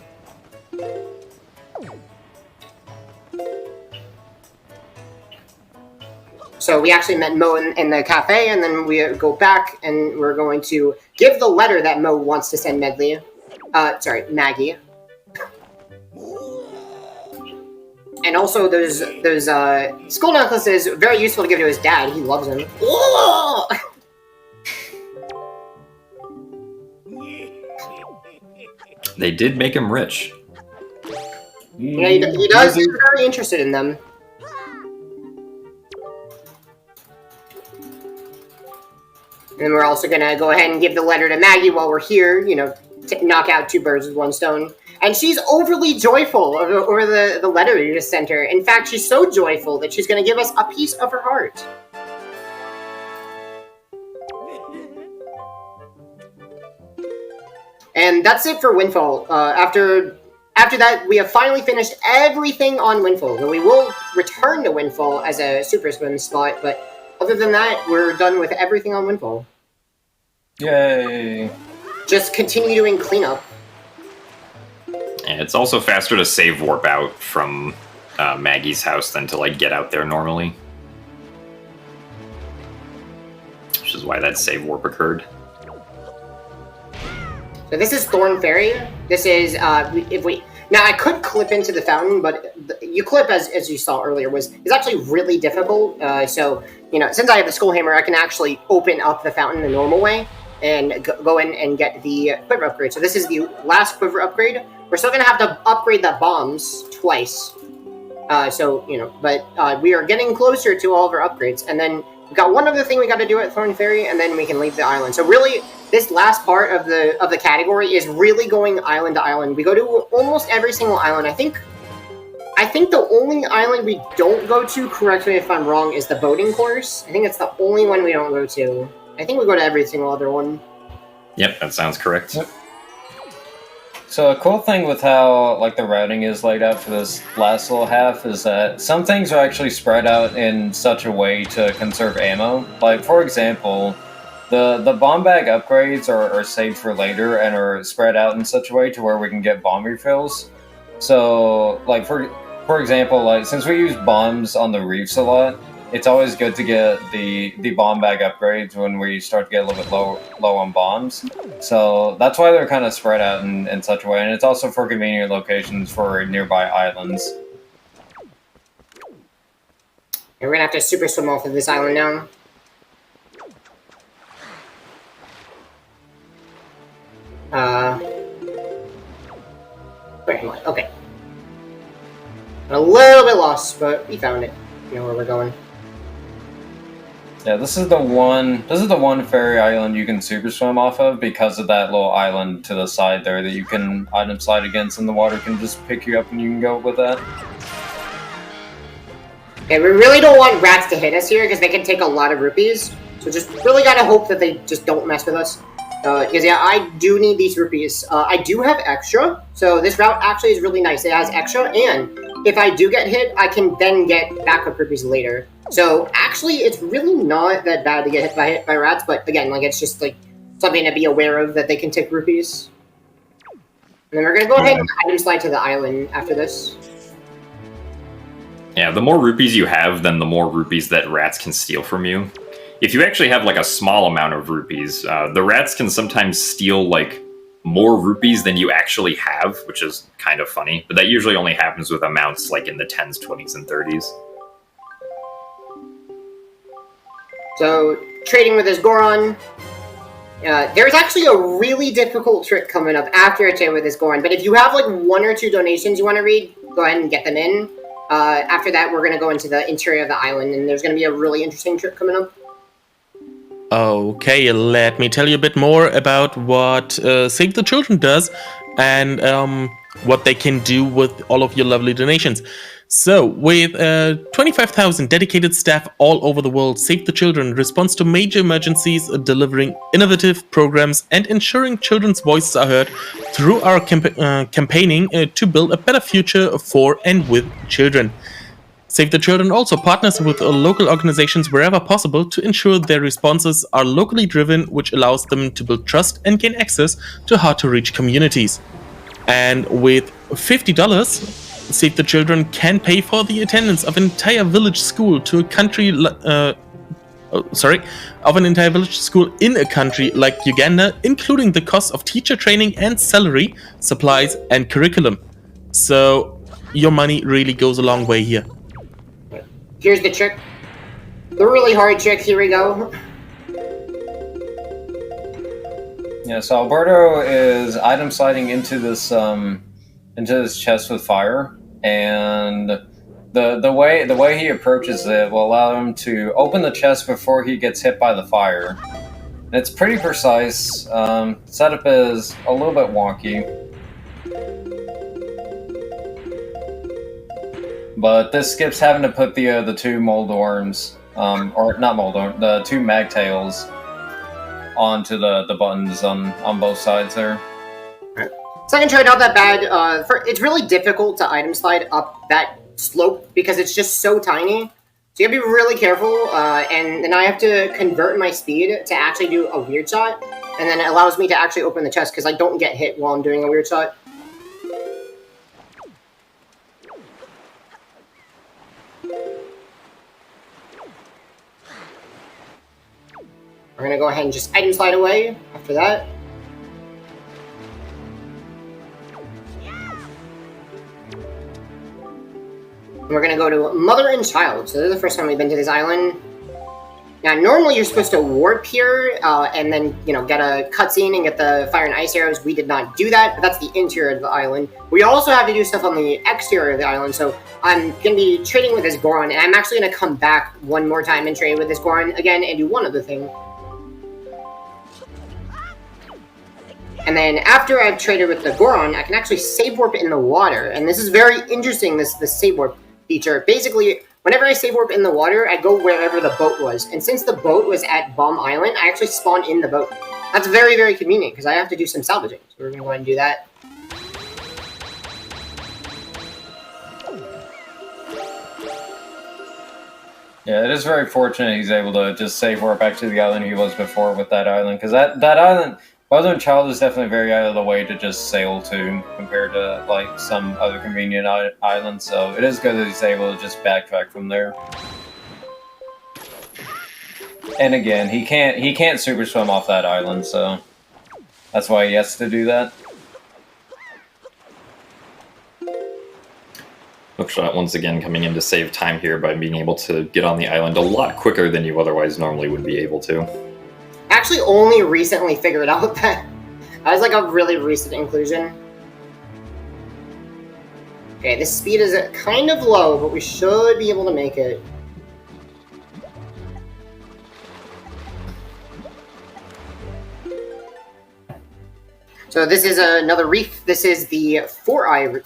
So we actually met Mo in the cafe, and then we go back, and we're going to give the letter that Mo wants to send Maggie. And also, those skull necklaces, very useful to give to his dad. He loves them. They did make him rich. Yeah, he does. He's very interested in them. And we're also going to go ahead and give the letter to Maggie while we're here, you know, to knock out 2 birds with 1 stone. And she's overly joyful over the letter you just sent her. In fact, she's so joyful that she's going to give us a piece of her heart. And that's it for Windfall. After that, we have finally finished everything on Windfall. So we will return to Windfall as a Super Swim spot, but other than that, we're done with everything on Windfall. Yay! Just continue doing cleanup. And it's also faster to save warp out from Maggie's house than to, like, get out there normally. Which is why that save warp occurred. So this is Thorn Ferry. This is, Now I could clip into the fountain, but you clip as you saw earlier is actually really difficult. So since I have the skull hammer, I can actually open up the fountain the normal way and go in and get the quiver upgrade. So this is the last quiver upgrade. We're still gonna have to upgrade the bombs twice. But we are getting closer to all of our upgrades, and then we've got one other thing we got to do at Thorn Ferry, and then we can leave the island. So really, this last part of the category is really going island to island. We go to almost every single island. I think the only island we don't go to, correct me if I'm wrong, is the boating course. I think it's the only one we don't go to. I think we go to every single other one. Yep, that sounds correct. Yep. So a cool thing with how the routing is laid out for this last little half is that some things are actually spread out in such a way to conserve ammo. Like, for example, the bomb bag upgrades are saved for later and are spread out in such a way to where we can get bomb refills. So, for example, since we use bombs on the reefs a lot, it's always good to get the bomb bag upgrades when we start to get a little bit low on bombs. So that's why they're kind of spread out in such a way, and it's also for convenient locations for nearby islands. And we're gonna have to super swim off of this island now. Where am I? Okay. I'm a little bit lost, but we found it. You know where we're going. Yeah, this is the one ferry island you can super swim off of because of that little island to the side there that you can item slide against, and the water can just pick you up and you can go with that. Okay, we really don't want rats to hit us here because they can take a lot of rupees. So just really gotta hope that they just don't mess with us. Because yeah, I do need these rupees. I do have extra, so this route actually is really nice. It has extra, and if I do get hit, I can then get backup rupees later. So actually, it's really not that bad to get hit by rats, but again, it's just something to be aware of that they can take rupees. And then we're gonna go ahead and item slide to the island after this. Yeah, the more rupees you have, then the more rupees that rats can steal from you. If you actually have a small amount of rupees, the rats can sometimes steal more rupees than you actually have, which is kind of funny. But that usually only happens with amounts in the 10s, 20s, and 30s. So, trading with this Goron. There's actually a really difficult trick coming up after a trade with this Goron, but if you have one or two donations you want to read, go ahead and get them in. After that, we're going to go into the interior of the island, and there's going to be a really interesting trick coming up. Okay, let me tell you a bit more about what Save the Children does and what they can do with all of your lovely donations. So, with 25,000 dedicated staff all over the world, Save the Children responds to major emergencies, delivering innovative programs and ensuring children's voices are heard through our campaigning to build a better future for and with children. Save the Children also partners with local organizations wherever possible to ensure their responses are locally driven, which allows them to build trust and gain access to hard-to-reach communities. And with $50, Save the Children can pay for the attendance of an entire village school to a country of an entire village school in a country like Uganda, including the cost of teacher training and salary, supplies, and curriculum. So your money really goes a long way here. Here's the trick. The really hard trick, here we go. Yeah, so Alberto is item sliding into this chest with fire, and the way he approaches it will allow him to open the chest before he gets hit by the fire. And it's pretty precise. Setup is a little bit wonky. But this skips having to put the two Moldorms, or not Moldorm, the two Magtails onto the buttons on both sides there. Second try, not that bad. It's really difficult to item slide up that slope because it's just so tiny. So you gotta be really careful, and then I have to convert my speed to actually do a weird shot, and then it allows me to actually open the chest because I don't get hit while I'm doing a weird shot. We're gonna go ahead and just item slide away after that. We're gonna go to Mother and Child. So this is the first time we've been to this island. Now, normally you're supposed to warp here, and then, you know, get a cutscene and get the fire and ice arrows. We did not do that, but that's the interior of the island. We also have to do stuff on the exterior of the island, so I'm going to be trading with this Goron, and I'm actually going to come back one more time and trade with this Goron again and do one other thing. And then after I've traded with the Goron, I can actually save warp in the water, and this is very interesting, this save warp feature. Basically, whenever I save warp in the water, I go wherever the boat was. And since the boat was at Bomb Island, I actually spawn in the boat. That's very, very convenient, because I have to do some salvaging. So we're going to go ahead and do that. Yeah, it is very fortunate he's able to just save warp back to the island he was before with that island. Because that island, Mother and Child is definitely very out of the way to just sail to compared to like some other convenient islands. So it is good that he's able to just backtrack from there. And again, he can't super swim off that island, so that's why he has to do that. Hookshot once again coming in to save time here by being able to get on the island a lot quicker than you otherwise normally would be able to. Actually only recently figured out that was like a really recent inclusion. Okay, the speed is kind of low, but we should be able to make it. So this is another reef. This is the Four-Eye reef.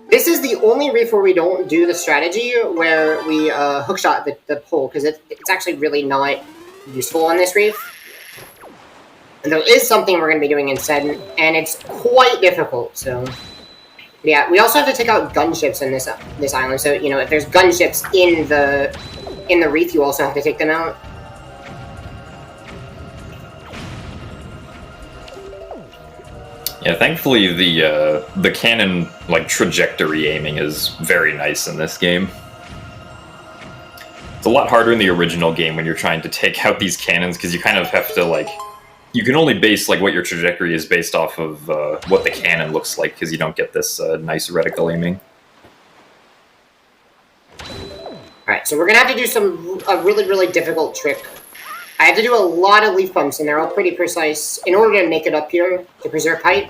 This is the only reef where we don't do the strategy where we hookshot the pole, because it's actually really not useful on this reef. And there is something we're going to be doing instead, and it's quite difficult. So, yeah, we also have to take out gunships in this island. So, you know, if there's gunships in the reef, you also have to take them out. Yeah, thankfully the cannon like trajectory aiming is very nice in this game. It's a lot harder in the original game when you're trying to take out these cannons because you kind of have to like you can only base like what your trajectory is based off of what the cannon looks like because you don't get this nice reticle aiming. All right, so we're gonna have to do a really difficult trick. I have to do a lot of leaf pumps, and they're all pretty precise, in order to make it up here, to preserve height.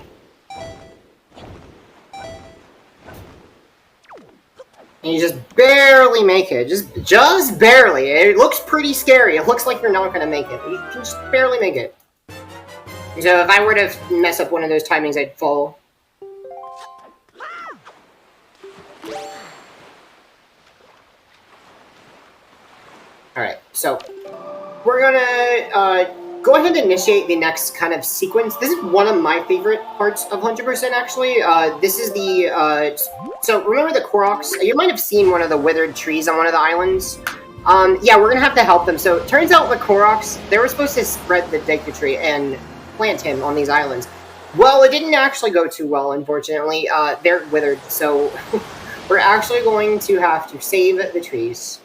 And you just barely make it, just barely. It looks pretty scary, it looks like you're not gonna make it, but you can just barely make it. So if I were to mess up one of those timings, I'd fall. Alright, so we're gonna go ahead and initiate the next kind of sequence. This is one of my favorite parts of 100%, actually. This is the, so remember the Koroks? You might have seen one of the withered trees on one of the islands. Yeah, we're gonna have to help them. So it turns out the Koroks, they were supposed to spread the Deku tree and plant him on these islands. Well, it didn't actually go too well, unfortunately. They're withered, so we're actually going to have to save the trees.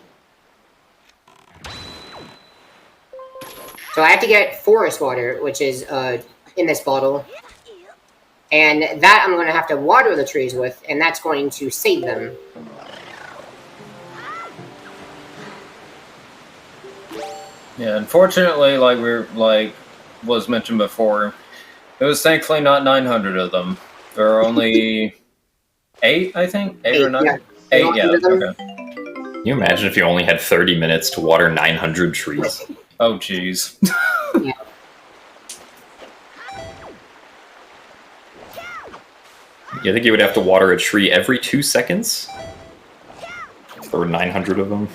So I have to get forest water, which is in this bottle. And that I'm going to have to water the trees with, and that's going to save them. Yeah, unfortunately, like was mentioned before, it was thankfully not 900 of them. There are only 8, I think? 8 or 9? Yeah. 8, yeah. Okay. Can you imagine if you only had 30 minutes to water 900 trees? Oh, jeez. Yeah. You think you would have to water a tree every 2 seconds? If there were 900 of them?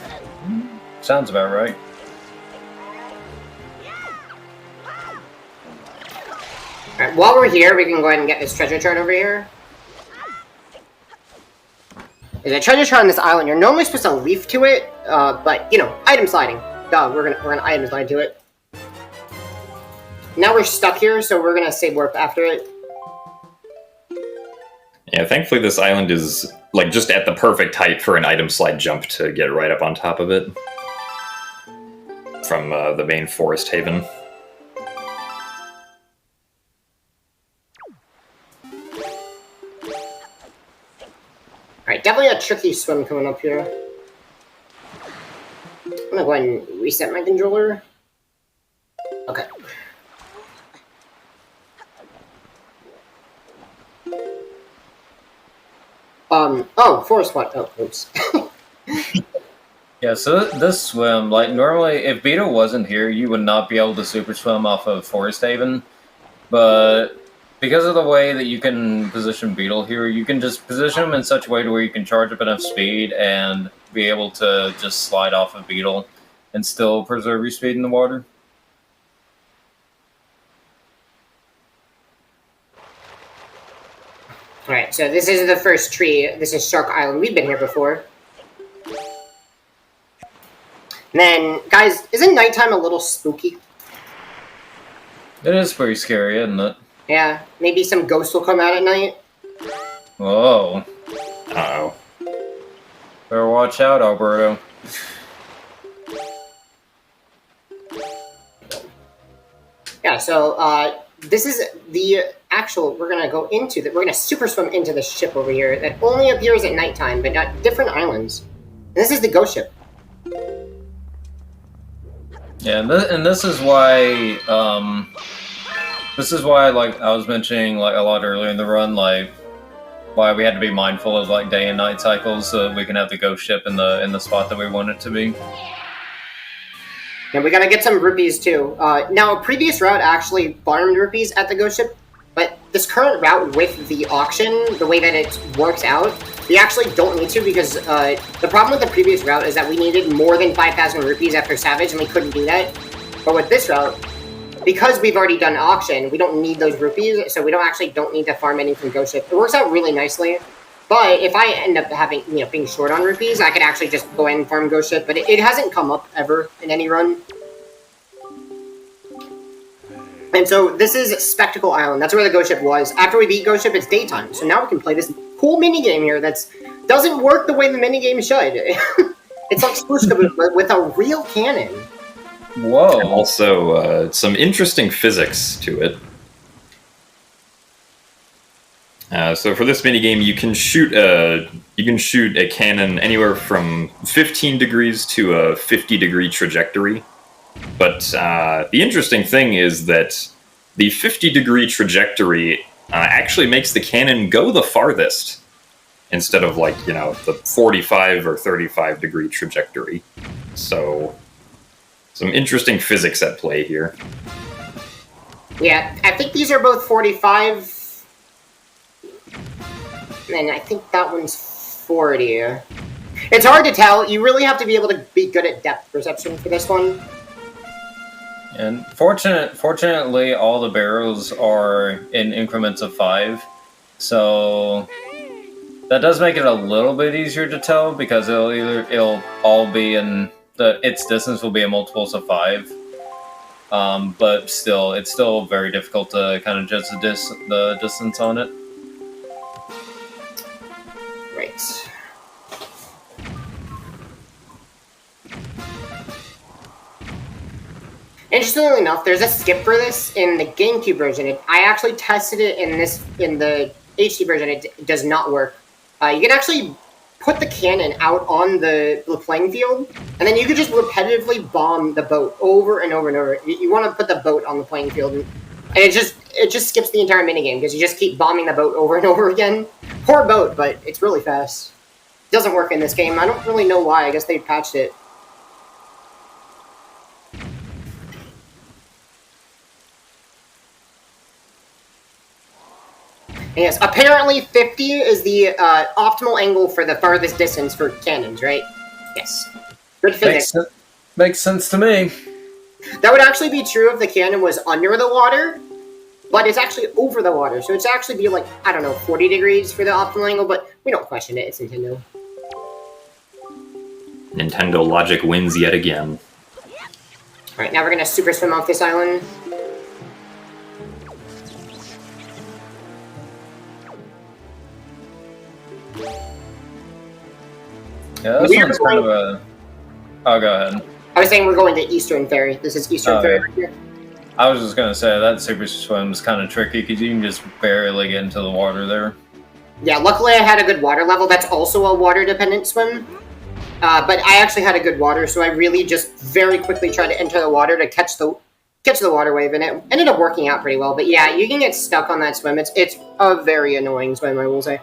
Sounds about right. Alright, while we're here, we can go ahead and get this treasure chart over here. There's a treasure chart on this island. You're normally supposed to leaf to it, but, you know, item sliding. Duh, we're gonna item slide to it. Now we're stuck here, so we're gonna save warp after it. Yeah, thankfully this island is like just at the perfect height for an item slide jump to get right up on top of it. From the main forest haven. definitely a tricky swim coming up here. I'm gonna go ahead and reset my controller. Okay. Oh, forest spot. Oh, oops. Yeah, so this swim, like, normally, if Beetle wasn't here, you would not be able to super swim off of Forest Haven, but because of the way that you can position Beetle here, you can just position him in such a way to where you can charge up enough speed and be able to just slide off of Beetle and still preserve your speed in the water. Alright, so this is the first tree. This is Shark Island. We've been here before. And then, guys, isn't nighttime a little spooky? It is pretty scary, isn't it? Yeah, maybe some ghosts will come out at night. Whoa. Uh-oh. Better watch out, Alberto. Yeah, so, this is the actual, we're gonna go into, we're gonna super swim into the ship over here that only appears at nighttime, but at different islands. And this is the ghost ship. Yeah, and this is why, like, I was mentioning, like, a lot earlier in the run, like, why we had to be mindful of, like, day and night cycles so that we can have the ghost ship in the spot that we want it to be. And we gotta get some rupees, too. Now, a previous route actually farmed rupees at the ghost ship, but this current route with the auction, the way that it works out, we actually don't need to because the problem with the previous route is that we needed more than 5,000 rupees after Savage, and we couldn't do that. But with this route, because we've already done auction, we don't need those rupees, so we don't need to farm any from Ghost Ship. It works out really nicely. But if I end up having, being short on rupees, I could actually just go ahead and farm Ghost Ship, but it hasn't come up ever in any run. And so this is Spectacle Island. That's where the Ghost Ship was. After we beat Ghost Ship, it's daytime. So now we can play this cool minigame here that doesn't work the way the minigame should. It's like Squishka, but with a real cannon. Whoa. And also, some interesting physics to it. So for this minigame, you can shoot a cannon anywhere from 15 degrees to a 50-degree trajectory. But the interesting thing is that the 50-degree trajectory actually makes the cannon go the farthest, instead of the 45 or 35-degree trajectory. So some interesting physics at play here. Yeah, I think these are both 45. And I think that one's 40. It's hard to tell. You really have to be able to be good at depth perception for this one. And fortunately, all the barrels are in increments of 5, so that does make it a little bit easier to tell because it'll all be in its distance will be in multiples of 5. But still, it's still very difficult to kind of judge the distance on it. Right. Interestingly enough, there's a skip for this in the GameCube version. I actually tested it in the HD version. It does not work. You can actually put the cannon out on the playing field, and then you can just repetitively bomb the boat over and over and over. You want to put the boat on the playing field, and it just skips the entire minigame because you just keep bombing the boat over and over again. Poor boat, but it's really fast. It doesn't work in this game. I don't really know why. I guess they patched it. Yes, apparently 50 is the optimal angle for the farthest distance for cannons, right? Yes. Good physics. Makes sense to me. That would actually be true if the cannon was under the water, but it's actually over the water, so it's actually be like, I don't know, 40 degrees for the optimal angle, but we don't question it, it's Nintendo. Nintendo logic wins yet again. Alright, now we're gonna super swim off this island. Yeah, this one's kind of a... Oh, go ahead. I was saying we're going to Eastern Ferry. This is Eastern Ferry right here. I was just going to say, that super swim's kind of tricky because you can just barely get into the water there. Yeah, luckily I had a good water level. That's also a water-dependent swim. But I actually had a good water, so I really just very quickly tried to enter the water to catch the water wave, and it ended up working out pretty well. But yeah, you can get stuck on that swim. It's a very annoying swim, I will say.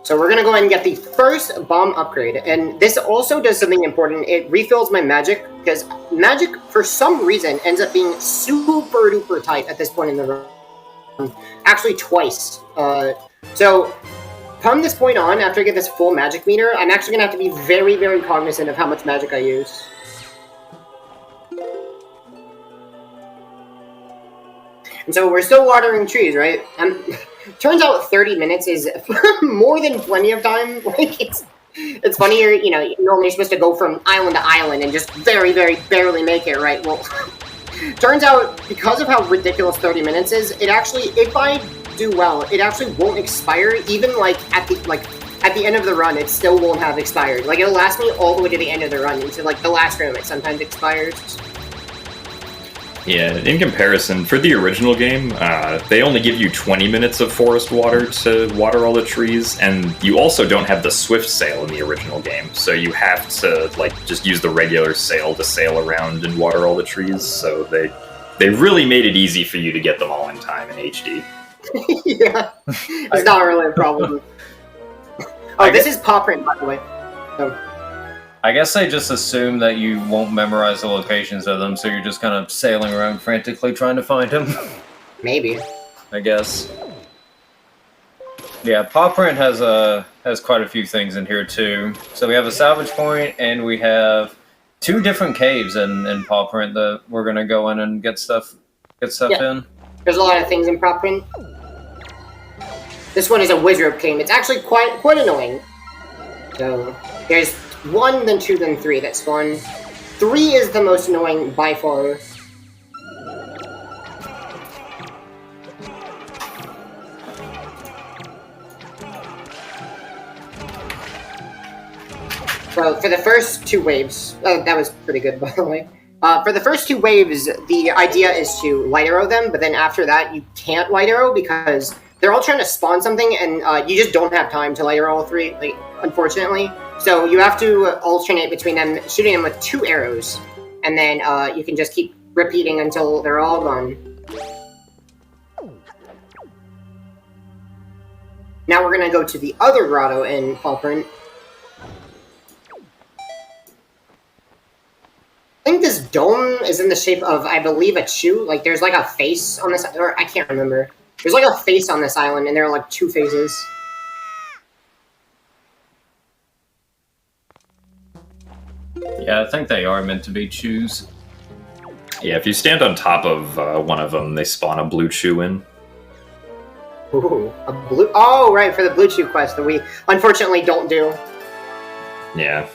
So we're going to go ahead and get the first bomb upgrade. And this also does something important. It refills my magic, because magic, for some reason, ends up being super duper tight at this point in the run. Actually, twice. So from this point on, after I get this full magic meter, I'm actually going to have to be very, very cognizant of how much magic I use. And so we're still watering trees, right? Turns out 30 minutes is more than plenty of time. Like, it's funny, you're normally supposed to go from island to island and just very, very barely make it, right? Well, turns out, because of how ridiculous 30 minutes is, it actually, if I do well, it actually won't expire, even, at the end of the run, it still won't have expired. Like, it'll last me all the way to the end of the run, into, the last room, it sometimes expires. Yeah, in comparison, for the original game, they only give you 20 minutes of forest water to water all the trees, and you also don't have the swift sail in the original game, so you have to, just use the regular sail to sail around and water all the trees, so they really made it easy for you to get them all in time in HD. Yeah, it's not really a problem. Oh, this is paw print, by the way. So. I guess they just assume that you won't memorize the locations of them, so you're just kind of sailing around frantically trying to find them. Maybe. I guess. Yeah, Paw Print has quite a few things in here too. So we have a salvage point, and we have 2 different caves in Paw Print that we're gonna go in and get stuff in. There's a lot of things in Paw Print. This one is a wizard cave. It's actually quite annoying. So there's 1, then 2, then 3 that spawn. 3 is the most annoying by far. So for the first 2 waves, that was pretty good, by the way. For the first 2 waves, the idea is to light arrow them, but then after that, you can't light arrow because they're all trying to spawn something, and you just don't have time to light arrow all 3, unfortunately. So you have to alternate between them, shooting them with 2 arrows, and then you can just keep repeating until they're all gone. Now we're going to go to the other grotto in Paw Print. I think this dome is in the shape of, I believe, a chew. There's a face on this, or I can't remember. There's a face on this island, and there are 2 faces. Yeah, I think they are meant to be chews. Yeah, if you stand on top of one of them, they spawn a blue chew in. Ooh, a blue... Oh, right, for the blue chew quest that we unfortunately don't do. Yeah.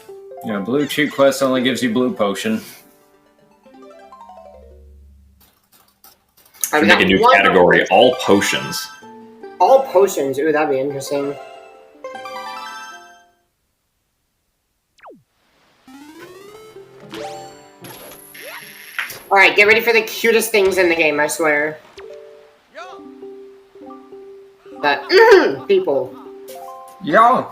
Yeah, blue chew quest only gives you blue potion. Should make a new category, all potions. All potions? Ooh, that'd be interesting. Alright, get ready for the cutest things in the game, I swear. That people. Yeah.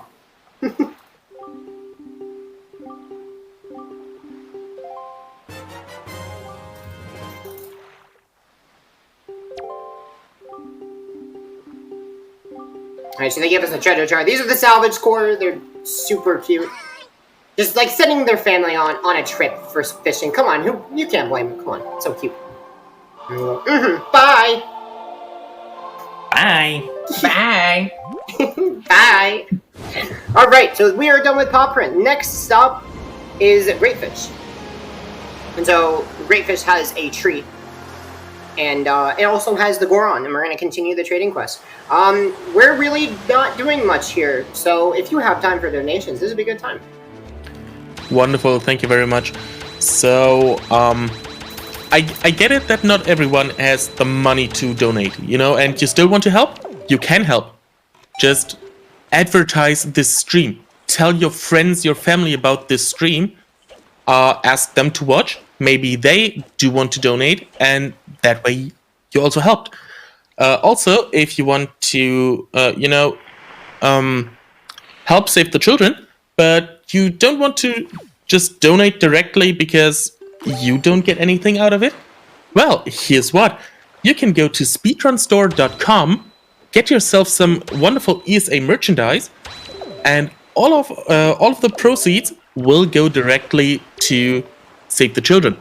Alright, so they give us a treasure chart. These are the salvage core. They're super cute. Just sending their family on a trip for fishing. Come on, you can't blame them. Come on, it's so cute. Bye. Bye. Bye. Bye. All right, so we are done with Paw Print. Next stop is Greatfish. And so Greatfish has a tree. And it also has the Goron, and we're going to continue the trading quest. We're really not doing much here, so if you have time for donations, this would be a good time. Wonderful, thank you very much. So, I get it that not everyone has the money to donate, and you still want to help? You can help. Just advertise this stream. Tell your friends, your family about this stream. Ask them to watch. maybe they do want to donate, and that way you also helped. Also, if you want to, help save the children, but you don't want to just donate directly because you don't get anything out of it, well, here's what. You can go to speedrunstore.com, get yourself some wonderful ESA merchandise, and all of the proceeds will go directly to Save the Children.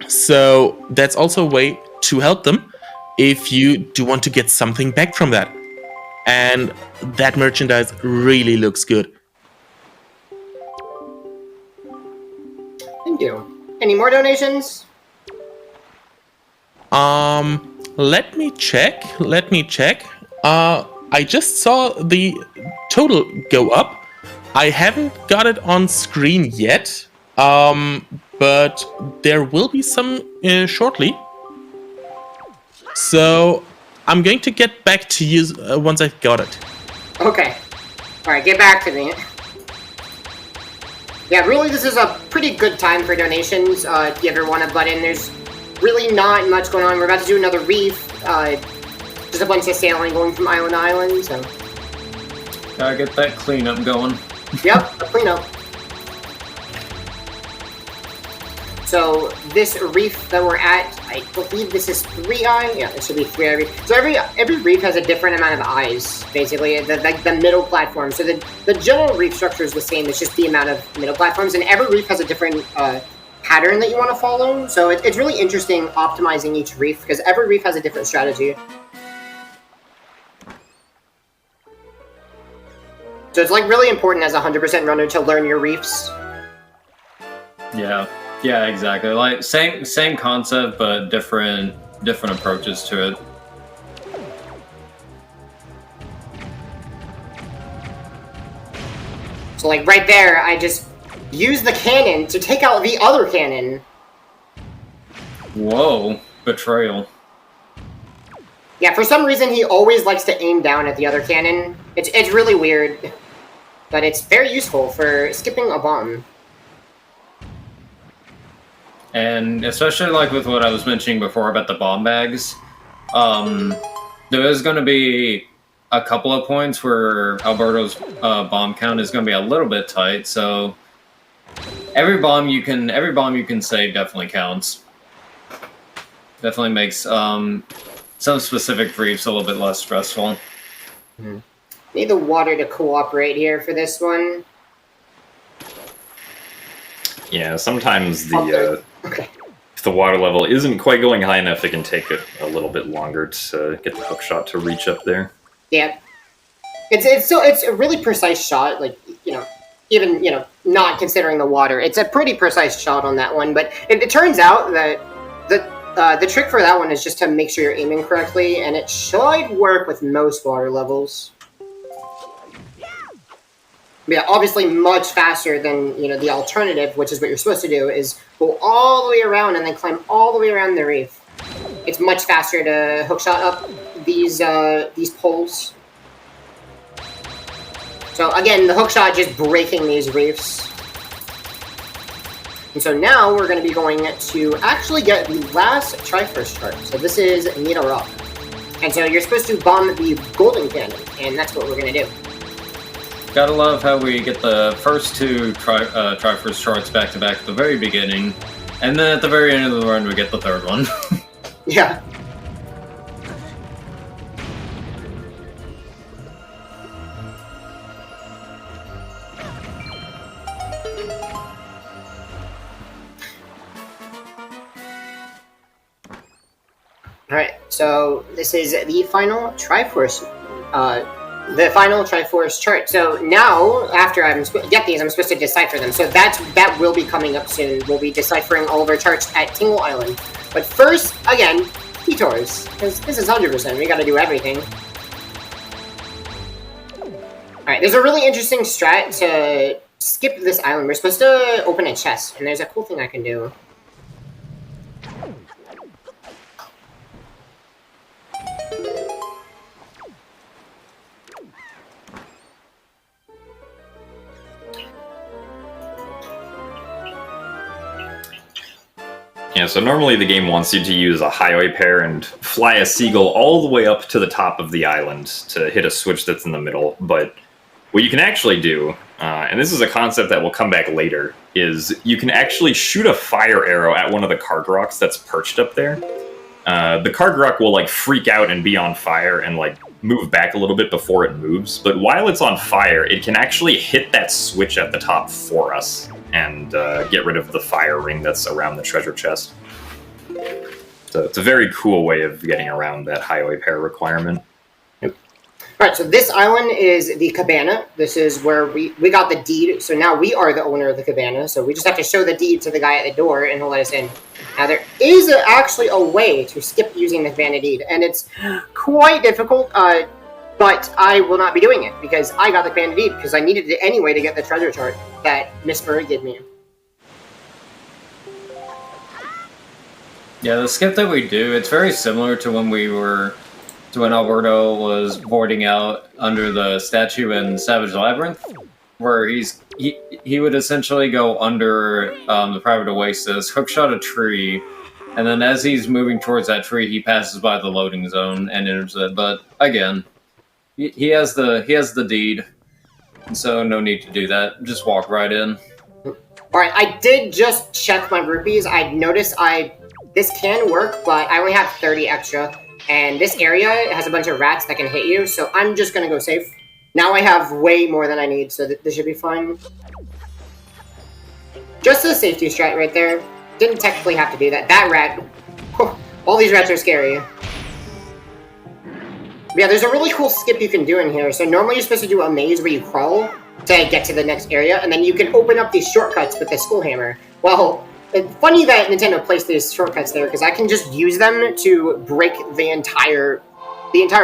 So that's also a way to help them if you do want to get something back from that. And that merchandise really looks good. Thank you. Any more donations? Let me check. I just saw the total go up. I haven't got it on screen yet. But there will be some shortly. So I'm going to get back to you once I've got it. Okay. Alright, get back to me. Yeah, really this is a pretty good time for donations. If you ever want to butt in, there's really not much going on. We're about to do another reef. Just a bunch of sailing going from island to island, so... Gotta get that cleanup going. Yep, a cleanup. So this reef that we're at, I believe this is 3i. Yeah, it should be 3i reef. So every reef has a different amount of eyes, basically, the middle platform. So the general reef structure is the same. It's just the amount of middle platforms, and every reef has a different pattern that you want to follow. So it's really interesting optimizing each reef because every reef has a different strategy. So it's like really important as a 100% runner to learn your reefs. Yeah, exactly. Like same concept, but different approaches to it. So like right there, I just use the cannon to take out the other cannon. Whoa, betrayal. Yeah, for some reason he always likes to aim down at the other cannon. It's really weird, but it's very useful for skipping a bomb. And especially like with what I was mentioning before about the bomb bags, there is going to be a couple of points where Alberto's bomb count is going to be a little bit tight. So every bomb you can save definitely counts. Definitely makes some specific reefs a little bit less stressful. Mm-hmm. Need the water to cooperate here for this one. Yeah, sometimes Okay. if the water level isn't quite going high enough, it can take a little bit longer to get the hook shot to reach up there. Yeah. It's a really precise shot, like, even, not considering the water. It's a pretty precise shot on that one, but it turns out that the trick for that one is just to make sure you're aiming correctly, and it should work with most water levels. Yeah, obviously much faster than, the alternative, which is what you're supposed to do, is go all the way around and then climb all the way around the reef. It's much faster to hookshot up these poles. So again, the hookshot just breaking these reefs. And so now we're going to be going to actually get the last Triforce chart. So this is Need a Rock. And so you're supposed to bomb the golden cannon, and that's what we're going to do. Gotta love how we get the first two Triforce charts back to back at the very beginning, and then at the very end of the run we get the third one. Yeah. Alright, so this is the final Triforce chart. So now, after I get these, I'm supposed to decipher them. So that will be coming up soon. We'll be deciphering all of our charts at Tingle Island. But first, again, detours. Because this is 100%. We gotta do everything. Alright, there's a really interesting strat to skip this island. We're supposed to open a chest, and there's a cool thing I can do. Yeah, so normally the game wants you to use a highway pair and fly a seagull all the way up to the top of the island to hit a switch that's in the middle. But what you can actually do, and this is a concept that will come back later, is you can actually shoot a fire arrow at one of the card rocks that's perched up there. The card rock will like freak out and be on fire and like move back a little bit before it moves. But while it's on fire, it can actually hit that switch at the top for us and get rid of the fire ring that's around the treasure chest. So it's a very cool way of getting around that highway pair requirement. Alright, so this island is the cabana. This is where we got the deed, so now we are the owner of the cabana, so we just have to show the deed to the guy at the door and he'll let us in. Now there is actually a way to skip using the cabana deed, and it's quite difficult, but I will not be doing it, because I got the cabana deed, because I needed it anyway to get the treasure chart that Miss Murray gave me. Yeah, the skip that we do, it's very similar to when Alberto was boarding out under the statue in Savage Labyrinth, where he would essentially go under the private oasis, hookshot a tree, and then as he's moving towards that tree, he passes by the loading zone and enters it. But again, he has the deed, so no need to do that. Just walk right in. Alright, I did just check my rupees. I noticed this can work, but I only have 30 extra. And this area has a bunch of rats that can hit you, so I'm just gonna go safe. Now I have way more than I need, so this should be fine. Just a safety strat right there. Didn't technically have to do that. That rat... all these rats are scary. But yeah, there's a really cool skip you can do in here. So normally you're supposed to do a maze where you crawl to get to the next area, and then you can open up these shortcuts with the skull hammer. Well... it's funny that Nintendo placed these shortcuts there, because I can just use them to break the entire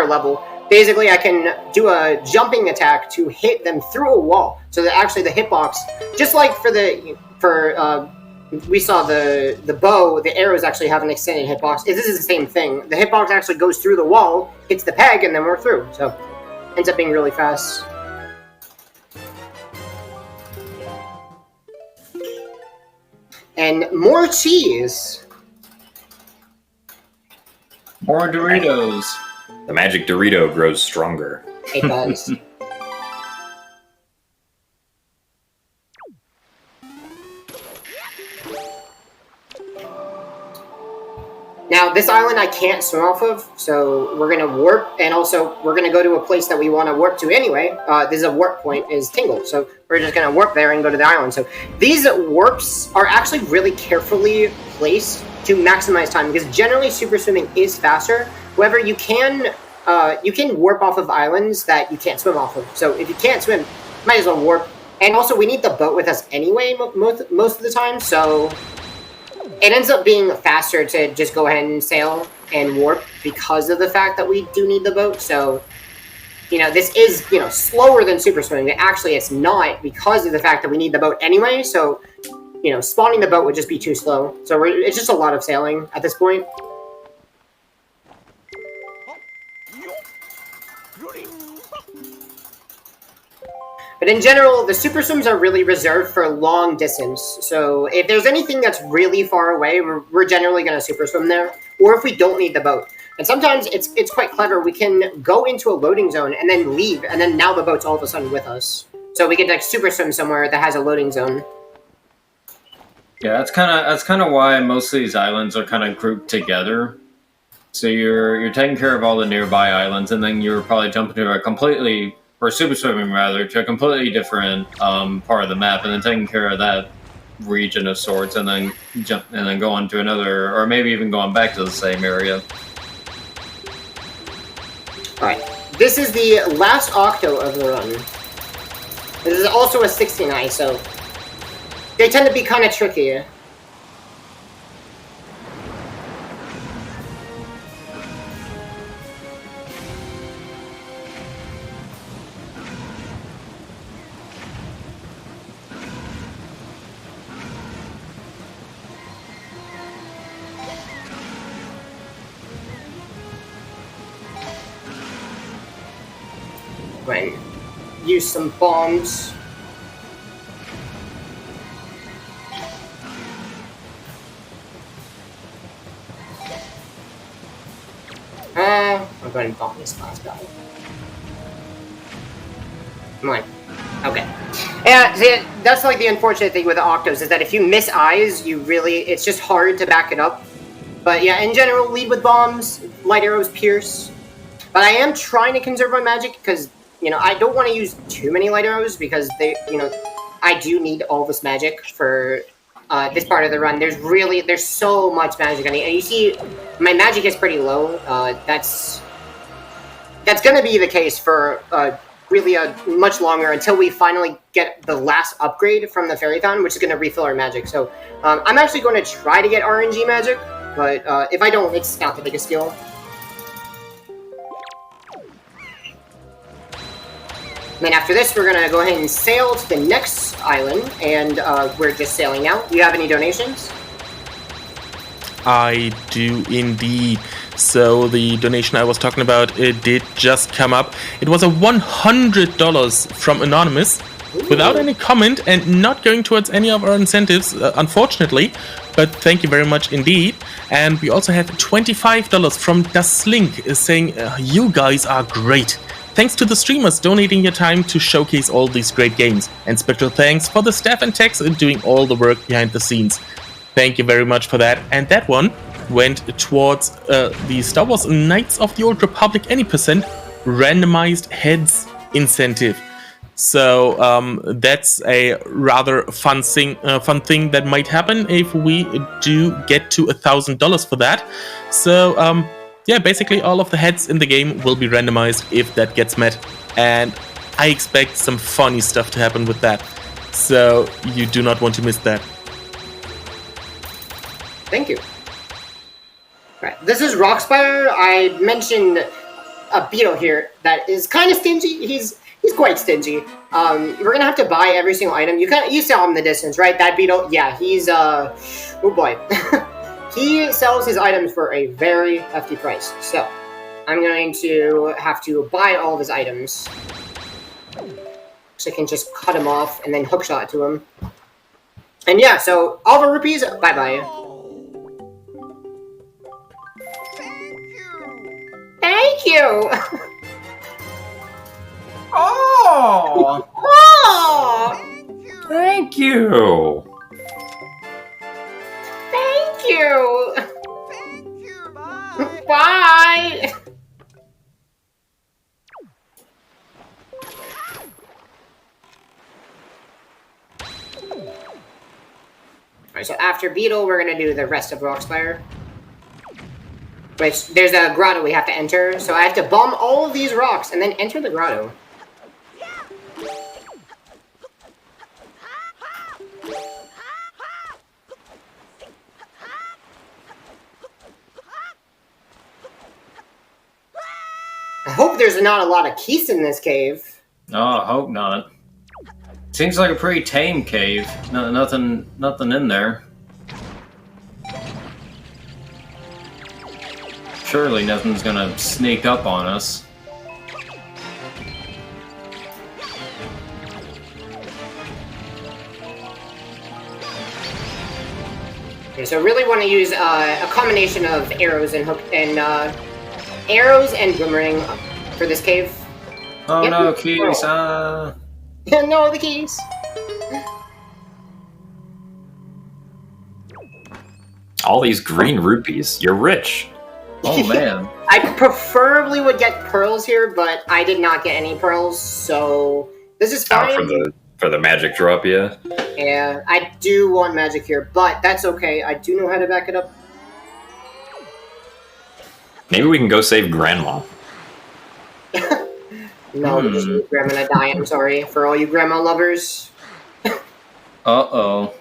level. Basically, I can do a jumping attack to hit them through a wall, so that actually the hitbox, just like we saw the bow, the arrows actually have an extended hitbox. This is the same thing. The hitbox actually goes through the wall, hits the peg, and then we're through. So, ends up being really fast. And more cheese. More Doritos. The magic Dorito grows stronger. It does. Now, this island I can't swim off of, so we're going to warp, and also we're going to go to a place that we want to warp to anyway. This is a warp point, is Tingle, so we're just going to warp there and go to the island. So these warps are actually really carefully placed to maximize time, because generally super swimming is faster. However, you can warp off of islands that you can't swim off of. So if you can't swim, might as well warp. And also, we need the boat with us anyway most of the time, so... it ends up being faster to just go ahead and sail and warp because of the fact that we do need the boat. So, this is, slower than super swimming, but actually it's not because of the fact that we need the boat anyway. So, spawning the boat would just be too slow. So it's just a lot of sailing at this point. But in general, the super swims are really reserved for long distance. So if there's anything that's really far away, we're generally going to super swim there. Or if we don't need the boat. And sometimes it's quite clever. We can go into a loading zone and then leave, and then now the boat's all of a sudden with us. So we can super swim somewhere that has a loading zone. Yeah, that's kind of why most of these islands are kind of grouped together. So you're taking care of all the nearby islands, and then you're probably jumping to or super swimming rather, to a completely different part of the map, and then taking care of that region of sorts, and then go on to another, or maybe even going back to the same area. Alright, this is the last octo of the run. This is also a 69, so they tend to be kind of tricky. Right. Use some bombs. go ahead and bomb this last guy. Come on. Okay. Yeah, see, that's like the unfortunate thing with the Octos, is that if you miss eyes, it's just hard to back it up. But yeah, in general, lead with bombs, light arrows pierce. But I am trying to conserve my magic because, I don't want to use too many light arrows because I do need all this magic for this part of the run. There's so much magic on it. And you see, my magic is pretty low. That's going to be the case for really much longer until we finally get the last upgrade from the Fairython, which is going to refill our magic. So I'm actually going to try to get RNG magic, but if I don't, it's not the biggest deal. Then after this, we're going to go ahead and sail to the next island, and we're just sailing now. Do you have any donations? I do indeed. So the donation I was talking about, it did just come up. It was a $100 from Anonymous, without any comment and not going towards any of our incentives, unfortunately. But thank you very much indeed. And we also have $25 from Daslink saying, you guys are great. Thanks to the streamers donating your time to showcase all these great games. And special thanks for the staff and techs doing all the work behind the scenes. Thank you very much for that. And that one went towards the Star Wars Knights of the Old Republic any percent randomized heads incentive. So that's a rather fun thing that might happen if we do get to $1,000 for that. So yeah, basically all of the heads in the game will be randomized if that gets met, and I expect some funny stuff to happen with that. So you do not want to miss that. Thank you. Right, this is Rockspire. I mentioned a beetle here that is kind of stingy. He's quite stingy. We're gonna have to buy every single item. You saw him in the distance, right? That beetle. Yeah, he's oh boy. He sells his items for a very hefty price. So I'm going to have to buy all of his items, so I can just cut him off and then hookshot it to him. And yeah, so all the rupees. Bye bye. Thank you! Oh! Oh! Thank you! Thank you! Thank you, bye! Bye! Alright, so after Beetle, we're gonna do the rest of Rockspire. Which, there's a grotto we have to enter, so I have to bomb all of these rocks and then enter the grotto. I hope there's not a lot of keys in this cave. Oh, I hope not. Seems like a pretty tame cave. Nothing in there. Surely nothing's gonna sneak up on us. Okay, so I really want to use a combination of arrows and arrows and boomerang for this cave. Oh Yep. no, keys! No, the keys. All these green rupees. You're rich. Oh man. I preferably would get pearls here, but I did not get any pearls, so this is fine. For the magic drop, yeah. Yeah, I do want magic here, but that's okay. I do know how to back it up. Maybe we can go save Grandma. No, just Grandma to die. I'm sorry for all you grandma lovers. Uh-oh.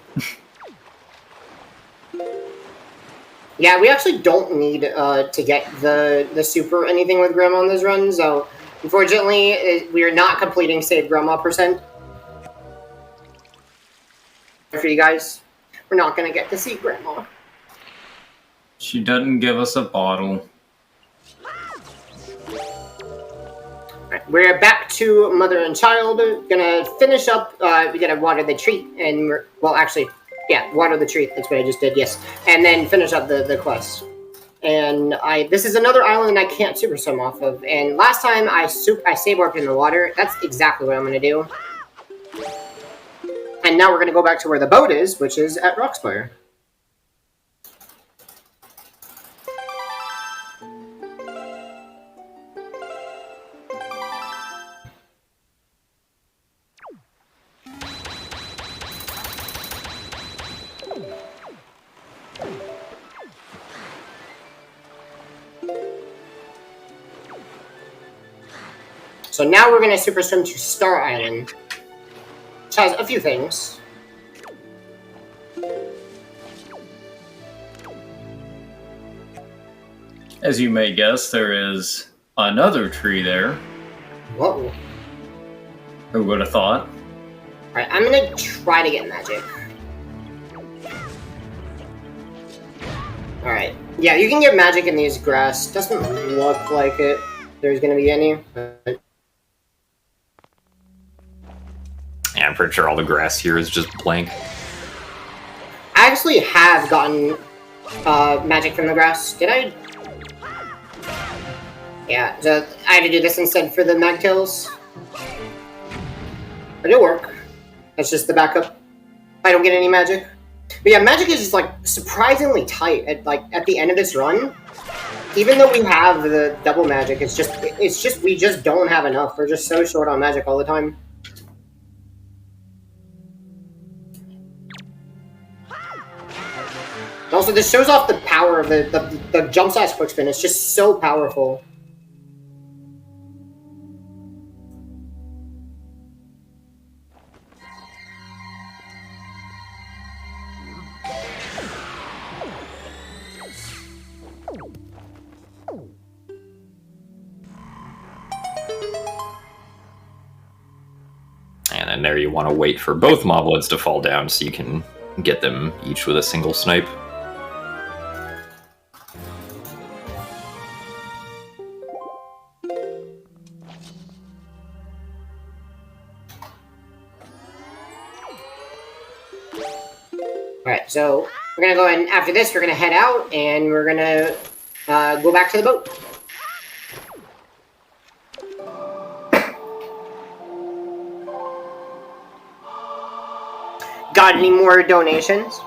Yeah, we actually don't need to get the super or anything with Grandma on this run, so unfortunately, we are not completing Save Grandma %. For you guys, we're not going to get to see Grandma. She doesn't give us a bottle. Right, we're back to Mother and Child. Gonna finish up, we gotta water the tree, and water the tree, that's what I just did, yes. And then finish up the quest. and this is another island I can't super swim off of. And last time I save warped in the water. That's exactly what I'm going to do. And now we're going to go back to where the boat is, which is at Rockspire. So now we're going to super swim to Star Island, which has a few things. As you may guess, there is another tree there. Whoa. Who would have thought? Alright, I'm going to try to get magic. Alright. Yeah, you can get magic in these grass. Doesn't look like there's going to be any. But... Yeah, I'm pretty sure all the grass here is just blank. I actually have gotten magic from the grass. Did I? Yeah, so I had to do this instead for the mag kills. But it'll work. That's just the backup. I don't get any magic. But yeah, magic is just like surprisingly tight at the end of this run. Even though we have the double magic, it's just we just don't have enough. We're just so short on magic all the time. Also, this shows off the power of the jump slash quick spin. It's just so powerful. And then there you want to wait for both moblins to fall down so you can get them each with a single snipe. Alright, so we're gonna go ahead and after this, we're gonna head out and we're gonna go back to the boat. Got any more donations?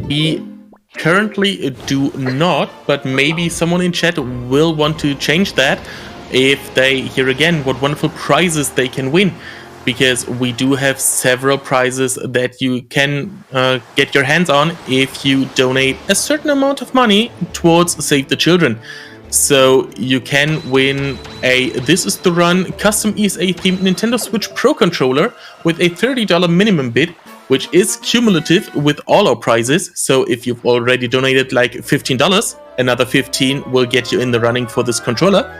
We currently do not, but maybe someone in chat will want to change that if they hear again what wonderful prizes they can win. Because we do have several prizes that you can get your hands on if you donate a certain amount of money towards Save the Children. So you can win a This Is The Run custom ESA-themed Nintendo Switch Pro controller with a $30 minimum bid, which is cumulative with all our prizes. So if you've already donated like $15, another $15 will get you in the running for this controller.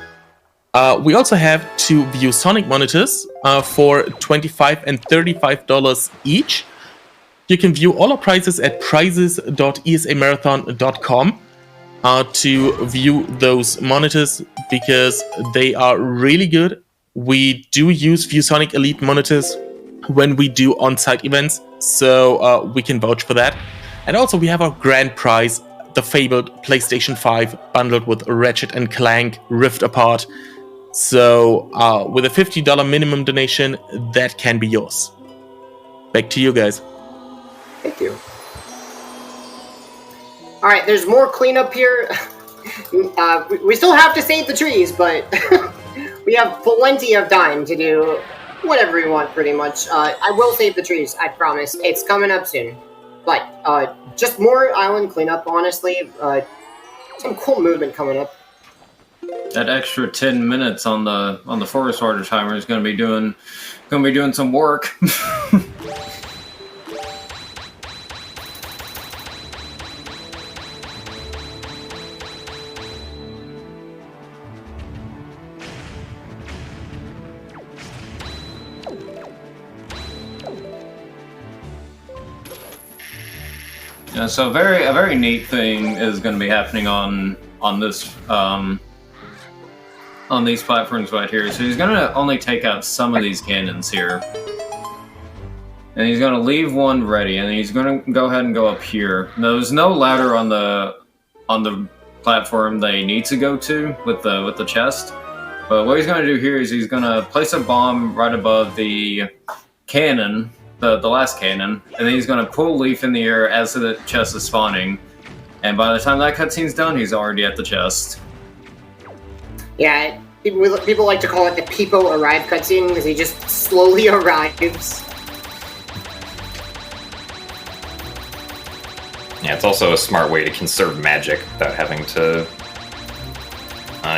We also have 2 ViewSonic monitors for $25 and $35 each. You can view all our prizes at prizes.esamarathon.com to view those monitors because they are really good. We do use ViewSonic Elite monitors when we do on-site events, so we can vouch for that. And also we have our grand prize, the fabled PlayStation 5 bundled with Ratchet & Clank Rift Apart. So with a $50 minimum donation, that can be yours. Back to you guys. Thank you. Alright, there's more cleanup here. We still have to save the trees, but we have plenty of time to do whatever we want, pretty much. I will save the trees, I promise. It's coming up soon. But just more island cleanup, honestly. Some cool movement coming up. That extra 10 minutes on the forest water timer is going to be doing some work. Yeah, so a very neat thing is going to be happening on this on these platforms right here. So he's going to only take out some of these cannons here. And he's going to leave one ready, and he's going to go ahead and go up here. There's no ladder on the platform they need to go to with the chest. But what he's going to do here is he's going to place a bomb right above the cannon, the last cannon, and then he's going to pull Leaf in the air as the chest is spawning. And by the time that cutscene's done, he's already at the chest. Yeah, people like to call it the Peepo Arrive cutscene because he just slowly arrives. Yeah, it's also a smart way to conserve magic without having to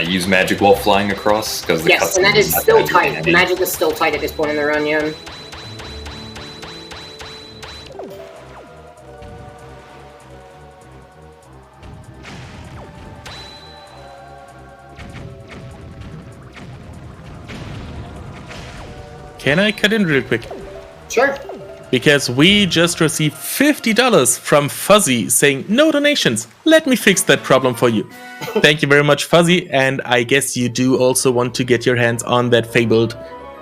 use magic while flying across. Because Yes, and that is still tight. Magic is still tight at this point in the run, yeah. Can I cut in real quick? Sure. Because we just received $50 from Fuzzy saying, no donations, let me fix that problem for you. Thank you very much, Fuzzy, and I guess you do also want to get your hands on that fabled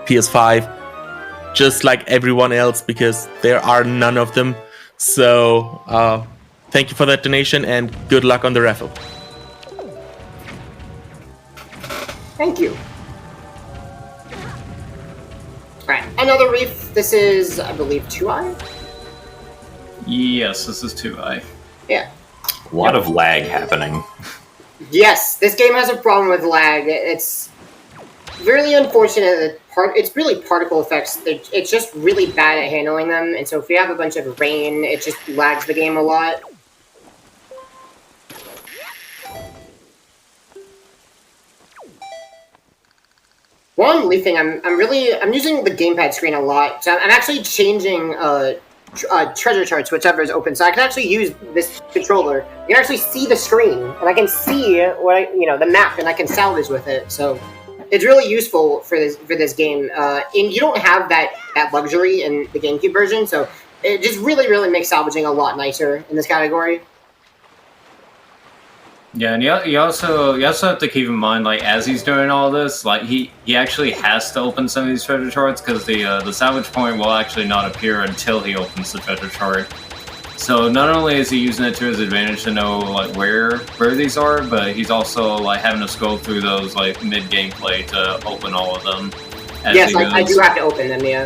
PS5, just like everyone else, because there are none of them. So, thank you for that donation, and good luck on the raffle. Thank you. Alright, another reef. This is, I believe, 2i? Yes, this is 2i. Yeah. A lot of lag happening. Yes, this game has a problem with lag. It's really unfortunate that it's really particle effects. It's just really bad at handling them, and so if you have a bunch of rain, it just lags the game a lot. While I'm leafing, I'm using the gamepad screen a lot. So I'm actually changing treasure charts, whichever is open, so I can actually use this controller. You can actually see the screen, and I can see what the map, and I can salvage with it. So it's really useful for this game. And you don't have that luxury in the GameCube version, so it just really makes salvaging a lot nicer in this category. Yeah, and you also have to keep in mind, like, as he's doing all this, like, he actually has to open some of these treasure charts, because the salvage point will actually not appear until he opens the treasure chart. So not only is he using it to his advantage to know, like, where these are, but he's also, like, having to scroll through those, like, mid-gameplay to open all of them. Yes, I do have to open them, yeah.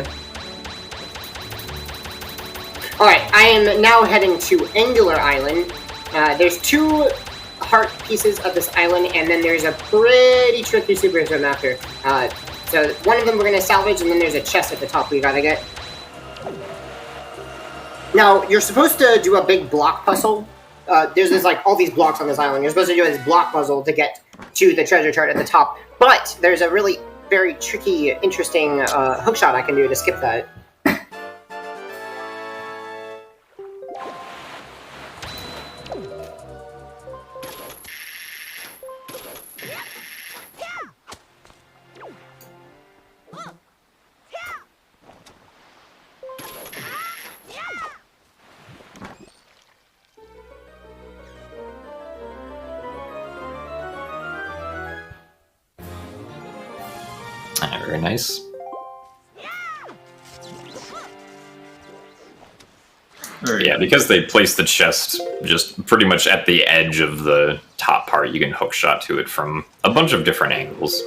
Alright, I am now heading to Angular Island. There's 2 heart pieces of this island, and then there's a pretty tricky super swim after. So one of them we're going to salvage, and then there's a chest at the top we gotta get. Now, you're supposed to do a big block puzzle. There's all these blocks on this island. You're supposed to do this block puzzle to get to the treasure chart at the top. But there's a really very tricky, interesting hookshot I can do to skip that. Very nice. Yeah, because they placed the chest just pretty much at the edge of the top part, you can hookshot to it from a bunch of different angles.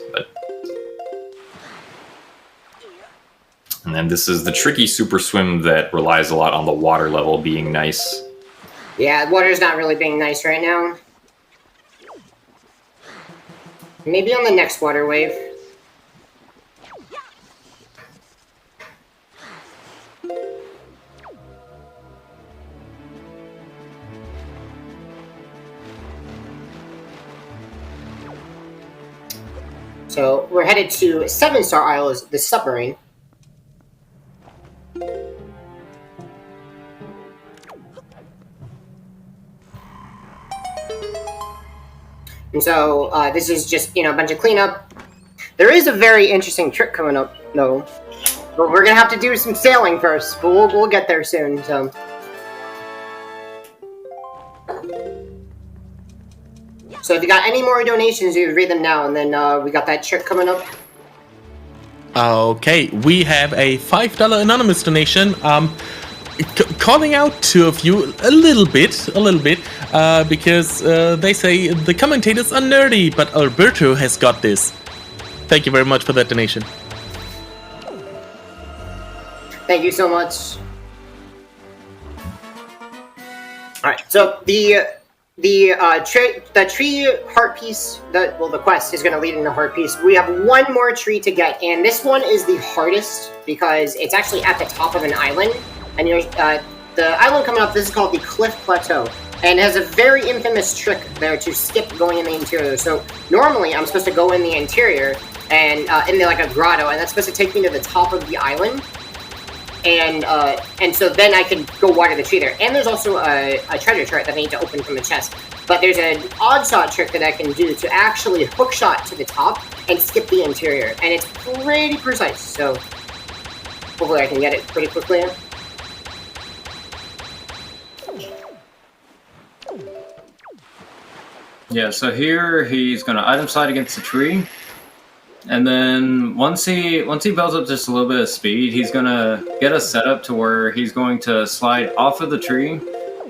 And then this is the tricky super swim that relies a lot on the water level being nice. Yeah, the water's not really being nice right now. Maybe on the next water wave. So we're headed to 7-Star Isles, the submarine. And so this is just, a bunch of cleanup. There is a very interesting trick coming up, though. But we're gonna have to do some sailing first. But we'll get there soon, so. So if you got any more donations, you read them now, and then we got that trick coming up. Okay, we have a $5 anonymous donation. Calling out two of you a little bit, because they say the commentators are nerdy, but Alberto has got this. Thank you very much for that donation. Thank you so much. All right, so the tree heart piece, the quest is going to lead into heart piece. We have one more tree to get, and this one is the hardest because it's actually at the top of an island. And the island coming up, this is called the Cliff Plateau, and it has a very infamous trick there to skip going in the interior. So normally I'm supposed to go in the interior and in like a grotto, and that's supposed to take me to the top of the island. And so then I can go water the tree there. And there's also a treasure chart that I need to open from the chest. But there's an odd shot trick that I can do to actually hook shot to the top and skip the interior. And it's pretty precise, so hopefully I can get it pretty quickly. Yeah, so here he's going to item slide against the tree. And then once he builds up just a little bit of speed, he's going to get a setup to where he's going to slide off of the tree,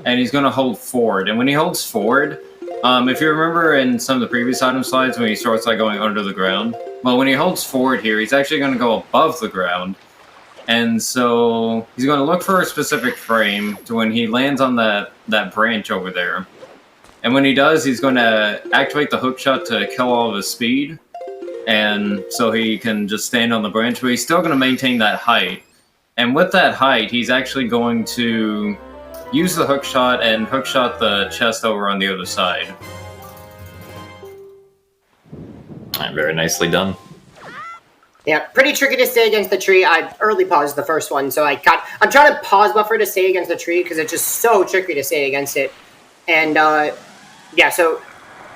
and he's going to hold forward. And when he holds forward, if you remember in some of the previous item slides when he starts like going under the ground, well, when he holds forward here, he's actually going to go above the ground. And so he's going to look for a specific frame to when he lands on that branch over there. And when he does, he's going to activate the hook shot to kill all of his speed. And so he can just stand on the branch, but he's still going to maintain that height. And with that height, he's actually going to use the hook shot and hook shot the chest over on the other side. Very nicely done. Yeah, pretty tricky to stay against the tree. I early paused the first one, so I'm trying to pause buffer to stay against the tree because it's just so tricky to stay against it. And yeah, so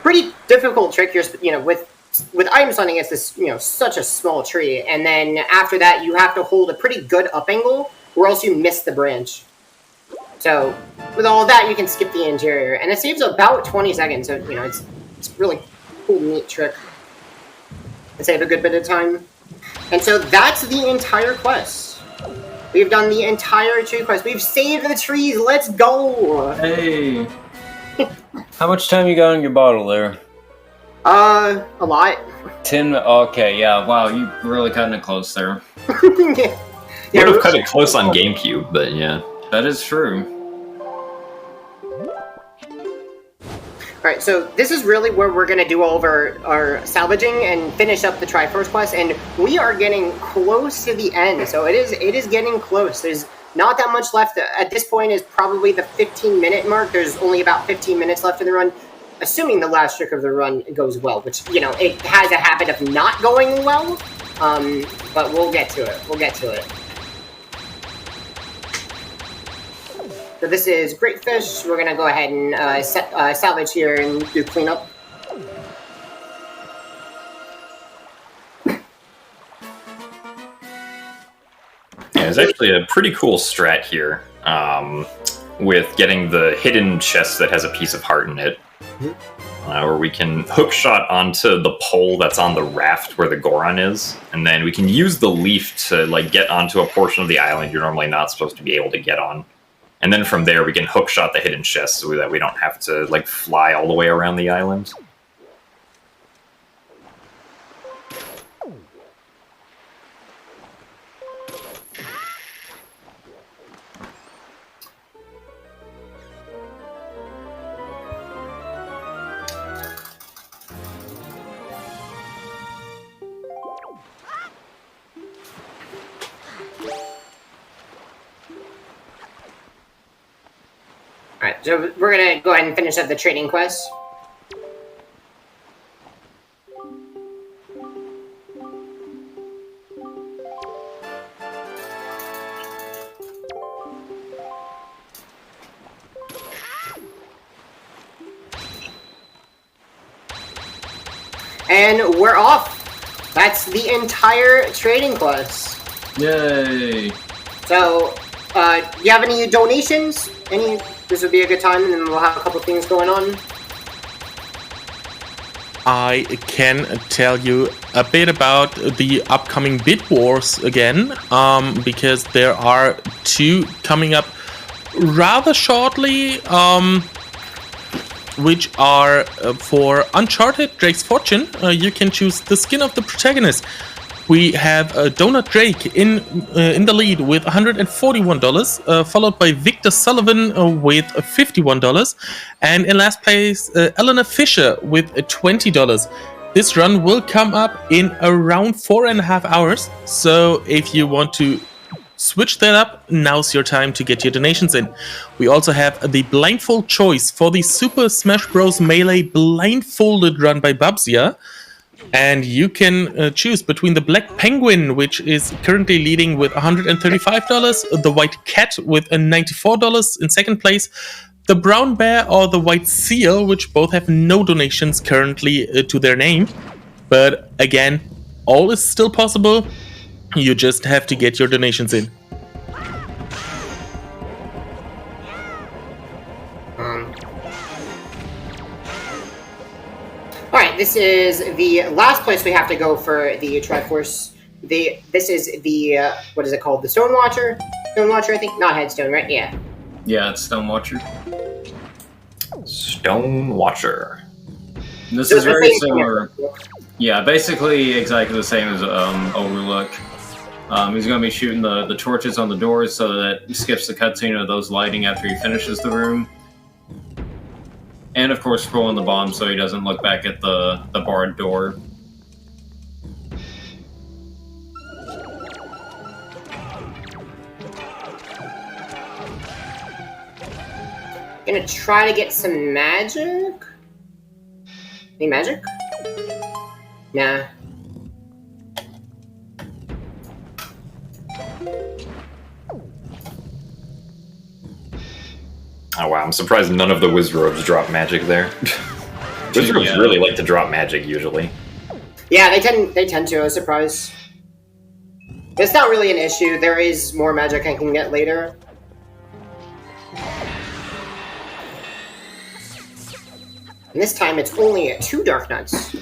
pretty difficult trick. With item sliding against this, such a small tree, and then after that you have to hold a pretty good up angle, or else you miss the branch. So with all of that, you can skip the interior, and it saves about 20 seconds. So it's really cool, neat trick to save a good bit of time. And so that's the entire quest. We've done the entire tree quest. We've saved the trees. Let's go. Hey, how much time you got in your bottle there? A lot. 10. Okay, yeah. Wow, you really cutting it close there. Yeah. Would have cut it close on GameCube, but yeah. That is true. Alright, so this is really where we're going to do all of our salvaging and finish up the Triforce quest, and we are getting close to the end, so it is getting close. There's not that much left. At this point is probably the 15-minute mark. There's only about 15 minutes left in the run, assuming the last trick of the run goes well, which, it has a habit of not going well, but we'll get to it. So this is Great Fish. We're going to go ahead and salvage here and do cleanup. Yeah, there's actually a pretty cool strat here with getting the hidden chest that has a piece of heart in it. Where we can hook shot onto the pole that's on the raft where the Goron is, and then we can use the leaf to get onto a portion of the island you're normally not supposed to be able to get on. And then from there, we can hook shot the hidden chest so that we don't have to fly all the way around the island. Alright, so we're going to go ahead and finish up the trading quest. And we're off! That's the entire trading quest. Yay! So, do you have any donations? This would be a good time, and then we'll have a couple things going on. I can tell you a bit about the upcoming bid wars again, because there are 2 coming up rather shortly, which are for Uncharted Drake's Fortune. You can choose the skin of the protagonist. We have Donut Drake in the lead with $141, followed by Victor Sullivan with $51, and in last place, Eleanor Fisher with $20. This run will come up in around 4.5 hours, so if you want to switch that up, now's your time to get your donations in. We also have the blindfold choice for the Super Smash Bros. Melee blindfolded run by Babsia. And you can choose between the Black Penguin, which is currently leading with $135, the White Cat with $94 in second place, the Brown Bear or the White Seal, which both have no donations currently to their name. But again, all is still possible. You just have to get your donations in. Alright, this is the last place we have to go for the Triforce. This is the, what is it called? The Stone Watcher? Stone Watcher, I think? Not Headstone, right? Yeah. Yeah, it's Stone Watcher. Stone Watcher. And this is very similar. Yeah, basically exactly the same as Overlook. He's going to be shooting the torches on the doors so that he skips the cutscene of those lighting after he finishes the room. And of course, throwing the bomb so he doesn't look back at the barred door. Gonna try to get some magic? Any magic? Nah. Oh wow, I'm surprised none of the Wizrobes drop magic there. Wizrobes really like to drop magic usually. Yeah, they tend to, I was surprised. It's not really an issue, there is more magic I can get later. And this time it's only 2 Dark Nuts.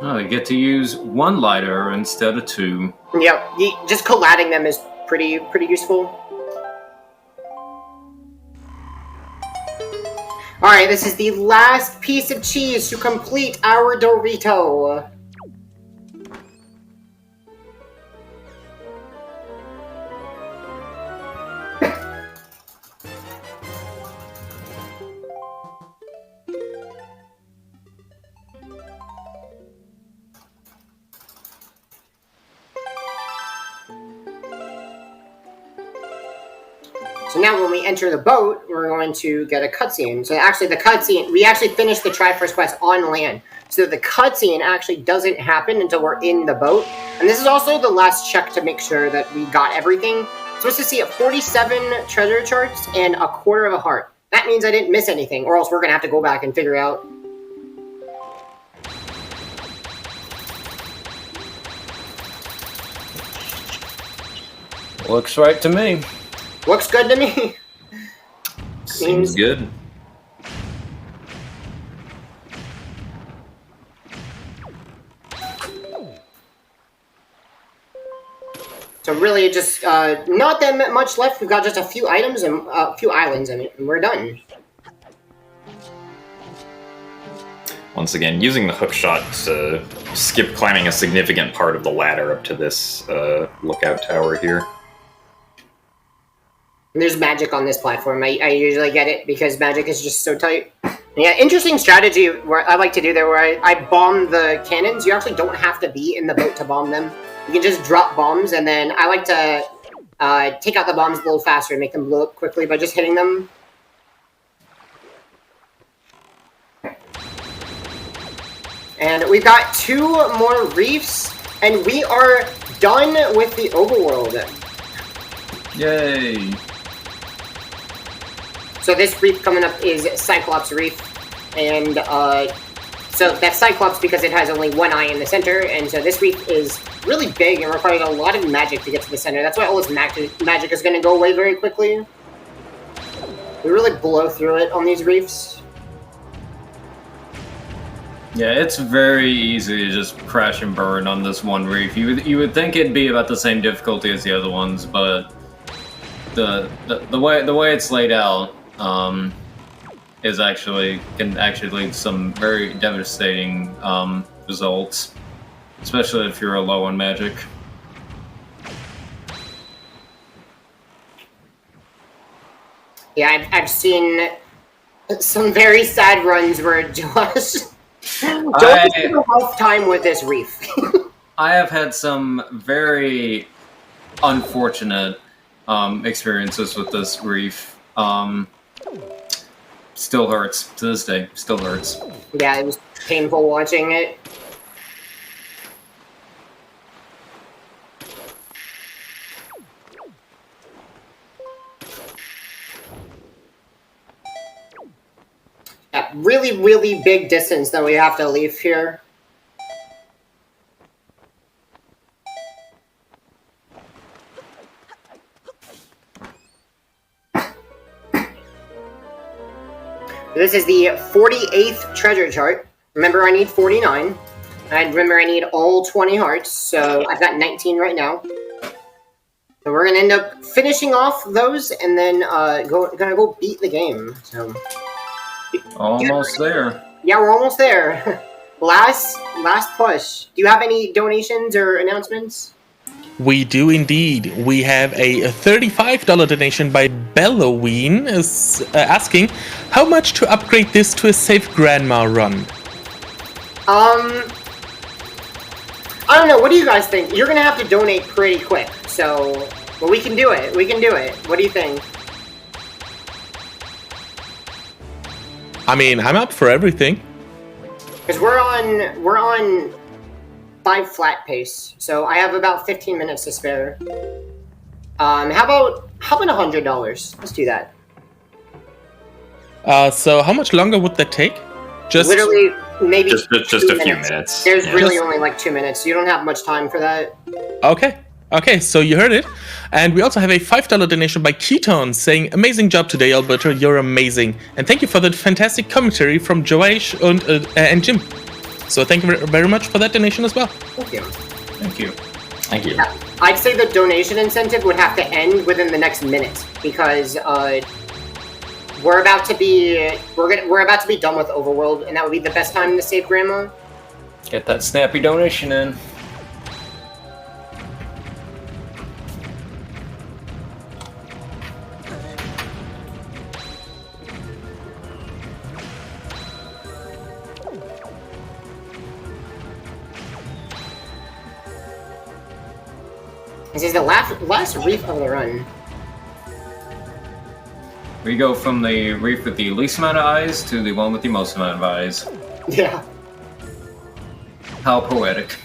Oh, you get to use 1 lighter instead of 2. Yep, just colliding them is pretty useful. Alright, this is the last piece of cheese to complete our Dorito. So now when we enter the boat, we're going to get a cutscene. So actually the cutscene, we actually finished the Triforce quest on land. So the cutscene actually doesn't happen until we're in the boat. And this is also the last check to make sure that we got everything. Supposed to see 47 treasure charts and a quarter of a heart. That means I didn't miss anything, or else we're going to have to go back and figure out. Looks right to me. Looks good to me. Seems good. So really, just not that much left. We've got just a few items and a few islands, and we're done. Once again, using the hookshot to skip climbing a significant part of the ladder up to this lookout tower here. And there's magic on this platform. I usually get it because magic is just so tight. Yeah, interesting strategy where I like to do there where I bomb the cannons. You actually don't have to be in the boat to bomb them. You can just drop bombs, and then I like to take out the bombs a little faster and make them blow up quickly by just hitting them. And we've got 2 more reefs, and we are done with the overworld. Yay! So this reef coming up is Cyclops Reef, and so that's Cyclops because it has only 1 eye in the center, and so this reef is really big and requires a lot of magic to get to the center. That's why all this magic is going to go away very quickly. We really blow through it on these reefs. Yeah, it's very easy to just crash and burn on this one reef. You would think it'd be about the same difficulty as the other ones, but the way it's laid out can actually lead to some very devastating results, especially if you're low on magic. Yeah, I've seen some very sad runs where Josh had a rough time with this reef. I have had some very unfortunate experiences with this reef. Still hurts to this day. Still hurts. Yeah, it was painful watching it. Yeah, really, really big distance that we have to leave here. This is the 48th treasure chart. Remember, I need 49. Remember, I need all 20 hearts, so I've got 19 right now. So we're gonna end up finishing off those, and then gonna go beat the game. So Almost there. yeah, we're almost there. last push. Do you have any donations or announcements? We do indeed. We have a $35 donation by Belloween is asking how much to upgrade this to a safe grandma run. I don't know. What do you guys think? You're gonna have to donate pretty quick. So, but we can do it. We can do it. What do you think? I mean, I'm up for everything. Because we're on 5 flat pace, so I have about 15 minutes to spare. How about $100? Let's do that. So how much longer would that take? Just Literally, maybe just a few minutes. There's Yeah. really only like 2 minutes. You don't have much time for that. Okay, so you heard it. And we also have a $5 donation by Ketone saying, amazing job today, Alberto, you're amazing. And thank you for the fantastic commentary from Joash and Jim. So thank you very much for that donation as well. Thank you. Thank you. Thank you. Yeah, I'd say the donation incentive would have to end within the next minute because we're about to be done with Overworld, and that would be the best time to save Grandma. Get that snappy donation in. This is the last reef of the run. We go from the reef with the least amount of eyes to the one with the most amount of eyes. Yeah. How poetic.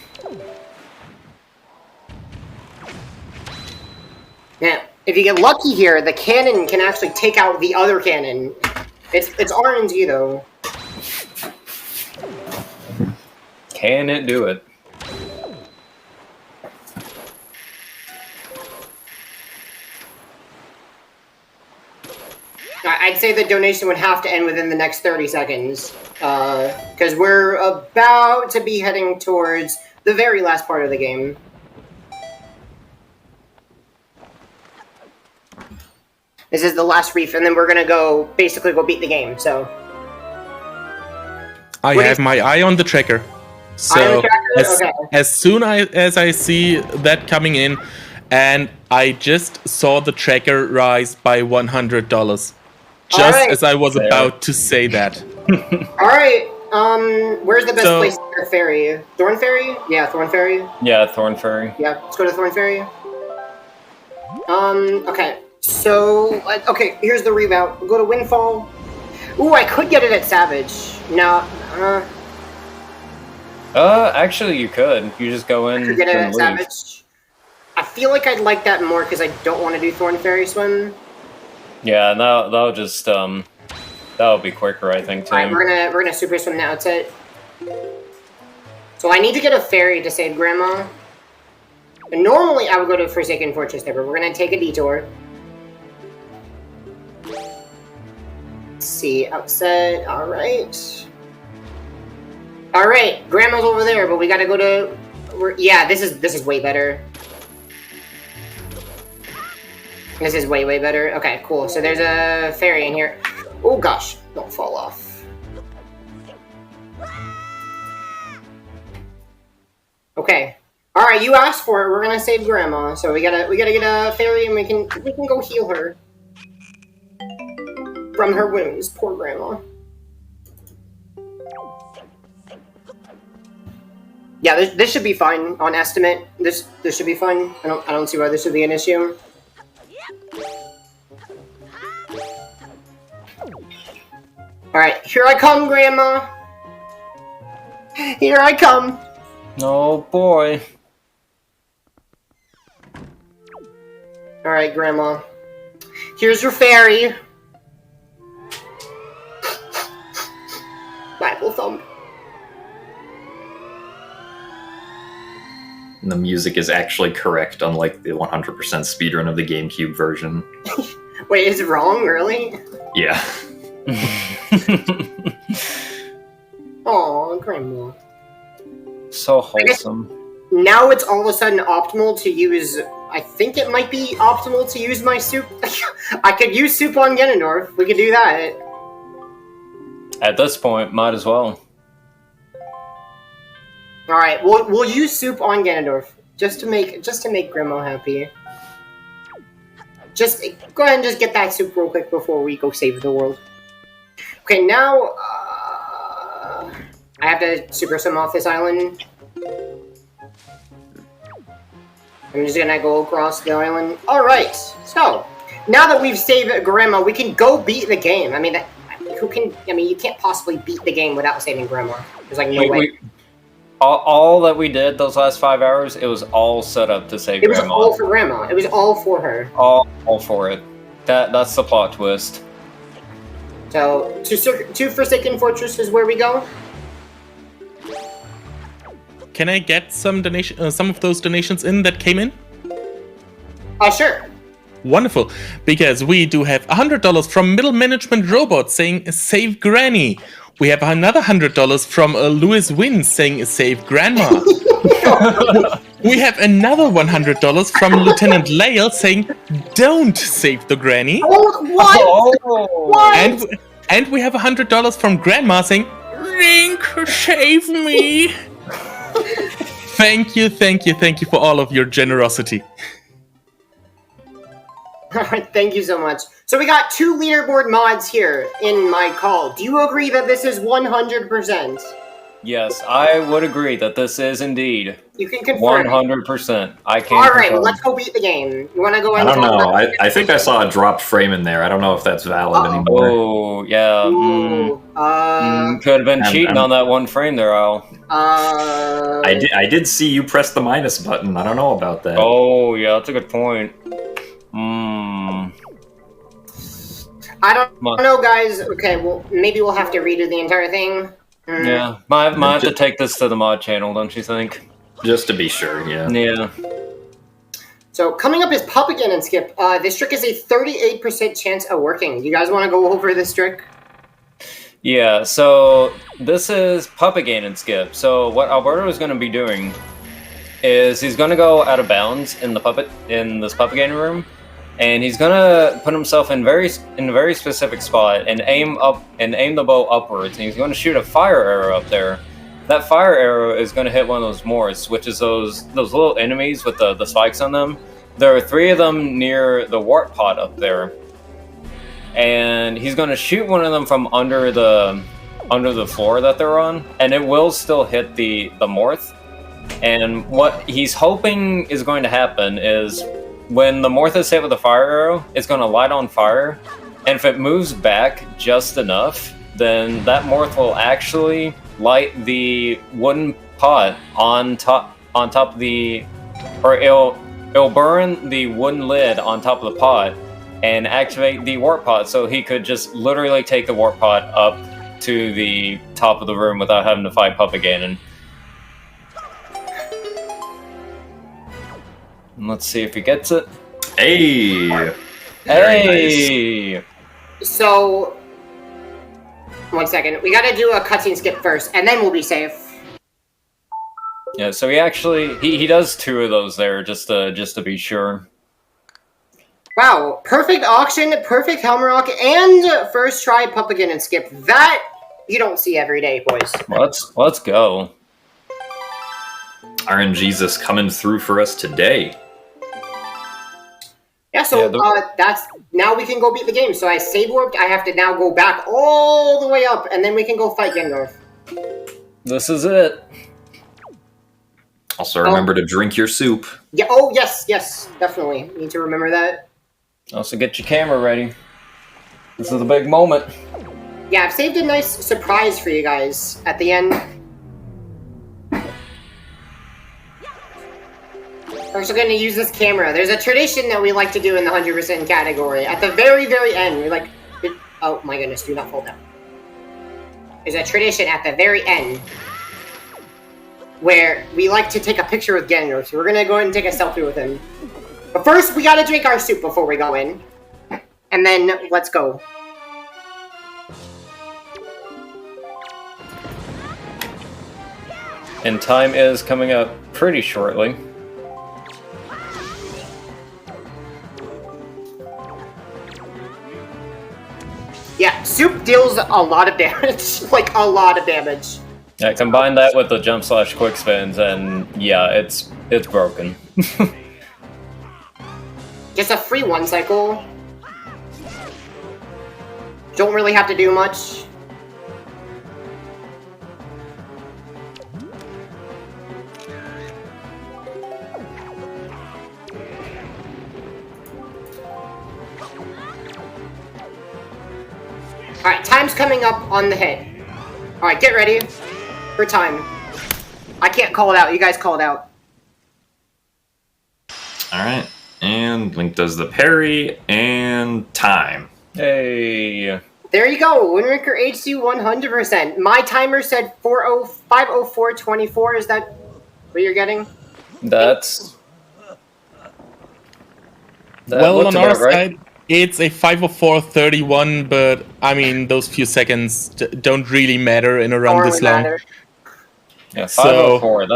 Now, if you get lucky here, the cannon can actually take out the other cannon. It's RNG though. Can it do it? I'd say the donation would have to end within the next 30 seconds. Because we're about to be heading towards the very last part of the game. This is the last reef, and then we're gonna basically go beat the game, so. I have my eye on the tracker. So as soon as I see that coming in, and I just saw the tracker rise by $100. Just as I was about to say that. Alright, where's the best place for a ferry? Thorn Ferry? Yeah, Thorn Ferry. Yeah, Thorn Ferry. Yeah, let's go to Thorn Ferry. Okay. So, here's the reroute. We'll go to Windfall. Ooh, I could get it at Savage. No, actually you could. You just go in I could get it and at leave. Savage. I feel like I'd like that more because I don't want to do Thorn Ferry Swim. Yeah, that'll just that'll be quicker, I think, too. Alright, we're gonna super swim the outset. So I need to get a ferry to save Grandma. And normally I would go to Forsaken Fortress there, but we're gonna take a detour. see. Outset. Alright. Alright, Grandma's over there, but we gotta go to... yeah, this is way better. This is way, way better. Okay, cool. So there's a fairy in here. Oh gosh, don't fall off. Okay. Alright, you asked for it. We're gonna save Grandma. So we gotta get a fairy and we can go heal her from her wounds. Poor Grandma. Yeah, this should be fine on estimate. This should be fine. I don't see why this should be an issue. Alright, here I come, Grandma! Here I come! Oh boy. Alright, Grandma. Here's your fairy. Bible thumb. And the music is actually correct, unlike the 100% speedrun of the GameCube version. Wait, is it wrong, really? Yeah. Aw, Grandma. So wholesome. Now it's all of a sudden optimal to use... I think it might be optimal to use my soup. I could use soup on Ganondorf. We could do that. At this point, might as well. Alright, we'll use soup on Ganondorf. Just to make Grandma happy. Just go ahead and just get that soup real quick before we go save the world. Okay, now I have to super swim off this island. I'm just gonna go across the island. Alright, so now that we've saved Grandma, we can go beat the game. I mean, you can't possibly beat the game without saving Grandma. There's like no way. All that we did those last 5 hours, it was all set up to save Grandma. It was all for Grandma. It was all for her. All for it. That's the plot twist. So, to Forsaken Fortress is where we go. Can I get some of those donations in that came in? Sure. Wonderful, because we do have $100 from Middle Management Robot saying save Granny. We have another $100 from Louis Wynn saying save Grandma. We have another $100 from Lieutenant Lael saying don't save the Granny. Oh, what? Oh. What? And we have $100 from Grandma saying Link, save me. Thank you for all of your generosity. Alright, thank you so much. So we got 2 leaderboard mods here in my call. Do you agree that this is 100%? Yes, I would agree that this is indeed. You can confirm. 100%. I can. Alright, well, let's go beat the game. You want to go I and don't talk know. about I think I saw a dropped frame in there. I don't know if that's valid anymore. Oh, yeah. Could have been cheating on that one frame there, Al. I did see you press the minus button. I don't know about that. Oh, yeah, that's a good point. I don't know, guys. Okay, well, maybe we'll have to redo the entire thing. Yeah, might have to take this to the mod channel, don't you think? Just to be sure, yeah. Yeah. So, coming up is Pup Again and Skip. This trick is a 38% chance of working. You guys want to go over this trick? Yeah, so this is Pup Again and Skip. So what Alberto is going to be doing is he's going to go out of bounds in this Pup Again room, and he's going to put himself in a very specific spot and aim the bow upwards, and he's going to shoot a fire arrow up there. That fire arrow is going to hit one of those morphs, which is those little enemies with the spikes on them. There are 3 of them near the warp pod up there, and he's going to shoot one of them from under the floor that they're on, and it will still hit the morph. And what he's hoping is going to happen is when the morph is hit with a fire arrow, it's going to light on fire, and if it moves back just enough, then that morph will actually light the wooden pot on top of the, or it'll burn the wooden lid on top of the pot and activate the warp pod, so he could just literally take the warp pod up to the top of the room without having to fight Pup again. And let's see if he gets it. Hey! Hey! So, 1 second. We gotta do a cutscene skip first, and then we'll be safe. Yeah, so he does 2 of those there just to be sure. Wow, perfect auction, perfect Helmrock, and first try Pup-Again and skip. That you don't see every day, boys. Let's go. RNGesus coming through for us today. Yeah, so that's now we can go beat the game. So I save warped. I have to now go back all the way up, and then we can go fight Gengarth. This is it. Also, remember to drink your soup. Yeah. Oh, yes, definitely. Need to remember that. Also, get your camera ready. This is a big moment. Yeah, I've saved a nice surprise for you guys at the end. We're also going to use this camera. There's a tradition that we like to do in the 100% category. At the very, very end, we like... Oh my goodness, do not fall down. There's a tradition at the very end where we like to take a picture with Gengar. So we're going to go ahead and take a selfie with him. But first, we got to drink our soup before we go in. And then, let's go. And time is coming up pretty shortly. Yeah, soup deals a lot of damage. Like, a lot of damage. Yeah, combine that with the jump / quick spins, and yeah, it's broken. Just a free 1 cycle. Don't really have to do much. Alright, time's coming up on the hit. Alright, get ready for time. I can't call it out, you guys call it out. Alright, and Link does the parry, and time. Hey. There you go, Wind Waker HD 100%. My timer said 5:04:24, is that what you're getting? That Well, on our right. side, it's a 5:04:31, but I mean, those few seconds don't really matter in a run this long. Yeah, So- 5:04.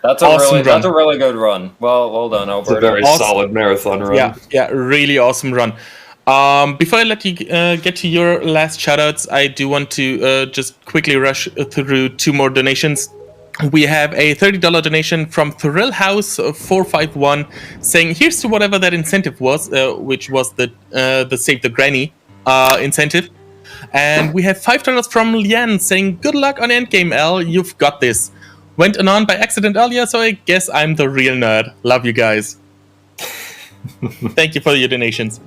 That's a Awesome run. that's a really good run. Well done, It's a Alberto. very Awesome. solid marathon run. Yeah, really awesome run. Before I let you get to your last shoutouts, I do want to just quickly rush through 2 more donations. We have a $30 donation from Thrill House 451 saying, "Here's to whatever that incentive was, which was the Save the Granny incentive." And we have $5 from Lian saying, "Good luck on Endgame, L. You've got this. Went anon by accident earlier, so I guess I'm the real nerd. Love you guys." Thank you for your donations.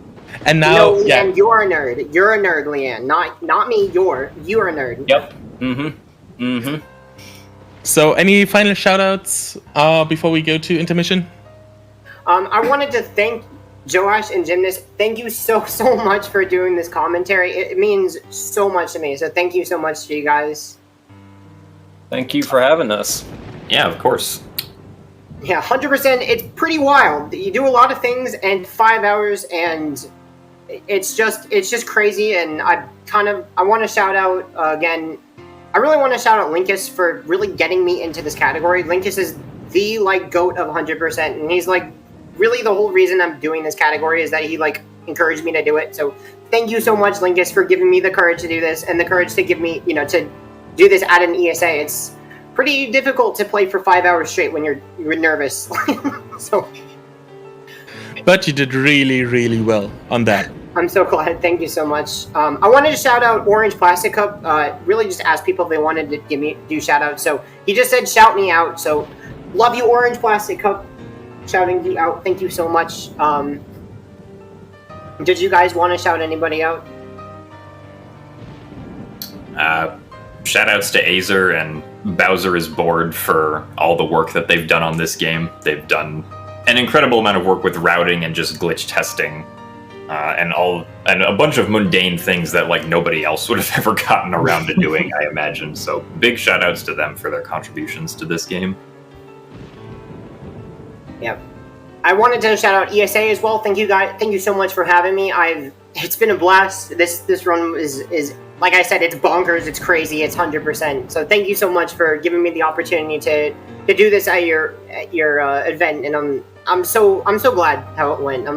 And now, No, Leanne, you're a nerd. You're a nerd, Leanne. Not me, you're a nerd. Yep. Mm-hmm. So, any final shoutouts before we go to intermission? I wanted to thank Joash and Gymnast. Thank you so much for doing this commentary. It means so much to me. So thank you so much to you guys. Thank you for having us. Yeah, of course. Yeah, 100%. It's pretty wild. You do a lot of things in 5 hours, and it's just crazy. And I want to shout out again. I really want to shout out Linkus for really getting me into this category. Linkus is the goat of 100%, and he's really the whole reason I'm doing this category is that he encouraged me to do it. So thank you so much, Linkus, for giving me the courage to do this and the courage to give me, to do this at an ESA. It's pretty difficult to play for 5 hours straight when you're nervous. So, but you did really, really well on that. I'm so glad. Thank you so much. I wanted to shout out Orange Plastic Cup. Really just ask people if they wanted to do shout outs. So he just said shout me out. So love you, Orange Plastic Cup. Shouting you out. Thank you so much. Did you guys want to shout anybody out? Shout outs to Azer and Bowser is Bored for all the work that they've done on this game. They've done an incredible amount of work with routing and just glitch testing. And a bunch of mundane things that nobody else would have ever gotten around to doing, I imagine. So big shout outs to them for their contributions to this game. Yeah. I wanted to shout out ESA as well. Thank you guys. Thank you so much for having me. It's been a blast. This run is like I said, it's bonkers, it's crazy, it's 100%. So thank you so much for giving me the opportunity to do this at your event, and I'm so glad how it went.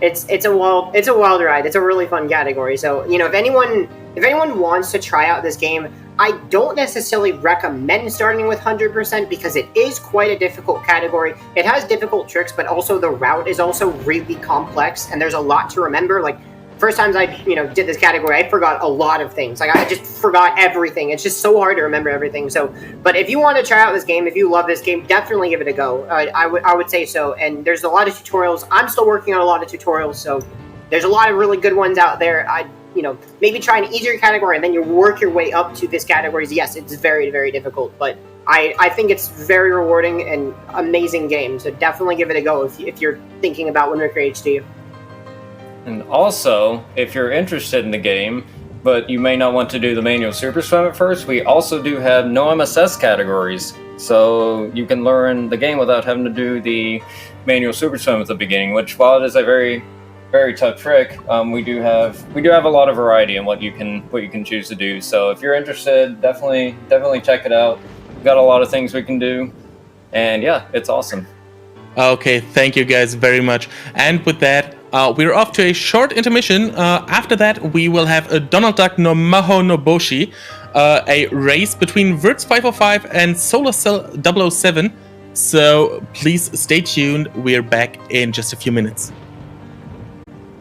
It's a wild ride. It's a really fun category. So if anyone wants to try out this game, I don't necessarily recommend starting with 100% because it is quite a difficult category. It has difficult tricks, but also the route is also really complex, and there's a lot to remember. Like, first times I did this category, I forgot a lot of things. Like, I just forgot everything. It's just so hard to remember everything. So, but if you want to try out this game, if you love this game, definitely give it a go. I would say so. And there's a lot of tutorials. I'm still working on a lot of tutorials, so there's a lot of really good ones out there. Maybe try an easier category and then you work your way up to this category. Yes, it's very, very difficult, but I think it's very rewarding and amazing game. So definitely give it a go if you're thinking about Wind Waker HD. And also, if you're interested in the game, but you may not want to do the manual Super Swim at first, we also do have no MSS categories. So you can learn the game without having to do the manual Super Swim at the beginning, which, while it is a very, very tough trick, we do have a lot of variety in what you can choose to do. So if you're interested, definitely check it out. We've got a lot of things we can do, and yeah, it's awesome. Okay, thank you guys very much. And with that, we're off to a short intermission. After that, we will have a Donald Duck no Maho no Boshi, a race between Verts 505 and Solar Cell 007. So please stay tuned. We're back in just a few minutes.